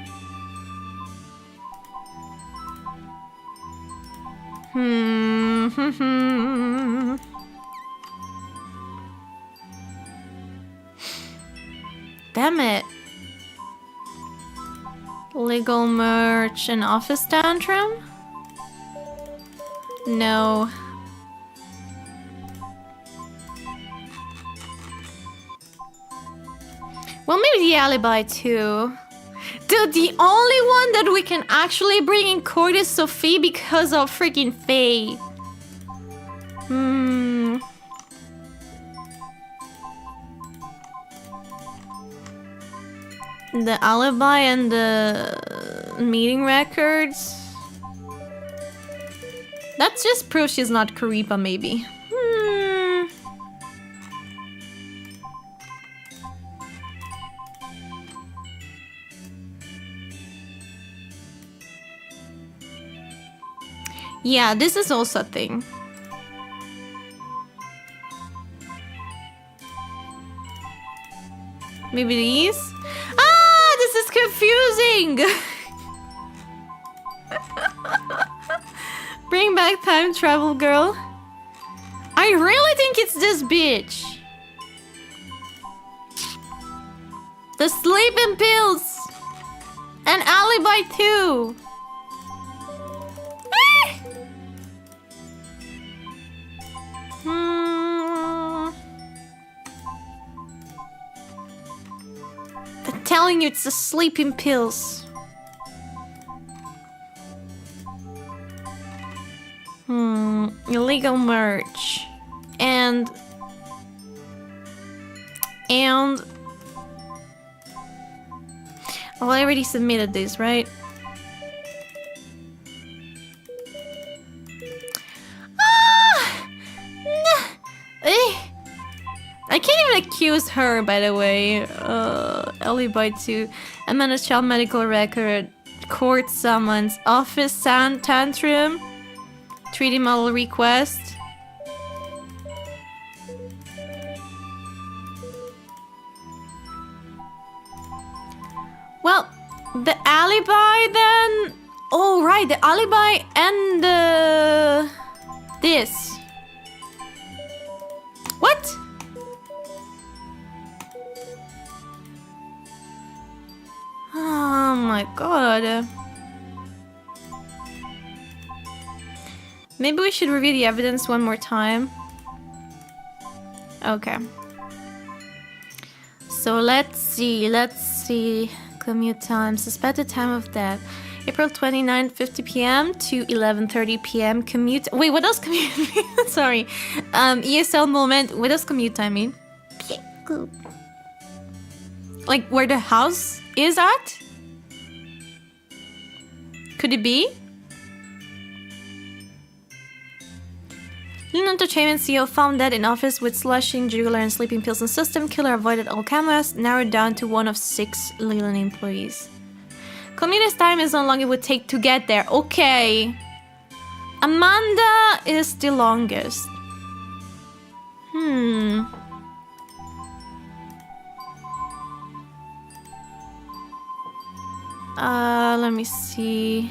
Damn it. Legal merch and office tantrum? No. Well, maybe the alibi too. Dude, the only one that we can actually bring in court is Sophie because of freaking Faye. The alibi and the meeting records. That's just proof she's not Karipa, maybe. Yeah, this is also a thing. Maybe these? Ah, this is confusing! Bring back time travel, girl. I really think it's this bitch. The sleeping pills. And alibi too. I'm telling you, it's the sleeping pills. Illegal merch. And... Well, I already submitted this, right? I can't even accuse her, by the way. Alibi 2. Amanda Child medical record. Court summons. Office tantrum. 3D model request. Well, the alibi then... Oh, right, the alibi and the... This. What? Oh my god. Maybe we should review the evidence one more time. Okay. So let's see. Commute time. Suspected time of death. April 29th, 50 p.m. to 11:30 p.m. Commute... Wait, what does commute mean? Sorry. ESL moment. What does commute time mean? Like where the house is at? Could it be? Lean Entertainment CEO found dead in office with slushing, jugular, and sleeping pills in system. Killer avoided all cameras, narrowed down to one of 6 Leland employees. Commute's time is how long it would take to get there. Okay. Amanda is the longest. Let me see.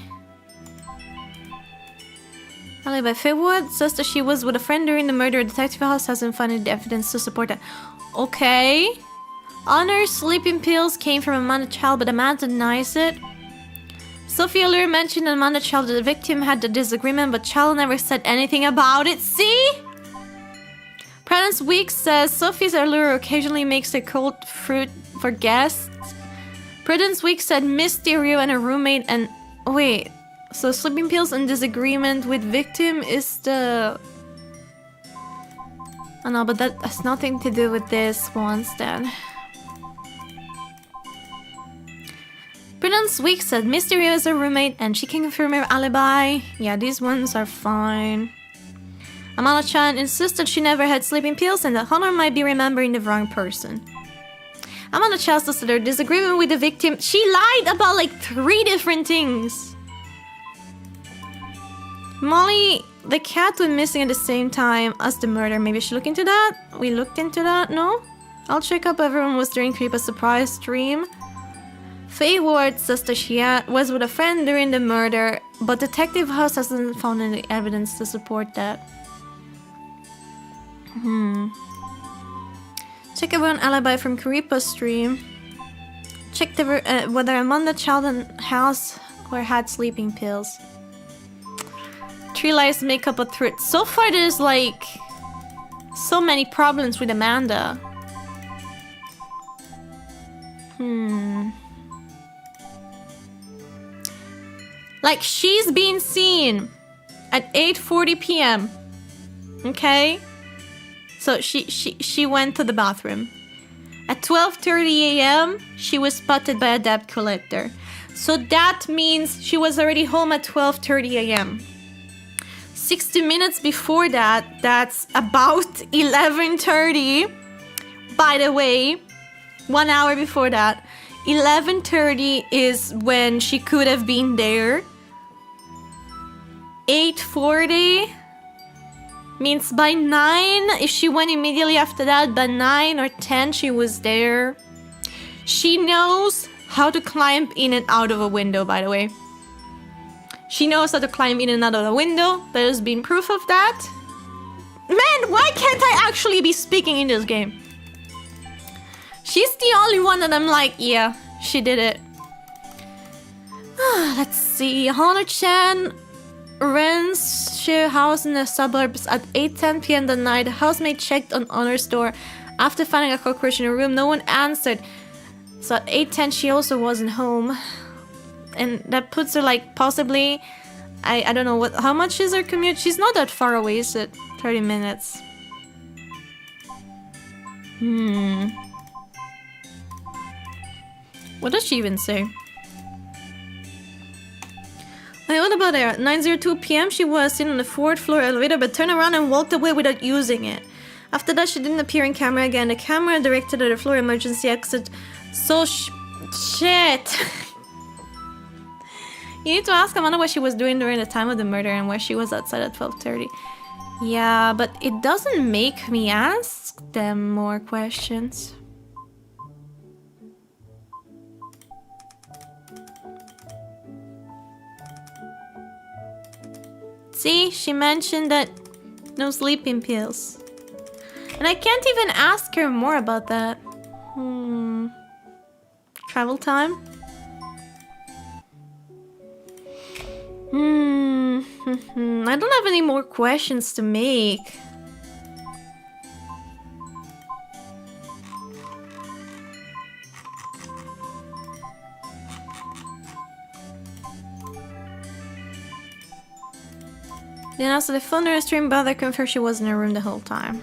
Alibi Faywood says that she was with a friend during the murder. Detective House hasn't found evidence to support that. Okay. Honor sleeping pills came from Amanda Child, but Amanda denies it. Sophia Lure mentioned Amanda Child that the victim had a disagreement, but Child never said anything about it. See? Prudence Weeks says Sophie's allure occasionally makes a cold fruit for guests. Prudence Weeks said Mysterio and a roommate and... Wait, so sleeping pills and disagreement with victim is the... Oh no, but that has nothing to do with this ones then. Prudence Weeks said Mysterio is a roommate and she can confirm her alibi. Yeah, these ones are fine. Amala-chan insisted she never had sleeping pills and that Honor might be remembering the wrong person. Amala-chan said her disagreement with the victim. She lied about like 3 different things. Molly, the cat went missing at the same time as the murder. Maybe she looked into that? We looked into that? No? I'll check up everyone was during Creepa's surprise stream. Faye Ward says that she was with a friend during the murder, but Detective House hasn't found any evidence to support that. Check everyone alibi from Karipa's stream. Check whether Amanda child in house or had sleeping pills. 3 lies make up a threat. So far there's like so many problems with Amanda. Like she's been seen at 8:40 p.m. Okay? So she went to the bathroom. At 12:30 a.m., she was spotted by a debt collector. So that means she was already home at 12:30 a.m. 60 minutes before that, that's about 11:30. By the way, 1 hour before that, 11:30 is when she could have been there. 8:40 means by 9, if she went immediately after that, by 9 or 10 she was there. She knows how to climb in and out of a window, by the way. She knows how to climb in and out of the window. There's been proof of that. Man, why can't I actually be speaking in this game? She's the only one that I'm like, yeah, she did it. Let's see. Hana-chan rents share house in the suburbs at 8:10 p.m. that night. The housemate checked on Honor's door after finding a cockroach in her room. No one answered. So at 8:10 she also wasn't home. And that puts her like possibly, I don't know how much is her commute. She's not that far away, is it? 30 minutes. What does she even say? Hey, what about her? At 9:02 p.m. she was seen on the 4th floor elevator but turned around and walked away without using it. After that she didn't appear in camera again. The camera directed at the floor emergency exit. So shit. You need to ask Amanda what she was doing during the time of the murder and where she was outside at 12:30. Yeah, but it doesn't make me ask them more questions. See, she mentioned that no sleeping pills. And I can't even ask her more about that. Travel time? I don't have any more questions to make. Then also the phone during stream brother confirmed she was in her room the whole time.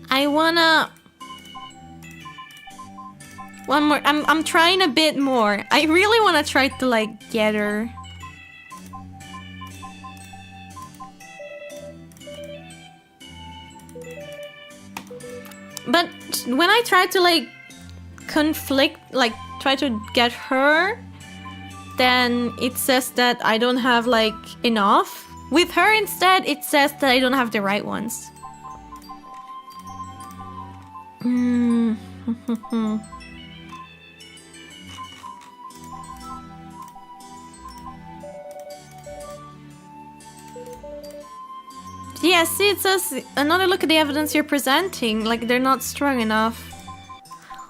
I wanna... One more. I'm trying a bit more. I really wanna try to like get her. But when I try to like try to get her, then it says that I don't have like enough. With her instead, it says that I don't have the right ones. Yeah, see, it says another look at the evidence you're presenting. Like, they're not strong enough.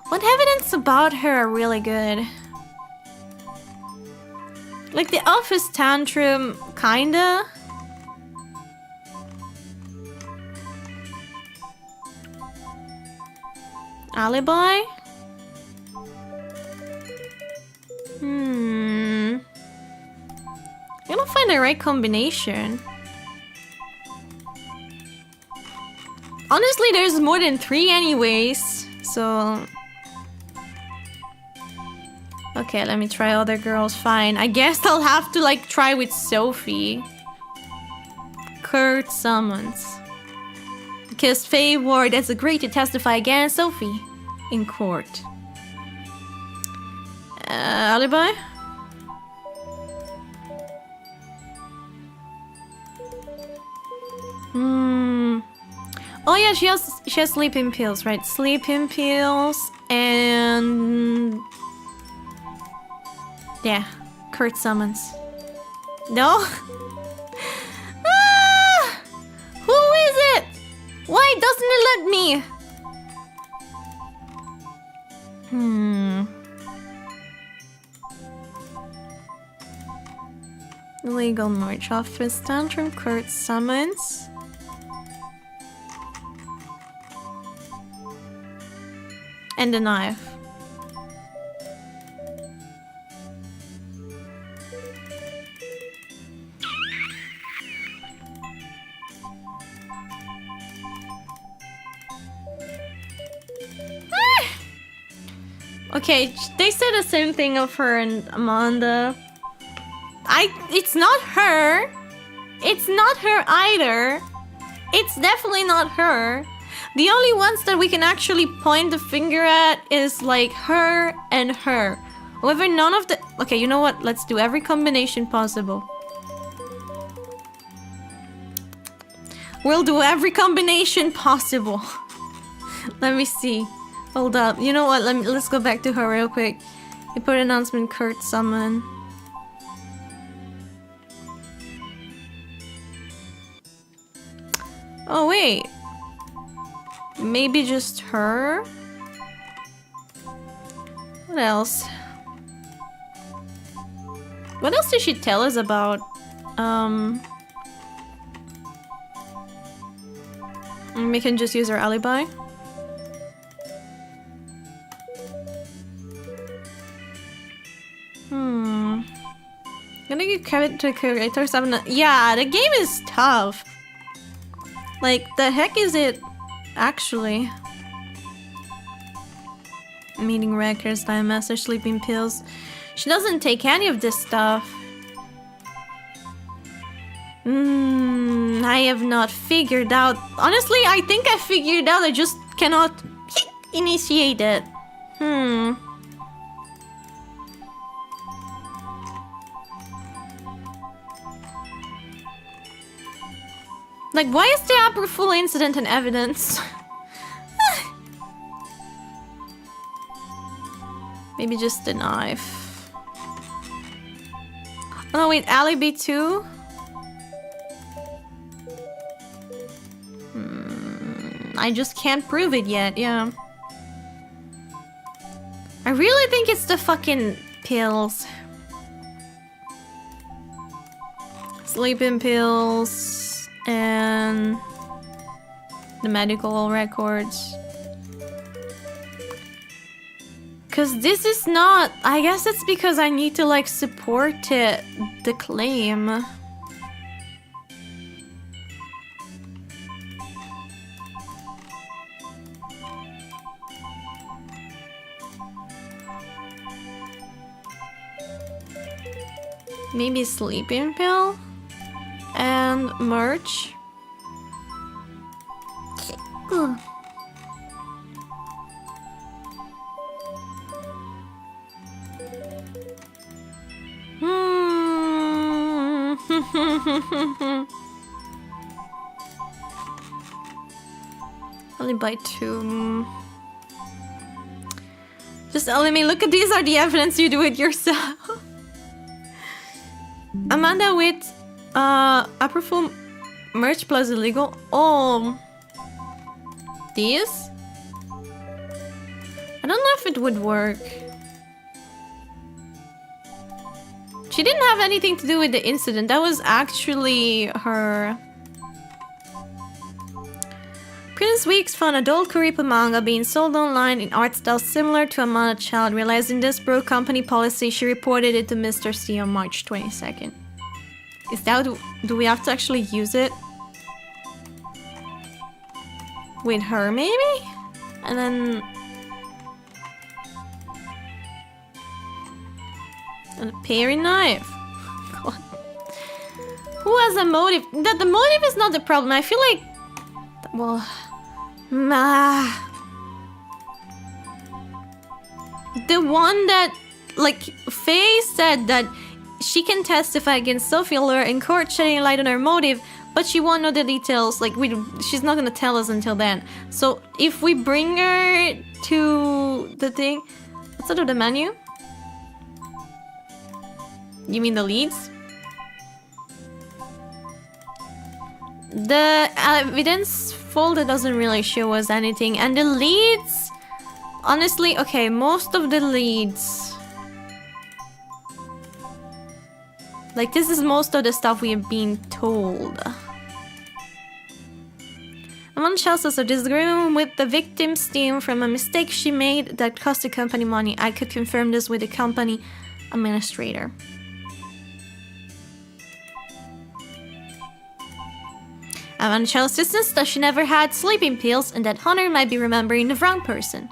What evidence about her are really good? Like the office tantrum, kinda. Alibi? I don't find the right combination. Honestly, there's more than 3 anyways, so... Okay, let me try other girls. Fine. I guess I'll have to, like, try with Sophie. Kurt summons. Because Faye Ward has agreed to testify against Sophie in court. Alibi? Oh yeah, she has sleeping pills, right? Sleeping pills and yeah, Kurt summons. No? Ah! Who is it? Why doesn't it let me? Illegal merge office tantrum, Kurt summons. And a knife. Okay, they said the same thing of her and Amanda. It's not her. It's not her either. It's definitely not her. The only ones that we can actually point the finger at is like her and her. However, none of the... Okay, you know what? Let's do every combination possible. We'll do every combination possible. Let me see. Hold up. You know what? Let's go back to her real quick. You put announcement Kurt summon. Oh wait. Maybe just her? What else? What else did she tell us about? We can just use her alibi. Gonna give credit to creators. Yeah, the game is tough. Like, the heck is it actually? Meeting records, time master, sleeping pills. She doesn't take any of this stuff. I have not figured out. Honestly, I think I figured out. I just cannot initiate it. Like, why is the April Fool incident in evidence? Maybe just the knife. Oh wait, alibi too? I just can't prove it yet, yeah. I really think it's the fucking pills. Sleeping pills and the medical records. Cause this is not... I guess it's because I need to like support it, the claim. Maybe sleeping pill and merch. Only buy 2. Just let me look at these are the evidence, you do it yourself. Amanda with April merch plus illegal. Oh, these? I don't know if it would work. She didn't have anything to do with the incident. That was actually her. Prince Weeks found adult Kuripa manga being sold online in art style similar to a manga child. Realizing this broke company policy, she reported it to Mr. C on March 22nd. Is that... do we have to actually use it? With her, maybe? And then... and a paring knife. God. Who has a motive? The motive is not the problem. I feel like... well... the one that... like, Faye said that she can testify against Sophia Lure in court, shedding light on her motive, but she won't know the details. Like, she's not gonna tell us until then. So, if we bring her to the thing... what's out of the menu? You mean the leads? The evidence folder doesn't really show us anything. And the leads... honestly, okay, most of the leads... like, this is most of the stuff we have been told. Among Chelsea's disagreement with the victim stem from a mistake she made that cost the company money. I could confirm this with the company administrator. Among Chelsea's insists that she never had sleeping pills and that Hunter might be remembering the wrong person.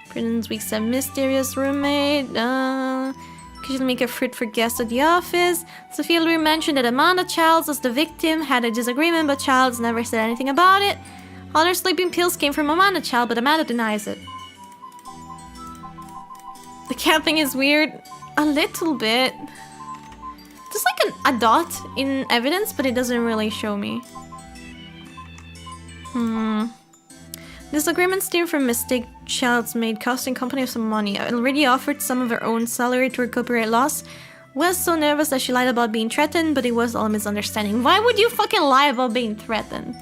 Prince Weeks a mysterious roommate. Could make a fruit for guests at the office. Sophia Lure mentioned that Amanda Childs as the victim had a disagreement, but Childs never said anything about it. Hunter's sleeping pills came from Amanda Child, but Amanda denies it. The camping is weird. A little bit. There's like a dot in evidence, but it doesn't really show me. Disagreement stem from mistake Childs made, costing company some money. I already offered some of her own salary to recuperate loss. Was so nervous that she lied about being threatened, but it was all a misunderstanding. Why would you fucking lie about being threatened?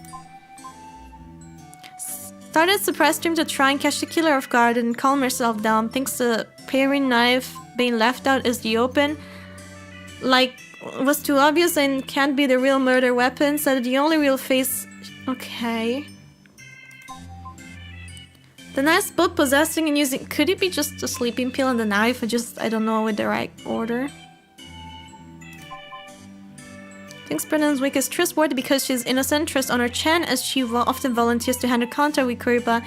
Started surprise stream to try and catch the killer off guard and calm herself down. Thinks the paring knife being left out is the open. Like, was too obvious and can't be the real murder weapon. Said the only real face... okay. The nice book possessing and using... could it be just a sleeping pill and the knife? I don't know with the right order. Thinks Brennan's Wick is trustworthy because she's innocent. Trust on her Chen as she often volunteers to handle contact with Kuripa.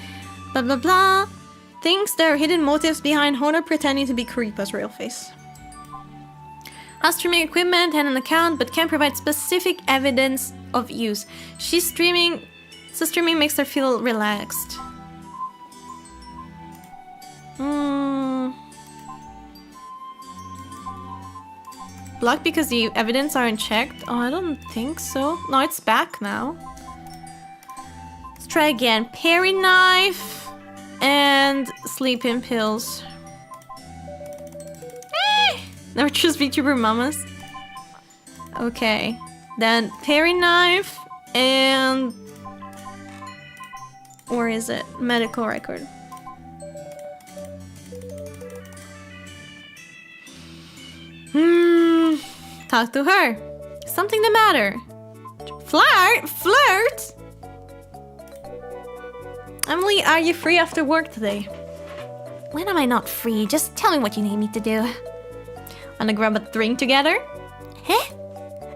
Blah blah blah. Thinks there are hidden motives behind Honor pretending to be Kuripa's real face. Has streaming equipment and an account but can't provide specific evidence of use. She's streaming... so streaming makes her feel relaxed. Blocked because the evidence aren't checked? Oh, I don't think so. No, it's back now. Let's try again. Paring knife and sleeping pills. Never choose VTuber mamas. Okay. Then paring knife and... where is it? Medical record. Talk to her. Something the matter. Flirt? Flirt? Emily, are you free after work today? When am I not free? Just tell me what you need me to do. Wanna grab a drink together? Huh?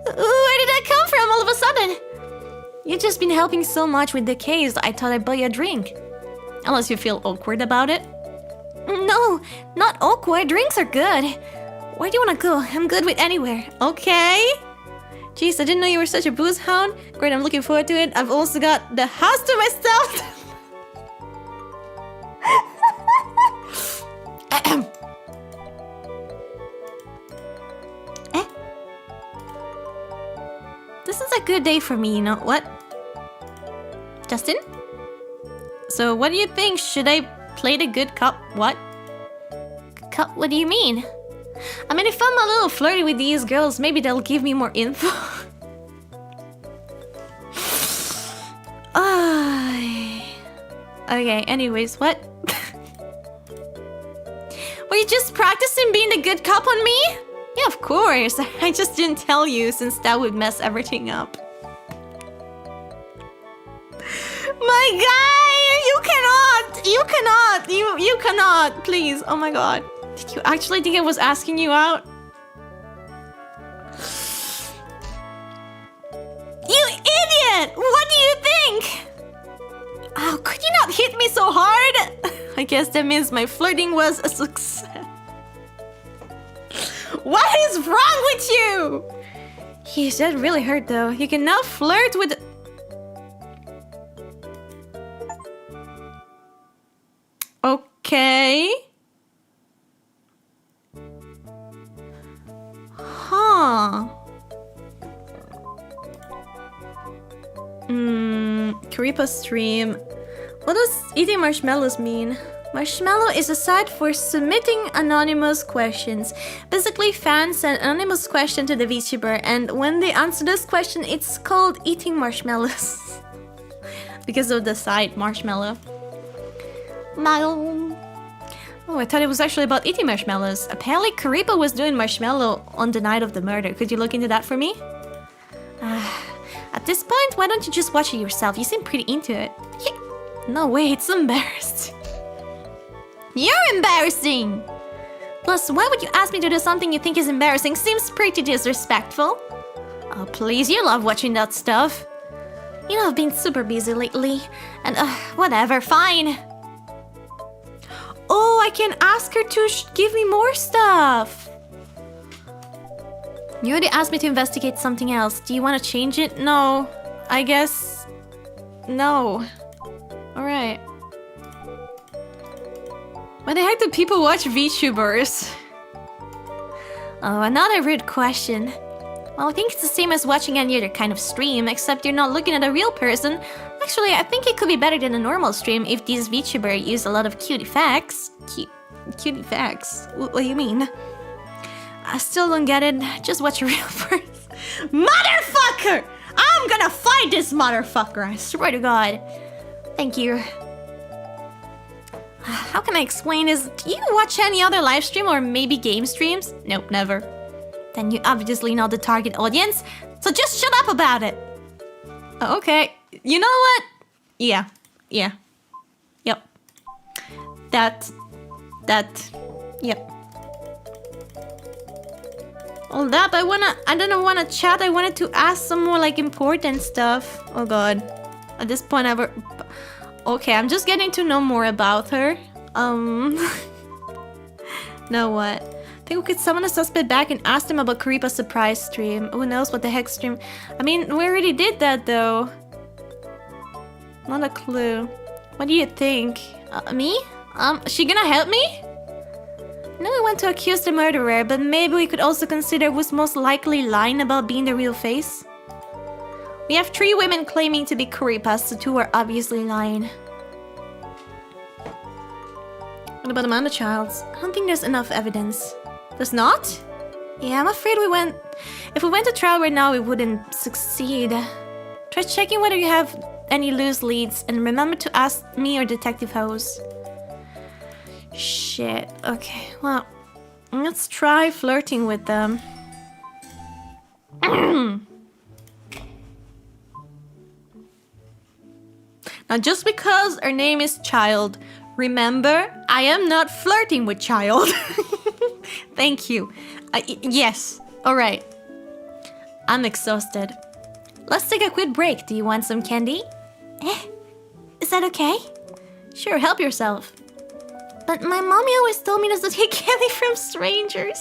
Where did that come from all of a sudden? You've just been helping so much with the case, I thought I'd buy you a drink. Unless you feel awkward about it. No, not awkward. Drinks are good. Where do you want to go? I'm good with anywhere. Okay. Jeez, I didn't know you were such a booze hound. Great, I'm looking forward to it. I've also got the house to myself. This is a good day for me, you know what? Justin? So what do you think? Should I play the good cop? What? Cop? What do you mean? I mean, if I'm a little flirty with these girls, maybe they'll give me more info. Okay, anyways, what? Were you just practicing being the good cop on me? Yeah, of course. I just didn't tell you since that would mess everything up. My guy, you cannot, please. Oh my god. Did you actually think I was asking you out? You idiot! What do you think? Oh, could you not hit me so hard? I guess that means my flirting was a success. What is wrong with you? Yes, that really hurt though. You can now flirt with... Okay. Huh. Karipa stream. What does eating marshmallows mean? Marshmallow is a site for submitting anonymous questions. Basically, fans send anonymous question to the VTuber, and when they answer this question, it's called eating marshmallows. Because of the site, marshmallow. Oh, I thought it was actually about eating marshmallows. Apparently, Karipa was doing marshmallow on the night of the murder. Could you look into that for me? At this point, why don't you just watch it yourself? You seem pretty into it. No way, it's embarrassed. You're embarrassing! Plus, why would you ask me to do something you think is embarrassing? Seems pretty disrespectful. Oh, please, you love watching that stuff. You know, I've been super busy lately. And, whatever, fine. Oh, I can ask her to give me more stuff. You already asked me to investigate something else. Do you want to change it? No. I guess... no. Alright. Why the heck do people watch VTubers? Oh, another rude question. Well, I think it's the same as watching any other kind of stream, except you're not looking at a real person. Actually, I think it could be better than a normal stream if these VTubers use a lot of cute effects. Cute effects? What do you mean? I still don't get it. Just watch a real person. Motherfucker! I'm gonna fight this motherfucker, I swear to God. Thank you. How can I explain this? Do you watch any other live stream or maybe game streams? Nope, never. Then you obviously know the target audience, so just shut up about it. Okay, you know what? Yeah. Yep. Yep. Hold up, I didn't wanna chat, I wanted to ask some more like important stuff. Oh god. At this point okay, I'm just getting to know more about her. Know what? I think we could summon a suspect back and ask them about Karipa's surprise stream. Who knows what the heck stream... I mean, we already did that though. Not a clue. What do you think? Me? She gonna help me? No, we want to accuse the murderer, but maybe we could also consider who's most likely lying about being the real face. We have 3 women claiming to be Karipa, so 2 are obviously lying. What about Amanda Childs? I don't think there's enough evidence. There's not? Yeah, I'm afraid if we went to trial right now, we wouldn't succeed. Try checking whether you have any loose leads, and remember to ask me or Detective Hose. Shit. Okay, well, let's try flirting with them. Now, just because her name is Child, remember, I am not flirting with Child. Thank you. Yes. Alright. I'm exhausted. Let's take a quick break. Do you want some candy? Is that okay? Sure, help yourself. But my mommy always told me not to take candy from strangers.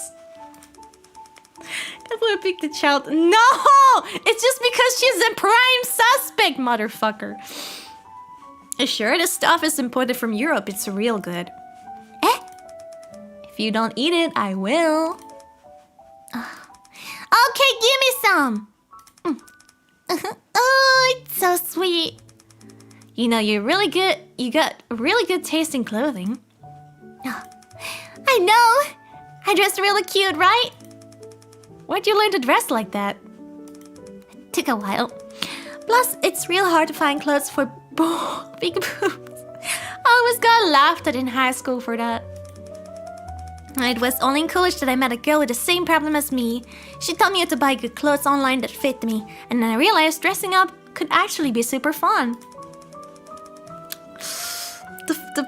That's why I picked the Child. No! It's just because she's a prime suspect, motherfucker. Sure, this stuff is imported from Europe. It's real good. If you don't eat it, I will. Okay, give me some. Oh, it's so sweet. You know, you're really good. You got really good taste in clothing. I know. I dress really cute, right? Where'd you learn to dress like that? It took a while. Plus, it's real hard to find clothes for big boobs. I always got laughed at in high school for that. It was only in college that I met a girl with the same problem as me. She taught me how to buy good clothes online that fit me, and then I realized dressing up could actually be super fun.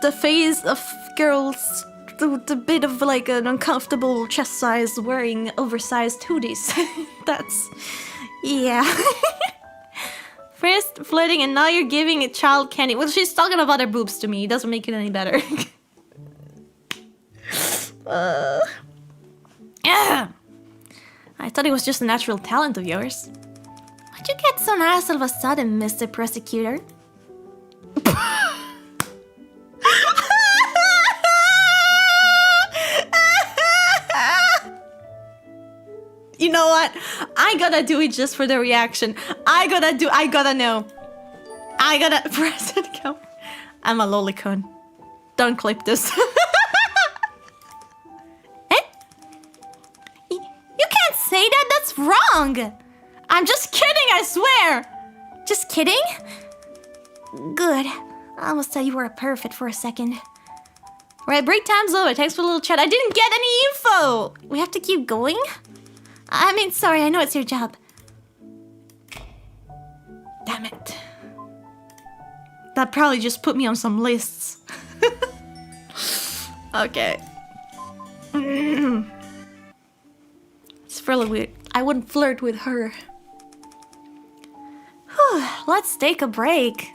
The phase of girls, the bit of like an uncomfortable chest size wearing oversized hoodies. That's... yeah. First flirting and now you're giving a child candy. Well, she's talking about her boobs to me. It doesn't make it any better. Yeah. I thought it was just a natural talent of yours. Why'd you get so nice all of a sudden, Mr. Prosecutor? You know what? I gotta do it just for the reaction. I gotta know. I gotta press it. Go. I'm a lolicon. Don't clip this. You can't say that, that's wrong! I'm just kidding, I swear! Just kidding? Good. I almost thought you were a perfect for a second. Right, break time's over. Thanks for the little chat. I didn't get any info! We have to keep going? I mean, sorry, I know it's your job. Damn it. That probably just put me on some lists. Okay. It's really weird. I wouldn't flirt with her. Whew, let's take a break.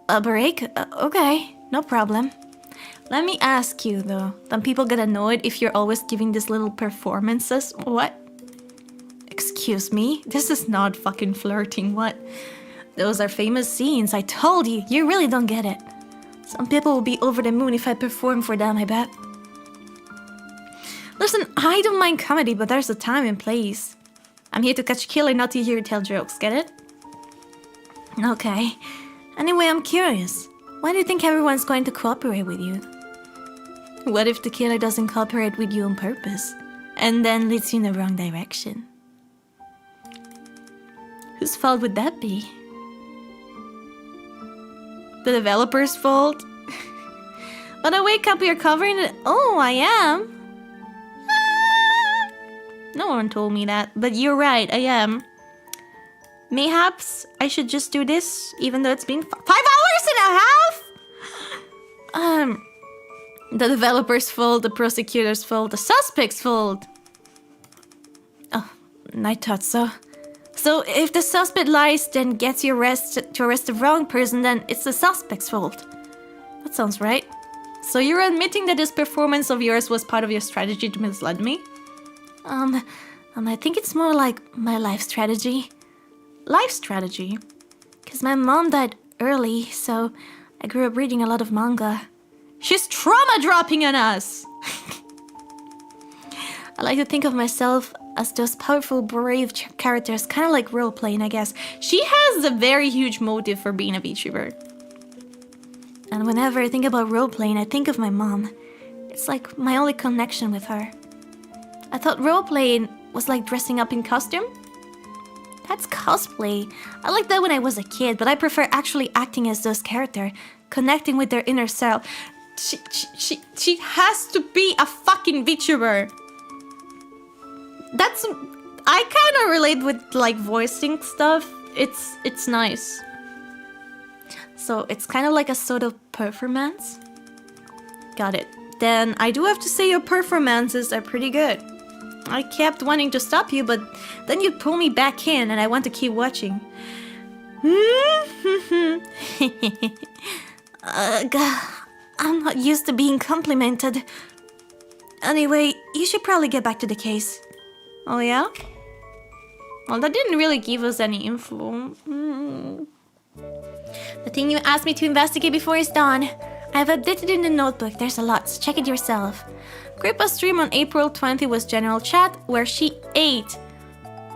A break? Okay, no problem. Let me ask you though. Then people get annoyed if you're always giving these little performances. What? Excuse me? This is not fucking flirting, what? Those are famous scenes, I told you. You really don't get it. Some people will be over the moon if I perform for them, I bet. Listen, I don't mind comedy, but there's a time and place. I'm here to catch a killer, not to hear you tell jokes, get it? Okay. Anyway, I'm curious. Why do you think everyone's going to cooperate with you? What if the killer doesn't cooperate with you on purpose, and then leads you in the wrong direction? Whose fault would that be? The developer's fault? But I wake up, you're covering it. Oh, I am. No one told me that, but you're right, I am. Mayhaps I should just do this, even though it's been 5 hours and a half? The developer's fault, the prosecutor's fault, the suspect's fault. Oh, I thought so. So if the suspect lies, then gets you arrested to arrest the wrong person, then it's the suspect's fault. That sounds right. So you're admitting that this performance of yours was part of your strategy to mislead me? I think it's more like my life strategy. Life strategy? Because my mom died early, so I grew up reading a lot of manga. She's trauma dropping on us! I like to think of myself as those powerful, brave characters, kind of like role-playing, I guess. She has a very huge motive for being a VTuber. And whenever I think about role-playing, I think of my mom. It's like my only connection with her. I thought role-playing was like dressing up in costume. That's cosplay. I liked that when I was a kid, but I prefer actually acting as those characters, connecting with their inner self. She has to be a fucking VTuber. That's... I kind of relate with like voicing stuff. It's nice. So it's kind of like a sort of performance. Got it. Then I do have to say your performances are pretty good. I kept wanting to stop you, but then you pull me back in and I want to keep watching. I'm not used to being complimented. Anyway, you should probably get back to the case. Oh yeah? Well, that didn't really give us any info. The thing you asked me to investigate before is done. I've updated in the notebook, there's a lot, so check it yourself. Kripa's stream on April 20 was general chat, where she ate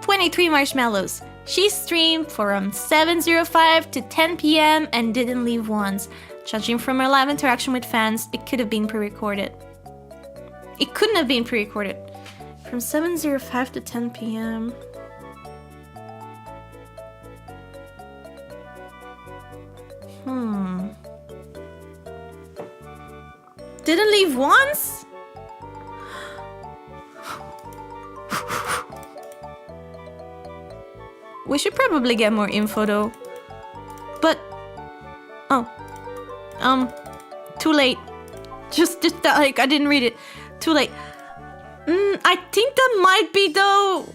23 marshmallows. She streamed from 7:05 to 10 p.m. and didn't leave once. Judging from her live interaction with fans, it could have been pre-recorded. It couldn't have been pre-recorded. From 7:05 to 10 p.m. Didn't leave once? We should probably get more info though. But too late. Just like I didn't read it. Too late. I think that might be though.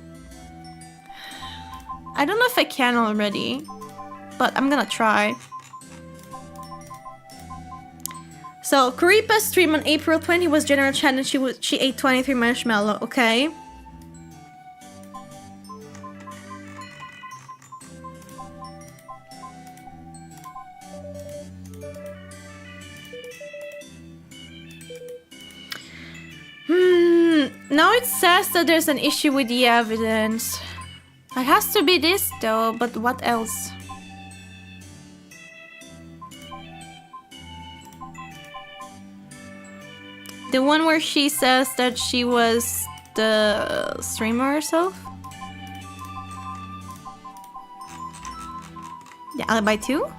I don't know if I can already, but I'm gonna try. So Kuripa's stream on April 20 was general chat and she ate 23 marshmallow. Okay. Now it says that there's an issue with the evidence. It has to be this though, but what else? The one where she says that she was the streamer herself? The alibi too?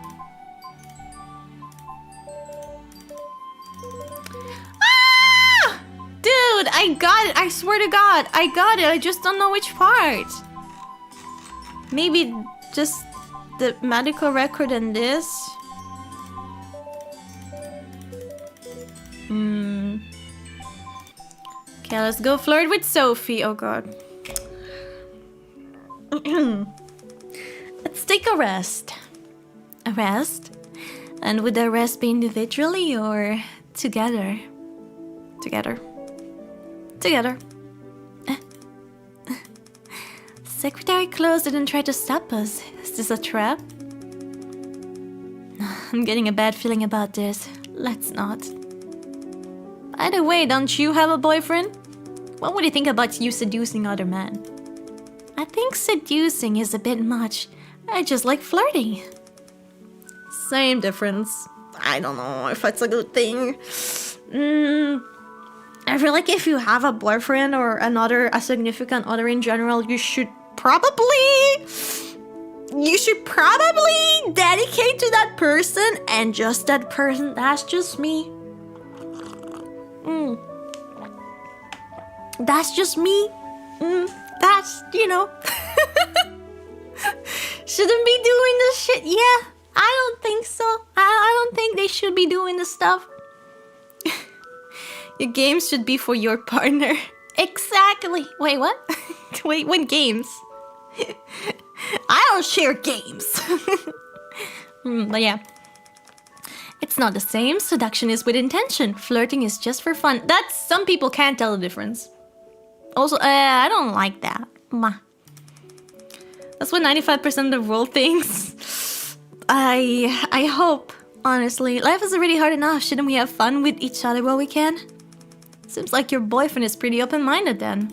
Dude, I got it. I swear to God, I got it. I just don't know which part. Maybe just the medical record and this. Okay, let's go flirt with Sophie. Oh God. Let's take a rest. A rest? And would the rest be individually or together? Together. Together. Secretary closed it and tried to stop us. Is this a trap? I'm getting a bad feeling about this. Let's not. By the way, don't you have a boyfriend? What would you think about you seducing other men? I think seducing is a bit much. I just like flirting. Same difference. I don't know if that's a good thing. I feel like if you have a boyfriend or a significant other in general, you should probably dedicate to that person and just that person. That's just me. That's just me. That's, you know. Shouldn't be doing this shit. Yeah, I don't think so. I don't think they should be doing this stuff. Your games should be for your partner. Exactly. Wait, what? Wait, what games? I don't share games. But yeah. It's not the same. Seduction is with intention. Flirting is just for fun. That's... Some people can't tell the difference. Also, I don't like that. That's what 95% of the world thinks. I hope, honestly. Life is already hard enough. Shouldn't we have fun with each other while we can? Seems like your boyfriend is pretty open-minded then.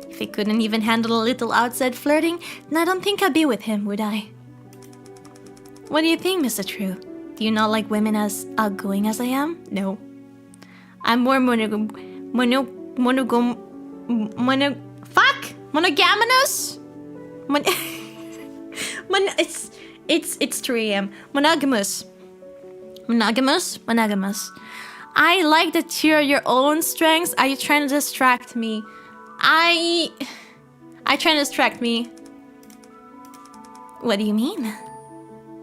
If he couldn't even handle a little outside flirting, then I don't think I'd be with him, would I? What do you think, Mr. True? Do you not like women as outgoing as I am? No. I'm more monogamous? It's 3 AM. Monogamous. I like that you're your own strengths. Are you trying to distract me? I trying to distract me. What do you mean?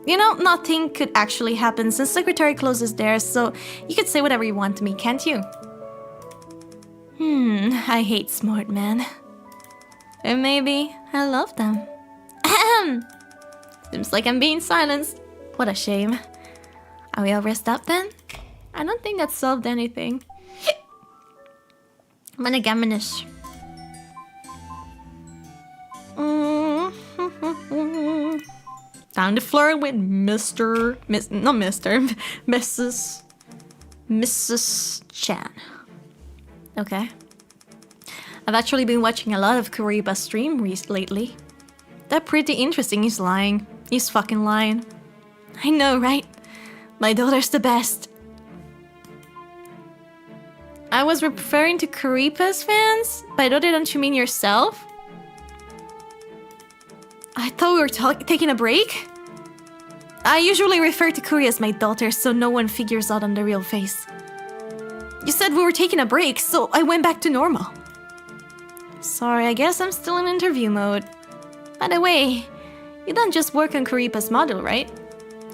You know, nothing could actually happen since Secretary closes there, so you could say whatever you want to me, can't you? I hate smart men. Or maybe I love them. Seems like I'm being silenced. What a shame. Are we all rest up then? I don't think that solved anything. Monogamous. Time to flirt with Mrs. Chan. Okay. I've actually been watching a lot of Kuripa's stream lately. They're pretty interesting. He's lying. He's fucking lying. I know, right? My daughter's the best. I was referring to Kuripa's fans? By daughter, don't you mean yourself? I thought we were taking a break? I usually refer to Kuri as my daughter so no one figures out on the real face. You said we were taking a break, so I went back to normal. Sorry, I guess I'm still in interview mode. By the way, You don't just work on Kuripa's model, right?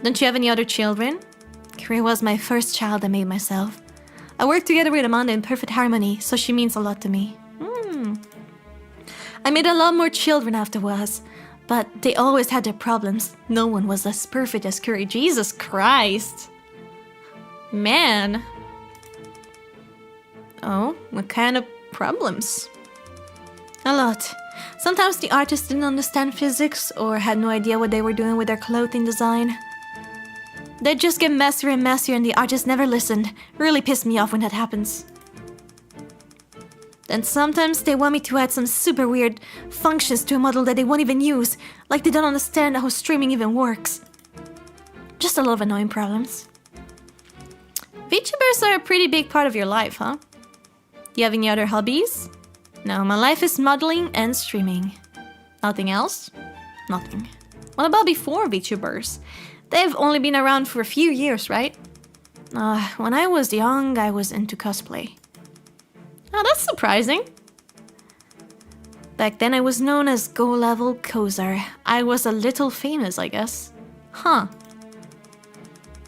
Don't you have any other children? Kuri was my first child I made myself. I worked together with Amanda in perfect harmony, so she means a lot to me. I made a lot more children afterwards, but they always had their problems. No one was as perfect as Kuri. Jesus Christ. Man. Oh, what kind of problems? A lot. Sometimes the artists didn't understand physics or had no idea what they were doing with their clothing design. They'd just get messier and messier and the artists never listened. Really pissed me off when that happens. Then sometimes they want me to add some super weird functions to a model that they won't even use, like they don't understand how streaming even works. Just a lot of annoying problems. VTubers are a pretty big part of your life, huh? Do you have any other hobbies? No, my life is modeling and streaming. Nothing else? Nothing. What about before VTubers? They've only been around for a few years, right? When I was young, I was into cosplay. Oh, that's surprising. Back then I was known as Go-level Kozer. I was a little famous, I guess. Huh.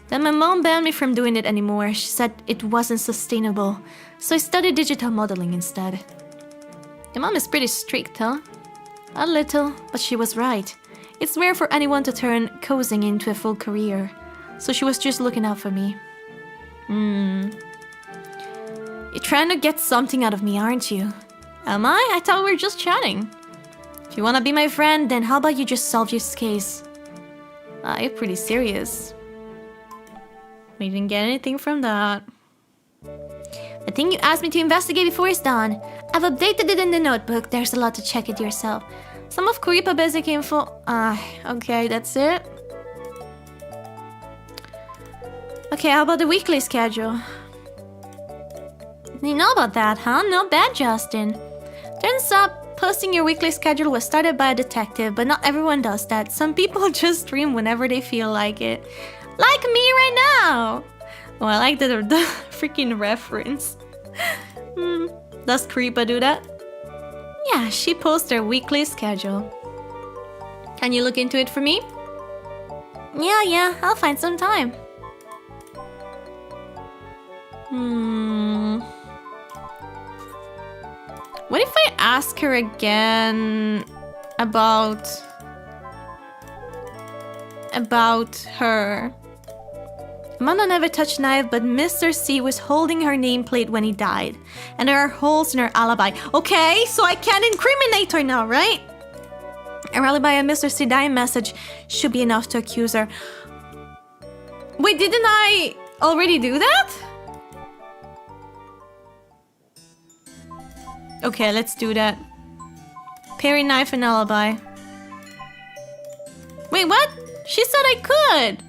Then my mom banned me from doing it anymore. She said it wasn't sustainable. So I studied digital modeling instead. Your mom is pretty strict, huh? A little, but she was right. It's rare for anyone to turn cosing into a full career. So she was just looking out for me. You're trying to get something out of me, aren't you? Am I? I thought we were just chatting. If you wanna be my friend, then how about you just solve this case? You're pretty serious. We didn't get anything from that. The thing you asked me to investigate before is done. I've updated it in the notebook. There's a lot to check it yourself. Some of Kuripa basic info. Okay, that's it. Okay, how about the weekly schedule? You know about that, huh? Not bad, Justin. Turns out, posting your weekly schedule was started by a detective, but not everyone does that. Some people just stream whenever they feel like it. Like me right now! Oh, I like the freaking reference. Does Kuripa do that? Yeah, she posts her weekly schedule. Can you look into it for me? Yeah, I'll find some time. What if I ask her again about her? Amanda never touched knife, but Mr. C was holding her nameplate when he died. And there are holes in her alibi. Okay, so I can't incriminate her now, right? Her alibi and Mr. C dying message should be enough to accuse her. Wait, didn't I already do that? Okay, let's do that. Perry knife and alibi. Wait, what? She said I could!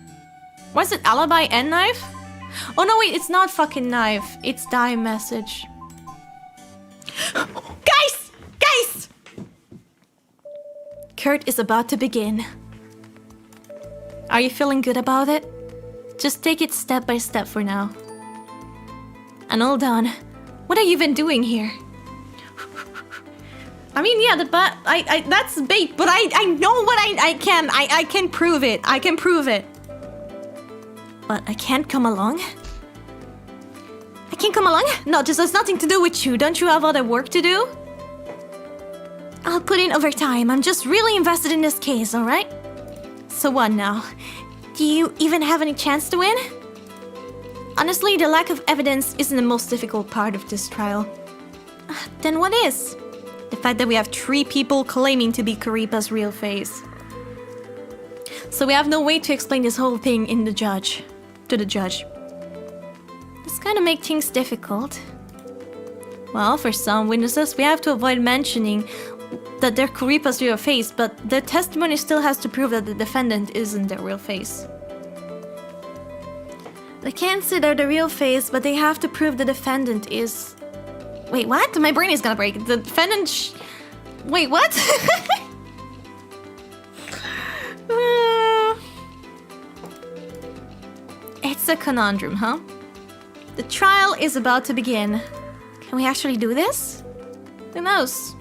Was it alibi and knife? Oh no, wait, it's not fucking knife. It's die message. Guys! Kurt is about to begin. Are you feeling good about it? Just take it step by step for now. And hold on. What are you even doing here? I mean, yeah, but that's bait, but I know what I can prove it. I can prove it. But I can't come along? I can't come along? No, this has nothing to do with you. Don't you have other work to do? I'll put in overtime. I'm just really invested in this case, alright? So what now? Do you even have any chance to win? Honestly, the lack of evidence isn't the most difficult part of this trial. Then what is? The fact that we have 3 people claiming to be Kuripa's real face. So we have no way to explain this whole thing to the judge. This kind of makes things difficult. Well, for some witnesses, we have to avoid mentioning that they're Kuripa's real face, but the testimony still has to prove that the defendant isn't their real face. They can't say they're the real face, but they have to prove the defendant is... Wait, what? My brain is gonna break. The defendant Wait, what? It's a conundrum, huh? The trial is about to begin. Can we actually do this? Who knows?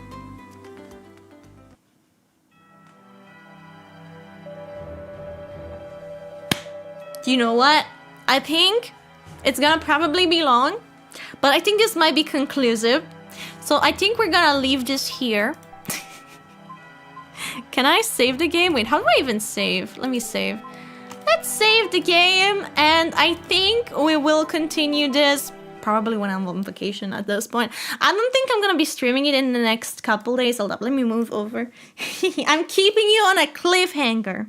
you know what? I think it's gonna probably be long, but I think this might be conclusive. So I think we're gonna leave this here. Can I save the game? Wait, how do I even save? Let me save. Let's save the game, and I think we will continue this probably when I'm on vacation at this point. I don't think I'm gonna be streaming it in the next couple days. Hold up, let me move over. I'm keeping you on a cliffhanger.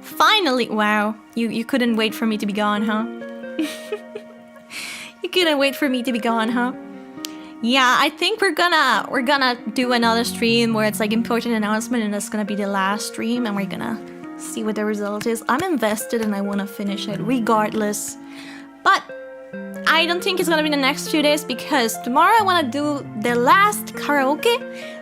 Finally, wow. You couldn't wait for me to be gone, huh? You couldn't wait for me to be gone, huh? Yeah, I think we're gonna do another stream where it's like important announcement, and it's gonna be the last stream, and we're gonna see what the result is. I'm invested and I wanna finish it regardless. But I don't think it's gonna be the next few days, because tomorrow I wanna do the last karaoke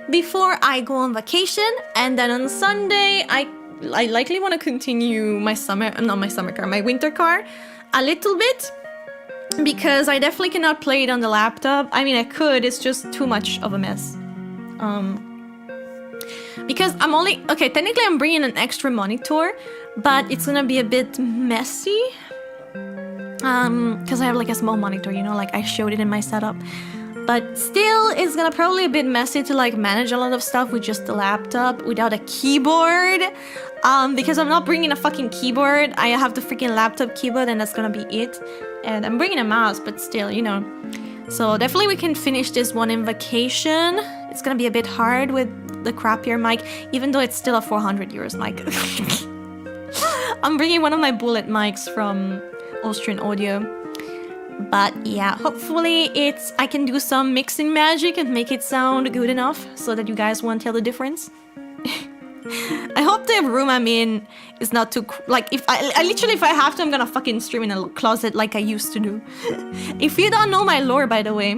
before I go on vacation, and then on Sunday I likely wanna continue my my winter car a little bit. Because I definitely cannot play it on the laptop. I mean, I could, it's just too much of a mess. Because I'm only... Okay, technically I'm bringing an extra monitor, but it's gonna be a bit messy. Because I have like a small monitor, you know, like I showed it in my setup. But still, it's gonna probably a bit messy to like manage a lot of stuff with just the laptop without a keyboard. Because I'm not bringing a fucking keyboard. I have the freaking laptop keyboard, and that's gonna be it. And I'm bringing a mouse, but still, you know. So definitely we can finish this one in vacation. It's gonna be a bit hard with the crappier mic, even though it's still a 400 euros mic. I'm bringing one of my bullet mics from Austrian Audio. But yeah, hopefully I can do some mixing magic and make it sound good enough so that you guys won't tell the difference. I hope the room I'm in is not too... Like, if I literally, if I have to, I'm gonna fucking stream in a closet like I used to do. If you don't know my lore, by the way,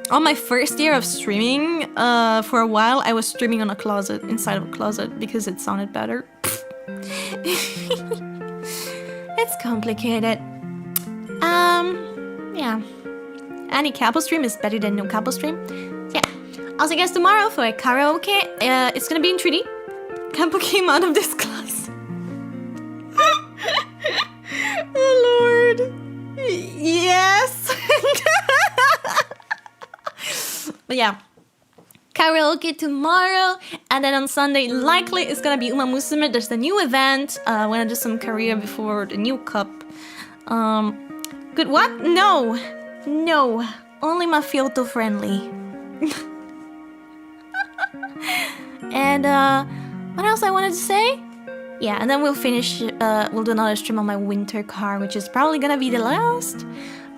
on my first year of streaming, for a while, I was streaming on a closet, inside of a closet, because it sounded better. It's complicated. Yeah. Any Capo stream is better than no Capo stream. Yeah. I'll see you guys tomorrow for a karaoke. It's gonna be in 3D. Capo came out of this class. Oh Lord. Yes. But yeah. Karaoke tomorrow, and then on Sunday likely it's gonna be Uma Musume. There's the new event. I wanna do some career before the new cup. Good what? No, only Mafioto friendly. And what else I wanted to say? Yeah, and then we'll finish. We'll do another stream on my winter car, which is probably gonna be the last.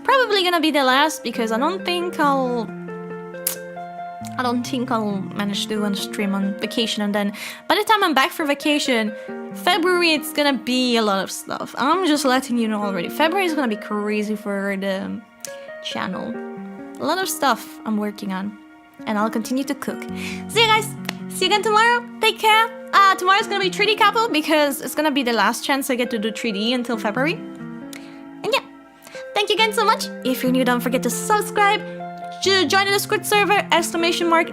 Probably gonna be the last, because I don't think I'll manage to do a stream on vacation, and then by the time I'm back for vacation, February, it's gonna be a lot of stuff. I'm just letting you know already. February is gonna be crazy for the channel. A lot of stuff I'm working on, and I'll continue to cook. See you guys. See you again tomorrow. Take care. Tomorrow's gonna be 3D Capo, because it's gonna be the last chance I get to do 3D until February. And yeah, thank you again so much. If you're new, don't forget to subscribe. Join the Discord server,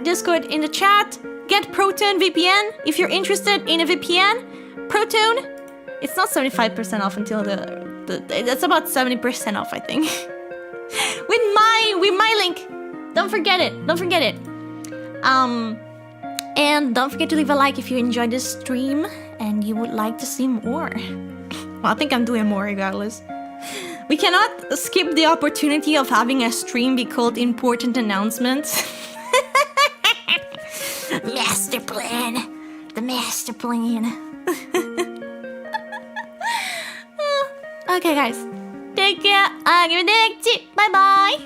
!Discord in the chat. Get Proton VPN if you're interested in a VPN. Proton, it's not 75% off until that's about 70% off, I think. with my link. Don't forget it. And don't forget to leave a like if you enjoyed this stream and you would like to see more. Well, I think I'm doing more regardless. We cannot skip the opportunity of having a stream be called Important Announcements. Master plan. The master plan. Okay, guys. Take care. Arrivederci. Bye-bye.